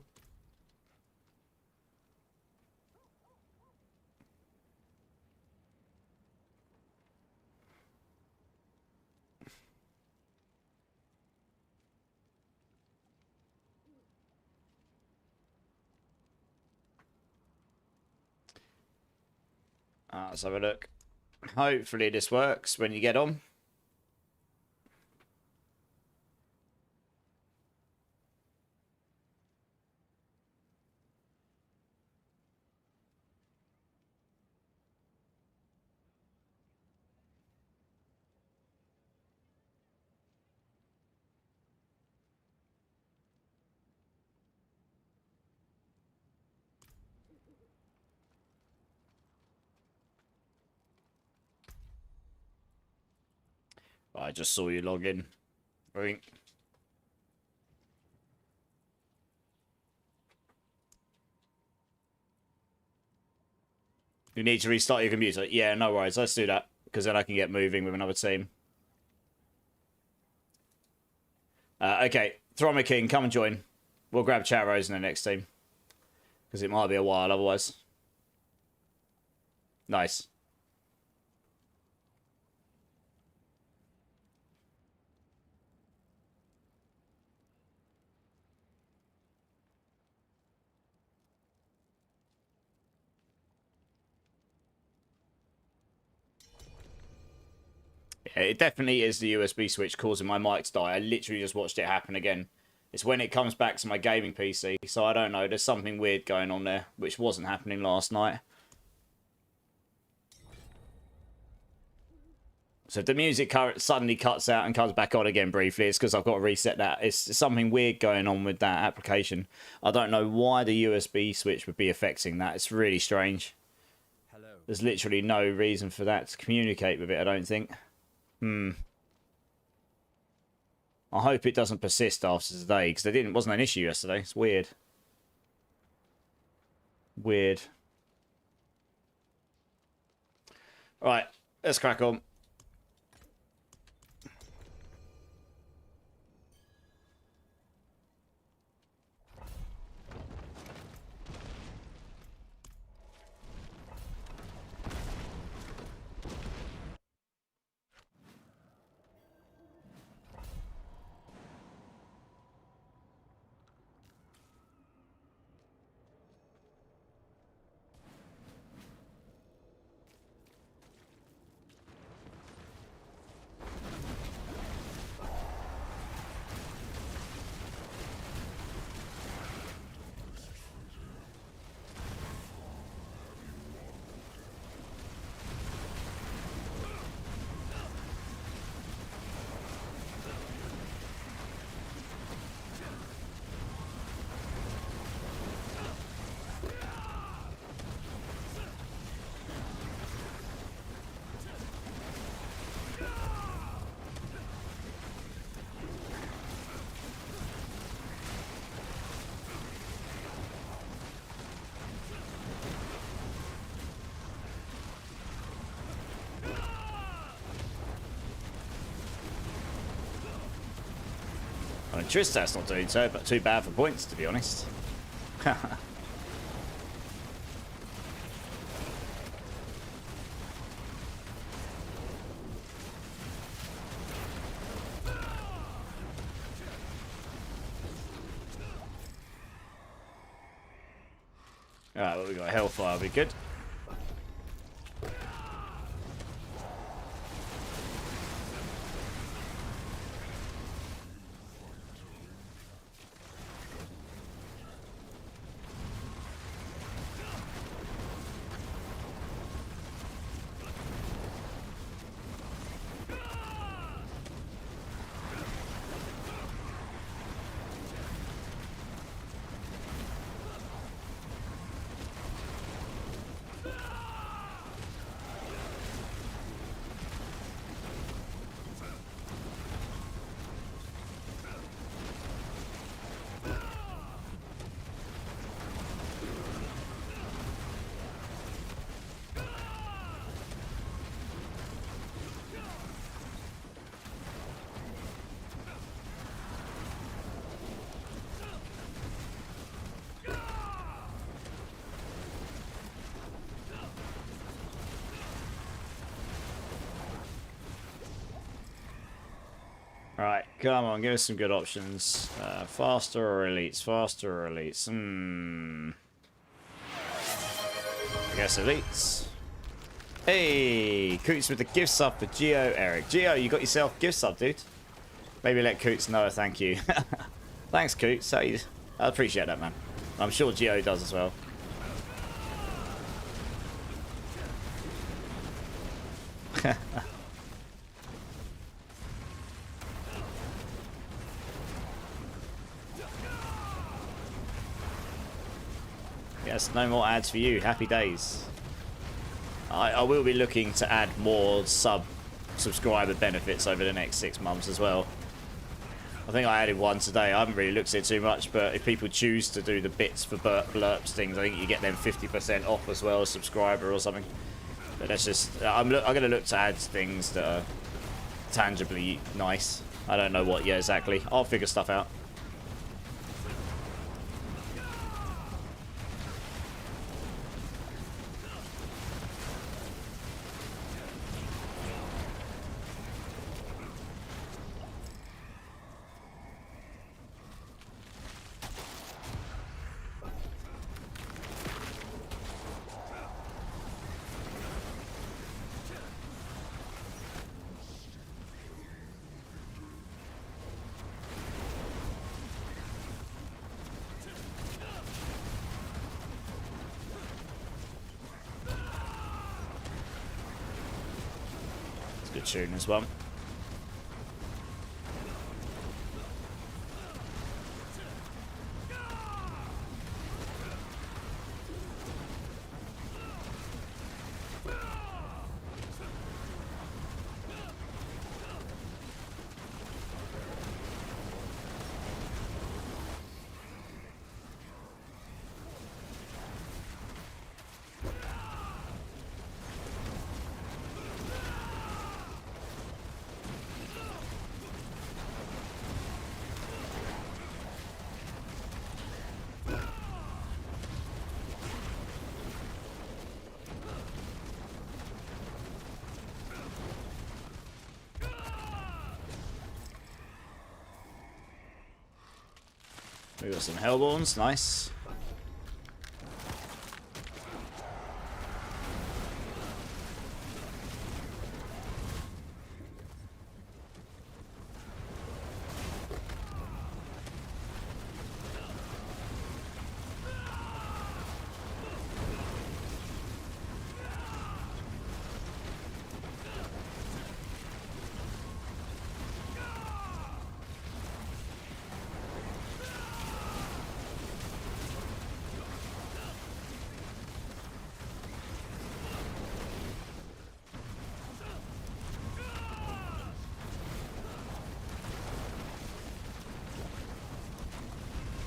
Let's have a look. Hopefully this works when you get on. I just saw you log in. Right. You need to restart your computer. Yeah, no worries. Let's do that. Because then I can get moving with another team. Okay. Throma King, come and join. We'll grab Charos in the next team. Because it might be a while otherwise. Nice. Yeah, it definitely is the USB switch causing my mic to die. I literally just watched it happen again. It's when it comes back to my gaming PC. So I don't know. There's something weird going on there, which wasn't happening last night. So if the music suddenly cuts out and comes back on again briefly, it's because I've got to reset that. It's something weird going on with that application. I don't know why the USB switch would be affecting that. It's really strange. Hello. There's literally no reason for that to communicate with it, I don't think. I hope it doesn't persist after today, because it wasn't an issue yesterday. It's weird. Weird. Right, let's crack on. I mean, Tristat's not doing so, but too bad for points, to be honest. Alright, well, we got Hellfire, be good. Right, come on, give us some good options. Faster or elites? Faster or elites? I guess elites. Hey, Coots with the gift sub for Geo Eric. Geo, you got yourself a gift sub, dude. Maybe let Coots know a thank you. Thanks, Coots. I appreciate that, man. I'm sure Geo does as well. Yes, no more ads for you. Happy days. I will be looking to add more subscriber benefits over the next 6 months as well. I think I added one today. I haven't really looked at it too much, but if people choose to do the bits for blurps things, I think you get them 50% off as well, a subscriber or something. But that's just... I'm going to look to add things that are tangibly nice. I don't know what yet exactly. I'll figure stuff out. Good tune as well. We got some Hellborns, nice.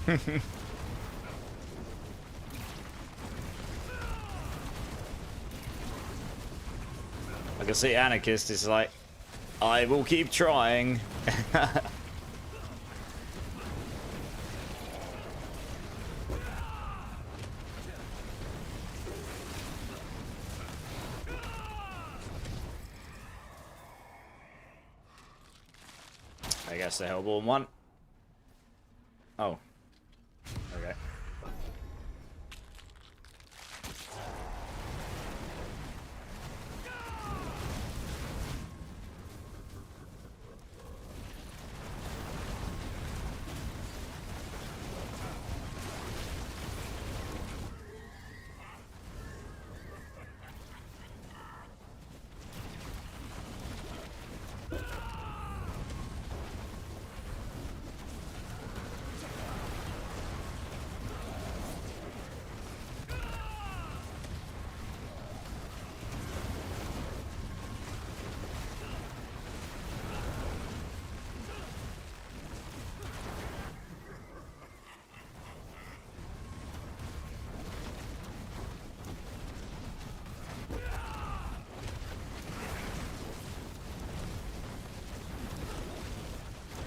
I can see Anarchist is like, I will keep trying. I guess the Hellborn one. Oh. Okay.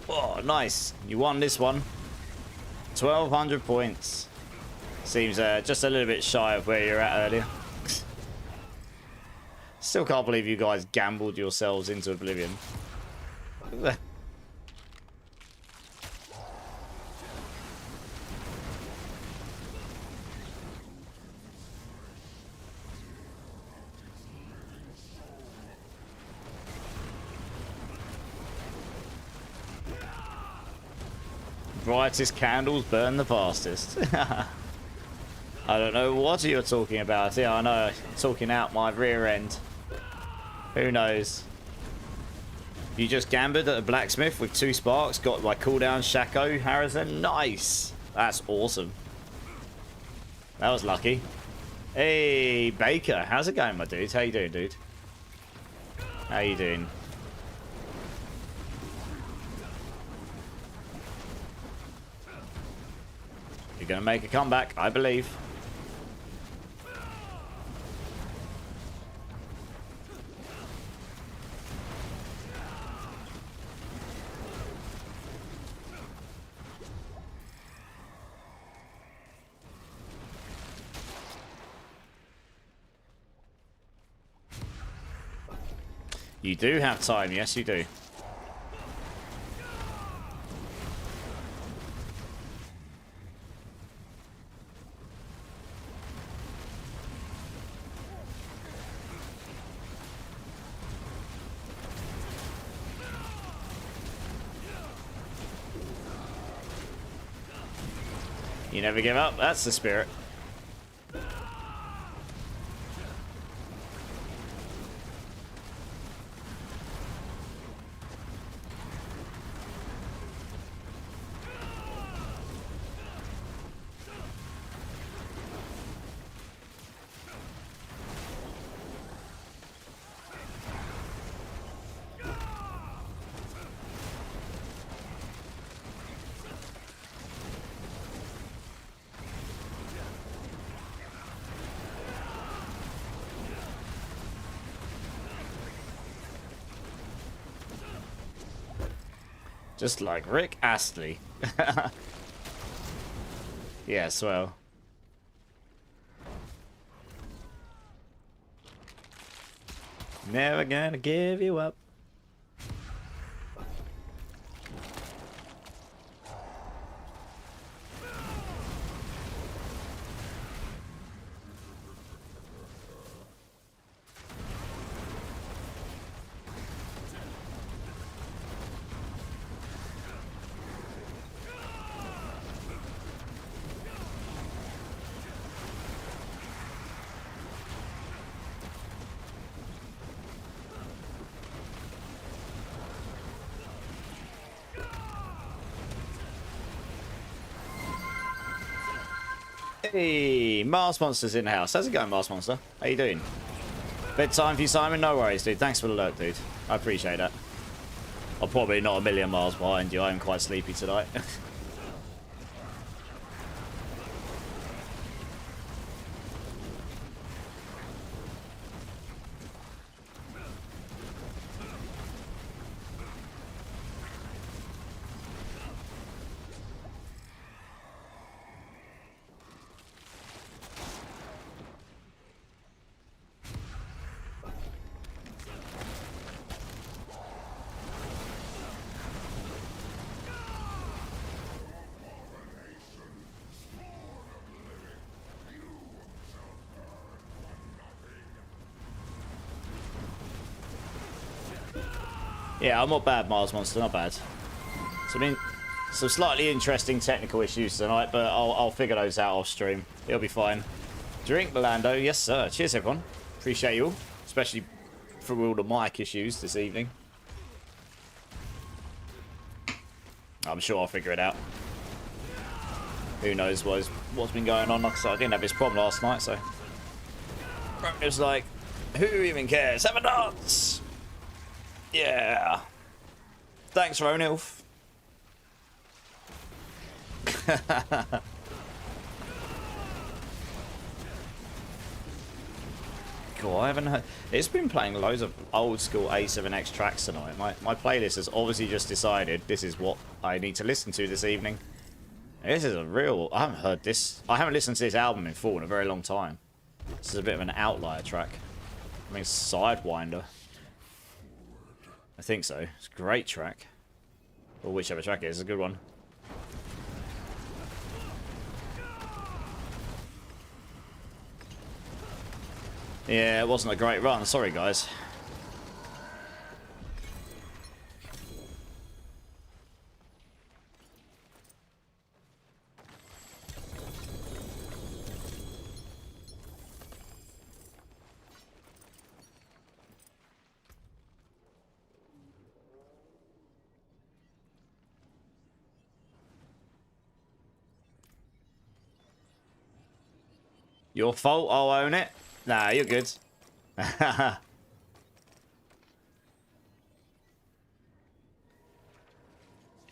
Oh, nice. You won this one. 1,200 points. Seems just a little bit shy of where you're at earlier. Still can't believe you guys gambled yourselves into oblivion. Brightest candles burn the fastest. I don't know what you're talking about. Yeah, I know. Talking out my rear end. Who knows? You just gambled at a blacksmith with 2 sparks. Got my cooldown Shaco Harrison. Nice. That's awesome. That was lucky. Hey, Baker. How's it going, my dude? How you doing, dude? How you doing? You're going to make a comeback, I believe. You do have time, yes you do. You never give up, that's the spirit. Just like Rick Astley. Yes, well. Never gonna give you up. Hey, Mars Monster's in the house. How's it going, Mars Monster? How you doing? Bedtime for you, Simon? No worries, dude. Thanks for the alert, dude. I appreciate that. I'm probably not a million miles behind you. I'm quite sleepy tonight. Yeah, I'm not bad, Mars Monster, not bad. So, I mean, some slightly interesting technical issues tonight, but I'll figure those out off stream. It'll be fine. Drink, Belando. Yes, sir. Cheers, everyone. Appreciate you all, especially for all the mic issues this evening. I'm sure I'll figure it out. Who knows what's been going on. Like I said, I didn't have this problem last night, so... It was like, who even cares? Have a dance! Yeah. Thanks, Ronilf. Cool, I haven't heard... It's been playing loads of old school A7X tracks tonight. My playlist has obviously just decided this is what I need to listen to this evening. This is a real... I haven't heard this... I haven't listened to this album in full in a very long time. This is a bit of an outlier track. I mean, Sidewinder. I think so. It's a great track. Or whichever track it is, it's a good one. Yeah, it wasn't a great run. Sorry, guys. Your fault, I'll own it. Nah, you're good.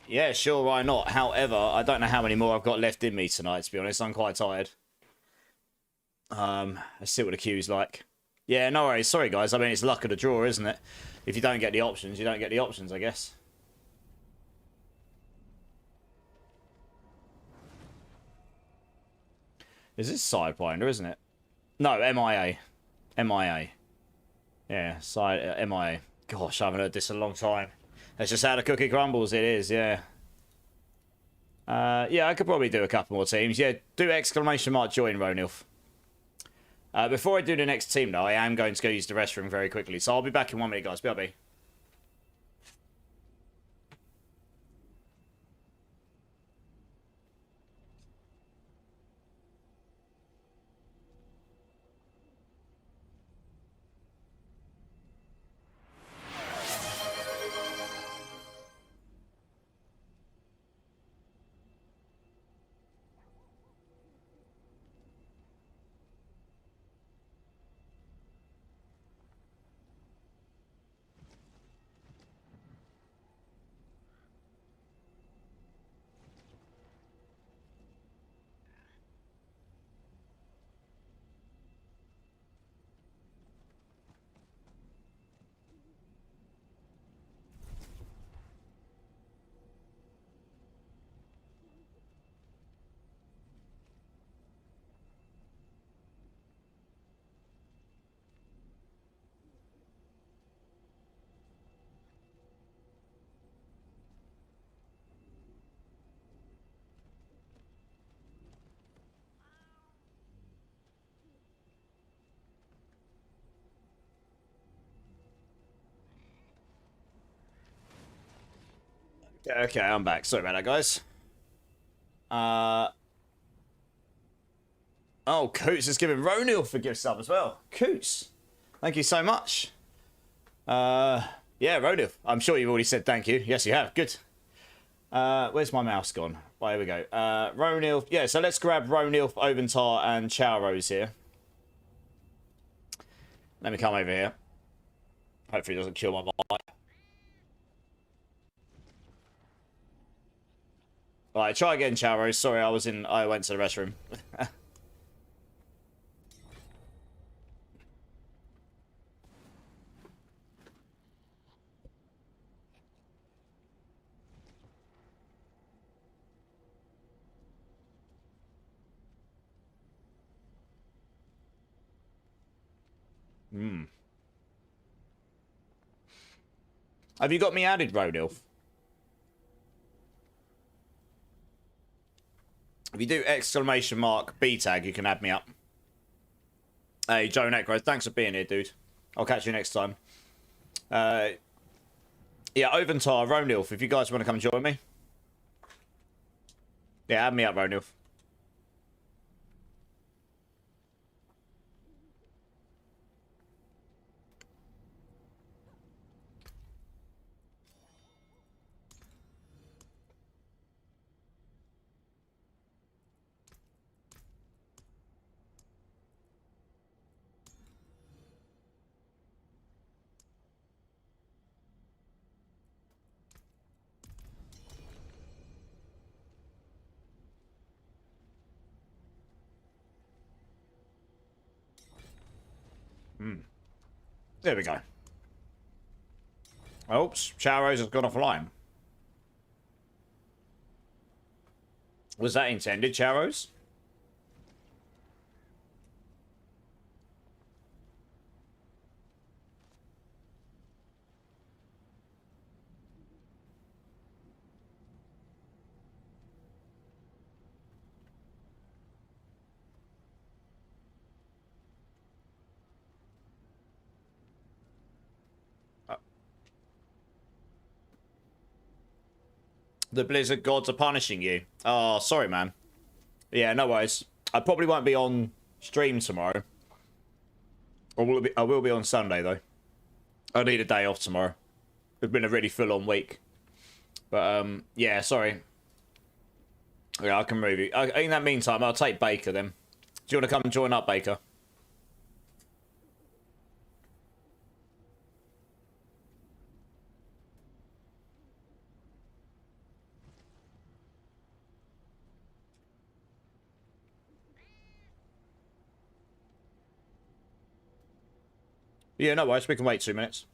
Yeah, sure, why not? However, I don't know how many more I've got left in me tonight, to be honest. I'm quite tired. Let's see what the queue's like. Yeah, no worries. Sorry, guys. I mean, it's luck of the draw, isn't it? If you don't get the options, you don't get the options, I guess. Is this Sidewinder, isn't it? No, MIA. MIA. Yeah, MIA. Gosh, I haven't heard this in a long time. That's just how the cookie crumbles, it is, yeah. Yeah, I could probably do a couple more teams. Yeah, do exclamation mark join, Ronilf. Before I do the next team, though, I am going to go use the restroom very quickly. So I'll be back in 1 minute, guys. BRB. Okay, I'm back. Sorry about that, guys. Oh, Coots is giving Ronil for gift sub as well. Coots, thank you so much. Yeah, Ronil, I'm sure you've already said thank you. Yes, you have. Good. Where's my mouse gone? Well, here we go. Ronilf. Yeah, so let's grab Ronilf, Oventar, and Chowrose here. Let me come over here. Hopefully it doesn't kill my mic. Alright, try again, Chowrose. Sorry, I went to the restroom. Have you got me added, Rodilf? If you do exclamation mark B tag, you can add me up. Hey, Joe Necro, thanks for being here, dude. I'll catch you next time. Yeah, Oventar, Ronilf, if you guys want to come join me. Yeah, add me up, Ronilf. There we go. Oops, Chowrose has gone offline. Was that intended, Chowrose? The Blizzard gods are punishing you. Oh, sorry, man. Yeah, no worries. I probably won't be on stream tomorrow. I will be on Sunday, though. I need a day off tomorrow. It's been a really full-on week. But, yeah, sorry. Yeah, I can move you. In that meantime, I'll take Baker, then. Do you want to come and join up, Baker? Yeah, no worries. We can wait 2 minutes.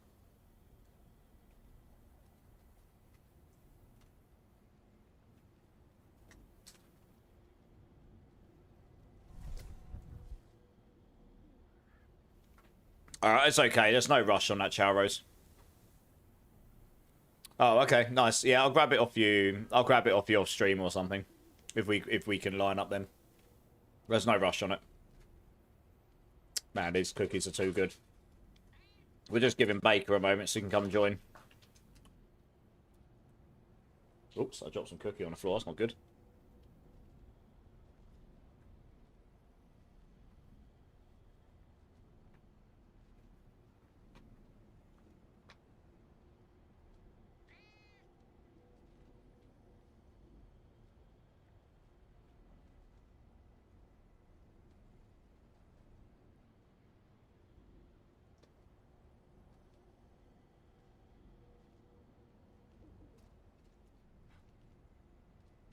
Alright, it's okay. There's no rush on that, Chowrose. Oh, okay. Nice. Yeah, I'll grab it off you. I'll grab it off your stream or something. If we can line up then. There's no rush on it. Man, these cookies are too good. We're just giving Baker a moment so he can come and join. Oops, I dropped some cookie on the floor. That's not good.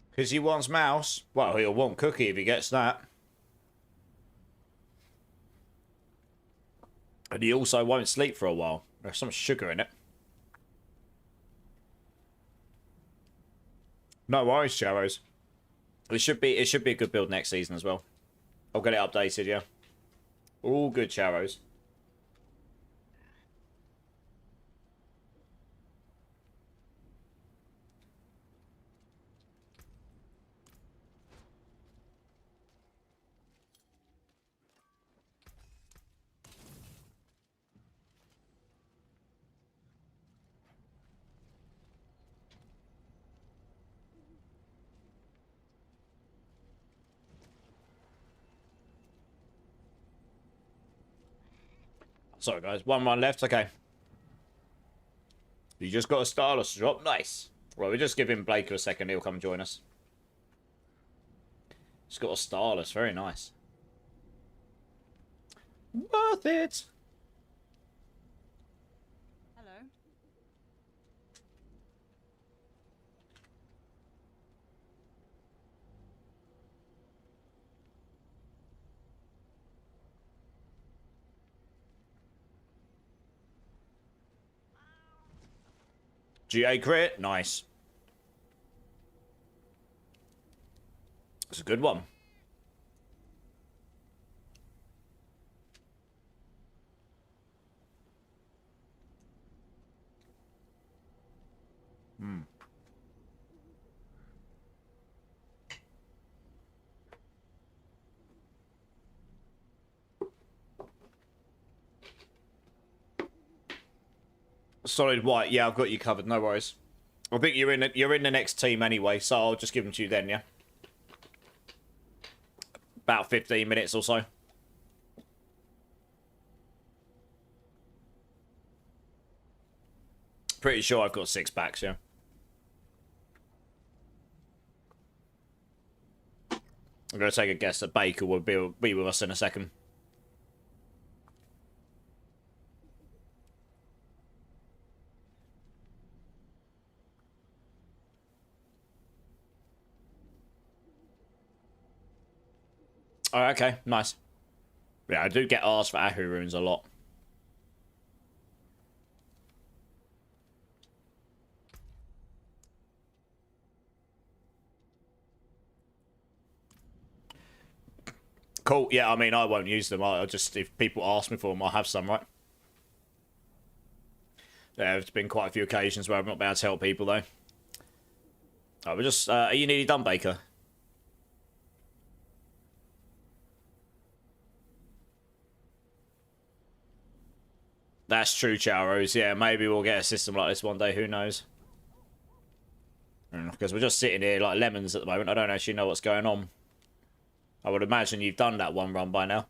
Because he wants mouse. Well, he'll want cookie if he gets that. And he also won't sleep for a while. There's some sugar in it. No worries, Chowrose. It should be a good build next season as well. I'll get it updated, yeah. All good, Chowrose. Sorry, guys. One run left. Okay. You just got a Starless drop. Nice. Well, we're just giving Blake a second. He'll come join us. He's got a Starless. Very nice. Worth it. Hello. GA crit. Nice. It's a good one. Solid white. Yeah, I've got you covered. No worries. I think you're in the next team anyway, so I'll just give them to you then, yeah? About 15 minutes or so. Pretty sure I've got 6 packs, yeah. I'm going to take a guess that Baker will be with us in a second. Oh, okay, nice. Yeah, I do get asked for Ahu runes a lot. Cool, yeah, I mean, I won't use them. I'll just, if people ask me for them, I'll have some, right? There's been quite a few occasions where I've not been able to help people, though. Alright, we're just, are you nearly done, Baker? That's true, Chowros. Yeah, maybe we'll get a system like this one day. Who knows? Because we're just sitting here like lemons at the moment. I don't actually know what's going on. I would imagine you've done that one run by now.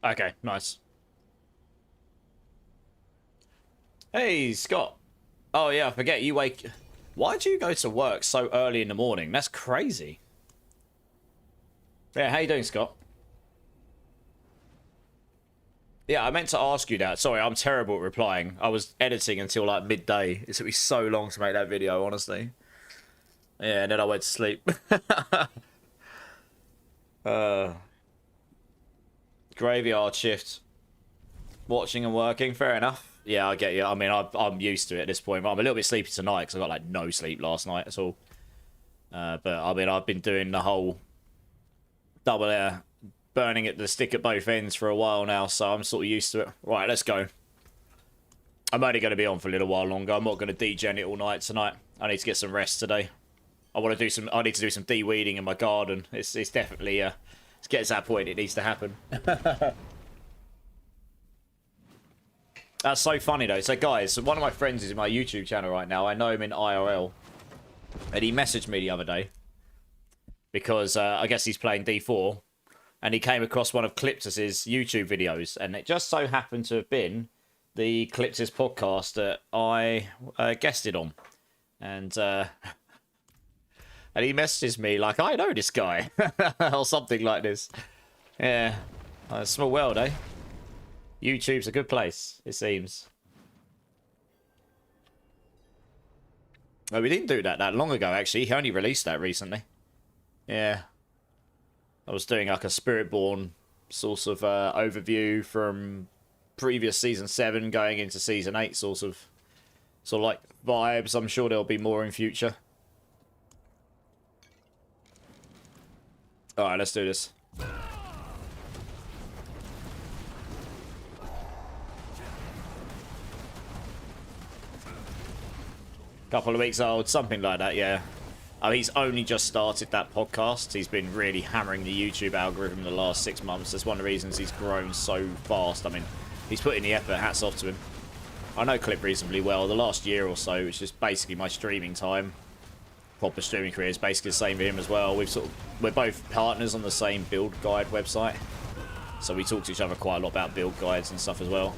Okay, nice. Hey, Scott. Oh, yeah, I forget. You wake... Why do you go to work so early in the morning? That's crazy. Yeah, how you doing, Scott? Yeah, I meant to ask you that. Sorry, I'm terrible at replying. I was editing until, like, midday. It took me so long to make that video, honestly. Yeah, and then I went to sleep. Graveyard shift. Watching and working, fair enough. Yeah, I get you. I mean, I'm used to it at this point. I'm a little bit sleepy tonight because I got, like, no sleep last night at all. But, I mean, I've been doing the whole double air, burning at the stick at both ends for a while now, so I'm sort of used to it. Right, let's go. I'm only going to be on for a little while longer. I'm not going to degen it all night tonight. I need to get some rest today. I need to do some de-weeding in my garden. It's definitely, it's getting to that point. It needs to happen. That's so funny, though. So, guys, one of my friends is in my YouTube channel right now. I know him in IRL. And he messaged me the other day. Because I guess he's playing D4. And he came across one of Cliptus's YouTube videos. And it just so happened to have been the Cliptus podcast that I guested on. And he messages me like, I know this guy. Or something like this. Yeah. A small world, eh? YouTube's a good place, it seems. Oh, we didn't do that long ago, actually. He only released that recently. Yeah. I was doing like a Spiritborn sort of overview from previous Season 7 going into Season 8 sort of like vibes. I'm sure there'll be more in future. Alright, let's do this. Couple of weeks old, something like that, yeah. Oh, he's only just started that podcast. He's been really hammering the YouTube algorithm the last 6 months. That's one of the reasons he's grown so fast. I mean, he's put in the effort. Hats off to him. I know Clip reasonably well. The last year or so, which is basically my streaming time, proper streaming career, is basically the same for him as well. We're both partners on the same build guide website, so we talk to each other quite a lot about build guides and stuff as well.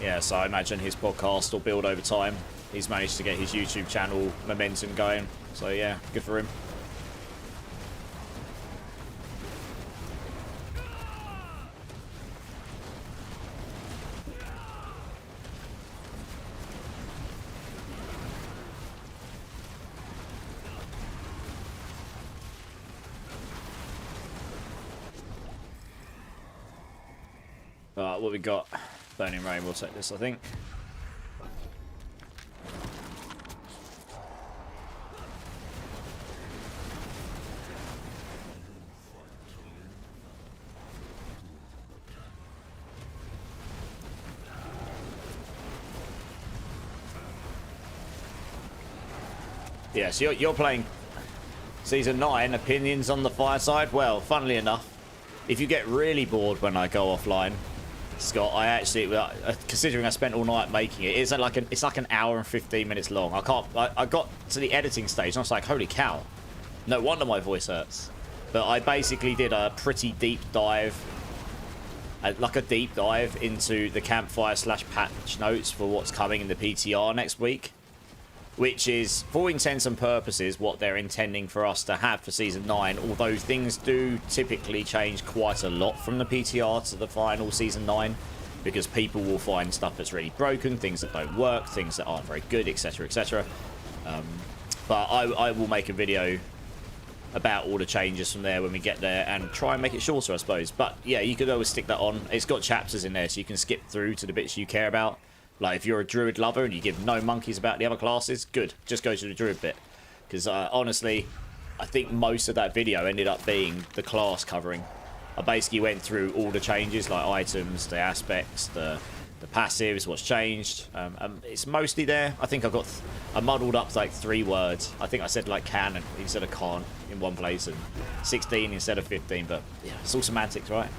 Yeah, so I imagine his podcast will build over time. He's managed to get his YouTube channel momentum going, so yeah, good for him. What we got? Burning Rain, we'll take this, I think. Yeah, so you're playing Season 9, Opinions on the Fireside. Well, funnily enough, if you get really bored when I go offline, Scott, I actually, considering I spent all night making it, it's like an hour and 15 minutes long. I got to the editing stage and I was like, holy cow, no wonder my voice hurts. But I basically did a pretty deep dive, like a deep dive into the campfire / patch notes for what's coming in the PTR next week, which is, for intents and purposes, what they're intending for us to have for Season 9, although things do typically change quite a lot from the PTR to the final Season 9, because people will find stuff that's really broken, things that don't work, things that aren't very good, etc, etc. But I will make a video about all the changes from there when we get there, and try and make it shorter, I suppose. But yeah, you could always stick that on. It's got chapters in there, so you can skip through to the bits you care about. Like, if you're a druid lover and you give no monkeys about the other classes, good. Just go to the druid bit. Because, honestly, I think most of that video ended up being the class covering. I basically went through all the changes, like items, the aspects, the passives, what's changed. It's mostly there. I think I muddled up, like, 3 words. I think I said, like, can instead of can't in one place, and 16 instead of 15. But, yeah, it's all semantics, right?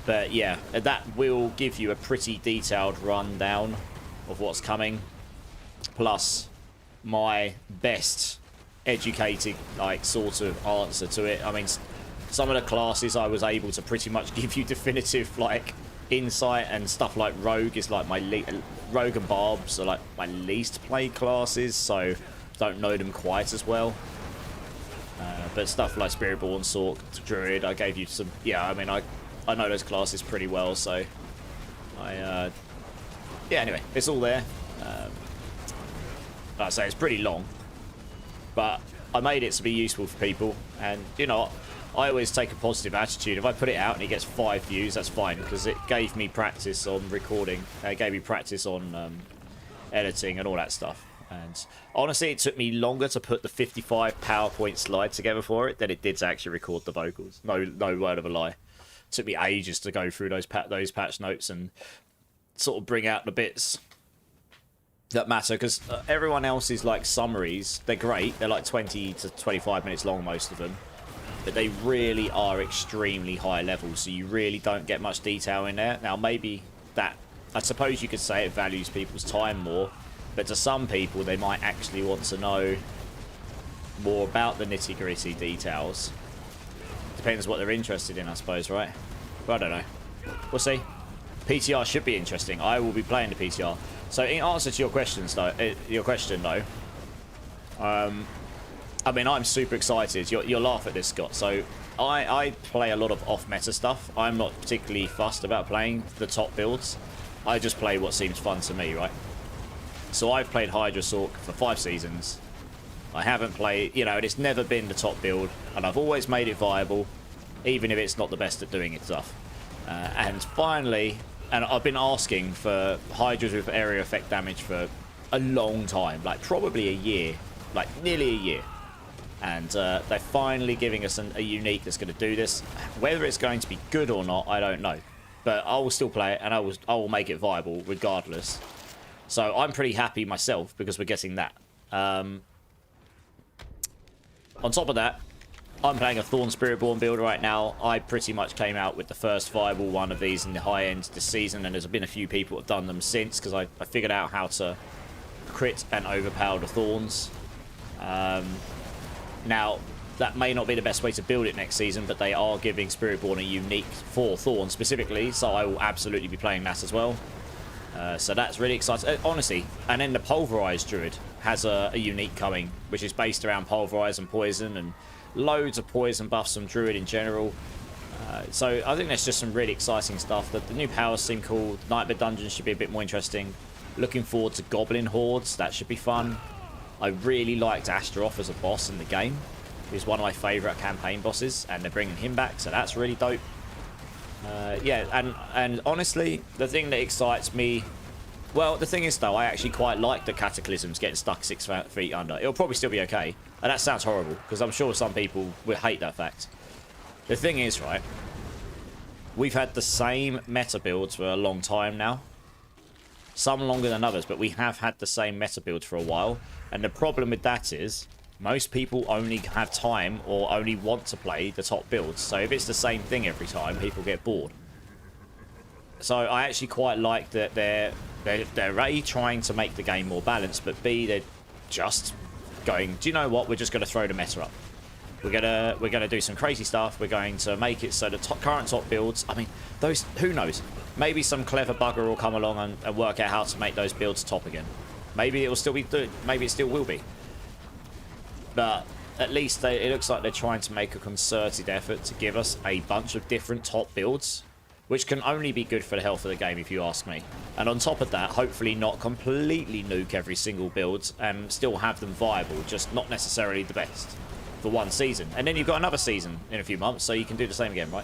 But yeah, that will give you a pretty detailed rundown of what's coming. Plus, my best educated, like, sort of answer to it. I mean, some of the classes I was able to pretty much give you definitive, like, insight, and stuff like Rogue is like Rogue and Barbs are like my least played classes, so don't know them quite as well. But stuff like Spiritborn, Sork, Druid, I gave you some. Yeah, I mean, I know those classes pretty well, so yeah, anyway, it's all there. Like I say, it's pretty long, but I made it to be useful for people, and you know, I always take a positive attitude. If I put it out and it gets 5 views, that's fine, because it gave me practice on recording, it gave me practice on editing and all that stuff. And honestly, it took me longer to put the 55 PowerPoint slide together for it than it did to actually record the vocals. No word of a lie. Took me ages to go through those patch notes and sort of bring out the bits that matter, because everyone else's, like, summaries, they're great. They're like 20 to 25 minutes long, most of them, but they really are extremely high level, so you really don't get much detail in there. Now, maybe that, I suppose you could say it values people's time more, but to some people, they might actually want to know more about the nitty-gritty details. Depends what they're interested in, I suppose, right? But I don't know. We'll see. PTR should be interesting. I will be playing the PTR. So in answer to your questions, though, I mean, I'm super excited. You'll laugh at this, Scott. So I play a lot of off-meta stuff. I'm not particularly fussed about playing the top builds. I just play what seems fun to me, right? So I've played Hydra Sork for 5 seasons. I haven't played, you know, and it's never been the top build, and I've always made it viable, even if it's not the best at doing it stuff. And finally, and I've been asking for Hydras with area effect damage for a long time, like probably a year, like nearly a year. And they're finally giving us a unique that's going to do this. Whether it's going to be good or not, I don't know. But I will still play it, and I will make it viable regardless. So I'm pretty happy myself because we're getting that. On top of that, I'm playing a Thorn Spiritborn build right now. I pretty much came out with the first viable one of these in the high end this season, and there's been a few people who have done them since, because I figured out how to crit and overpower the Thorns. Now, that may not be the best way to build it next season, but they are giving Spiritborn a unique for Thorn specifically, so I will absolutely be playing that as well. So that's really exciting. Honestly, and then the Pulverized Druid has a unique coming, which is based around Pulverize and Poison, and loads of poison buffs from Druid in general. So I think there's just some really exciting stuff. The new powers seem cool. Nightmare Dungeons should be a bit more interesting. Looking forward to Goblin Hordes. That should be fun. I really liked Astaroth as a boss in the game. He's one of my favourite campaign bosses, and they're bringing him back, so that's really dope. Yeah, and honestly, the thing that excites me... Well, the thing is, though, I actually quite like the Cataclysms getting stuck 6 feet under. It'll probably still be okay. And that sounds horrible, because I'm sure some people will hate that fact. The thing is, right, we've had the same meta builds for a long time now. Some longer than others, but we have had the same meta builds for a while. And the problem with that is, most people only have time or only want to play the top builds. So if it's the same thing every time, people get bored. So I actually quite like that they're A, trying to make the game more balanced, but B, they're just going, do you know what, we're just going to throw the meta up. We're gonna do some crazy stuff. We're going to make it so the current top builds, I mean, those, who knows, maybe some clever bugger will come along and work out how to make those builds top again. Maybe it will still be good, maybe it still will be, but at least it looks like they're trying to make a concerted effort to give us a bunch of different top builds, which can only be good for the health of the game, if you ask me. And on top of that, hopefully not completely nuke every single build and still have them viable, just not necessarily the best for one season. And then you've got another season in a few months, so you can do the same again, right?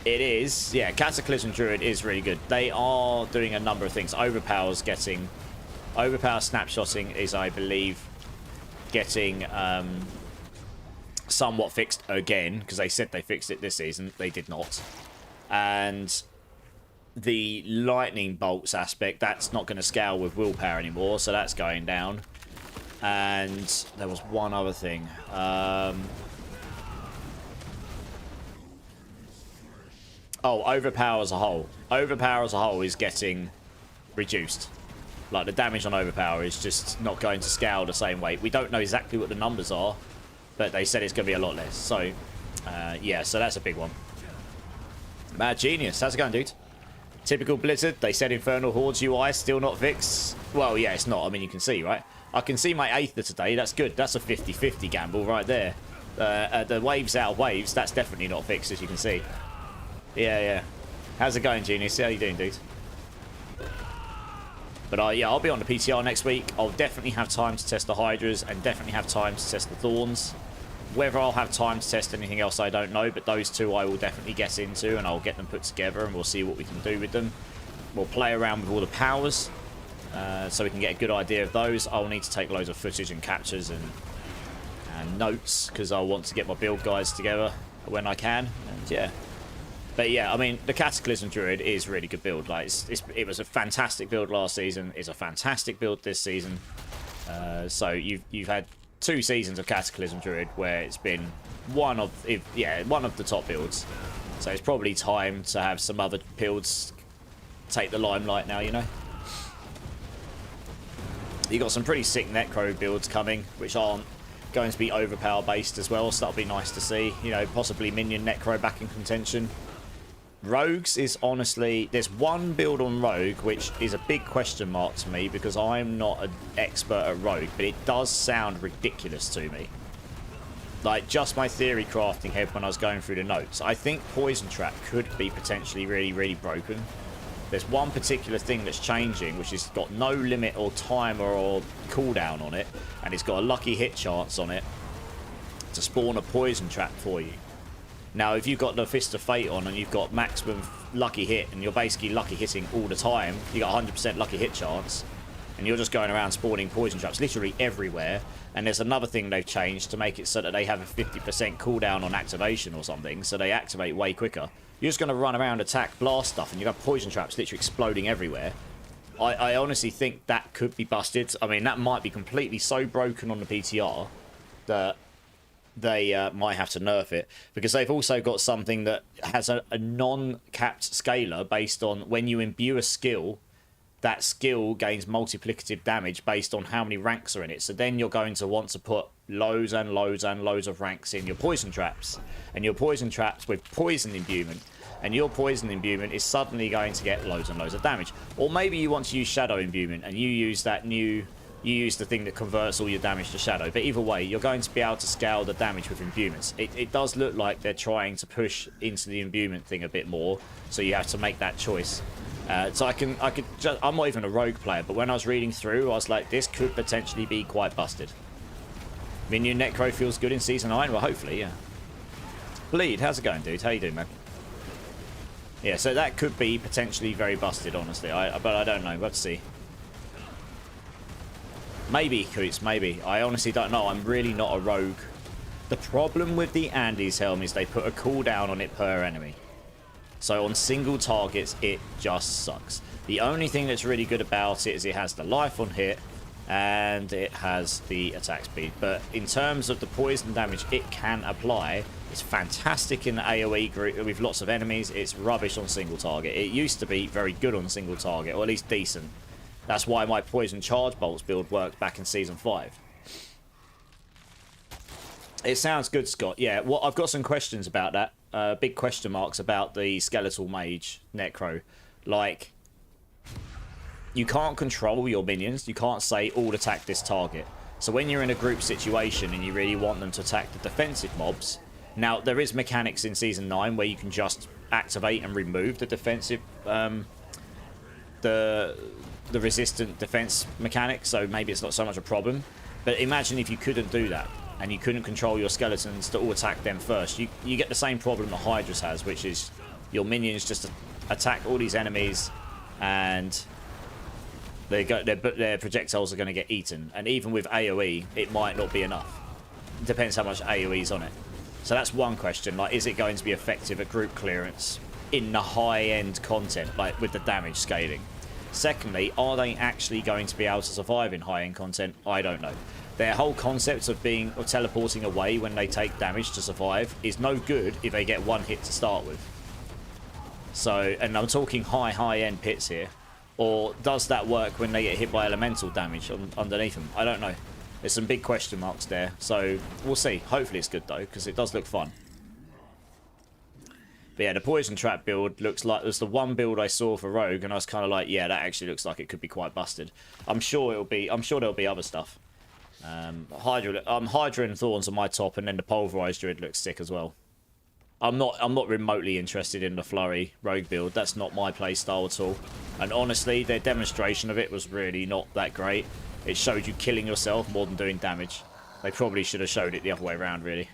It is, yeah, Cataclysm Druid is really good. They are doing a number of things. Overpower snapshotting is, I believe, getting somewhat fixed again, because they said they fixed it this season. They did not. And the lightning bolts aspect, that's not going to scale with willpower anymore, so that's going down. And there was one other thing. Oh, overpower as a whole. Overpower as a whole is getting reduced. Like, the damage on overpower is just not going to scale the same way. We don't know exactly what the numbers are, but they said it's going to be a lot less. So, yeah, so that's a big one. Mad Genius, how's it going, dude? Typical Blizzard, they said Infernal Hordes UI still not fixed. Well, yeah, it's not. I mean, you can see, right? I can see my Aether today. That's good. That's a 50-50 gamble right there. The waves out of waves, that's definitely not fixed, as you can see. Yeah, yeah. How's it going, Genius? How you doing, dude? But yeah, I'll be on the PTR next week. I'll definitely have time to test the Hydras and definitely have time to test the Thorns. Whether I'll have time to test anything else, I don't know. But those two I will definitely get into, and I'll get them put together, and we'll see what we can do with them. We'll play around with all the powers, so we can get a good idea of those. I'll need to take loads of footage and captures and notes, because I want to get my build guides together when I can. And yeah. But yeah, I mean, the Cataclysm Druid is a really good build. Like, it was a fantastic build last season. It's a fantastic build this season. So you've had 2 seasons of Cataclysm Druid where it's been one of the top builds. So it's probably time to have some other builds take the limelight now, you know. You got some pretty sick Necro builds coming, which aren't going to be overpower based as well. So that'll be nice to see. You know, possibly Minion Necro back in contention. Rogues is honestly, there's one build on Rogue which is a big question mark to me, because I'm not an expert at Rogue, but it does sound ridiculous to me. Like, just my theory crafting head when I was going through the notes. I think Poison Trap could be potentially really, really broken. There's one particular thing that's changing, which has got no limit or timer or cooldown on it, and it's got a lucky hit chance on it to spawn a Poison Trap for you. Now, if you've got the Fist of Fate on and you've got maximum lucky hit, and you're basically lucky hitting all the time, you got 100% lucky hit chance, and you're just going around spawning poison traps literally everywhere. And there's another thing they've changed to make it so that they have a 50% cooldown on activation or something, so they activate way quicker. You're just going to run around, attack, blast stuff, and you have poison traps literally exploding everywhere. I honestly think that could be busted. I mean, that might be completely so broken on the PTR that they might have to nerf it, because they've also got something that has a non-capped scaler based on when you imbue a skill, that skill gains multiplicative damage based on how many ranks are in it. So then you're going to want to put loads and loads and loads of ranks in your poison traps, and your poison traps with poison imbuement, and your poison imbuement is suddenly going to get loads and loads of damage. Or maybe you want to use shadow imbuement and you use you use the thing that converts all your damage to shadow. But either way, you're going to be able to scale the damage with imbuements. It does look like they're trying to push into the imbuement thing a bit more, so you have to make that choice. So I'm not even a rogue player, but when I was reading through, I was like, this could potentially be quite busted. Minion Necro feels good in Season 9? Well, hopefully, yeah. Bleed, how's it going, dude? How you doing, man? Yeah, so that could be potentially very busted, honestly. But I don't know. We'll have to see. Maybe, Coots, maybe. I honestly don't know. I'm really not a rogue. The problem with the Andes helm is they put a cooldown on it per enemy. So on single targets, it just sucks. The only thing that's really good about it is it has the life on hit and it has the attack speed. But in terms of the poison damage it can apply, it's fantastic in the AoE group with lots of enemies. It's rubbish on single target. It used to be very good on single target, or at least decent. That's why my poison charge bolts build worked back in Season 5. It sounds good, Scott. Yeah, well, I've got some questions about that. Big question marks about the skeletal mage necro. Like, you can't control your minions. You can't say all attack this target. So when you're in a group situation and you really want them to attack the defensive mobs, now there is mechanics in Season 9 where you can just activate and remove the defensive the resistant defense mechanic, so maybe it's not so much a problem. But imagine if you couldn't do that and you couldn't control your skeletons to all attack them first. You get the same problem that Hydra's has, which is your minions just attack all these enemies and their projectiles are going to get eaten. And even with AoE, it might not be enough. It depends how much AoE is on it. So that's one question. Like, is it going to be effective at group clearance in the high-end content, like with the damage scaling? Secondly, are they actually going to be able to survive in high-end content? I don't know. Their whole concept of teleporting away when they take damage to survive is no good if they get one hit to start with. So, and I'm talking high-end pits here. Or does that work when they get hit by elemental damage underneath them? I don't know. There's some big question marks there. So, we'll see. Hopefully it's good, though, because it does look fun. But yeah, the poison trap build looks like there's the one build I saw for Rogue, and I was kind of like, yeah, that actually looks like it could be quite busted. I'm sure there'll be other stuff. Hydra and Thorns are my top, and then the Pulverized Druid looks sick as well. I'm not remotely interested in the Flurry Rogue build. That's not my playstyle at all. And honestly, their demonstration of it was really not that great. It showed you killing yourself more than doing damage. They probably should have showed it the other way around, really.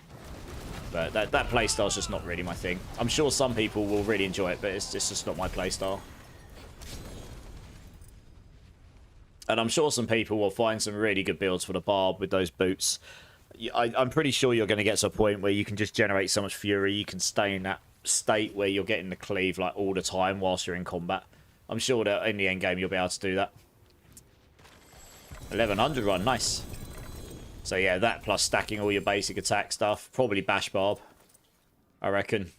But that playstyle's just not really my thing. I'm sure some people will really enjoy it, but it's just not my playstyle. And I'm sure some people will find some really good builds for the Barb with those boots. I'm pretty sure you're going to get to a point where you can just generate so much fury. You can stay in that state where you're getting the cleave like all the time whilst you're in combat. I'm sure that in the end game you'll be able to do that. 1100 run, nice. So yeah, that plus stacking all your basic attack stuff. Probably Bash Barb, I reckon.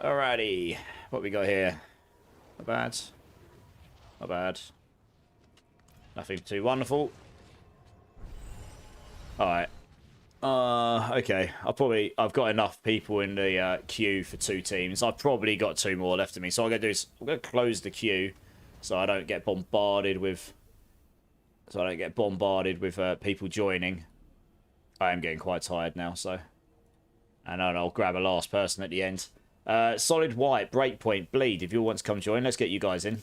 Alrighty, what we got here? Not bad. Not bad. Nothing too wonderful. Alright. Okay. I've got enough people in the queue for 2 teams. I've probably got 2 more left of me. So what I'm going to do is I'm going to close the queue so I don't get bombarded with people joining. I am getting quite tired now, so. And then I'll grab a last person at the end. Solid White, Breakpoint, Bleed, if you all want to come join, let's get you guys in.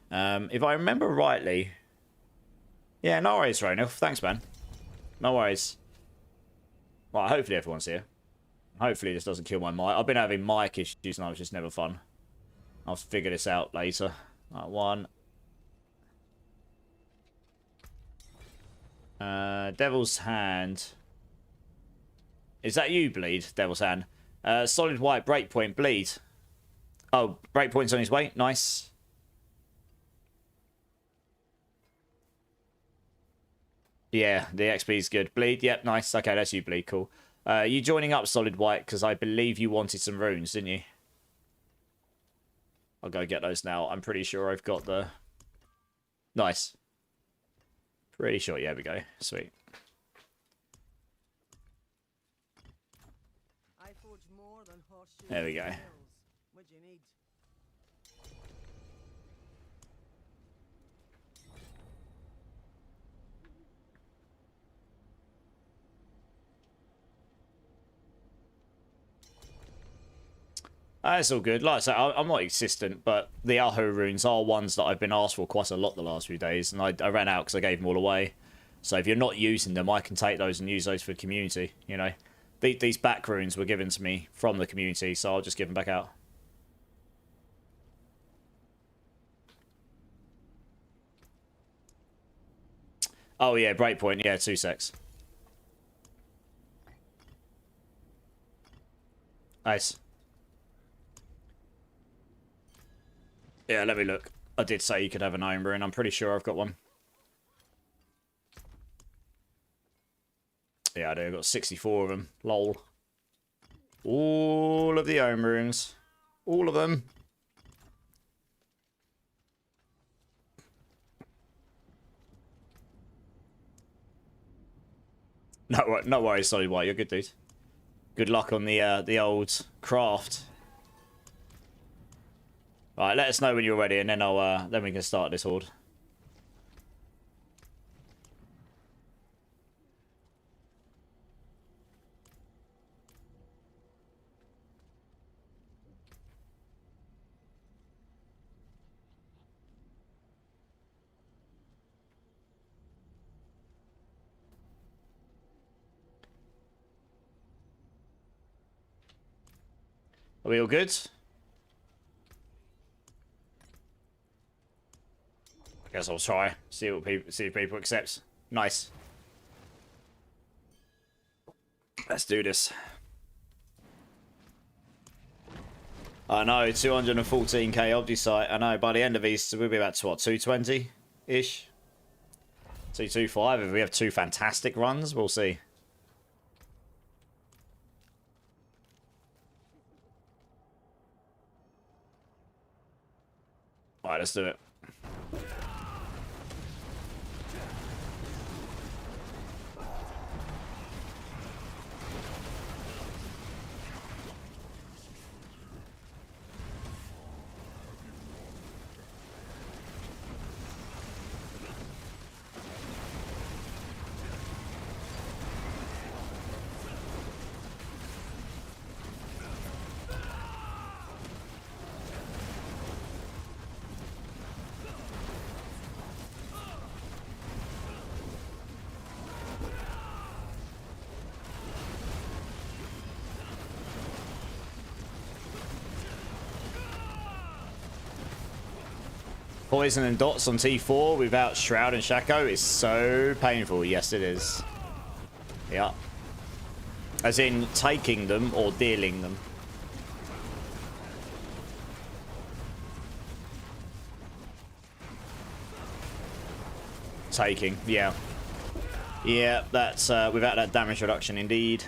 If I remember rightly... Yeah, no worries, Ronil. Thanks, man. No worries. Well, hopefully everyone's here. Hopefully this doesn't kill my mic. I've been having mic issues and it's just never fun. I'll figure this out later. Right, 1. Devil's Hand. Is that you, Bleed? Devil's Hand. Solid White, Breakpoint, Bleed. Oh, Breakpoint's on his way. Nice. Yeah, the XP is good. Bleed, yep, nice. Okay, that's you, Bleed, cool. You joining up, Solid White, because I believe you wanted some runes, didn't you? I'll go get those now. I'm pretty sure I've got the... Nice. Pretty sure, yeah, we go. Sweet. I forge more than horseshoes There we go. and nails. What do you need? It's all good. Like I say, I'm not insistent, but the Aho runes are ones that I've been asked for quite a lot the last few days, and I ran out because I gave them all away. So if you're not using them, I can take those and use those for the community, you know. These back runes were given to me from the community, so I'll just give them back out. Oh yeah, breakpoint, yeah, 2 secs. Nice. Yeah, let me look. I did say you could have an iron rune. I'm pretty sure I've got one. Yeah, I do. I've got 64 of them. Lol. All of the iron runes. All of them. No worries, Solid White. You're good, dude. Good luck on the old craft. Right, let us know when you're ready, and then then we can start this horde. Are we all good? I guess I'll try. See if people accept. Nice. Let's do this. I know, 214k Obdusite. I know, by the end of these, we'll be about, what, 220-ish? 225 if we have 2 fantastic runs, we'll see. Alright, let's do it. Poison and dots on T4 without Shroud and Shaco is so painful. Yes, it is. Yeah. As in taking them or dealing them. Taking, yeah. Yeah, that's without that damage reduction indeed.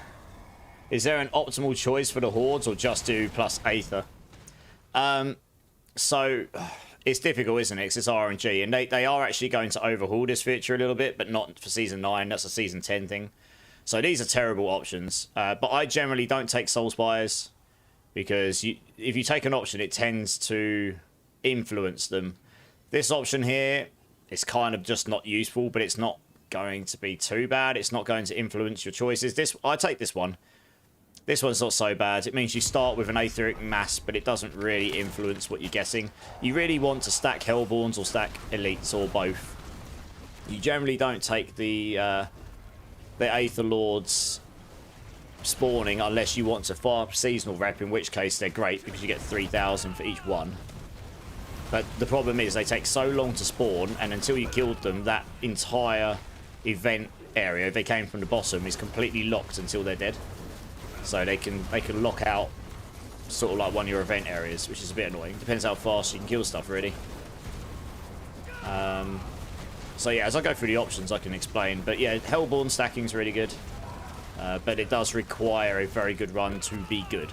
Is there an optimal choice for the hordes or just do plus Aether? So it's difficult, isn't it? 'Cause it's RNG, and they are actually going to overhaul this feature a little bit, but not for Season 9. That's a Season 10 thing. So these are terrible options. But I generally don't take Soul Spires because if you take an option, it tends to influence them. This option here is kind of just not useful, but it's not going to be too bad. It's not going to influence your choices. I take this one. This one's not so bad. It means you start with an Aetheric Mass, but it doesn't really influence what you're getting. You really want to stack Hellborns or stack Elites or both. You generally don't take the Aether Lords spawning unless you want to farm seasonal rep, in which case they're great because you get 3,000 for each one. But the problem is they take so long to spawn, and until you killed them, that entire event area, if they came from the bottom, is completely locked until they're dead. So they can lock out sort of like one of your event areas, which is a bit annoying. Depends how fast you can kill stuff, really. So yeah, as I go through the options, I can explain. But yeah, Hellborn stacking is really good. But it does require a very good run to be good.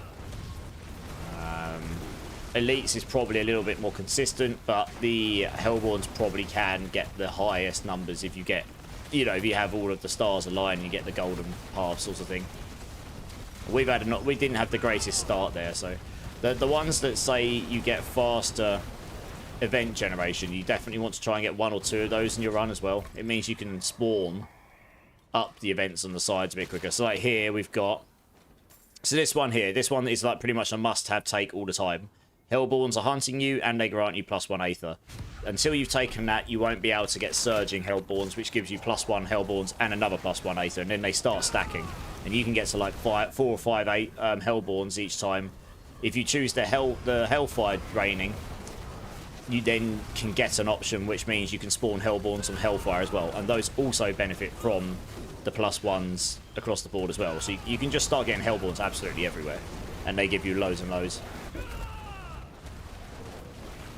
Elites is probably a little bit more consistent, but the Hellborns probably can get the highest numbers if you get, you know, if you have all of the stars aligned and you get the golden path sort of thing. We didn't have the greatest start there, so the ones that say you get faster event generation, you definitely want to try and get 1 or 2 of those in your run as well. It means you can spawn up the events on the sides a bit quicker. So like here we've got, so this one is like pretty much a must-have take all the time. Hellborns are hunting you and they grant you +1 Aether. Until you've taken that, you won't be able to get Surging Hellborns, which gives you +1 Hellborns and another +1 Aether, and then they start stacking. And you can get to like 4 or 5 Hellborns each time. If you choose the Hellfire Raining, you then can get an option which means you can spawn Hellborns on Hellfire as well. And those also benefit from the +1s across the board as well. So you can just start getting Hellborns absolutely everywhere. And they give you loads and loads.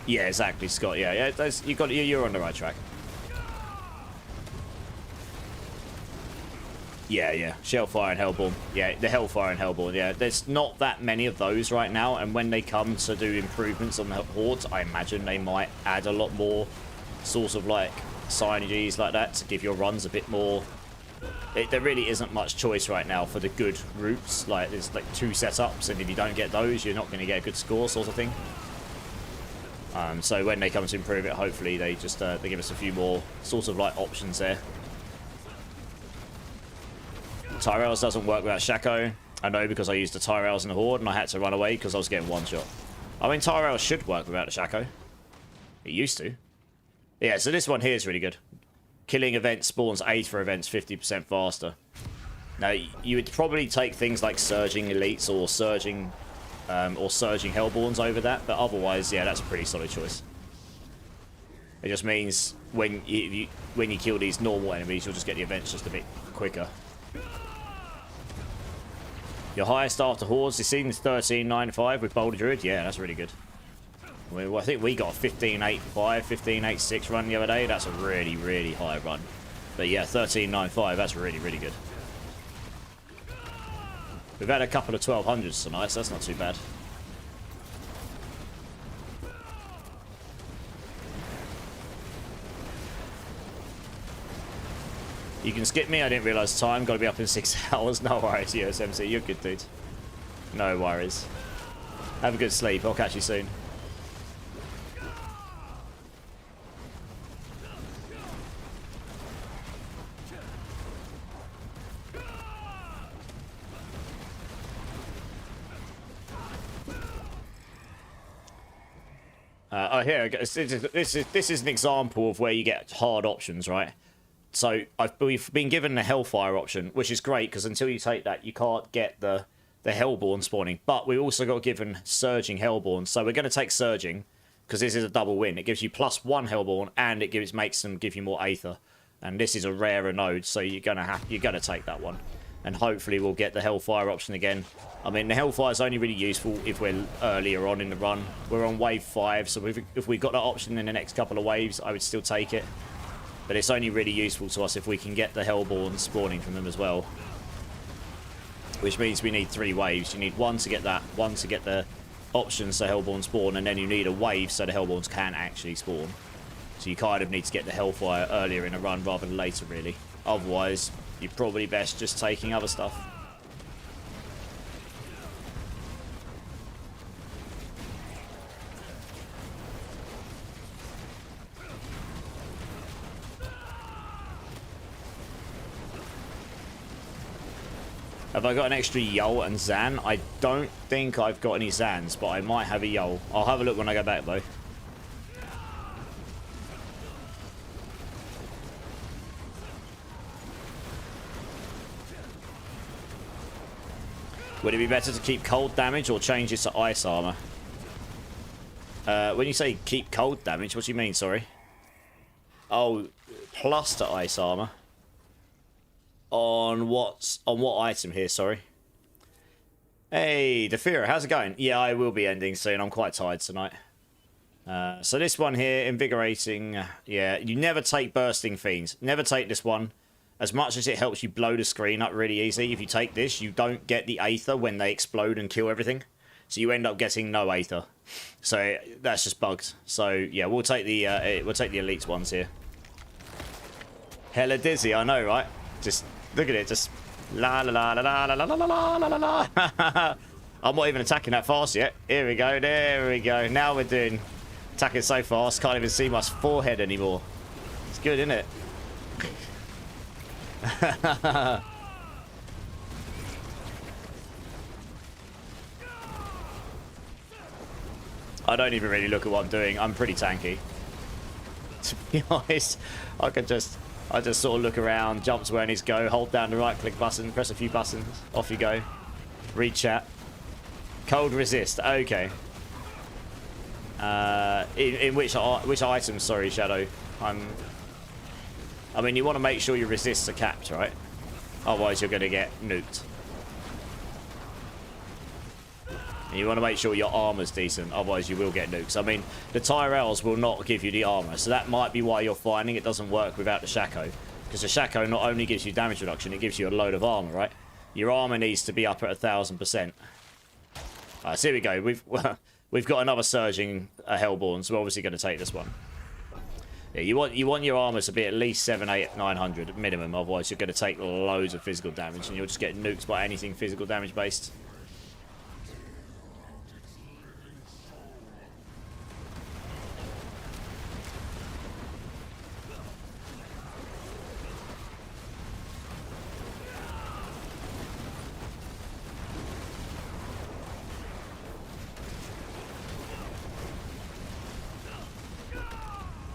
Yeah, exactly, Scott. Yeah, you're on the right track. Yeah. Shellfire and Hellborn. Yeah, the Hellfire and Hellborn. Yeah, there's not that many of those right now, and when they come to do improvements on the Hordes, I imagine they might add a lot more sort of like synergies like that to give your runs a bit more. There really isn't much choice right now for the good routes. Like, there's like 2 setups, and if you don't get those, you're not going to get a good score sort of thing. So when they come to improve it, hopefully they just they give us a few more sort of like options there. Tyrells doesn't work without Shaco. I know, because I used the Tyrells in the Horde and I had to run away because I was getting one shot. I mean, Tyrells should work without the Shaco. It used to. Yeah, so this one here is really good. Killing events spawns Aether events 50% faster. Now, you would probably take things like Surging Elites or Surging Hellborns over that, but otherwise, yeah, that's a pretty solid choice. It just means when you kill these normal enemies, you'll just get the events just a bit quicker. Your highest after Hordes this season is 13.95 with Boulder Druid. Yeah, that's really good. I think we got a 15.85, 15.86 run the other day. That's a really, really high run. But yeah, 13.95, that's really, really good. We've had a couple of 1200s tonight, so that's not too bad. You can skip me, I didn't realise time. Got to be up in 6 hours. No worries, USMC. You're good, dude. No worries. Have a good sleep. I'll catch you soon. Here, this is an example of where you get hard options, right? So we've been given the Hellfire option, which is great, because until you take that, you can't get the Hellborn spawning. But we also got given Surging Hellborn, so we're going to take Surging, because this is a double win. It gives you +1 Hellborn, and it makes them give you more Aether. And this is a rarer node, so you're gonna take that one. And hopefully we'll get the Hellfire option again. I mean, the Hellfire is only really useful if we're earlier on in the run. We're on wave 5, so if we got that option in the next couple of waves, I would still take it. But it's only really useful to us if we can get the Hellborn spawning from them as well. Which means we need 3 waves. You need 1 to get that, 1 to get the options so Hellborn spawn, and then you need a wave so the Hellborns can actually spawn. So you kind of need to get the Hellfire earlier in a run rather than later, really. Otherwise, you're probably best just taking other stuff. Have I got an extra Yol and Zan? I don't think I've got any Zans, but I might have a Yol. I'll have a look when I go back, though. Would it be better to keep cold damage or change it to ice armor? When you say keep cold damage, what do you mean, sorry? Oh, plus to ice armor. On what item here, sorry? Hey, Defira, how's it going? Yeah, I will be ending soon. I'm quite tired tonight. So this one here, invigorating. Yeah, you never take bursting fiends. Never take this one. As much as it helps you blow the screen up really easy, if you take this, you don't get the aether when they explode and kill everything. So you end up getting no aether. So that's just bugs. So yeah, we'll take the elites ones here. Hella dizzy, I know, right? Just look at it, just la la la la la la la la la la la. I'm not even attacking that fast yet. Here we go, there we go. Now we're doing attacking so fast, can't even see my forehead anymore. It's good, isn't it? I don't even really look at what I'm doing. I'm pretty tanky. To be honest, I just sort of look around, jump to where I need to go, hold down the right click button, press a few buttons, off you go. Read chat. Cold resist, okay. In which items, sorry, Shadow? I mean, you want to make sure your resists are capped, right? Otherwise, you're going to get nuked. And you want to make sure your armor's decent, otherwise you will get nukes. I mean, the Tyrells will not give you the armor, so that might be why you're finding it doesn't work without the Shaco. Because the Shaco not only gives you damage reduction, it gives you a load of armor, right? Your armor needs to be up at 1000%. Alright, so here we go. We've got another surging Hellborn, so we're obviously going to take this one. Yeah, you want your armor to be at least 7, 8, 900 minimum, otherwise you're going to take loads of physical damage, and you'll just get nuked by anything physical damage based.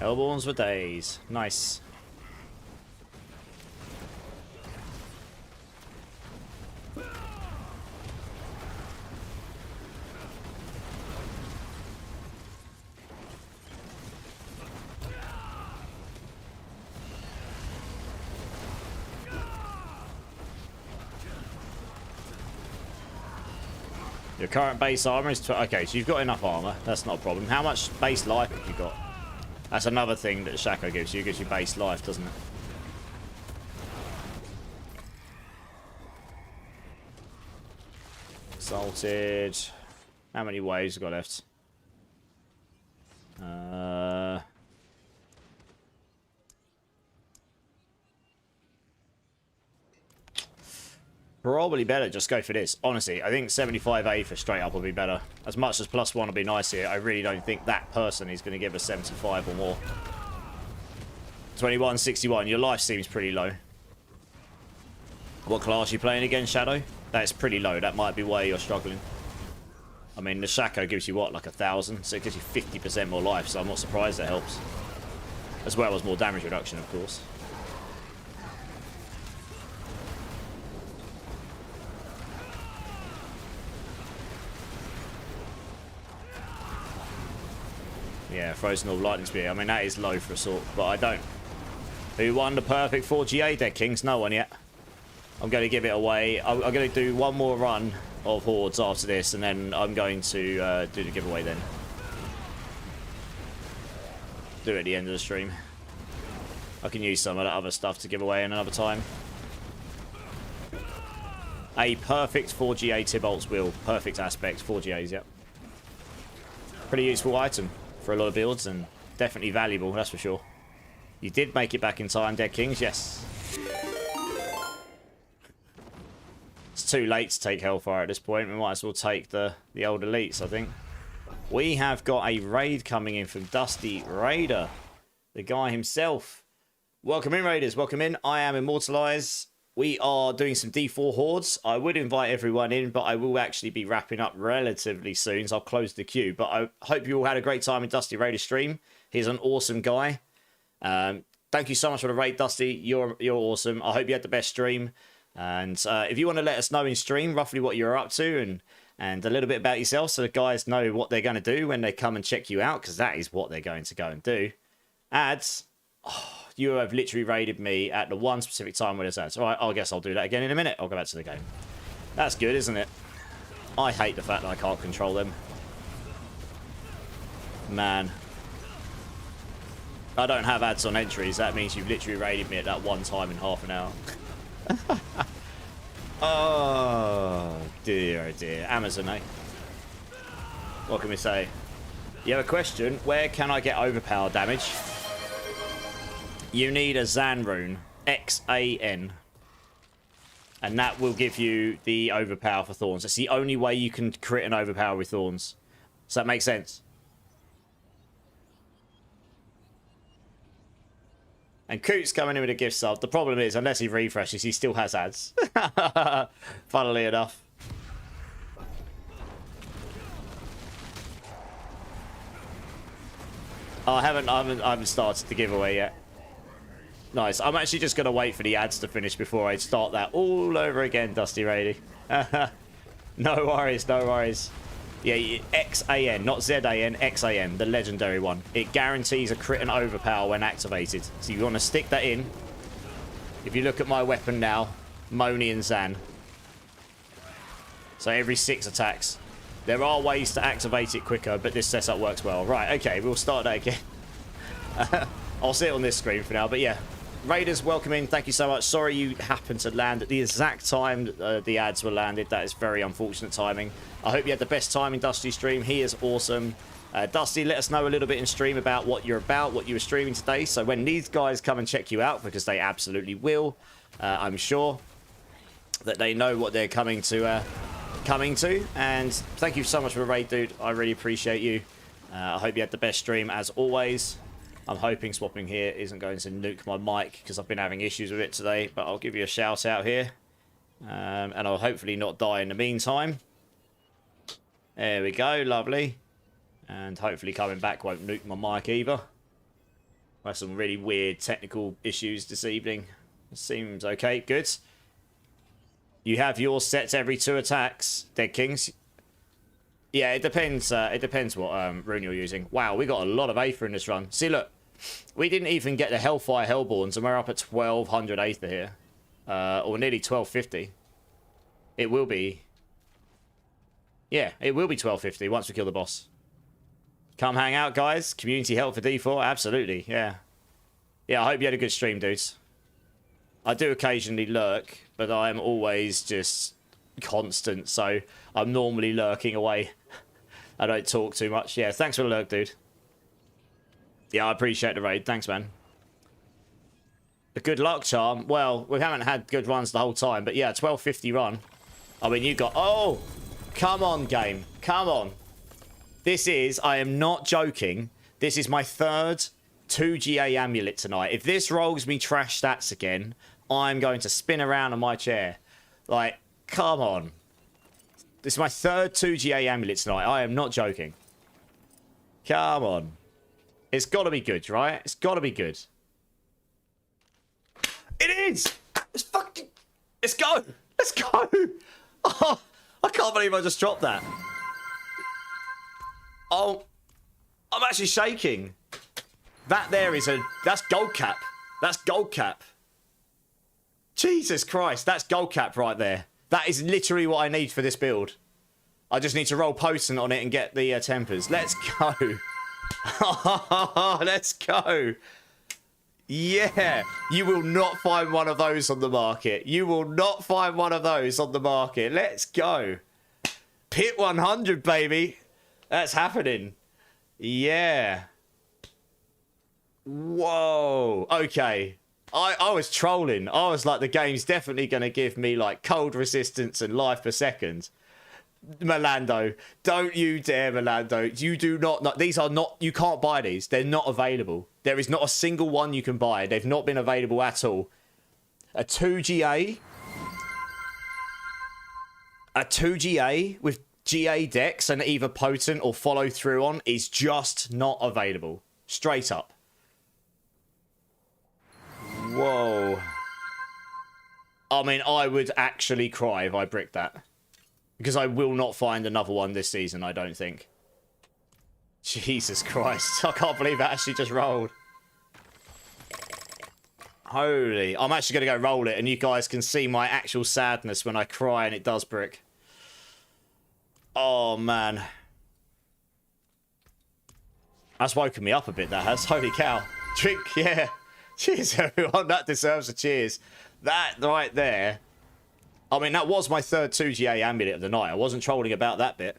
Hellborns for days. Nice. Your current base armor is... Okay, so you've got enough armor. That's not a problem. How much base life have you got? That's another thing that Shaco gives you. It gives you base life, doesn't it? Exalted. How many waves have got left? Probably better just go for this. Honestly, I think 75A for straight up will be better. As much as +1 will be nice here, I really don't think that person is going to give us 75 or more. 21, 61. Your life seems pretty low. What class are you playing again, Shadow? That's pretty low. That might be why you're struggling. I mean, the Shaco gives you, what, like 1,000? So it gives you 50% more life, so I'm not surprised that helps. As well as more damage reduction, of course. Yeah, Frozen Orb Lightning Spear. I mean, that is low for Assault, but I don't. Who won the perfect 4GA deck, Kings? No one yet. I'm going to give it away. I'm going to do one more run of Hordes after this, and then I'm going to do the giveaway then. Do it at the end of the stream. I can use some of that other stuff to give away in another time. A perfect 4GA Tibolt's Wheel. Perfect aspect. 4GAs, yep. Pretty useful item for a lot of builds, and definitely valuable, that's for sure. You did make it back in time, Dead Kings, yes. It's too late to take Hellfire at this point. We might as well take the old elites, I think. We have got a raid coming in from Dusty Raider, the guy himself. Welcome in, Raiders, welcome in. I am Immortalize. We are doing some D4 Hordes. I would invite everyone in, but I will actually be wrapping up relatively soon, so I'll close the queue. But I hope you all had a great time in Dusty Raider's stream. He's an awesome guy. Thank you so much for the raid, Dusty. You're awesome. I hope you had the best stream. And if you want to let us know in stream roughly what you're up to and a little bit about yourself, so the guys know what they're going to do when they come and check you out, because that is what they're going to go and do. Ads. Oh, you have literally raided me at the one specific time when it's ads. Alright, I guess I'll do that again in a minute. I'll go back to the game. That's good, isn't it? I hate the fact that I can't control them. Man, I don't have ads on entries. That means you've literally raided me at that one time in half an hour. Oh dear, oh dear. Amazon, eh? What can we say? You have a question? Where can I get overpower damage? You need a Xan rune. X-A-N. And that will give you the overpower for Thorns. That's the only way you can crit an overpower with Thorns. Does that make sense? And Coot's coming in with a gift sub. The problem is, unless he refreshes, he still has ads. Funnily enough. Oh, I haven't started the giveaway yet. Nice. I'm actually just going to wait for the ads to finish before I start that all over again, Dusty Rady. No worries, no worries. Yeah, X-A-N, not Z-A-N, X-A-N, the legendary one. It guarantees a crit and overpower when activated. So you want to stick that in. If you look at my weapon now, Moni and Xan. So every 6 attacks. There are ways to activate it quicker, but this setup works well. Right, okay, we'll start that again. I'll see it on this screen for now, but yeah. Raiders, welcome in. Thank you so much. Sorry you happened to land at the exact time the ads were landed. That is very unfortunate timing. I hope you had the best time in Dusty's stream. He is awesome. Dusty, let us know a little bit in stream about what you're about, what you were streaming today. So when these guys come and check you out, because they absolutely will, I'm sure that they know what they're coming to. And thank you so much for the raid, dude. I really appreciate you. I hope you had the best stream as always. I'm hoping swapping here isn't going to nuke my mic because I've been having issues with it today, but I'll give you a shout out here. And I'll hopefully not die in the meantime. There we go, lovely. And hopefully coming back won't nuke my mic either. I have some really weird technical issues this evening. Seems okay, good. You have your sets every 2 attacks, Dead Kings. Yeah, it depends what rune you're using. Wow, we got a lot of Aether in this run. See, look. We didn't even get the Hellfire Hellborns, and we're up at 1200 Aether here. Or nearly 1250. It will be. Yeah, it will be 1250 once we kill the boss. Come hang out, guys. Community help for D4. Absolutely, yeah. Yeah, I hope you had a good stream, dudes. I do occasionally lurk, but I'm always just constant, so I'm normally lurking away. I don't talk too much. Yeah, thanks for the lurk, dude. Yeah, I appreciate the raid. Thanks, man. A good luck charm. Well, we haven't had good runs the whole time, but yeah, 1250 run. I mean, you got... Oh! Come on, game. Come on. This is... I am not joking. This is my 3rd 2GA amulet tonight. If this rolls me trash stats again, I'm going to spin around on my chair. Like, come on. This is my 3rd 2GA amulet tonight. I am not joking. Come on. It's got to be good, right? It's got to be good. It is! It's fucking... Let's go! Let's go! Oh, I can't believe I just dropped that. Oh, I'm actually shaking. That there is a... That's gold cap. That's gold cap. Jesus Christ, that's gold cap right there. That is literally what I need for this build. I just need to roll potent on it and get the tempers. Let's go. Let's go. Yeah. You will not find one of those on the market. You will not find one of those on the market. Let's go. Pit 100, baby. That's happening. Yeah. Whoa. Okay. I was trolling. I was like, the game's definitely going to give me like cold resistance and life per second. Melando, don't you dare, Melando. You do not, these are not, you can't buy these. They're not available. There is not a single one you can buy. They've not been available at all. A 2GA with GA decks and either potent or follow through on is just not available. Straight up. Whoa. I mean, I would actually cry if I bricked that. Because I will not find another one this season, I don't think. Jesus Christ. I can't believe that actually just rolled. Holy. I'm actually going to go roll it, and you guys can see my actual sadness when I cry and it does brick. Oh, man. That's woken me up a bit, that has. Holy cow. Drink, yeah. Cheers, everyone. That deserves a cheers. That right there. I mean, that was my third 2GA amulet of the night. I wasn't trolling about that bit.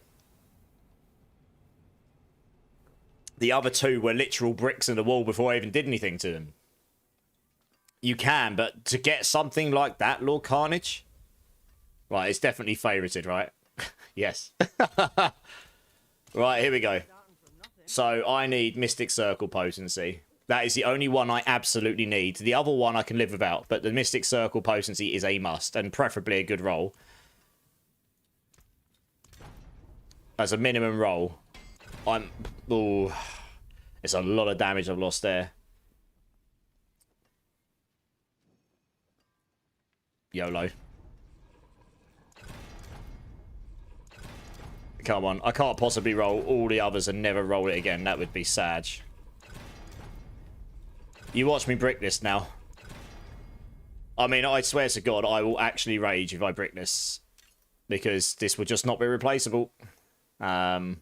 The other two were literal bricks in the wall before I even did anything to them. You can, but to get something like that, Lord Carnage... Right, it's definitely favorited, right? Yes. Right, here we go. So I need Mystic Circle Potency. That is the only one I absolutely need. The other one I can live without, but the Mystic Circle Potency is a must, and preferably a good roll. As a minimum roll. Ooh, it's a lot of damage I've lost there. YOLO. Come on, I can't possibly roll all the others and never roll it again. That would be sad. You watch me brick this now. I mean, I swear to God, I will actually rage if I brick this. Because this would just not be replaceable. Rock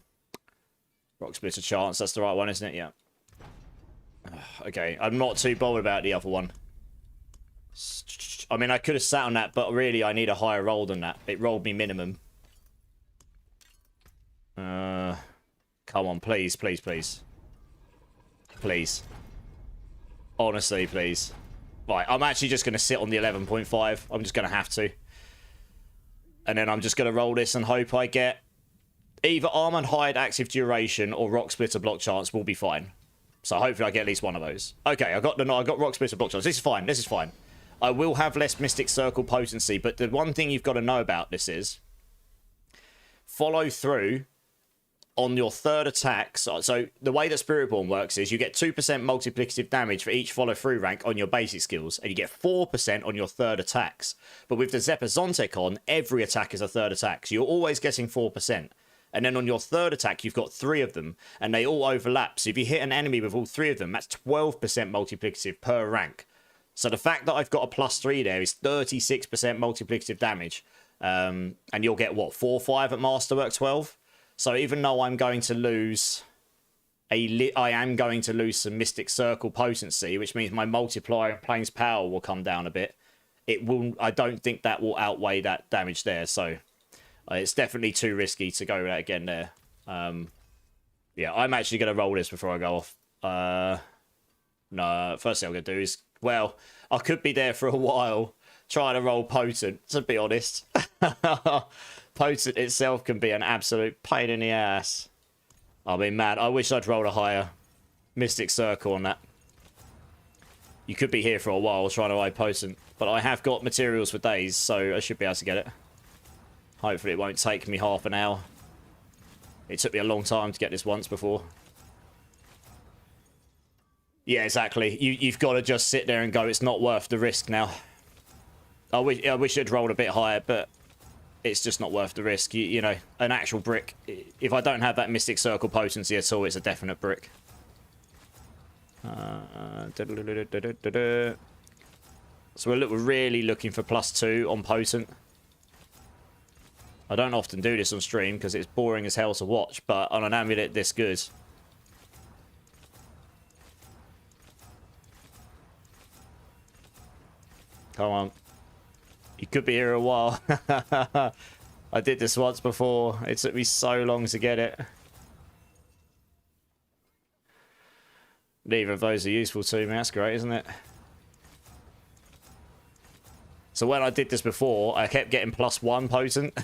Splitter chance, that's the right one, isn't it? Yeah. Okay, I'm not too bothered about the other one. I mean, I could have sat on that, but really I need a higher roll than that. It rolled me minimum. Come on, please, please, please. Please. Honestly, please. Right, I'm actually just going to sit on the 11.5. I'm just going to have to. And then I'm just going to roll this and hope I get either Arm and Hide active duration or Rock Splitter block chance will be fine. So hopefully I get at least one of those. Okay, I got Rock Splitter block chance. This is fine, this is fine. I will have less Mystic Circle potency, but the one thing you've got to know about this is follow through on your third attack. So the way that Spiritborn works is you get 2% multiplicative damage for each follow-through rank on your basic skills, and you get 4% on your third attacks. But with the Zepazontek on, every attack is a third attack, so you're always getting 4%. And then on your third attack, you've got 3 of them, and they all overlap. So if you hit an enemy with all 3 of them, that's 12% multiplicative per rank. So the fact that I've got a +3 there is 36% multiplicative damage. And you'll get, what, 4 or 5 at Masterwork 12? So even though I'm going to lose I am going to lose some Mystic Circle potency, which means my multiplier and Plane's power will come down a bit. It will. I don't think that will outweigh that damage there. So it's definitely too risky to go that again there. Yeah, I'm actually going to roll this before I go off. No, first thing I'm going to do is, well, I could be there for a while trying to roll Potent, to be honest. Potent itself can be an absolute pain in the ass. I mean, man, I wish I'd rolled a higher Mystic Circle on that. You could be here for a while trying to ride Potent, but I have got materials for days, so I should be able to get it. Hopefully it won't take me half an hour. It took me a long time to get this once before. Yeah, exactly. You've got to just sit there and go, it's not worth the risk now. I wish I'd rolled a bit higher, but it's just not worth the risk. You know, an actual brick. If I don't have that Mystic Circle potency at all, it's a definite brick. So we're really looking for +2 on Potent. I don't often do this on stream because it's boring as hell to watch, but on an amulet this good. Come on. You could be here a while. I did this once before. It took me so long to get it. Neither of those are useful to me. That's great, isn't it? So when I did this before, I kept getting +1 Potent.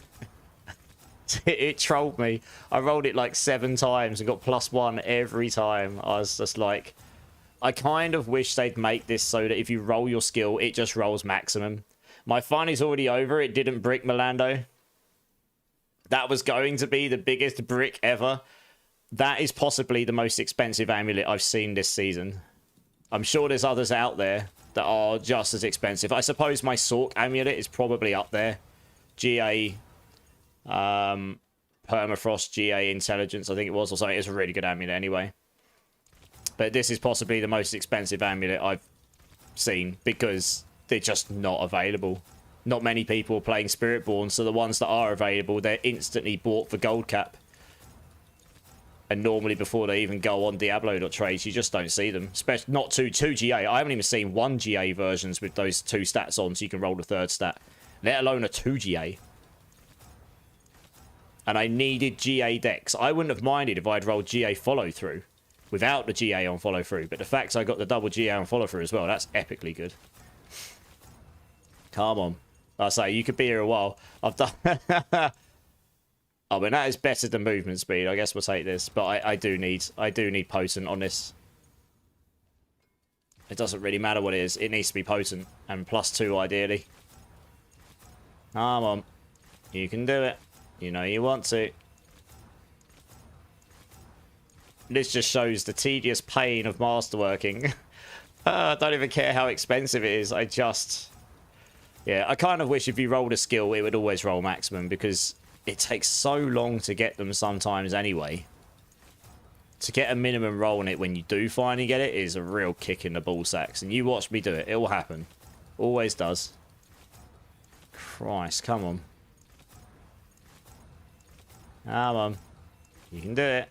It trolled me. I rolled it like 7 times and got +1 every time. I was just like... I kind of wish they'd make this so that if you roll your skill, it just rolls maximum. My fun is already over. It didn't brick Milando. That was going to be the biggest brick ever. That is possibly the most expensive amulet I've seen this season. I'm sure there's others out there that are just as expensive. I suppose my Sork amulet is probably up there. GA... Permafrost, GA Intelligence, I think it was, or something. It's a really good amulet anyway. But this is possibly the most expensive amulet I've seen because they're just not available. Not many people are playing Spiritborn, so the ones that are available, they're instantly bought for gold cap. And normally before they even go on Diablo.trades, you just don't see them. Especially not two GA. I haven't even seen 1 GA versions with those 2 stats on, so you can roll the 3rd stat. Let alone a 2 GA. And I needed GA decks. I wouldn't have minded if I'd rolled GA follow through without the GA on follow through. But the fact I got the double GA on follow through as well, that's epically good. Come on. I say, you could be here a while. I've done... I mean, that is better than movement speed. I guess we'll take this. But I do need potent on this. It doesn't really matter what it is. It needs to be potent. And +2 ideally. Come on. You can do it. You know you want to. This just shows the tedious pain of masterworking. I don't even care how expensive it is. I just... Yeah, I kind of wish if you rolled a skill, it would always roll maximum. Because it takes so long to get them sometimes anyway. To get a minimum roll on it when you do finally get it is a real kick in the ball sacks. And you watch me do it. It will happen. Always does. Christ, come on. Come on. You can do it.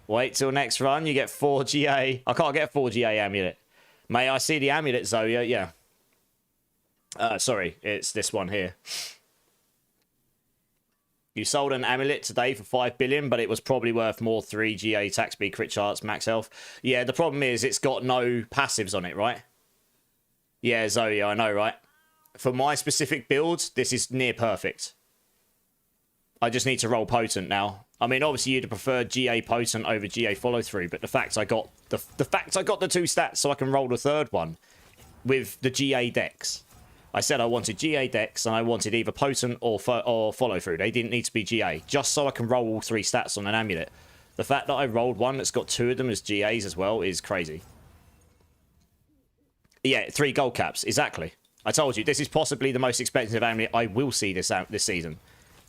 Wait till next run. You get 4 GA. I can't get 4 GA amulet. May I see the amulet, Zoya? Yeah. Sorry. It's this one here. You sold an amulet today for 5 billion, but it was probably worth more 3 GA, attack speed, crit charts, max health. Yeah, the problem is it's got no passives on it, right? Yeah, Zoya, I know, right? For my specific build, this is near perfect. I just need to roll potent now. I mean, obviously you'd prefer GA potent over GA follow through, but the fact I got the fact I got the 2 stats so I can roll the 3rd one with the GA decks. I said I wanted GA decks and I wanted either potent or follow through. They didn't need to be GA, just so I can roll all 3 stats on an amulet. The fact that I rolled one that's got 2 of them as GAs as well is crazy. Yeah, 3 gold caps, exactly. I told you, this is possibly the most expensive amulet I will see this season.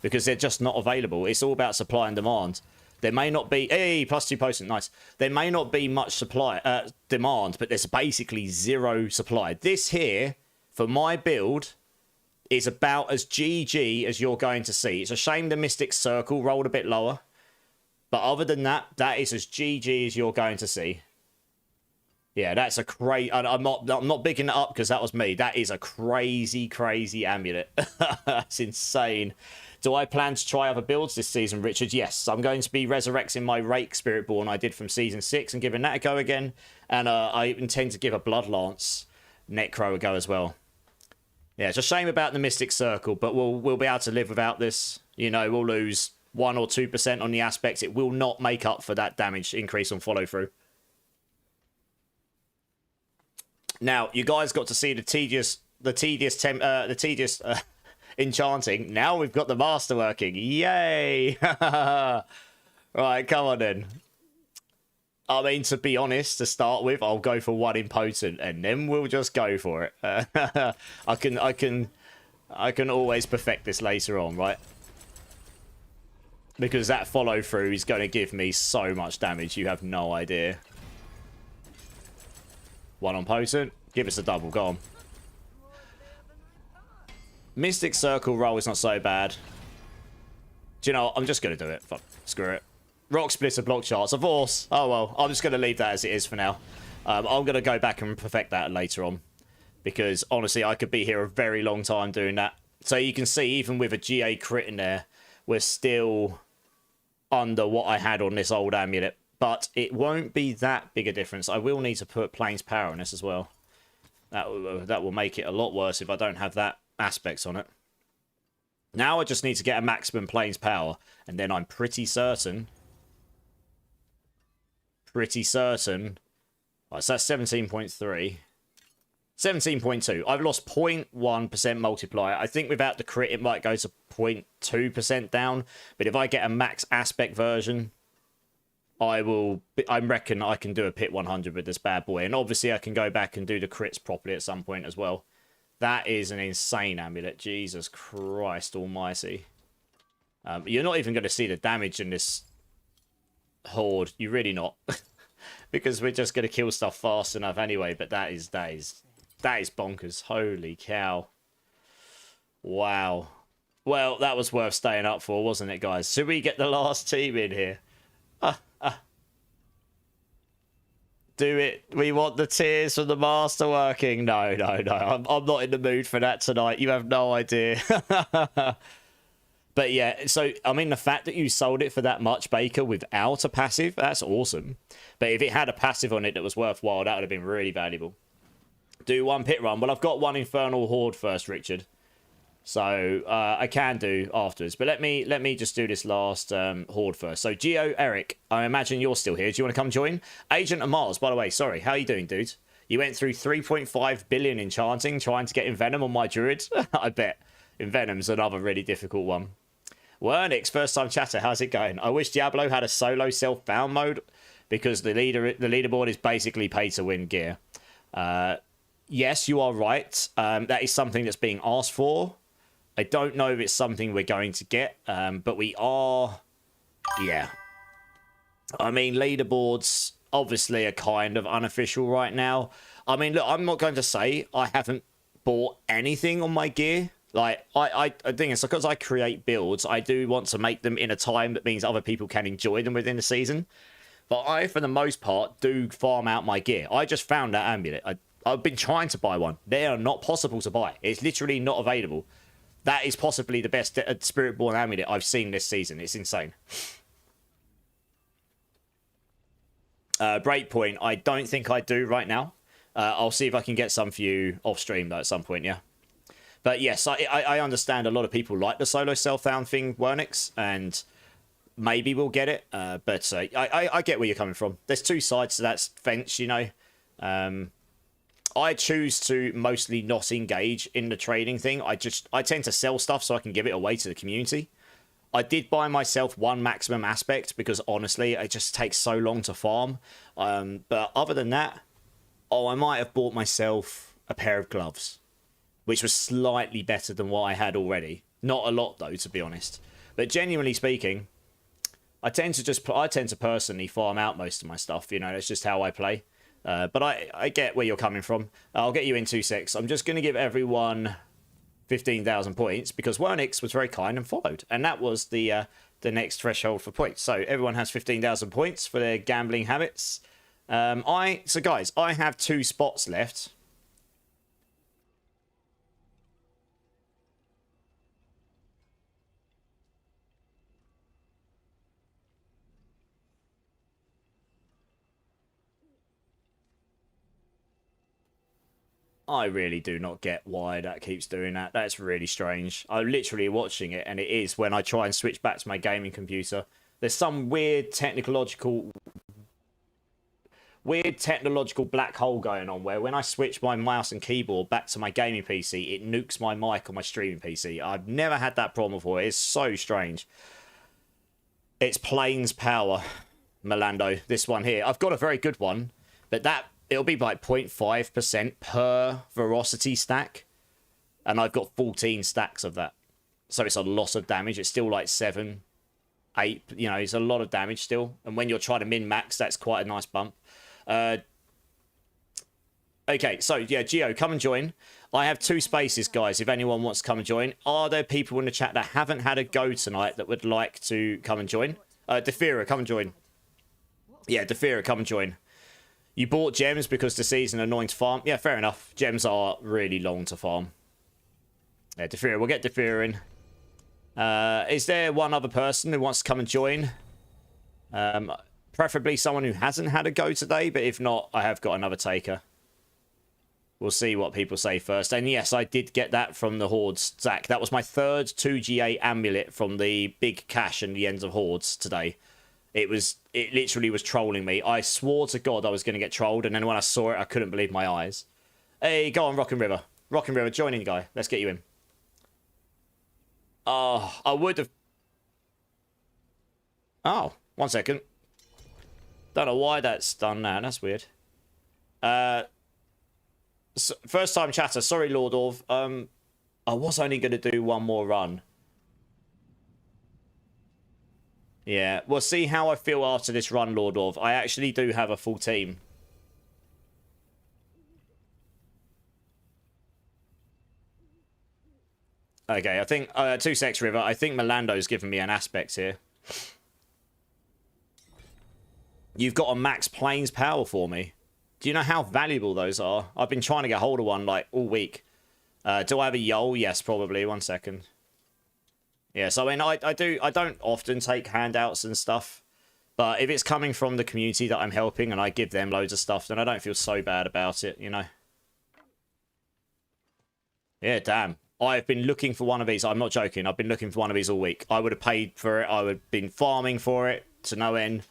Because they're just not available. It's all about supply and demand. There may not be... Hey, +2 potent, nice. There may not be much supply demand, but there's basically 0 supply. This here, for my build, is about as GG as you're going to see. It's a shame the Mystic Circle rolled a bit lower. But other than that, that is as GG as you're going to see. Yeah, that's a crazy... I'm not bigging it up because that was me. That is a crazy, crazy amulet. That's insane. Do I plan to try other builds this season, Richard? Yes, I'm going to be resurrecting my Rake Spiritborn I did from Season 6 and giving that a go again. And I intend to give a Bloodlance Necro a go as well. Yeah, it's a shame about the Mystic Circle, but we'll be able to live without this. You know, we'll lose 1 or 2% on the aspects. It will not make up for that damage increase on follow-through. Now, you guys got to see the tedious enchanting. Now we've got the masterworking. Yay! Right, come on then. I mean, to be honest, to start with, I'll go for 1 impotent, and then we'll just go for it. I can always perfect this later on, right? Because that follow through is going to give me so much damage. You have no idea. 1 on potent. Give us a double. Go on. Mystic Circle roll is not so bad. Do you know what? I'm just going to do it. Fuck. Screw it. Rock Splitter block charts. Of course. Oh, well. I'm just going to leave that as it is for now. I'm going to go back and perfect that later on. Because, honestly, I could be here a very long time doing that. So you can see, even with a GA crit in there, we're still under what I had on this old amulet. But it won't be that big a difference. I will need to put Plains Power on this as well. That will make it a lot worse if I don't have that aspects on it. Now I just need to get a maximum Plains Power. And then I'm pretty certain... Oh, so that's 17.3. 17.2. I've lost 0.1% multiplier. I think without the crit, it might go to 0.2% down. But if I get a max aspect version... I reckon I can do a pit 100 with this bad boy. And obviously I can go back and do the crits properly at some point as well. That is an insane amulet. Jesus Christ almighty. You're not even going to see the damage in this horde. You're really not. Because we're just going to kill stuff fast enough anyway. But that is bonkers. Holy cow. Wow. Well, that was worth staying up for, wasn't it, guys? Should we get the last team in here? Do it. We want the tears from the master working. No. I'm not in the mood for that tonight. You have no idea. But yeah, so, I mean, the fact that you sold it for that much, Baker, without a passive, that's awesome. But if it had a passive on it that was worthwhile, that would have been really valuable. Do one pit run. Well, I've got one Infernal Horde first, Richard. So, I can do afterwards. But let me just do this last Horde first. So, Geo, Eric, I imagine you're still here. Do you want to come join? Agent of Mars, by the way, sorry. How are you doing, dude? You went through 3.5 billion enchanting trying to get Envenom on my Druid? I bet. Envenom's another really difficult one. Wernix, first time chatter, how's it going? I wish Diablo had a solo self-bound mode because the leaderboard is basically pay to win gear. Yes, you are right. That is something that's being asked for. I don't know if it's something we're going to get, but we are. Yeah. I mean, leaderboards obviously are kind of unofficial right now. I mean, look, I'm not going to say I haven't bought anything on my gear. Like, I think it's because I create builds, I do want to make them in a time that means other people can enjoy them within the season. But I, for the most part, do farm out my gear. I just found that amulet. I've been trying to buy one. They are not possible to buy. It's literally not available. That is possibly the best Spiritborn amulet I've seen this season. It's insane. Breakpoint, I don't think I do right now. I'll see if I can get some for you off stream, though, at some point, yeah. But yes, I understand a lot of people like the solo self-down thing, Wernix, and maybe we'll get it. But I get where you're coming from. There's two sides to that fence, you know. I choose to mostly not engage in the trading thing. I tend to sell stuff so I can give it away to the community. I did buy myself one maximum aspect because honestly, it just takes so long to farm. But other than that, I might have bought myself a pair of gloves, which was slightly better than what I had already. Not a lot though, to be honest. But genuinely speaking, I tend to personally farm out most of my stuff. You know, that's just how I play. But I get where you're coming from. I'll get you in 2 secs. I'm just going to give everyone 15,000 points because Wernix was very kind and followed. And that was the next threshold for points. So everyone has 15,000 points for their gambling habits. So guys, I have 2 spots left. I really do not get why that keeps doing that. That's really strange. I'm literally watching it, and it is when I try and switch back to my gaming computer. There's some weird technological black hole going on where when I switch my mouse and keyboard back to my gaming PC, it nukes my mic on my streaming PC. I've never had that problem before. It's so strange. It's Plains Power, Melando. This one here. I've got a very good one, but it'll be like 0.5% per veracity stack. And I've got 14 stacks of that. So it's a lot of damage. It's still like 7, 8. You know, it's a lot of damage still. And when you're trying to min-max, that's quite a nice bump. Okay, so yeah, Geo, come and join. I have 2 spaces, guys, if anyone wants to come and join. Are there people in the chat that haven't had a go tonight that would like to come and join? Defira, come and join. Yeah, Defira, come and join. You bought gems because the season annoying to farm. Yeah, fair enough. Gems are really long to farm. Yeah, Defira. We'll get Defira in. Is there one other person who wants to come and join? Preferably someone who hasn't had a go today, but if not, I have got another taker. We'll see what people say first. And yes, I did get that from the Hordes, Zach. That was my 3rd 2GA amulet from the big cache and the ends of Hordes today. It literally was trolling me. I swore to God I was going to get trolled, and then when I saw it, I couldn't believe my eyes. Hey, go on, Rockin' River. Rockin' River, join in, guy. Let's get you in. Oh, I would have... Oh, 1 second. Don't know why that's done now. That's weird. First time chatter. Sorry, Lord Orv. I was only going to do one more run. Yeah, we'll see how I feel after this run, Lord Orv. I actually do have a full team. Okay, I think 2-6 River. I think Milando's given me an aspect here. You've got a max planes power for me. Do you know how valuable those are? I've been trying to get hold of one like all week. Do I have a Yol? Yes, probably. 1 second. Yes, I mean, I don't often take handouts and stuff. But if it's coming from the community that I'm helping and I give them loads of stuff, then I don't feel so bad about it, you know? Yeah, damn. I've been looking for one of these. I'm not joking. I've been looking for one of these all week. I would have paid for it. I would have been farming for it to no end.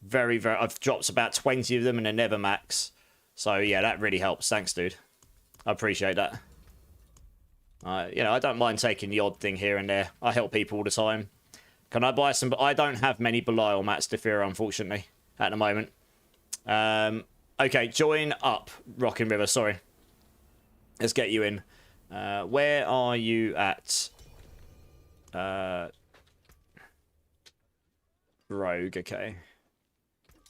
Very, very... I've dropped about 20 of them and they're never max. So, yeah, that really helps. Thanks, dude. I appreciate that. You know, I don't mind taking the odd thing here and there. I help people all the time. Can I buy some... I don't have many Belial mats to fear, unfortunately, at the moment. Okay, join up, Rockin' River. Sorry. Let's get you in. Where are you at? Rogue, okay.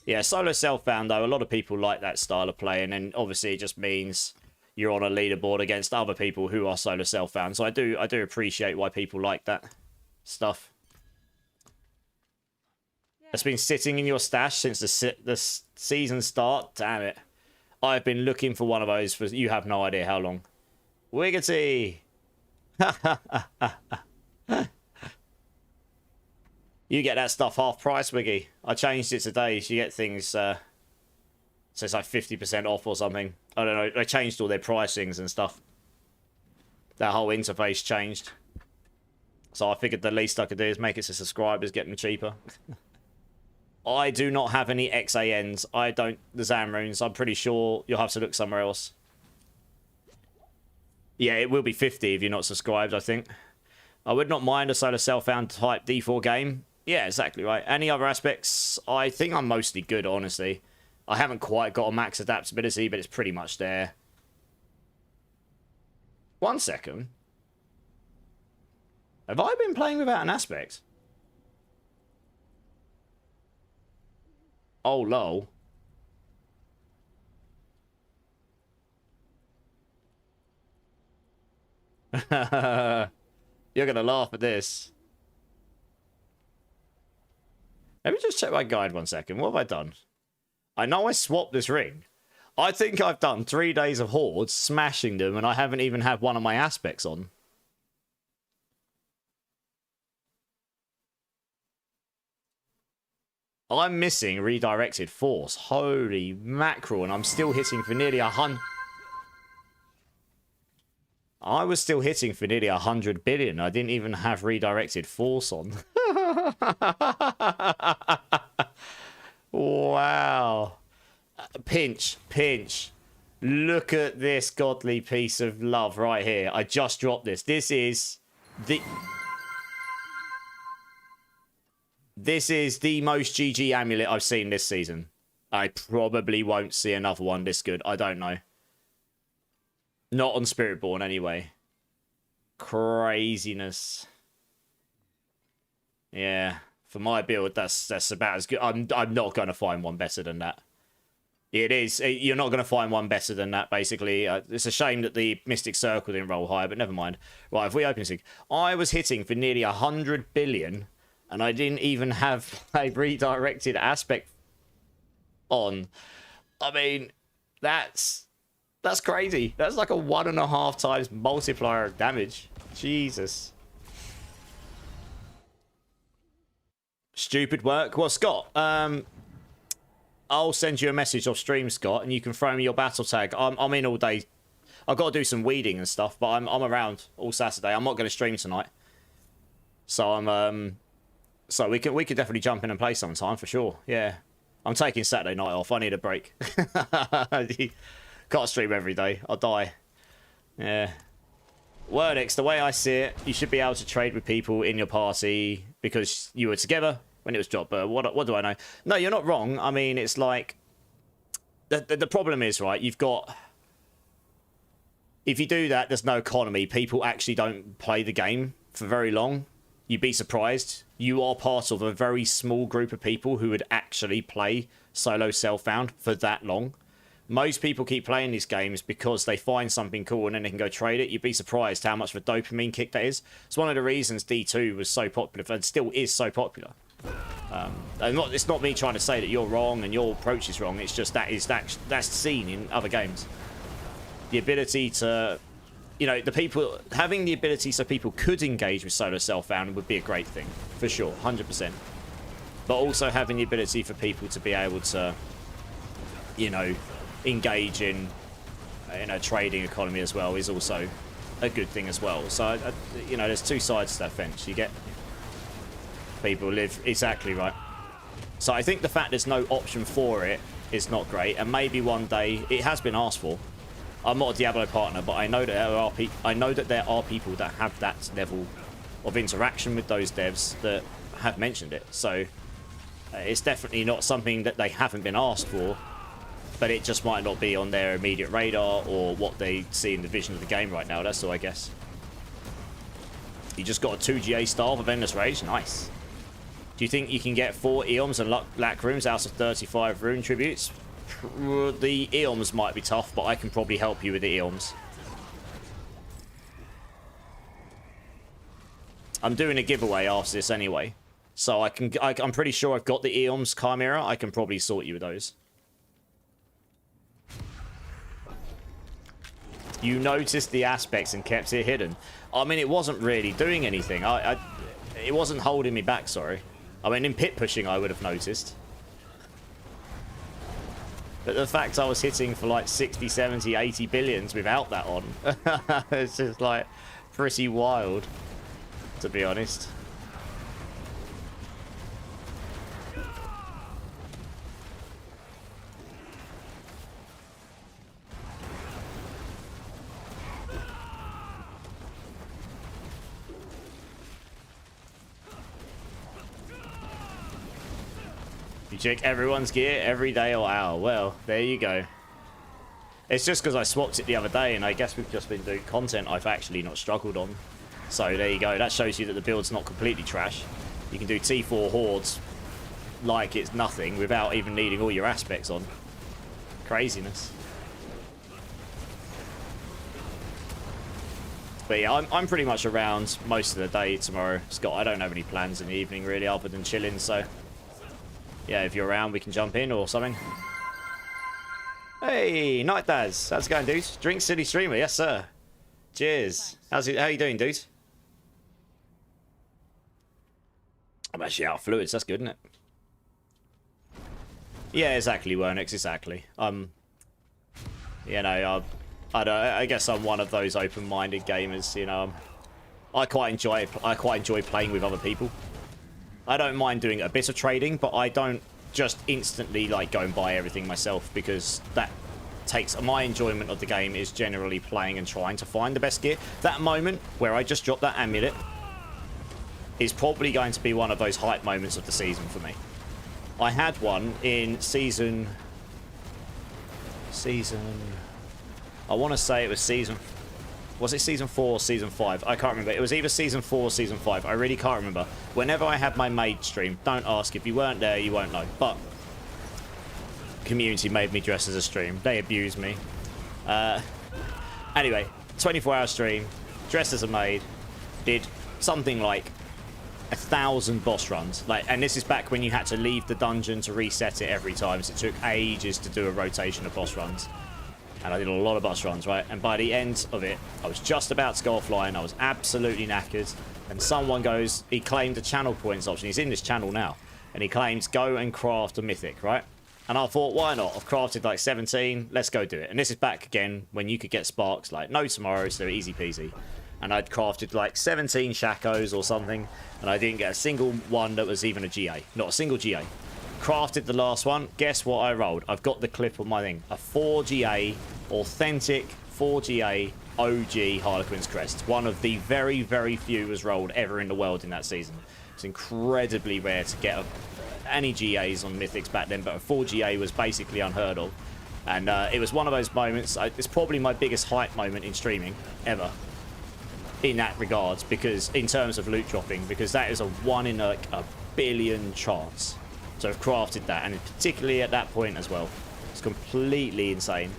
Yeah, solo self-found, though. A lot of people like that style of play, and then obviously it just means you're on a leaderboard against other people who are solo self-found. So I do appreciate why people like that stuff. It's been sitting in your stash since the season start. Damn it. I've been looking for one of those for you have no idea how long. Wiggity! You get that stuff half price, Wiggy. I changed it today. So you get things, so it's like 50% off or something. I don't know. They changed all their pricings and stuff. That whole interface changed. So I figured the least I could do is make it so subscribers get them cheaper. I do not have any XANs. I don't... The Zamrunes. I'm pretty sure you'll have to look somewhere else. Yeah, it will be 50 if you're not subscribed, I think. I would not mind a solo self-found type D4 game. Yeah, exactly right. Any other aspects? I think I'm mostly good, honestly. I haven't quite got a max adaptability, but it's pretty much there. 1 second. Have I been playing without an aspect? Oh, lol. You're gonna laugh at this. Let me just check my guide 1 second. What have I done? I know I swapped this ring. I think I've done 3 days of hordes, smashing them, and I haven't even had one of my aspects on. I'm missing redirected force. Holy mackerel, and I'm still hitting for nearly 100... I was still hitting for nearly 100 billion. I didn't even have redirected force on. Wow. Pinch, pinch. Look at this godly piece of love right here. I just dropped this. This is the most GG amulet I've seen this season. I probably won't see another one this good. I don't know. Not on Spiritborn, anyway. Craziness. Yeah. For my build, that's about as good. I'm not going to find one better than that. It is. You're not going to find one better than that, basically. It's a shame that the Mystic Circle didn't roll higher, but never mind. Right, if we open this, I was hitting for nearly 100 billion, and I didn't even have a redirected aspect on. I mean, that's crazy. That's like a 1.5 times multiplier of damage. Jesus. Stupid work. Well, Scott, I'll send you a message off stream, Scott, and you can throw me your battle tag. I'm in all day. I've got to do some weeding and stuff, but I'm around all Saturday. I'm not going to stream tonight. So so we could definitely jump in and play sometime for sure. Yeah. I'm taking Saturday night off. I need a break. Can't stream every day. I'll die. Yeah. Wordix, the way I see it, you should be able to trade with people in your party because you were together when it was dropped. But what do I know? No, you're not wrong. I mean, it's like... The problem is, right, you've got... If you do that, there's no economy. People actually don't play the game for very long. You'd be surprised. You are part of a very small group of people who would actually play solo self-found for that long. Most people keep playing these games because they find something cool and then they can go trade it. You'd be surprised how much of a dopamine kick that is. It's one of the reasons D2 was so popular and still is so popular. It's not me trying to say that you're wrong and your approach is wrong. It's just that's seen in other games. The ability to, having the ability so people could engage with solo self-found would be a great thing, for sure, 100%. But also having the ability for people to be able to, engage in a trading economy as well is also a good thing as well. So, there's two sides to that fence. You get people live exactly right. So I think the fact there's no option for it is not great, and maybe one day it has been asked for. I'm not a Diablo partner, but I know that there are people that have that level of interaction with those devs that have mentioned it. So it's definitely not something that they haven't been asked for, but it just might not be on their immediate radar or what they see in the vision of the game right now. That's all, I guess. You just got a 2GA Starve of Endless Rage. Nice. Do you think you can get 4 Eoms and Lack Rooms out of 35 Rune Tributes? The Eoms might be tough, but I can probably help you with the Eoms. I'm doing a giveaway after this anyway, so I'm pretty sure I've got the Eoms Chimera. I can probably sort you with those. You noticed the aspects and kept it hidden. I mean, it wasn't really doing anything. It wasn't holding me back, sorry. I mean, in pit pushing, I would have noticed. But the fact I was hitting for like 60, 70, 80 billions without that on, it's just like pretty wild, to be honest. You check everyone's gear every day or hour. Well, there you go. It's just because I swapped it the other day, and I guess we've just been doing content I've actually not struggled on. So there you go. That shows you that the build's not completely trash. You can do T4 hordes like it's nothing without even needing all your aspects on. Craziness. But yeah, I'm pretty much around most of the day tomorrow. Scott, I don't have any plans in the evening really other than chilling, so yeah, if you're around, we can jump in or something. Hey, Night Daz. How's it going, dude? Drink City Streamer. Yes, sir. Cheers. How you doing, dude? I'm actually out of fluids. That's good, isn't it? Yeah, exactly, Wernix. Exactly. I guess I'm one of those open-minded gamers. I quite enjoy playing with other people. I don't mind doing a bit of trading, but I don't just instantly like go and buy everything myself, because that takes my enjoyment of the game is generally playing and trying to find the best gear. That moment where I just dropped that amulet is probably going to be one of those hype moments of the season for me. I had one in season I want to say it was was it season 4 or season 5? I can't remember. It was either season 4 or season 5. I really can't remember. Whenever I had my maid stream, don't ask. If you weren't there, you won't know. But community made me dress as a stream. They abused me. Anyway, 24-hour stream, dressed as a maid, did something like 1,000 boss runs. And this is back when you had to leave the dungeon to reset it every time. So it took ages to do a rotation of boss runs. And I did a lot of boss runs, right? And by the end of it, I was just about to go offline. I was absolutely knackered. And someone goes, he claimed a channel points option. He's in this channel now. And he claims, go and craft a mythic, right? And I thought, why not? I've crafted like 17. Let's go do it. And this is back again when you could get sparks like no tomorrow, so easy peasy. And I'd crafted like 17 Shakos or something. And I didn't get a single one that was even a GA. Not a single GA. Crafted the last one. Guess what I rolled? I've got the clip on my thing. A 4GA, authentic 4GA OG Harlequin's Crest. One of the very, very few was rolled ever in the world in that season. It's incredibly rare to get any GAs on Mythics back then, but a 4GA was basically unheard of. And it was one of those moments. It's probably my biggest hype moment in streaming ever. In that regards, because in terms of loot dropping, because that is a 1 in like a billion chance to have crafted that, and particularly at that point as well. It's completely insane.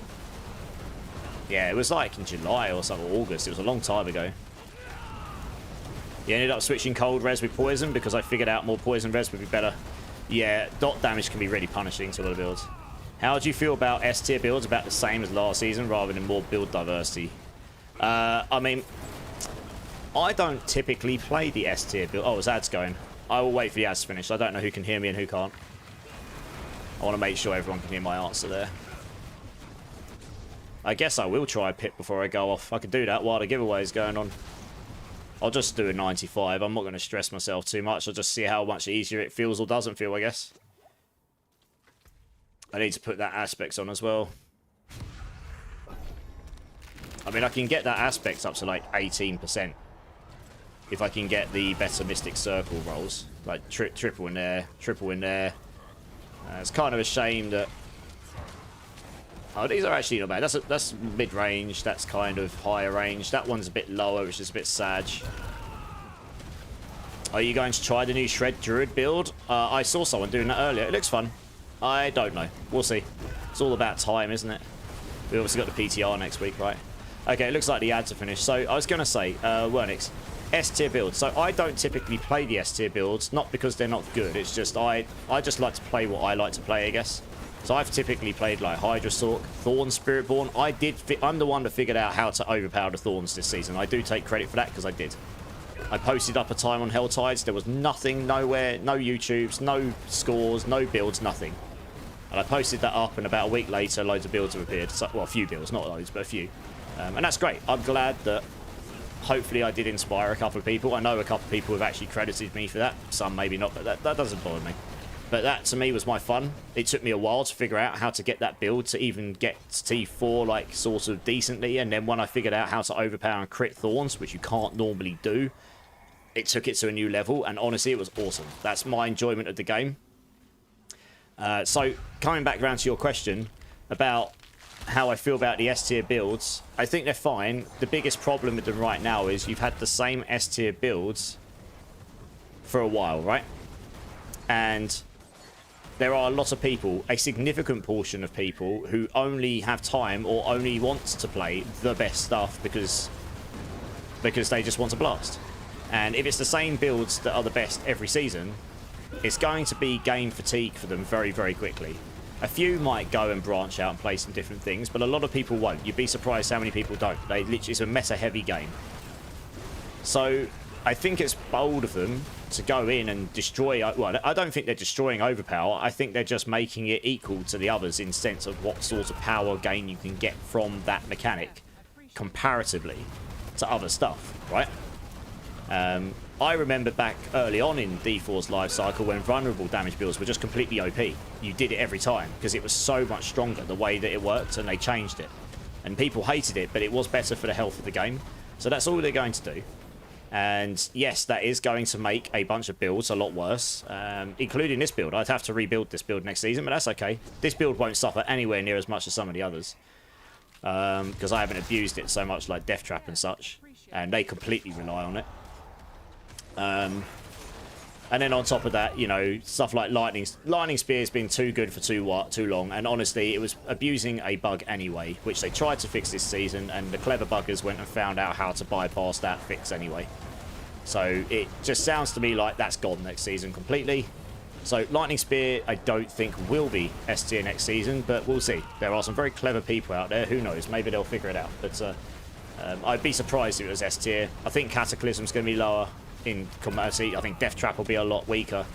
Yeah, it was like in July or something, August. It was a long time ago. You ended up switching cold res with poison because I figured out more poison res would be better. Yeah, dot damage can be really punishing to a lot of builds. How do you feel about S tier builds? About the same as last season rather than more build diversity? I mean, I don't typically play the S tier build. Oh, there's ads going. I will wait for the ads to finish. I don't know who can hear me and who can't. I want to make sure everyone can hear my answer there. I guess I will try a pit before I go off. I could do that while the giveaway is going on. I'll just do a 95. I'm not going to stress myself too much. I'll just see how much easier it feels or doesn't feel, I guess. I need to put that aspects on as well. I mean, I can get that aspects up to like 18%. If I can get the better Mystic Circle rolls. Like triple in there, triple in there. It's kind of a shame that... Oh, these are actually not bad. That's mid-range. That's kind of higher range. That one's a bit lower, which is a bit sad. Are you going to try the new Shred Druid build? I saw someone doing that earlier. It looks fun. I don't know. We'll see. It's all about time, isn't it? We obviously got the PTR next week, right? Okay, it looks like the ads are finished. So I was going to say, Wernix, S-tier builds. So I don't typically play the S-tier builds, not because they're not good. It's just I just like to play what I like to play, I guess. So I've typically played like Hydra Sork, Thorns Spiritborn. I'm the one that figured out how to overpower the Thorns this season. I do take credit for that because I did. I posted up a time on Helltides. There was nothing, nowhere, no YouTubes, no scores, no builds, nothing. And I posted that up, and about a week later, loads of builds have appeared. So, well, a few builds, not loads, but a few. And that's great. I'm glad that hopefully I did inspire a couple of people. I know a couple of people have actually credited me for that. Some maybe not, but that doesn't bother me. But that, to me, was my fun. It took me a while to figure out how to get that build to even get T4, like, sort of decently. And then when I figured out how to overpower and crit Thorns, which you can't normally do, it took it to a new level. And honestly, it was awesome. That's my enjoyment of the game. So, coming back around to your question about how I feel about the S-tier builds, I think they're fine. The biggest problem with them right now is you've had the same S-tier builds for a while, right? And there are a lot of people, a significant portion of people, who only have time or only want to play the best stuff because they just want to blast. And if it's the same builds that are the best every season, it's going to be game fatigue for them very, very quickly. A few might go and branch out and play some different things, but a lot of people won't. You'd be surprised how many people don't. It's a meta-heavy game. So I think it's bold of them to go in and destroy... Well, I don't think they're destroying Overpower. I think they're just making it equal to the others in sense of what sort of power gain you can get from that mechanic comparatively to other stuff, right? I remember back early on in D4's life cycle when vulnerable damage builds were just completely OP. You did it every time because it was so much stronger the way that it worked, and they changed it. And people hated it, but it was better for the health of the game. So that's all they're going to do. And yes, that is going to make a bunch of builds a lot worse, including this build. I'd have to rebuild this build next season, but that's okay. This build won't suffer anywhere near as much as some of the others. Because I haven't abused it so much like Death Trap and such. And they completely rely on it. And then on top of that, you know, stuff like Lightning Spear's been too good for too long, and honestly, it was abusing a bug anyway, which they tried to fix this season, and the clever buggers went and found out how to bypass that fix anyway. So it just sounds to me like that's gone next season completely. So Lightning Spear, I don't think will be S tier next season, but we'll see. There are some very clever people out there. Who knows? Maybe they'll figure it out. But I'd be surprised if it was S tier. I think Cataclysm's going to be lower. In community, I think Death Trap will be a lot weaker.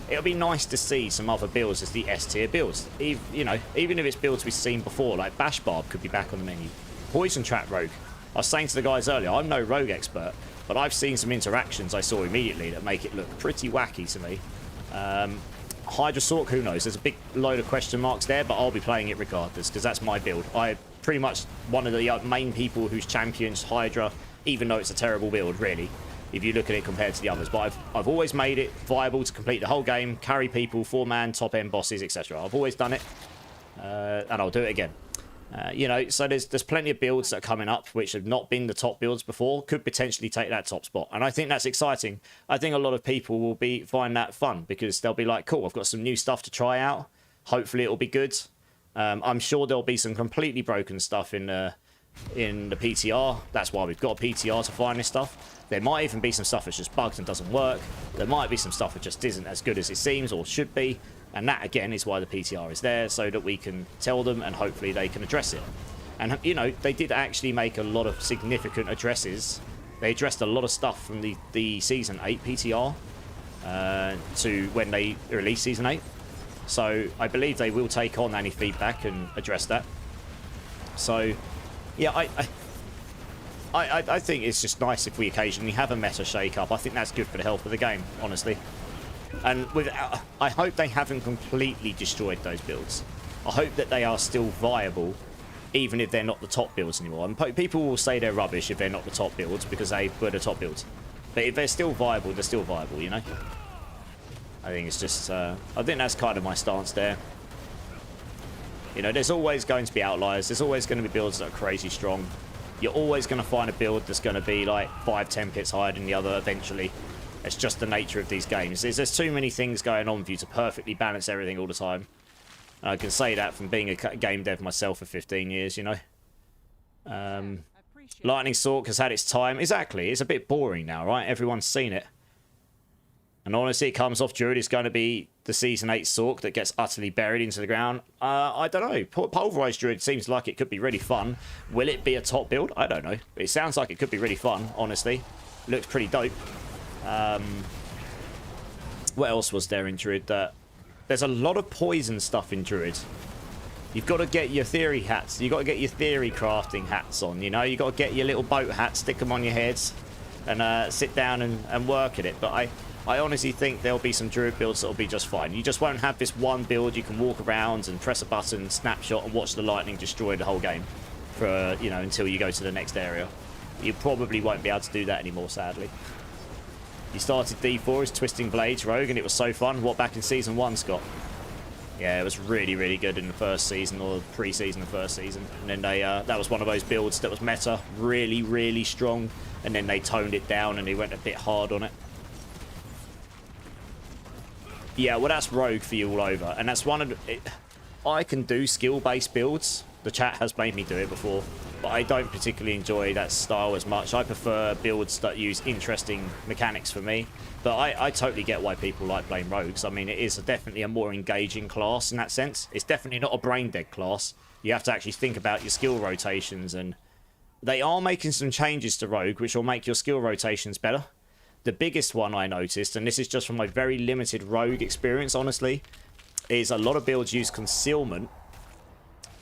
It'll be nice to see some other builds as the S tier builds. You know, even if it's builds we've seen before, like Bash Barb could be back on the menu. Poison Trap Rogue. I was saying to the guys earlier, I'm no rogue expert, but I've seen some interactions I saw immediately that make it look pretty wacky to me. Hydra Sork, who knows? There's a big load of question marks there, but I'll be playing it regardless because that's my build. I'm pretty much one of the main people who's champions Hydra, even though it's a terrible build, really. If you look at it compared to the others. But I've always made it viable to complete the whole game, carry people, 4-man, top-end bosses, etc. I've always done it, and I'll do it again. You know, so there's plenty of builds that are coming up which have not been the top builds before, could potentially take that top spot. And I think that's exciting. I think a lot of people will find that fun because they'll be like, cool, I've got some new stuff to try out. Hopefully it'll be good. I'm sure there'll be some completely broken stuff in the PTR. That's why we've got a PTR to find this stuff. There might even be some stuff that's just bugged and doesn't work. There might be some stuff that just isn't as good as it seems or should be. And that, again, is why the PTR is there, so that we can tell them and hopefully they can address it. And, you know, they did actually make a lot of significant addresses. They addressed a lot of stuff from the Season 8 PTR to when they released Season 8. So I believe they will take on any feedback and address that. So, yeah, I think it's just nice if we occasionally have a meta shake-up. I think that's good for the health of the game, honestly. And I hope they haven't completely destroyed those builds. I hope that they are still viable, even if they're not the top builds anymore. And people will say they're rubbish if they're not the top builds, because they were the top builds. But if they're still viable, they're still viable, you know? I think it's just... I think that's kind of my stance there. You know, there's always going to be outliers. There's always going to be builds that are crazy strong. You're always going to find a build that's going to be like 5-10 pits higher than the other eventually. It's just the nature of these games. There's too many things going on for you to perfectly balance everything all the time. And I can say that from being a game dev myself for 15 years, you know. Lightning Sork has had its time. Exactly. It's a bit boring now, right? Everyone's seen it. And honestly, it comes off Druid. It's going to be the Season 8 Sork that gets utterly buried into the ground. I don't know. Pulverized Druid seems like it could be really fun. Will it be a top build? I don't know. But it sounds like it could be really fun, honestly. Looks pretty dope. What else was there in Druid? There's a lot of poison stuff in Druid. You've got to get your theory hats. You've got to get your theory crafting hats on, you know? You've got to get your little boat hats, stick them on your heads, and sit down and work at it. But I honestly think there'll be some Druid builds that'll be just fine. You just won't have this one build you can walk around and press a button, snapshot, and watch the lightning destroy the whole game for, you know, until you go to the next area. You probably won't be able to do that anymore, sadly. You started D4 as Twisting Blades Rogue, and it was so fun. What, back in Season 1, Scott? Yeah, it was really, really good in the first season, or pre-season of first season. And then they that was one of those builds that was meta, really, really strong. And then they toned it down and they went a bit hard on it. Yeah, well, that's Rogue for you all over. And that's one of the... I can do skill-based builds. The chat has made me do it before. But I don't particularly enjoy that style as much. I prefer builds that use interesting mechanics for me. But I totally get why people like playing rogues. I mean, it is definitely a more engaging class in that sense. It's definitely not a brain-dead class. You have to actually think about your skill rotations. And they are making some changes to rogue, which will make your skill rotations better. The biggest one I noticed, and this is just from my very limited rogue experience, honestly, is a lot of builds use concealment.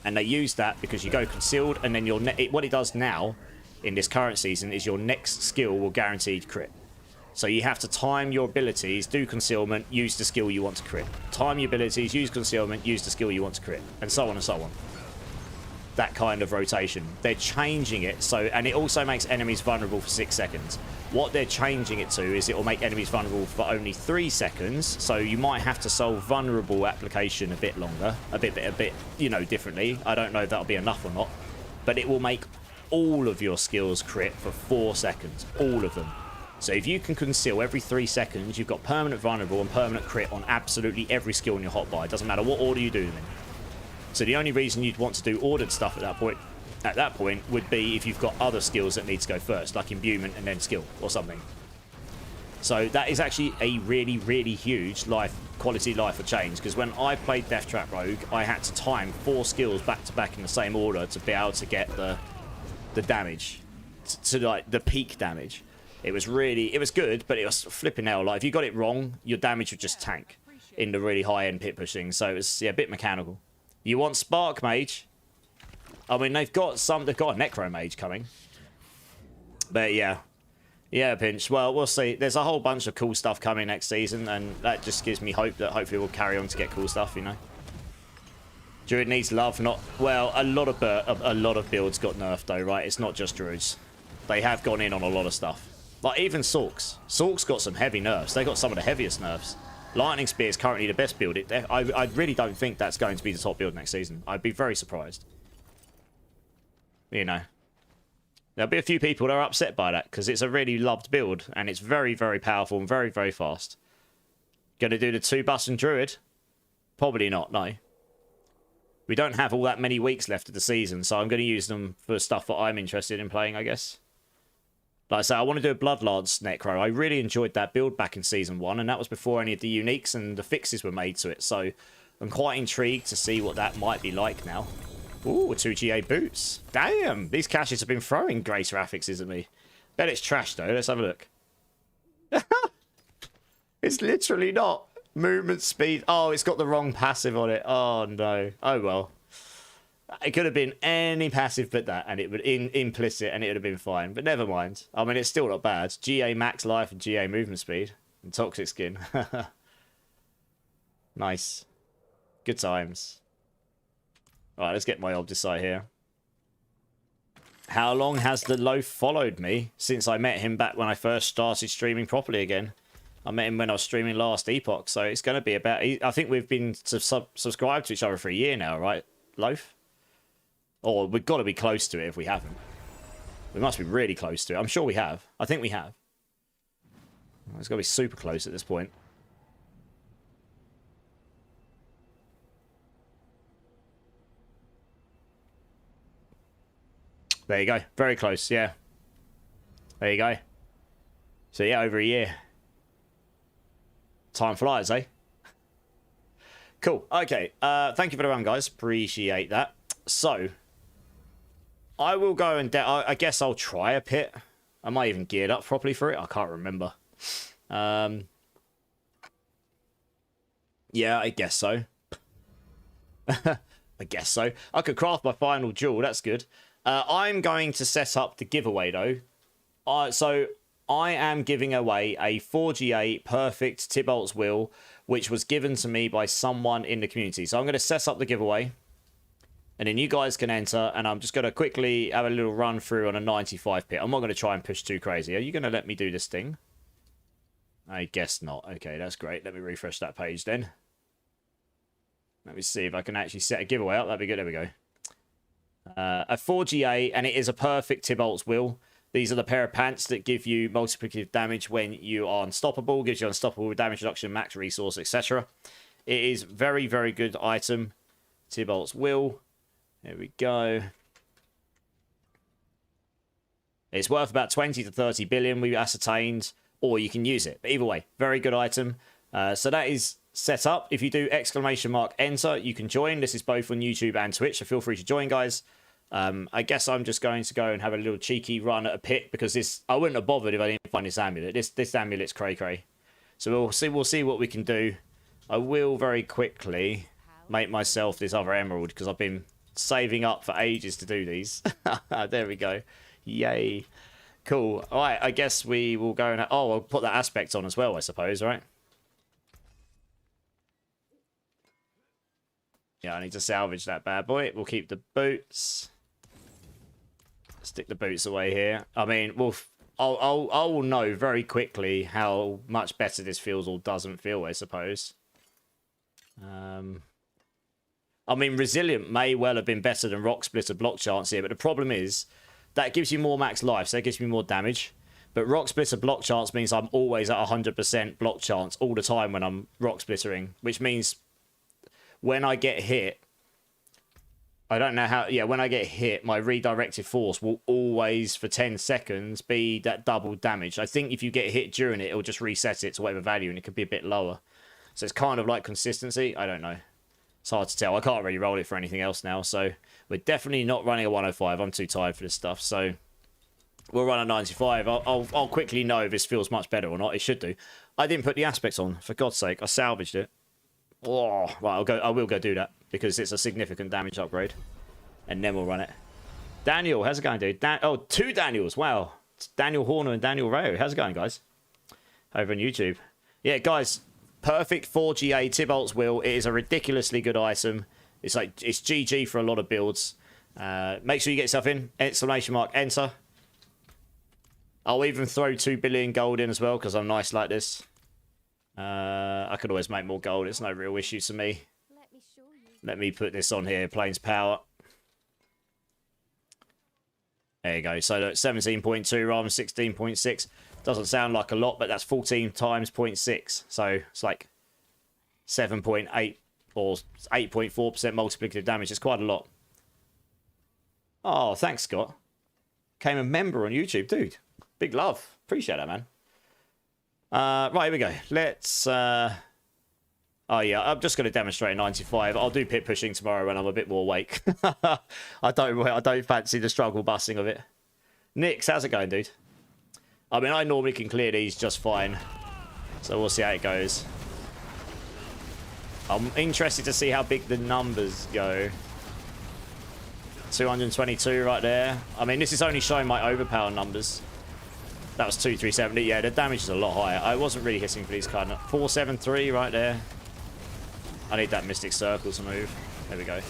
And they use that because you go concealed, and then what it does now in this current season is your next skill will guaranteed crit. So you have to time your abilities, do concealment, use the skill you want to crit. Time your abilities, use concealment, use the skill you want to crit. And so on and so on. That kind of rotation. They're changing it so, and it also makes enemies vulnerable for 6 seconds. What they're changing it to is it will make enemies vulnerable for only 3 seconds. So you might have to solve vulnerable application a bit longer, a bit, you know, differently. I don't know if that'll be enough or not, but it will make all of your skills crit for 4 seconds, all of them. So if you can conceal every 3 seconds, you've got permanent vulnerable and permanent crit on absolutely every skill in your hotbar. It doesn't matter what order you do them in. So the only reason you'd want to do ordered stuff at that point would be if you've got other skills that need to go first, like imbuement and then skill or something. So that is actually a really, really huge quality life of change, because when I played Death Trap Rogue, I had to time 4 skills back to back in the same order to be able to get the damage, to like the peak damage. It was good, but it was flipping hell. Like if you got it wrong, your damage would just tank in the really high end pit pushing. So it was a bit mechanical. You want Spark Mage? I mean, they've got a Necro Mage coming. But yeah, Pinch. Well, we'll see. There's a whole bunch of cool stuff coming next season, and that just gives me hope that hopefully we'll carry on to get cool stuff. You know, Druid needs love, not well. A lot of builds got nerfed though, right? It's not just Druids. They have gone in on a lot of stuff. Like even Sorks. Sorks got some heavy nerfs. They got some of the heaviest nerfs. Lightning Spear is currently the best build. I really don't think that's going to be the top build next season. I'd be very surprised. You know. There'll be a few people that are upset by that, because it's a really loved build, and it's very, very powerful and very, very fast. Gonna do the 2 bus and Druid? Probably not, no. We don't have all that many weeks left of the season, so I'm going to use them for stuff that I'm interested in playing, I guess. Like I say, I want to do a Bloodlance Necro. I really enjoyed that build back in Season 1, and that was before any of the uniques and the fixes were made to it, so I'm quite intrigued to see what that might be like now. Ooh, 2 GA boots. Damn, these caches have been throwing greater affixes at me. Bet it's trash, though. Let's have a look. It's literally not. Movement speed. Oh, it's got the wrong passive on it. Oh, no. Oh, well. It could have been any passive but that, and it would implicit, and it would have been fine. But never mind. I mean, it's still not bad. GA max life and GA movement speed. And toxic skin. Nice. Good times. Alright, let's get my Obdicite here. How long has the loaf followed me since I met him back when I first started streaming properly again? I met him when I was streaming last Epoch, so it's going to be about... I think we've been subscribed to each other for a year now, right, Loaf? Or we've got to be close to it if we haven't. We must be really close to it. I'm sure we have. I think we have. It's got to be super close at this point. There you go. Very close, yeah. There you go. So yeah, over a year. Time flies, eh? Cool. Okay. Thank you for the run, guys. Appreciate that. So, I will go and... I guess I'll try a pit. I might even geared up properly for it. I can't remember. Yeah, I guess so. I guess so. I could craft my final jewel. That's good. I'm going to set up the giveaway, though. So, I am giving away a 4GA perfect Tybalt's Will, which was given to me by someone in the community. So, I'm going to set up the giveaway. And then you guys can enter, and I'm just going to quickly have a little run through on a 95 pit. I'm not going to try and push too crazy. Are you going to let me do this thing? I guess not. Okay, that's great. Let me refresh that page then. Let me see if I can actually set a giveaway up. That'd be good. There we go. A 4GA, and it is a perfect Tybalt's Will. These are the pair of pants that give you multiplicative damage when you are unstoppable. Gives you unstoppable damage reduction, max resource, etc. It is very, very good item. Tybalt's Will. There we go. It's worth about 20 to 30 billion, we ascertained, or you can use it. But either way, very good item. So that is set up. If you do ! Enter, you can join. This is both on YouTube and Twitch, so feel free to join, guys. I guess I'm just going to go and have a little cheeky run at a pit, because this... I wouldn't have bothered if I didn't find this amulet. This amulet's cray-cray. So we'll see what we can do. I will very quickly make myself this other emerald, because I've been saving up for ages to do these. There we go. Yay. Cool. All right, I guess we will go and... Oh, I'll put that aspect on as well, I suppose, right? Yeah, I need to salvage that bad boy. We'll keep the boots. Stick the boots away here. I mean, I'll know very quickly how much better this feels or doesn't feel, I suppose. I mean, Resilient may well have been better than Rock Splitter Block Chance here, but the problem is that gives you more max life, so it gives me more damage. But Rock Splitter Block Chance means I'm always at 100% block chance all the time when I'm Rock Splittering, which means when I get hit, I don't know how... Yeah, when I get hit, my redirected force will always, for 10 seconds, be that double damage. I think if you get hit during it, it'll just reset it to whatever value, and it could be a bit lower. So it's kind of like consistency. I don't know. It's hard to tell. I can't really roll it for anything else now, so we're definitely not running a 105. I'm too tired for this stuff, so we'll run a 95. I'll quickly know if this feels much better or not. It should do. I didn't put the aspects on, for God's sake. I salvaged it. Oh, right, I will go do that, because it's a significant damage upgrade. And then we'll run it. Daniel, how's it going, dude? Oh, two Daniels, wow. It's Daniel Horner and Daniel Rayo. How's it going, guys? Over on YouTube. Yeah, guys, perfect 4GA Tybalt's Will. It is a ridiculously good item. It's GG for a lot of builds. Make sure you get yourself in. ! Enter. I'll even throw 2 billion gold in as well, because I'm nice like this. I could always make more gold. It's no real issue to me. Let me put this on here. Plains Power. There you go. So 17.2 rather than 16.6. Doesn't sound like a lot, but that's 14 times 0.6. So it's like 7.8 or 8.4% multiplicative damage. It's quite a lot. Oh, thanks, Scott. Became a member on YouTube. Dude, big love. Appreciate that, man. Right, here we go. Let's... Oh, yeah, I'm just going to demonstrate 95. I'll do pit pushing tomorrow when I'm a bit more awake. I don't fancy the struggle busing of it. Nix, how's it going, dude? I mean, I normally can clear these just fine. So we'll see how it goes. I'm interested to see how big the numbers go. 222 right there. I mean, this is only showing my overpower numbers. That was 2370. Yeah, the damage is a lot higher. I wasn't really hitting for these kind of... 473 right there. I need that Mystic Circle to move. There we go.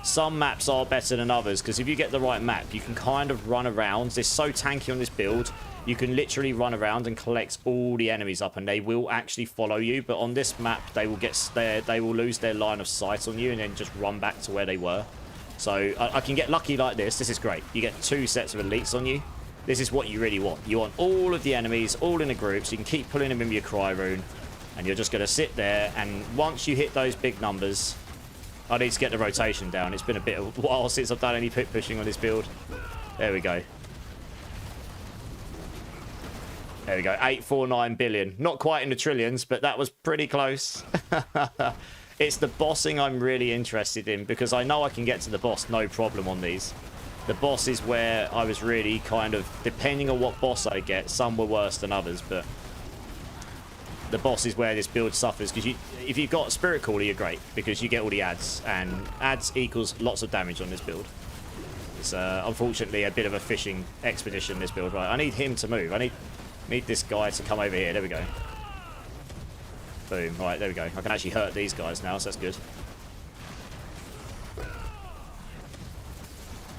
Some maps are better than others, because if you get the right map, you can kind of run around. It's so tanky on this build. You can literally run around and collect all the enemies up, and they will actually follow you. But on this map, they will lose their line of sight on you and then just run back to where they were. So I can get lucky like this. This is great. You get 2 sets of elites on you. This is what you really want. You want all of the enemies, all in a group, so you can keep pulling them in with your Cry Rune. And you're just going to sit there, and once you hit those big numbers... I need to get the rotation down. It's been a bit of a while since I've done any pit pushing on this build. There we go. There we go. 849 billion. Not quite in the trillions, but that was pretty close. It's the bossing I'm really interested in, because I know I can get to the boss no problem on these. The boss is where I was really kind of, depending on what boss I get, some were worse than others, but the boss is where this build suffers, because if you've got Spirit Caller, you're great, because you get all the ads, and ads equals lots of damage on this build. It's unfortunately a bit of a fishing expedition, this build, right? I need him to move. I need this guy to come over here. There we go. Boom. Right, there we go. I can actually hurt these guys now, so that's good.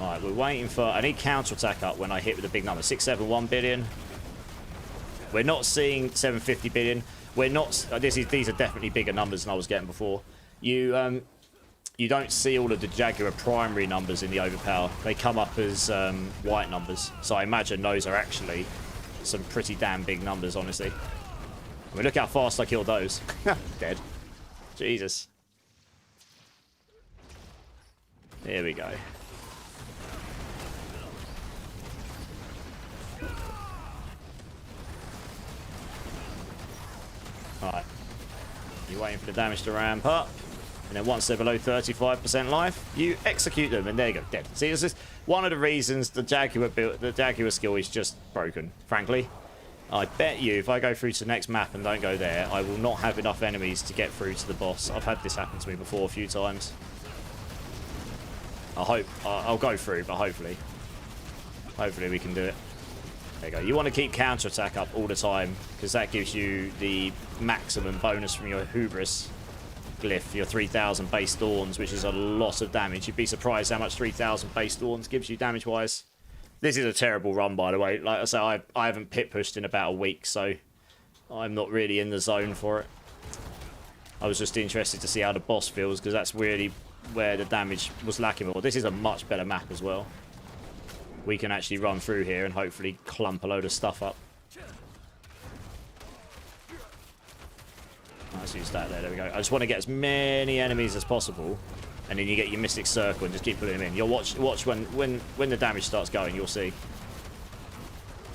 Alright, we're waiting for... I need counter-attack up when I hit with a big number. 671 billion. We're not seeing 750 billion. We're not... These are definitely bigger numbers than I was getting before. You don't see all of the Jaguar primary numbers in the overpower. They come up as white numbers. So I imagine those are actually some pretty damn big numbers, honestly. I mean, look how fast I killed those. Dead. Jesus. Here we go. Alright. You're waiting for the damage to ramp up. And then once they're below 35% life, you execute them. And there you go. Dead. See, this is one of the reasons the Jaguar skill is just broken, frankly. I bet you, if I go through to the next map and don't go there, I will not have enough enemies to get through to the boss. I've had this happen to me before a few times. I hope... I'll go through, but hopefully we can do it. There you go. You want to keep counter-attack up all the time, because that gives you the maximum bonus from your Hubris glyph, your 3000 base Thorns, which is a lot of damage. You'd be surprised how much 3000 base Thorns gives you damage-wise. This is a terrible run, by the way. Like I say, I haven't pit pushed in about a week, so I'm not really in the zone for it. I was just interested to see how the boss feels, because that's really where the damage was lacking more. This is a much better map as well. We can actually run through here and hopefully clump a load of stuff up. Let's use that there. There we go. I just want to get as many enemies as possible. And then you get your Mystic Circle and just keep putting them in. You'll watch when the damage starts going, you'll see.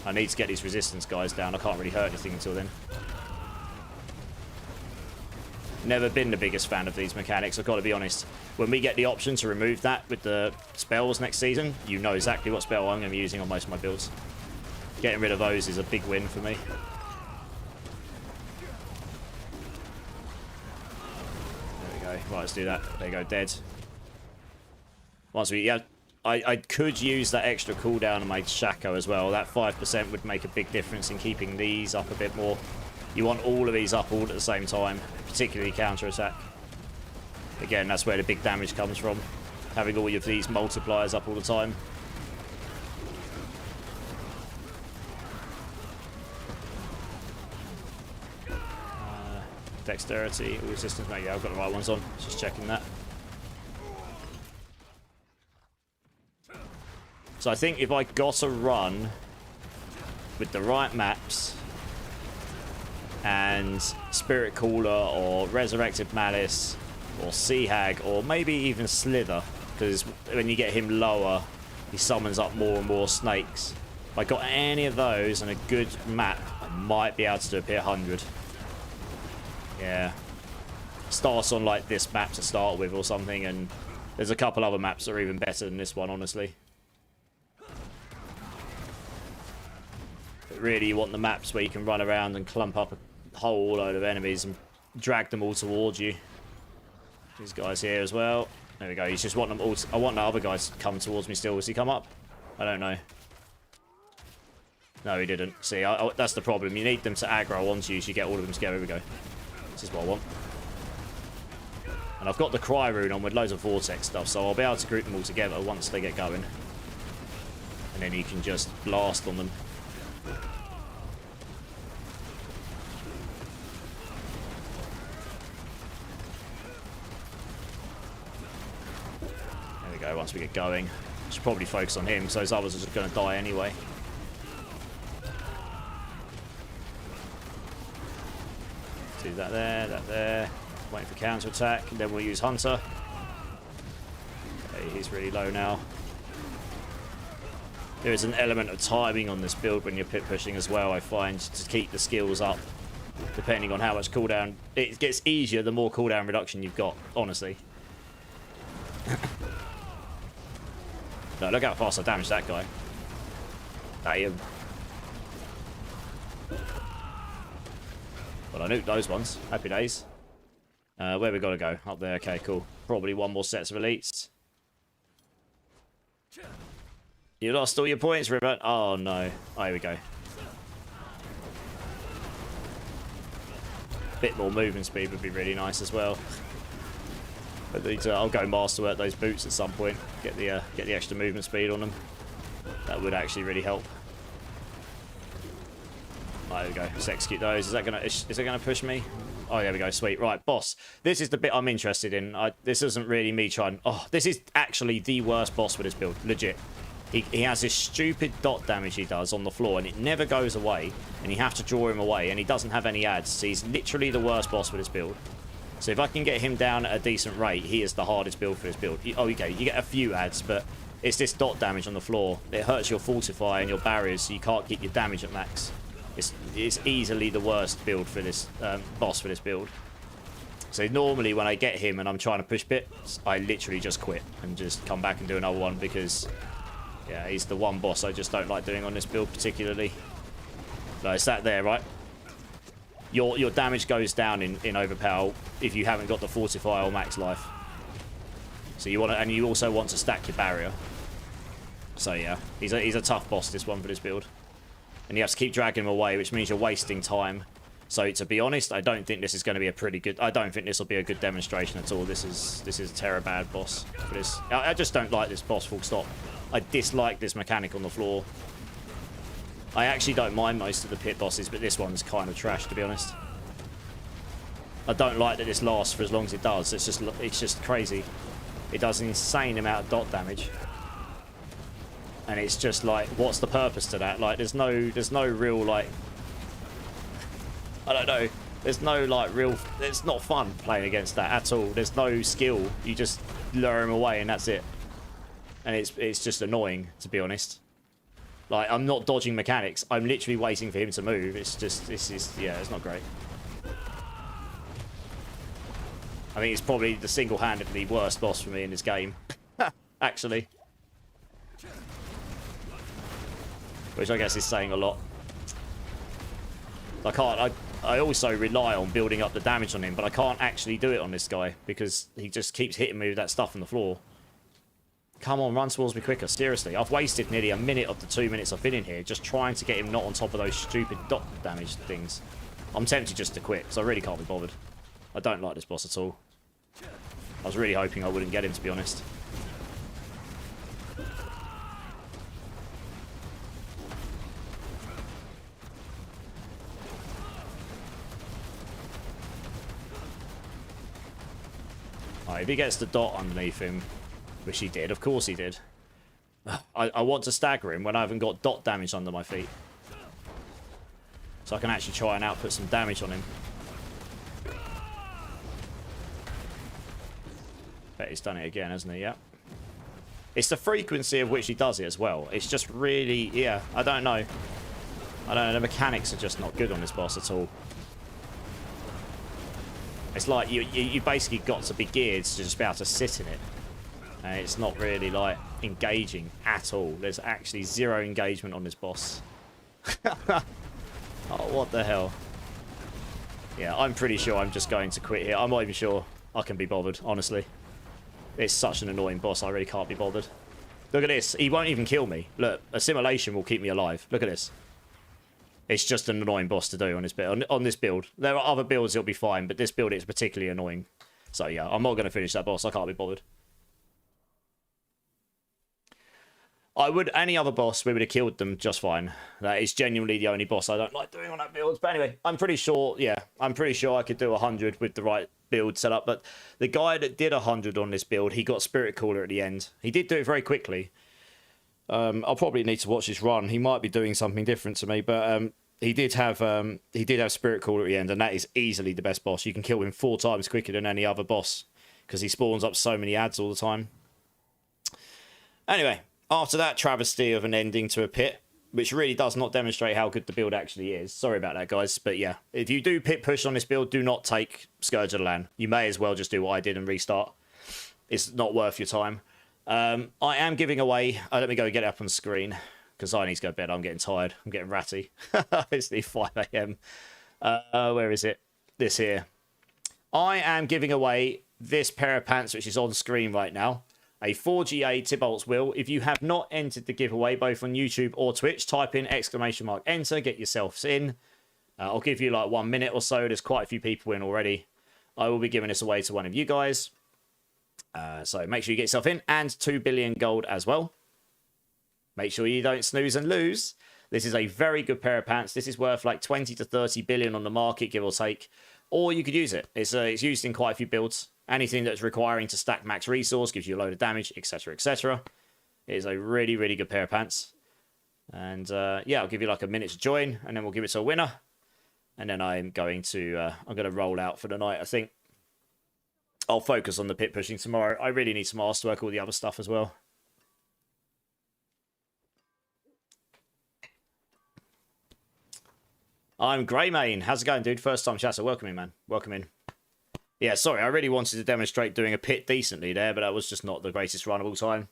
I need to get these resistance guys down. I can't really hurt anything until then. Never been the biggest fan of these mechanics, I've got to be honest. When we get the option to remove that with the spells next season, you know exactly what spell I'm going to be using on most of my builds. Getting rid of those is a big win for me. Right, let's do that. There you go, dead. Once we... Yeah, I could use that extra cooldown on my Shaco as well. That 5% would make a big difference in keeping these up a bit more. You want all of these up all at the same time, particularly counter-attack. Again, that's where the big damage comes from. Having all of these multipliers up all the time. Dexterity, resistance. No, yeah, I've got the right ones on. Just checking that. So I think if I got a run with the right maps and Spirit Cooler or Resurrected Malice or Sea Hag or maybe even Slither, because when you get him lower, he summons up more and more snakes. If I got any of those and a good map, I might be able to do a Pier 100. Yeah. Start on like this map to start with or something, and there's a couple other maps that are even better than this one, honestly. But really, you want the maps where you can run around and clump up a whole load of enemies and drag them all towards you. These guys here as well. There we go. You just want them all. I want the other guys to come towards me still. Does he come up? I don't know. No, he didn't. See, that's the problem. You need them to aggro onto you so you get all of them together. Here we go. This is what I want. And I've got the Cry Rune on with loads of Vortex stuff, so I'll be able to group them all together once they get going. And then you can just blast on them. There we go, once we get going. Should probably focus on him, because those others are just going to die anyway. Do that there. Waiting for counter attack, and then we'll use Hunter. Okay, he's really low now. There is an element of timing on this build when you're pit pushing as well, I find, to keep the skills up, depending on how much cooldown. It gets easier the more cooldown reduction you've got, honestly. No, look how fast I damaged that guy. Damn. Well, I nuked those ones. Happy days. Where we gotta go? Up there. Okay, cool. Probably one more set of elites. You lost all your points, River. Oh, no. Oh, here we go. Bit more movement speed would be really nice as well. But I'll go masterwork those boots at some point. Get the extra movement speed on them. That would actually really help. Oh, there we go. Let's execute those. Is it gonna push me? Oh, there we go. Sweet. Right, boss. This is the bit I'm interested in. This isn't really me trying. Oh, this is actually the worst boss with this build. Legit. He has this stupid dot damage he does on the floor, and it never goes away. And you have to draw him away, and he doesn't have any ads. So he's literally the worst boss with this build. So if I can get him down at a decent rate, he is the hardest build for this build. Oh, okay. You get a few ads, but it's this dot damage on the floor. It hurts your fortify and your barriers, so you can't keep your damage at max. It's easily the worst build for this boss for this build. So normally when I get him and I'm trying to push bits, I literally just quit and just come back and do another one, because yeah, he's the one boss I just don't like doing on this build particularly. So it's that there, right? Your damage goes down in overpower if you haven't got the fortify or max life. So you want to, and you also want to stack your barrier. So yeah, he's a tough boss, this one, for this build. And you have to keep dragging him away, which means you're wasting time. So to be honest, I don't think this is going to be a pretty good. I don't think this will be a good demonstration at all. This is a terror bad boss for this. I just don't like this boss. Full stop. I dislike this mechanic on the floor. I actually don't mind most of the pit bosses, but this one's kind of trash, to be honest. I don't like that this lasts for as long as it does. It's just crazy. It does an insane amount of dot damage. And it's just like, what's the purpose to that? Like, there's no real, like, I don't know. There's no, like, real, it's not fun playing against that at all. There's no skill. You just lure him away and that's it. And it's just annoying, to be honest. Like, I'm not dodging mechanics. I'm literally waiting for him to move. It's just, yeah, it's not great. I think it's probably the single-handedly worst boss for me in this game. Actually. Which I guess is saying a lot. I also rely on building up the damage on him, but I can't actually do it on this guy because he just keeps hitting me with that stuff on the floor. Come on, run towards me quicker. Seriously, I've wasted nearly a minute of the 2 minutes I've been in here just trying to get him not on top of those stupid dot damage things. I'm tempted just to quit because I really can't be bothered. I don't like this boss at all. I was really hoping I wouldn't get him, to be honest. Right, if he gets the dot underneath him, which he did, of course he did. I want to stagger him when I haven't got dot damage under my feet. So I can actually try and output some damage on him. Bet he's done it again, hasn't he? Yep. It's the frequency of which he does it as well. It's just really, yeah, I don't know. I don't know, the mechanics are just not good on this boss at all. It's like you basically got to be geared to just be able to sit in it. And it's not really like engaging at all. There's actually zero engagement on this boss. Oh, what the hell? Yeah, I'm pretty sure I'm just going to quit here. I'm not even sure I can be bothered, honestly. It's such an annoying boss, I really can't be bothered. Look at this. He won't even kill me. Look, assimilation will keep me alive. Look at this. It's just an annoying boss to do on this build. On this build. There are other builds it'll be fine, but this build is particularly annoying. So yeah, I'm not going to finish that boss. I can't be bothered. I would, any other boss, we would have killed them just fine. That is genuinely the only boss I don't like doing on that build. But anyway, I'm pretty sure, yeah, I'm pretty sure I could do 100 with the right build set up. But the guy that did 100 on this build, he got Spirit Cooler at the end. He did do it very quickly. I'll probably need to watch his run. He might be doing something different to me, but he did have Spirit Cooler at the end, and that is easily the best boss. You can kill him 4 times quicker than any other boss because he spawns up so many ads all the time. Anyway. After that travesty of an ending to a pit, which really does not demonstrate how good the build actually is. Sorry about that, guys. But yeah, if you do pit push on this build, do not take Scourge of the Land. You may as well just do what I did and restart. It's not worth your time. I am giving away... let me go get it up on the screen, because I need to go to bed. I'm getting tired. I'm getting ratty. It's nearly 5 a.m. Where is it? This here. I am giving away this pair of pants, which is on screen right now. A 4GA Tybalt's Will. If you have not entered the giveaway, both on YouTube or Twitch, type in ! Enter, get yourselves in. I'll give you like 1 minute or so. There's quite a few people in already. I will be giving this away to one of you guys. So make sure you get yourself in. And 2 billion gold as well. Make sure you don't snooze and lose. This is a very good pair of pants. This is worth like 20 to 30 billion on the market, give or take. Or you could use it. It's used in quite a few builds. Anything that's requiring to stack max resource gives you a load of damage, etc., etc. It is a really, really good pair of pants. And yeah, I'll give you like a minute to join, and then we'll give it to a winner. And then I'm going to roll out for the night, I think. I'll focus on the pit pushing tomorrow. I really need some masterwork, all the other stuff as well. I'm Greymane. How's it going, dude? First time chatter. Welcome in, man. Welcome in. Yeah, sorry, I really wanted to demonstrate doing a pit decently there, but that was just not the greatest run of all time.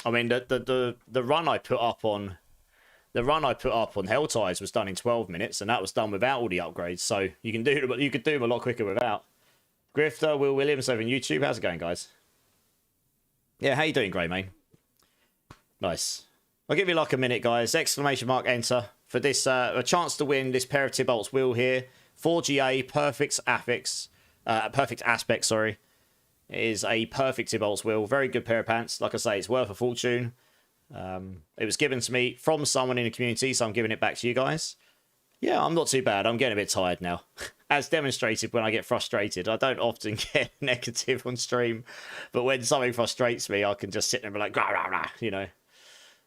I mean, the run I put up on Helltides was done in 12 minutes, and that was done without all the upgrades. So you could do them a lot quicker without. Grifter, Will Williams over on YouTube. How's it going, guys? Yeah, how you doing, Greymane? Nice. I'll give you like a minute, guys. ! Enter for this a chance to win this pair of Tybalt's Will here. 4GA perfect aspect, sorry. It is a perfect Tybalt's Will. Very good pair of pants. Like I say, it's worth a fortune. It was given to me from someone in the community, so I'm giving it back to you guys. Yeah, I'm not too bad. I'm getting a bit tired now. As demonstrated when I get frustrated. I don't often get negative on stream, but when something frustrates me, I can just sit there and be like, rah, rah, rah, you know.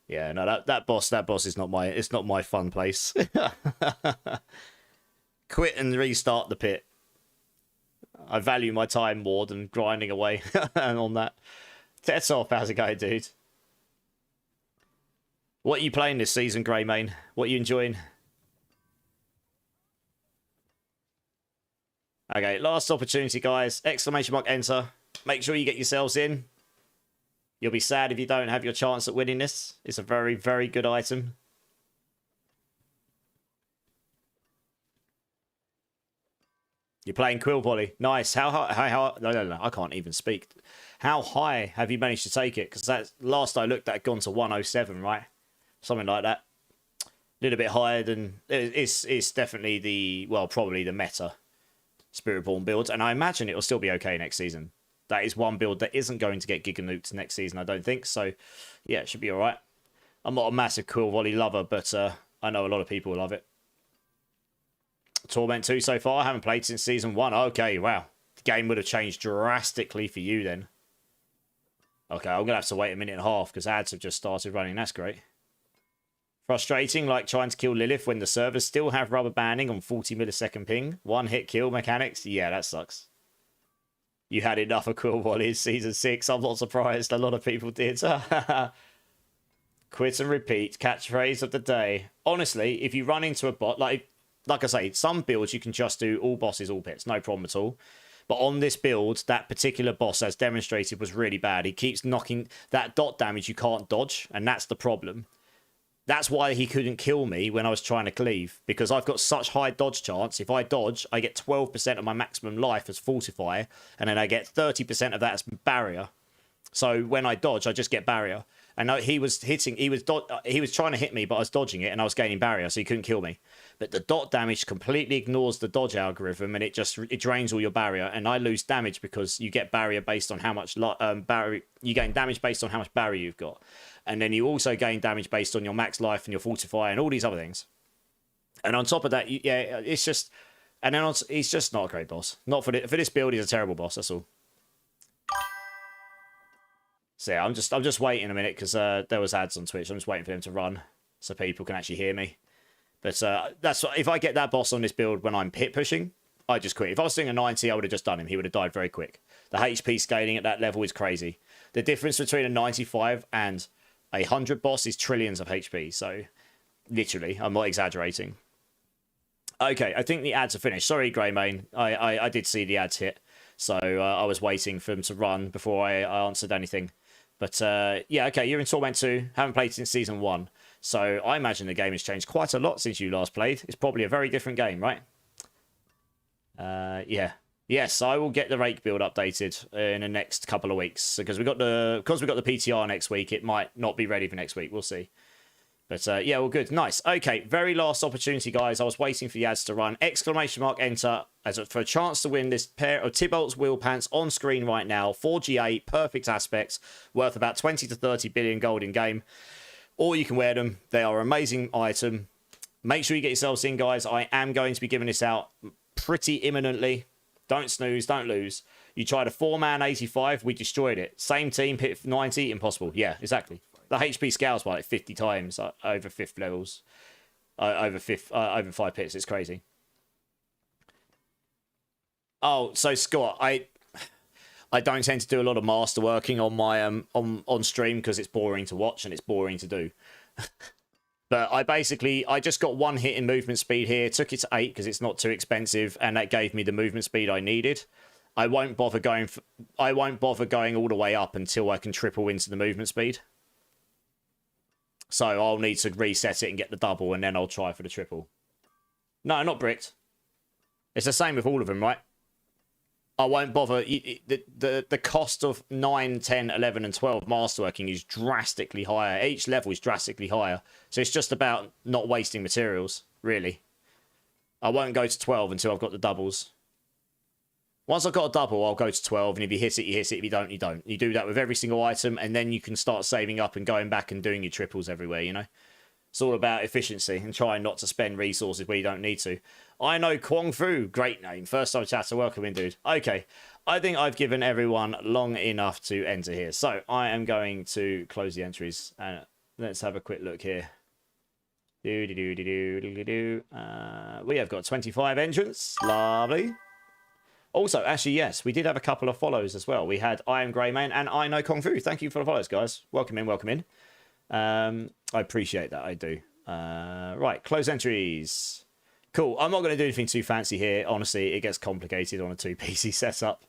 Yeah, no, that boss is not my fun place. Quit and restart the pit. I value my time more than grinding away on that. Tetsoff, how's it going, dude? What are you playing this season, Greymane? What are you enjoying? Okay, last opportunity, guys. ! Enter. Make sure you get yourselves in. You'll be sad if you don't have your chance at winning this. It's a very, very good item. You're playing Quill Volley. Nice. How high? No, I can't even speak. How high have you managed to take it? Because that's last I looked, that had gone to 107, right? Something like that. A little bit higher than... It's definitely probably the meta Spiritborn builds. And I imagine it will still be okay next season. That is one build that isn't going to get Giga Nuked next season, I don't think. So, yeah, it should be all right. I'm not a massive Quill Volley lover, but I know a lot of people will love it. Torment 2 so far. I haven't played since Season 1. Okay, wow. The game would have changed drastically for you then. Okay, I'm going to have to wait a minute and a half because ads have just started running. That's great. Frustrating, like trying to kill Lilith when the servers still have rubber banding on 40 millisecond ping. One hit kill mechanics. Yeah, that sucks. You had enough of Quill Wallies season 6. I'm not surprised. A lot of people did. Quit and repeat. Catchphrase of the day. Honestly, if you run into a bot, like I say, some builds you can just do all bosses, all pits. No problem at all. But on this build, that particular boss, as demonstrated, was really bad. He keeps knocking that dot damage you can't dodge, and that's the problem. That's why he couldn't kill me when I was trying to cleave, because I've got such high dodge chance. If I dodge, I get 12% of my maximum life as Fortify, and then I get 30% of that as barrier. So when I dodge, I just get barrier. And he was trying to hit me, but I was dodging it, and I was gaining barrier, so he couldn't kill me. But the dot damage completely ignores the dodge algorithm, and it drains all your barrier, and I lose damage because you get barrier based on how much barrier you gain damage based on how much barrier you've got. And then you also gain damage based on your max life and your Fortify and all these other things. And on top of that, yeah, it's just... And then he's just not a great boss. Not for this build, he's a terrible boss, that's all. So yeah, I'm just waiting a minute because there was ads on Twitch. I'm just waiting for them to run so people can actually hear me. But that's if I get that boss on this build when I'm pit pushing, I just quit. If I was doing a 90, I would have just done him. He would have died very quick. The HP scaling at that level is crazy. The difference between a 95 and a 100 boss is trillions of HP. So, literally, I'm not exaggerating. Okay, I think the ads are finished. Sorry, Greymane. I did see the ads hit. So, I was waiting for them to run before I answered anything. But, yeah, okay, you're in Torment 2. Haven't played since Season 1. So, I imagine the game has changed quite a lot since you last played. It's probably a very different game, right? Yeah. Yes, I will get the rake build updated in the next couple of weeks because we got the PTR next week. It might not be ready for next week. We'll see. But yeah, well, good, nice. Okay, very last opportunity, guys. I was waiting for the ads to run. ! Enter for a chance to win this pair of Tybalt's wheel pants on screen right now. 4GA, perfect aspects, worth about 20 to 30 billion gold in game. Or you can wear them. They are an amazing item. Make sure you get yourselves in, guys. I am going to be giving this out pretty imminently. Don't snooze, don't lose. You tried a 4-man 85, we destroyed it. Same team, hit 90, impossible. Yeah, exactly. The HP scales by like 50 times over 5th levels. Over 5 pits, it's crazy. Oh, so Scott, I don't tend to do a lot of masterworking on my on stream because it's boring to watch and it's boring to do. But I just got 1 hit in movement speed here, took it to 8 because it's not too expensive, and that gave me the movement speed I needed. I won't bother going all the way up until I can triple into the movement speed. So I'll need to reset it and get the double, and then I'll try for the triple. No, not bricked. It's the same with all of them, right? I won't bother. The cost of 9, 10, 11, and 12 masterworking is drastically higher. Each level is drastically higher. So it's just about not wasting materials, really. I won't go to 12 until I've got the doubles. Once I've got a double, I'll go to 12, and if you hit it, you hit it. If you don't, you don't. You do that with every single item, and then you can start saving up and going back and doing your triples everywhere, you know? It's all about efficiency and trying not to spend resources where you don't need to. I know Kwong Fu, great name. First time chatter, welcome in, dude. Okay, I think I've given everyone long enough to enter here. So I am going to close the entries and let's have a quick look here. We have got 25 entrants. Lovely. Also, actually, yes, we did have a couple of follows as well. We had I Am Greymane and I Know Kung Fu. Thank you for the follows, guys. Welcome in, welcome in. I appreciate that, I do. Right, close entries. Cool, I'm not going to do anything too fancy here. Honestly, it gets complicated on a 2-PC setup.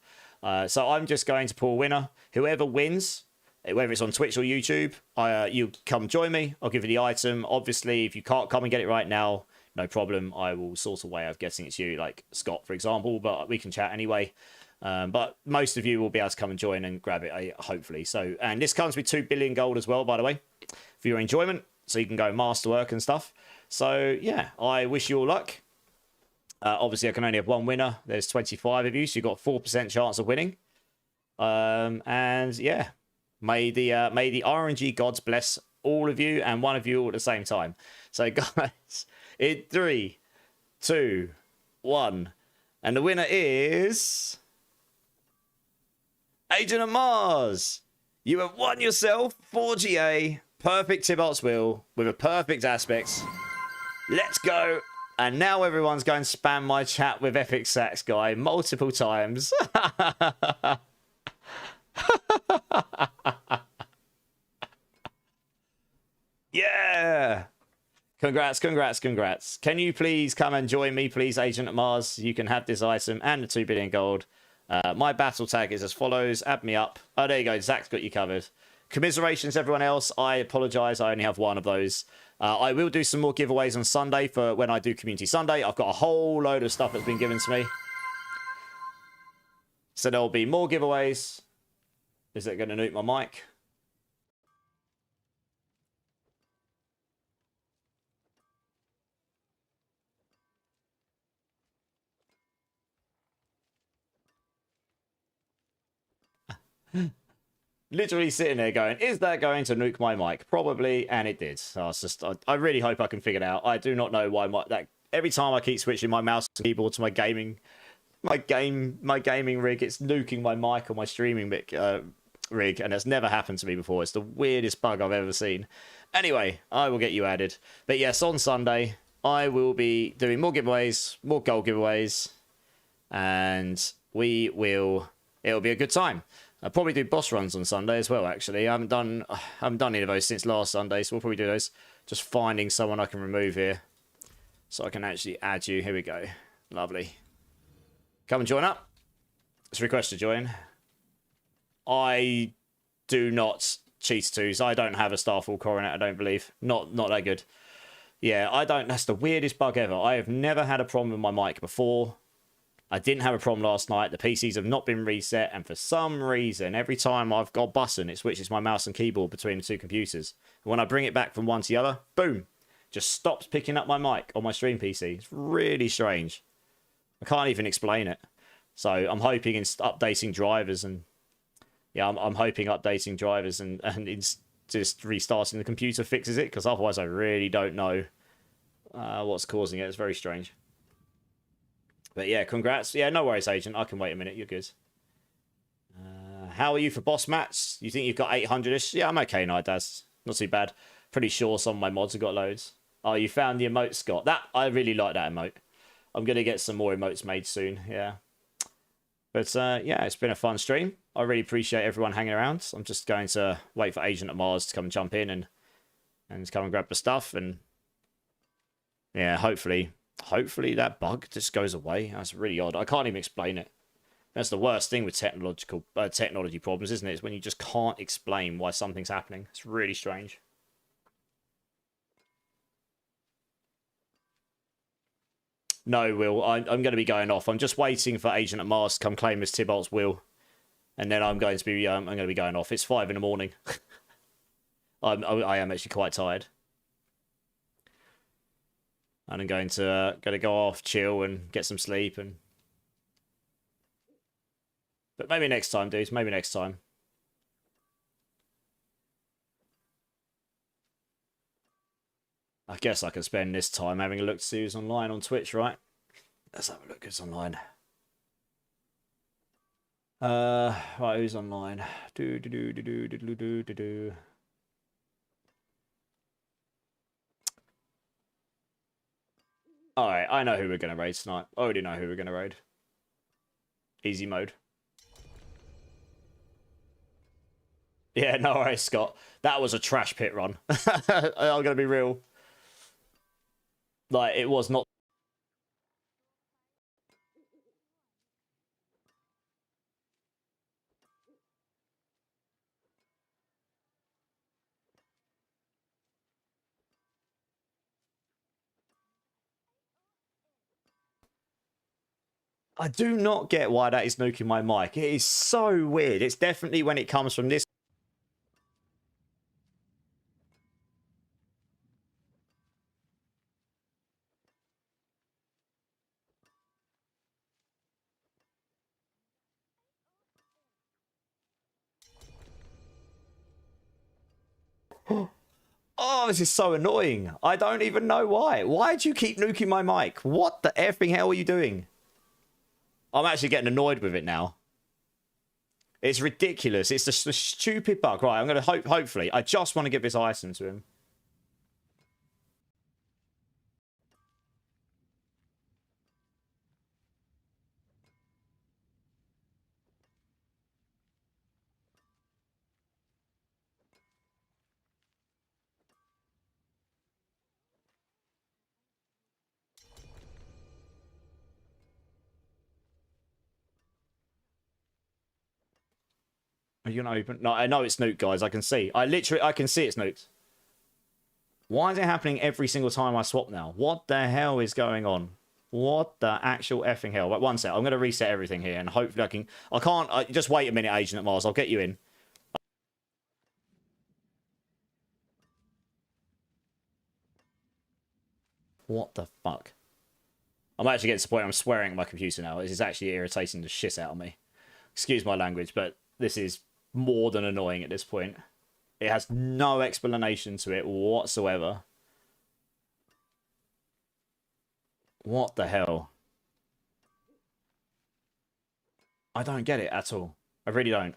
So I'm just going to pull a winner. Whoever wins, whether it's on Twitch or YouTube, you come join me. I'll give you the item. Obviously, if you can't come and get it right now, no problem. I will sort a way of getting it to you, like Scott, for example, but we can chat anyway. But most of you will be able to come and join and grab it, hopefully. So, and this comes with 2 billion gold as well, by the way, for your enjoyment. So you can go masterwork and stuff. So, yeah, I wish you all luck. Obviously, I can only have 1 winner. There's 25 of you, so you've got 4% chance of winning. And, yeah, may the RNG gods bless all of you and one of you all at the same time. So, guys, in 3, 2, 1. And the winner is... Agent of Mars. You have won yourself 4GA perfect Tybalt's Will with a perfect aspect. Let's go. And now everyone's going to spam my chat with Epic Sax Guy multiple times. Yeah. Congrats, congrats, congrats. Can you please come and join me, please, Agent at Mars? You can have this item and the 2 billion gold. My battle tag is as follows. Add me up. Oh, there you go. Zach's got you covered. Commiserations, everyone else. I apologize. I only have one of those. I will do some more giveaways on Sunday for when I do Community Sunday. I've got a whole load of stuff that's been given to me. So there'll be more giveaways. Is it going to nuke my mic? Literally sitting there going, is that going to nuke my mic? Probably, and it did. So I really hope I can figure it out. I do not know why every time I keep switching my mouse and keyboard to my gaming rig, it's nuking my mic or my streaming rig, and it's never happened to me before. It's the weirdest bug I've ever seen. Anyway, I will get you added. But yes, on Sunday, I will be doing more giveaways, more gold giveaways, and it'll be a good time. I'll probably do boss runs on Sunday as well, actually. I haven't done any of those since last Sunday, so we'll probably do those. Just finding someone I can remove here so I can actually add you. Here we go. Lovely. Come and join up. It's a request to join. I do not cheat twos. I don't have a Starfall Coronet, I don't believe. Not that good. Yeah, I don't. That's the weirdest bug ever. I have never had a problem with my mic before. I didn't have a problem last night. The PCs have not been reset, and for some reason, every time I've got a button, it switches my mouse and keyboard between the two computers. And when I bring it back from one to the other, boom, just stops picking up my mic on my stream PC. It's really strange. I can't even explain it. So I'm hoping in updating drivers and I'm hoping updating drivers and just restarting the computer fixes it, because otherwise I really don't know what's causing it. It's very strange. But yeah, congrats. Yeah, no worries, Agent. I can wait a minute. You're good. How are you for boss mats? You think you've got 800-ish? Yeah, I'm okay, Nidaz. Not too bad. Pretty sure some of my mods have got loads. Oh, you found the emote, Scott. I really like that emote. I'm going to get some more emotes made soon. Yeah. But yeah, it's been a fun stream. I really appreciate everyone hanging around. I'm just going to wait for Agent at Mars to come and jump in and come and grab the stuff. And yeah, hopefully that bug just goes away. That's really odd. I can't even explain it. That's the worst thing with technology problems, isn't it? It's when you just can't explain why something's happening. It's really strange. No, Will. I'm going to be going off. I'm just waiting for Agent at Mars to come claim Miss Tybalt's Will, and then I'm going to be going off. It's 5 in the morning. I am actually quite tired. And I'm going to go off, chill, and get some sleep. But maybe next time, dudes. Maybe next time. I guess I can spend this time having a look to see who's online on Twitch, right? Let's have a look who's online. Right, who's online? Alright, I know who we're going to raid tonight. I already know who we're going to raid. Easy mode. Yeah, no worries, Scott. That was a trash pit run. I'm going to be real. Like, it was not... I do not get why that is nuking my mic. It is so weird. It's definitely when it comes from this. Oh, this is so annoying. I don't even know why. Why do you keep nuking my mic? What the effing hell are you doing? I'm actually getting annoyed with it now. It's ridiculous. It's the stupid bug. Right, I'm going to hopefully, I just want to give this item to him. Are you going to open? No, I know it's nuked, guys. I can see. I can see it's nuked. Why is it happening every single time I swap now? What the hell is going on? What the actual effing hell? But one sec. I'm going to reset everything here, and hopefully I can... I can't... just wait a minute, Agent at Mars. I'll get you in. What the fuck? I'm actually getting to the point I'm swearing at my computer now. This is actually irritating the shit out of me. Excuse my language, but this is more than annoying at this point. It has no explanation to it whatsoever. What the hell? I don't get it at all. I really don't.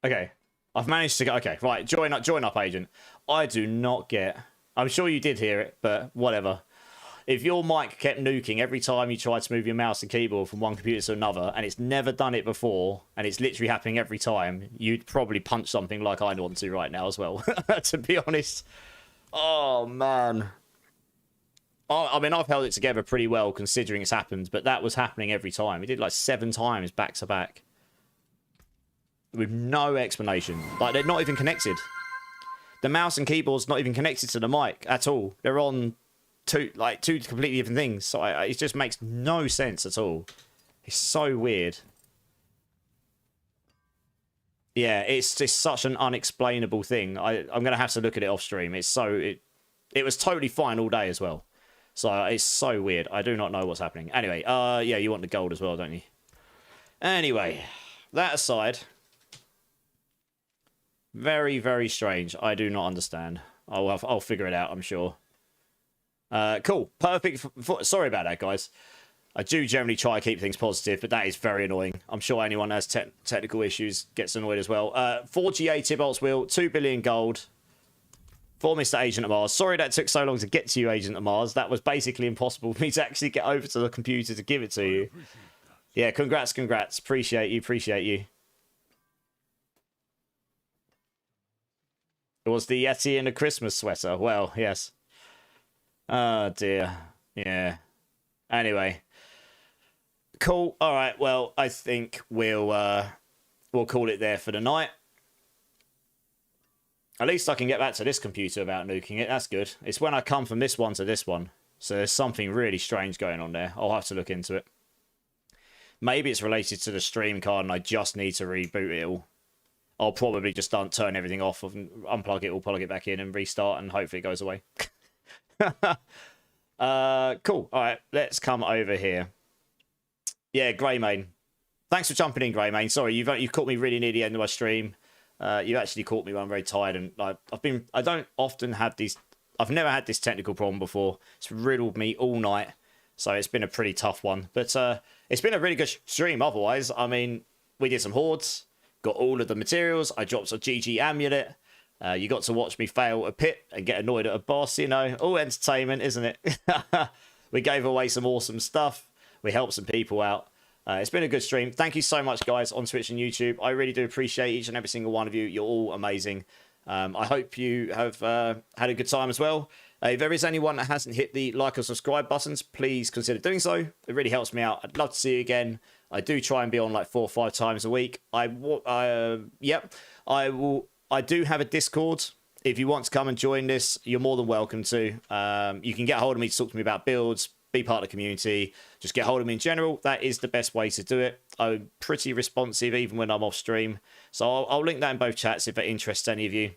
Okay. I've managed to go... Okay, right. Join up, Agent. I do not get... I'm sure you did hear it, but whatever. If your mic kept nuking every time you tried to move your mouse and keyboard from one computer to another, and it's never done it before, and it's literally happening every time, you'd probably punch something like I want to right now as well, to be honest. Oh, man. I mean, I've held it together pretty well considering it's happened, but that was happening every time. It did like 7 times back to back. With no explanation. Like, they're not even connected. The mouse and keyboard's not even connected to the mic at all. They're on two completely different things. So it just makes no sense at all. It's so weird. Yeah, it's just such an unexplainable thing. I'm going to have to look at it off stream. It was totally fine all day as well. So it's so weird. I do not know what's happening. Anyway, yeah, you want the gold as well, don't you? Anyway, that aside... Very, very strange. I do not understand. I'll figure it out, I'm sure. Cool. Perfect. Sorry about that, guys. I do generally try to keep things positive, but that is very annoying. I'm sure anyone that has technical issues gets annoyed as well. 4 GA Tybalt's Wheel, 2 billion gold for Mr. Agent of Mars. Sorry that took so long to get to you, Agent of Mars. That was basically impossible for me to actually get over to the computer to give it to you. Yeah, congrats. Appreciate you. It was the Yeti in a Christmas sweater. Well, yes. Oh, dear. Yeah. Anyway. Cool. All right. Well, I think we'll call it there for the night. At least I can get back to this computer without nuking it. That's good. It's when I come from this one to this one. So there's something really strange going on there. I'll have to look into it. Maybe it's related to the stream card and I just need to reboot it all. I'll probably just turn everything off and unplug it or plug it back in and restart and hopefully it goes away. Cool. All right, let's come over here. Yeah, Greymane. Thanks for jumping in, Greymane. Sorry, you've caught me really near the end of my stream. You actually caught me when I'm very tired and I don't often have these... I've never had this technical problem before. It's riddled me all night. So it's been a pretty tough one. But it's been a really good stream otherwise. I mean, we did some hordes. Got all of the materials. I dropped a GG amulet. You got to watch me fail a pit and get annoyed at a boss, you know. All entertainment, isn't it? We gave away some awesome stuff. We helped some people out. It's been a good stream. Thank you so much, guys, on Twitch and YouTube. I really do appreciate each and every single one of you. You're all amazing. I hope you have had a good time as well. If there is anyone that hasn't hit the like or subscribe buttons, please consider doing so. It really helps me out. I'd love to see you again. I do try and be on like 4 or 5 times a week. I do have a Discord. If you want to come and join this, you're more than welcome to. You can get hold of me to talk to me about builds, be part of the community, just get hold of me in general. That is the best way to do it. I'm pretty responsive even when I'm off stream. So I'll link that in both chats if it interests any of you.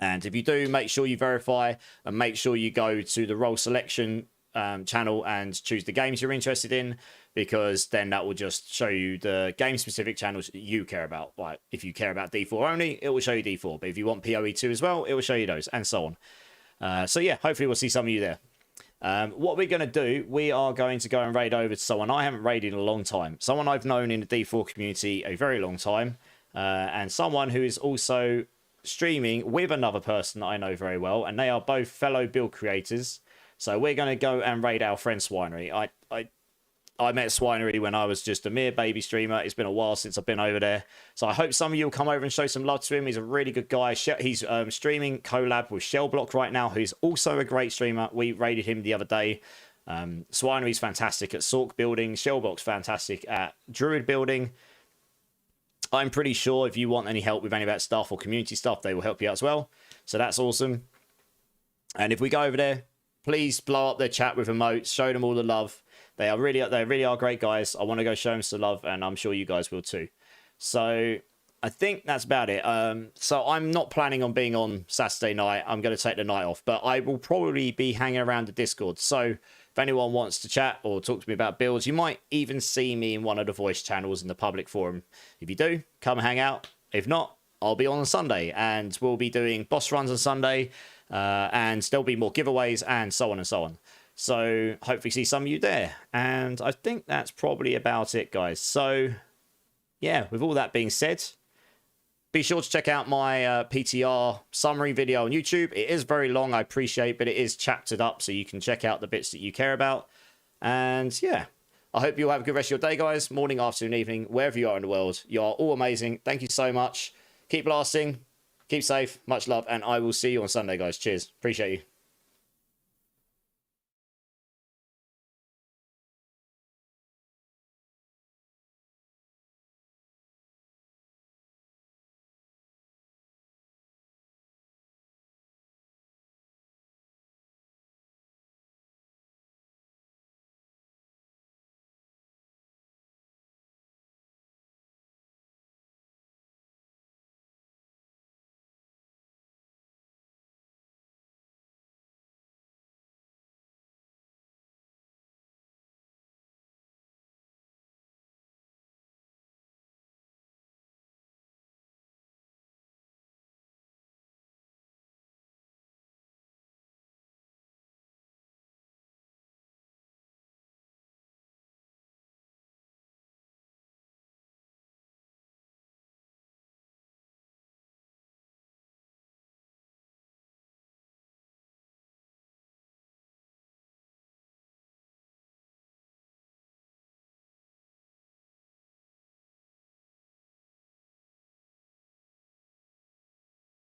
And if you do, make sure you verify and make sure you go to the role selection channel and choose the games you're interested in, because then that will just show you the game specific channels you care about. Like if you care about D4 only, it will show you D4, but if you want PoE2 as well, it will show you those, and so on. So yeah, hopefully we'll see some of you there. What we're going to do, we are going to go and raid over to someone I haven't raided in a long time. Someone I've known in the D4 community a very long time. And someone who is also streaming with another person that I know very well. And they are both fellow build creators. So we're going to go and raid our friend Swinery. I met Swinery when I was just a mere baby streamer. It's been a while since I've been over there. So I hope some of you will come over and show some love to him. He's a really good guy. He's streaming collab with Shellblock right now, who's also a great streamer. We raided him the other day. Swinery's fantastic at Sork building. Shellblock's fantastic at Druid building. I'm pretty sure if you want any help with any of that stuff or community stuff, they will help you out as well. So that's awesome. And if we go over there, please blow up their chat with emotes. Show them all the love. They really are great guys. I want to go show them some love, and I'm sure you guys will too. So I think that's about it. So I'm not planning on being on Saturday night. I'm going to take the night off, but I will probably be hanging around the Discord. So if anyone wants to chat or talk to me about builds, you might even see me in one of the voice channels in the public forum. If you do, come hang out. If not, I'll be on Sunday, and we'll be doing boss runs on Sunday, and there'll be more giveaways and so on and so on. So hopefully see some of you there. And I think that's probably about it, guys. So yeah, with all that being said, be sure to check out my PTR summary video on YouTube. It is very long, I appreciate, but it is chaptered up so you can check out the bits that you care about. And yeah, I hope you all have a good rest of your day, guys. Morning, afternoon, evening, wherever you are in the world. You are all amazing. Thank you so much. Keep blasting. Keep safe. Much love. And I will see you on Sunday, guys. Cheers. Appreciate you.